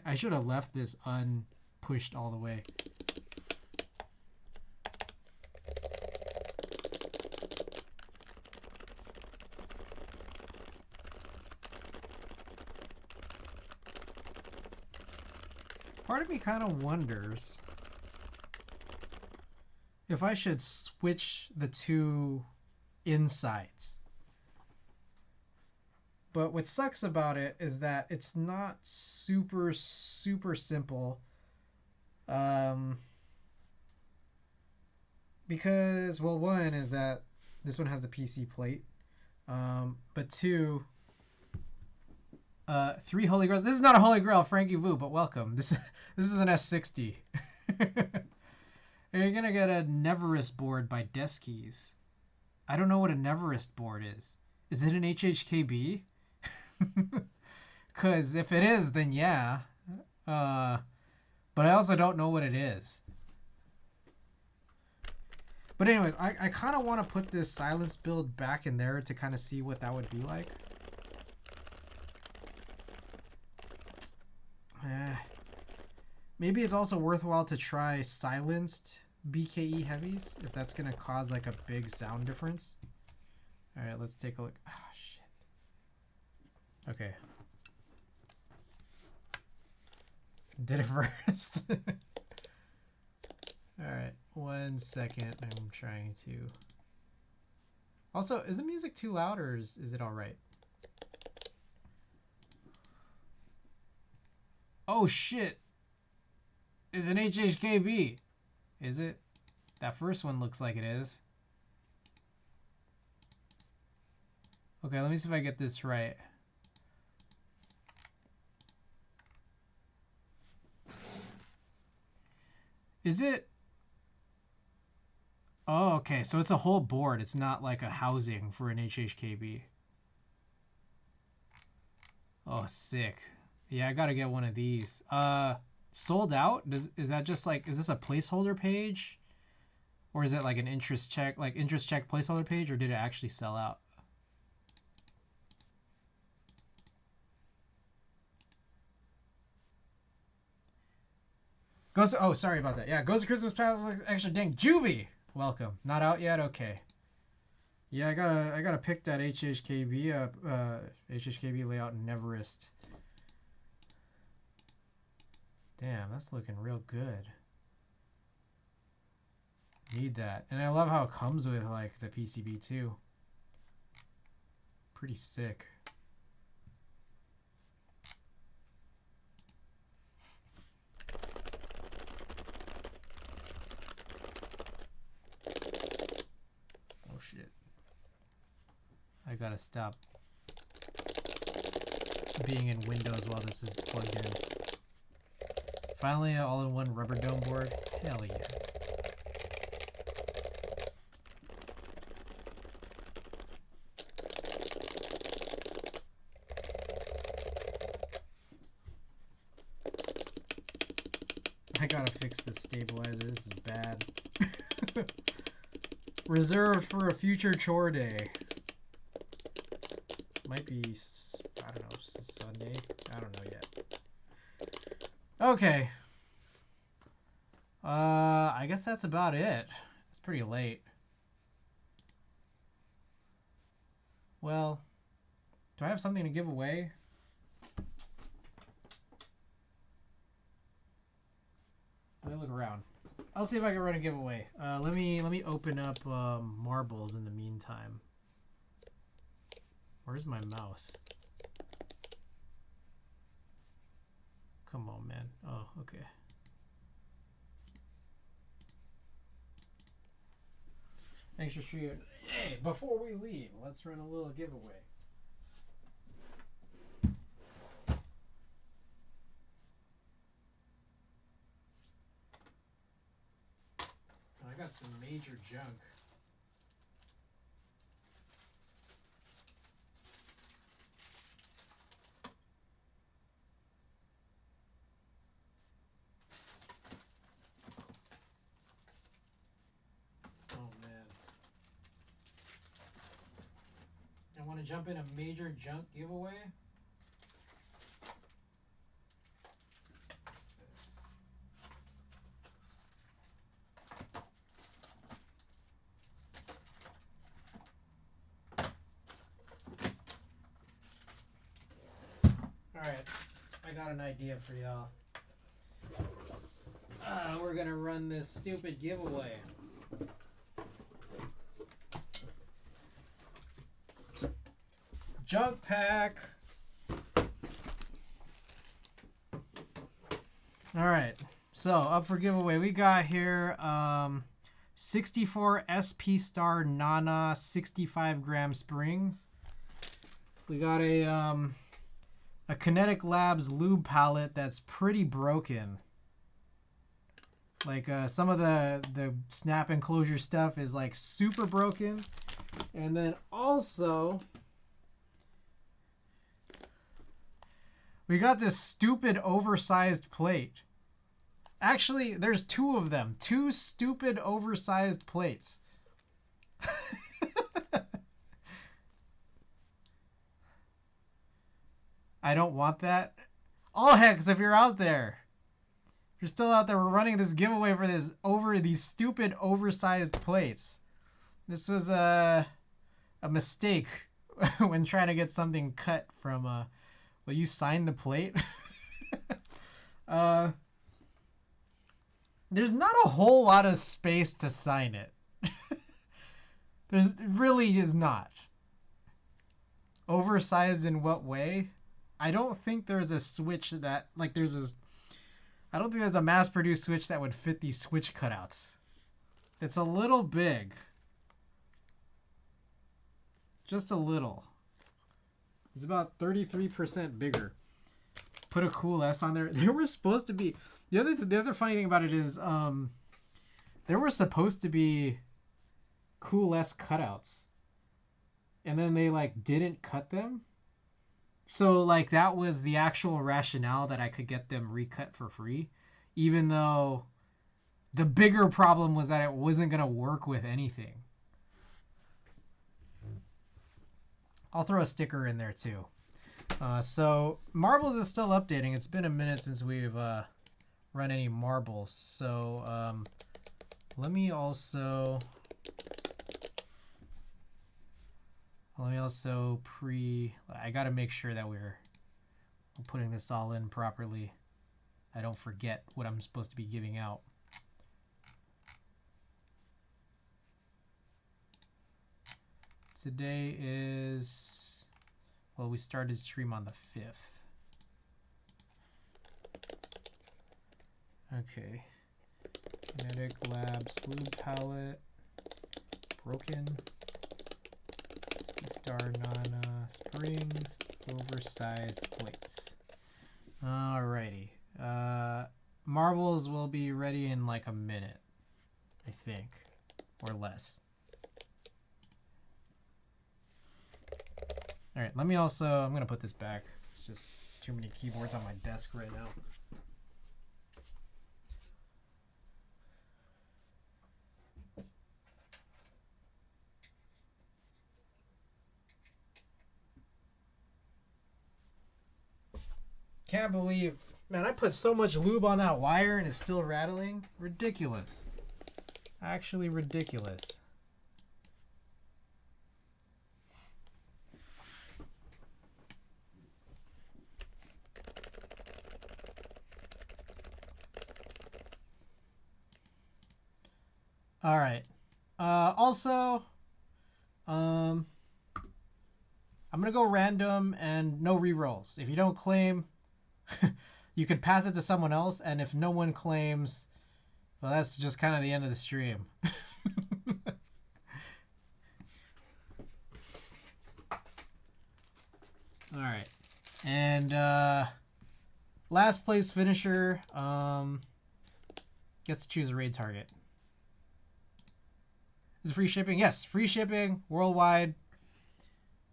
I should have left this unpushed all the way. Part of me kind of wonders if I should switch the two insides. But what sucks about it is that it's not super simple. Because, well, one is that this one has the PC plate. But two, 3 Holy Grails. This is not a Holy Grail, Frankie Vu, but welcome. This is an S60. You're gonna get a Neverest board by Deskies. I don't know what a Neverest board is. Is it an HHKB? Because if it is, then yeah. But I also don't know what it is. But anyways, I kind of want to put this silence build back in there to kind of see what that would be like. Maybe it's also worthwhile to try silenced BKE Heavies, if that's going to cause like a big sound difference. All right, let's take a look. Oh, shit. Okay. Did it first. All right, 1 second. I'm trying to. Also, is the music too loud or is it all right? Oh shit. Is an HHKB. Is it? That first one looks like it is. Okay, let me see if I get this right. Is it? Oh, okay. So it's a whole board. It's not like a housing for an HHKB. Oh, sick. Yeah, I gotta get one of these. Sold out? Is that just like, is this a placeholder page? Or is it like an interest check placeholder page, or did it actually sell out? Goes. Oh, sorry about that. Yeah, goes to Christmas past extra dang. Juby, welcome. Not out yet. Okay. Yeah, I gotta pick that HHKB up. HHKB layout in Neverest. Damn, that's looking real good. Need that. And I love how it comes with like the PCB too. Pretty sick. Oh shit. I gotta stop being in Windows while this is plugged in. Finally, an all-in-one rubber dome board. Hell yeah. I gotta fix this stabilizer. This is bad. Reserved for a future chore day. Might be, I don't know, Sunday? I don't know yet. Okay. I guess that's about it. It's pretty late. Well, do I have something to give away? Let me look around. I'll see if I can run a giveaway. Let me open up marbles in the meantime. Where's my mouse? Come on, man. Oh, okay. Thanks for streaming. Hey, before we leave, let's run a little giveaway. I got some major junk. Oh man. I want to jump in a major junk giveaway. Alright, I got an idea for y'all. We're gonna run this stupid giveaway. Junk pack. Alright, so up for giveaway. We got here 64 SP Star Nana 65 gram springs. We got a Kinetic Labs lube palette that's pretty broken. Like some of the snap enclosure stuff is like super broken. And then also we got this stupid oversized plate. Actually, there's two of them. Two stupid oversized plates. I don't want that. All hex, if you're out there. If you're still out there, we're running this giveaway for these stupid oversized plates. This was a mistake when trying to get something cut from will you sign the plate? There's not a whole lot of space to sign it. It really is not. Oversized in what way? I don't think there's a switch that, like I don't think there's a mass-produced switch that would fit these switch cutouts. It's a little big. Just a little. It's about 33% bigger. Put a cool S on there. There were supposed to be, the other funny thing about it is there were supposed to be cool S cutouts. And then they like didn't cut them. So like that was the actual rationale that I could get them recut for free, even though the bigger problem was that it wasn't going to work with anything. I'll throw a sticker in there too. So marbles is still updating. It's been a minute since we've run any marbles. So let me also I got to make sure that we're putting this all in properly. I don't forget what I'm supposed to be giving out. Today is, well, we started stream on the 5th. Okay. Kinetic Labs lube palette. Broken. Star Nana springs. Oversized plates. Alrighty. Marbles will be ready in like a minute, I think, or less. All right, let me also, I'm going to put this back. It's just too many keyboards on my desk right now. Can't believe, man, I put so much lube on that wire and it's still rattling. Ridiculous. Actually ridiculous. All right. Also, I'm going to go random and no rerolls. If you don't claim, you could pass it to someone else, and if no one claims, well, that's just kind of the end of the stream. All right. And last place finisher gets to choose a raid target. Is it free shipping? Yes, free shipping worldwide.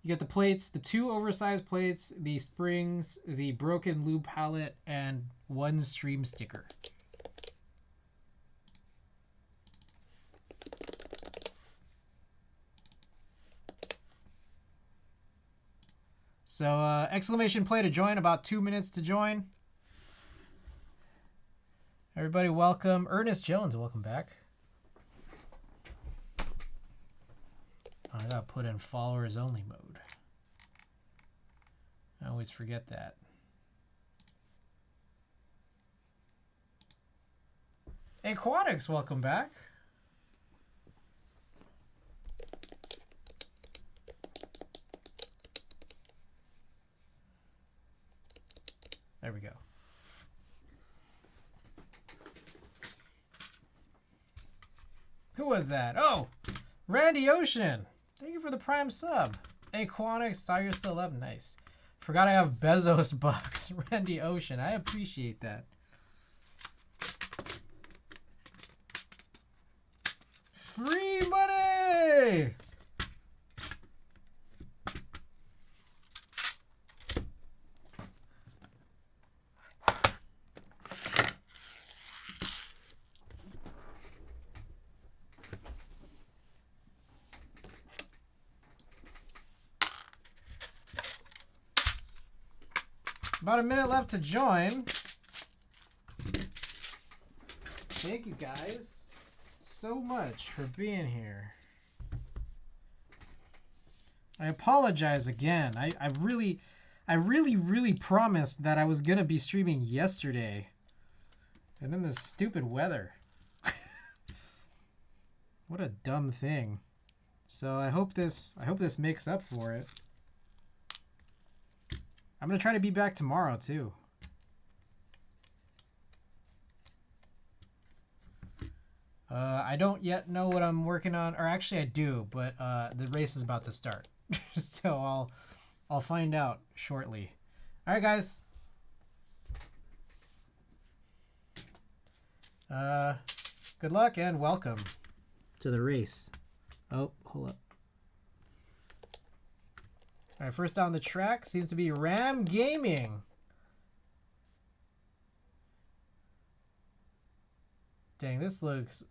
You get the plates, the 2 oversized plates, the springs, the broken lube palette, and 1 stream sticker. So exclamation play to join, about 2 minutes to join. Everybody welcome. Ernest Jones, welcome back. I gotta put in followers only mode. I always forget that. Aquatics, welcome back. There we go. Who was that? Oh, Randy Ocean. Thank you for the prime sub. Aquanics, saw you're still up. Nice. Forgot I have Bezos bucks. Randy Ocean. I appreciate that. Free money! About a minute left to join. Thank you guys so much for being here. I apologize again. I really promised that I was gonna be streaming yesterday. And then this stupid weather. What a dumb thing. So I hope this makes up for it. I'm going to try to be back tomorrow, too. I don't yet know what I'm working on. Or actually, I do, but the race is about to start. So I'll find out shortly. All right, guys. Good luck and welcome to the race. Oh, hold up. All right, first down the track seems to be Ram Gaming. Dang, this looks...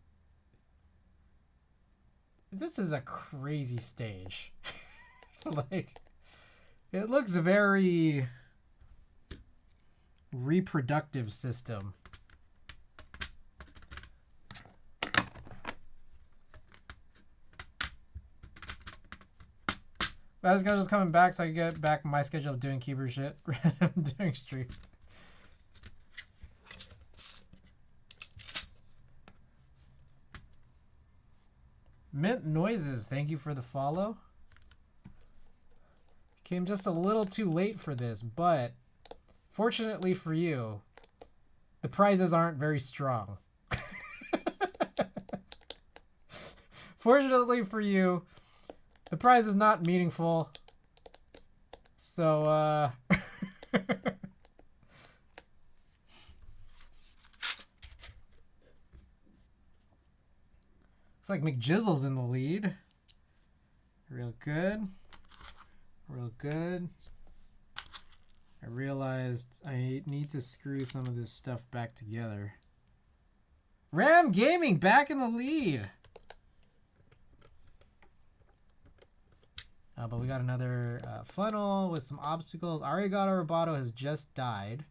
This is a crazy stage. Like, it looks very reproductive system. But this guy's just coming back so I can get back my schedule of doing keeper shit during stream. Mint Noises, thank you for the follow. Came just a little too late for this, but fortunately for you, the prizes aren't very strong. Fortunately for you, the prize is not meaningful. So, looks like McJizzle's in the lead. Real good. Real good. I realized I need to screw some of this stuff back together. Ram Gaming back in the lead. But we got another funnel with some obstacles. Arigato Roboto has just died.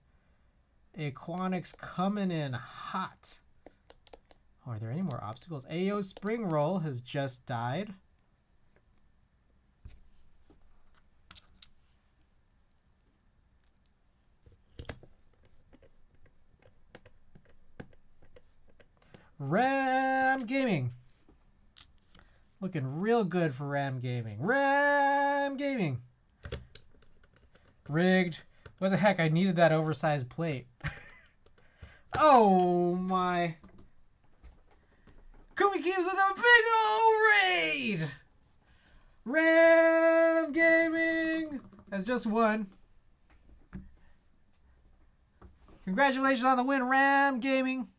Aquanics coming in hot. Oh, are there any more obstacles? AO Spring Roll has just died. Ram Gaming. Looking real good for Ram Gaming. Ram Gaming. Rigged. What the heck? I needed that oversized plate. Oh my. Kumi Keeps with a big old raid. Ram Gaming has just won. Congratulations on the win, Ram Gaming.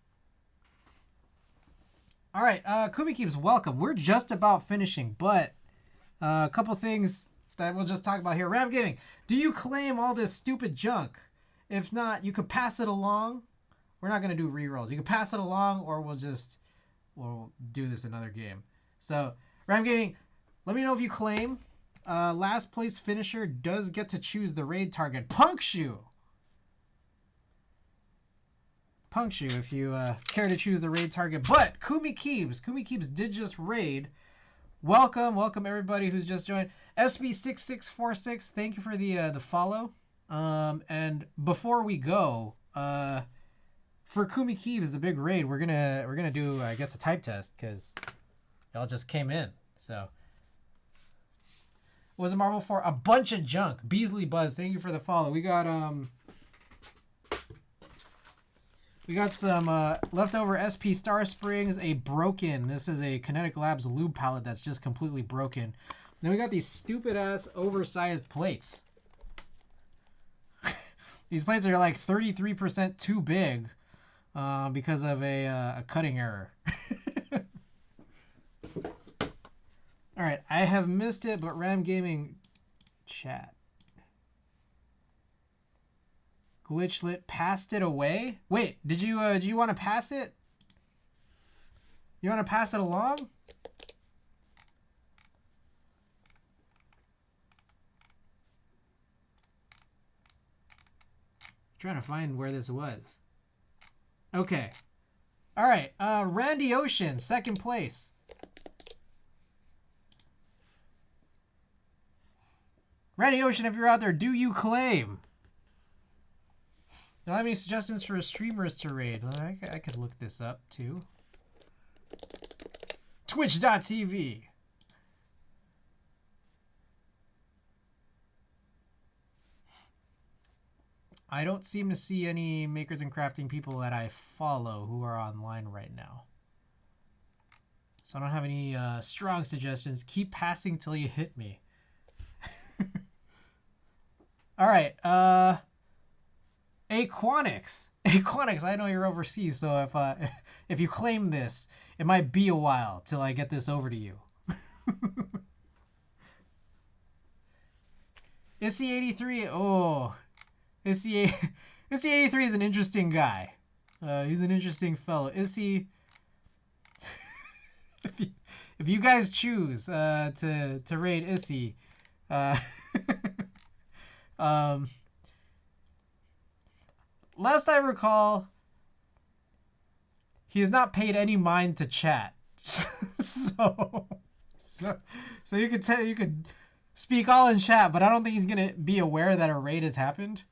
All right, Kumi Keeps, welcome. We're just about finishing, but a couple things that we'll just talk about here. Ram Gaming, do you claim all this stupid junk? If not, you could pass it along. We're not going to do rerolls. You can pass it along, or we'll do this another game. So, Ram Gaming, let me know if you claim. Last place finisher does get to choose the raid target. Punkshoe! Punkshoe if you care to choose the raid target. But Kumi Keeps did just raid. Welcome everybody who's just joined. SB6646, thank you for the follow. And before we go, for Kumi Keeps, the big raid, we're gonna do, I guess, a type test because y'all just came in. So what was a marble for? A bunch of junk. Beasley Buzz, thank you for the follow. We got some leftover SP Star Springs, a broken. This is a Kinetic Labs lube pallet that's just completely broken. Then we got these stupid ass oversized plates. These plates are like 33% too big because of a cutting error. All right, I have missed it, but Ram Gaming chat. Glitchlet passed it away. Wait, did you want to pass it? You want to pass it along? Trying to find where this was. Okay. All right. Randy Ocean, second place. Randy Ocean, if you're out there, do you claim? Do I have any suggestions for streamers to raid? I could look this up too. Twitch.tv. I don't seem to see any makers and crafting people that I follow who are online right now. So I don't have any strong suggestions. Keep passing till you hit me. All right. Aquanics, I know you're overseas, so if you claim this, it might be a while till I get this over to you. Issy83, oh, Issy83 is an interesting guy. He's an interesting fellow. Issy, if you guys choose to raid Issy, last I recall, he has not paid any mind to chat. so you could speak all in chat, but I don't think he's gonna be aware that a raid has happened.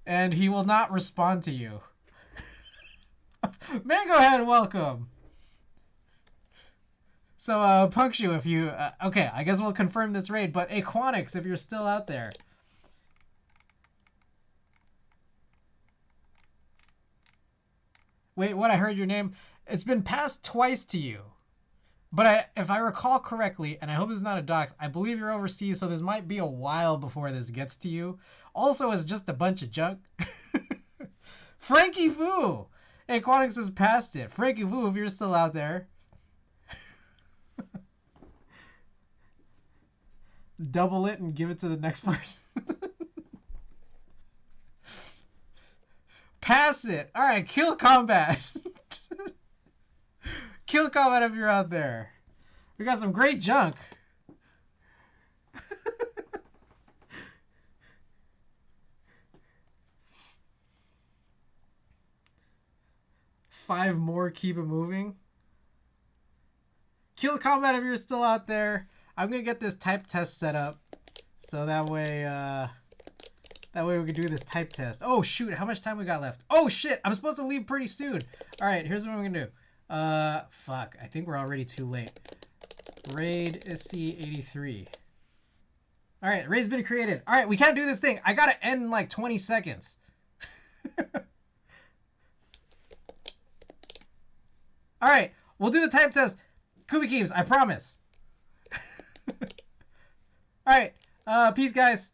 And he will not respond to you. Mango Head, welcome. So, Punkshu, if you... okay, I guess we'll confirm this raid, but Aquanix, if you're still out there. Wait, what? I heard your name. It's been passed twice to you. But if I recall correctly, and I hope this is not a dox, I believe you're overseas, so this might be a while before this gets to you. Also, it's just a bunch of junk. Frankie Fu! Aquanix has passed it. Frankie Fu, if you're still out there. Double it and give it to the next person. Pass it. All right, kill combat. Kill combat if you're out there. We got some great junk. Five more, keep it moving. Kill combat if you're still out there. I'm gonna get this type test set up, so that way we can do this type test. Oh shoot, how much time we got left? Oh shit, I'm supposed to leave pretty soon. All right, here's what I'm gonna do. Fuck, I think we're already too late. Raid SC83. All right, raid's been created. All right, we can't do this thing. I gotta end in like 20 seconds. All right, we'll do the type test. Kubi Keeps, I promise. All right, peace, guys.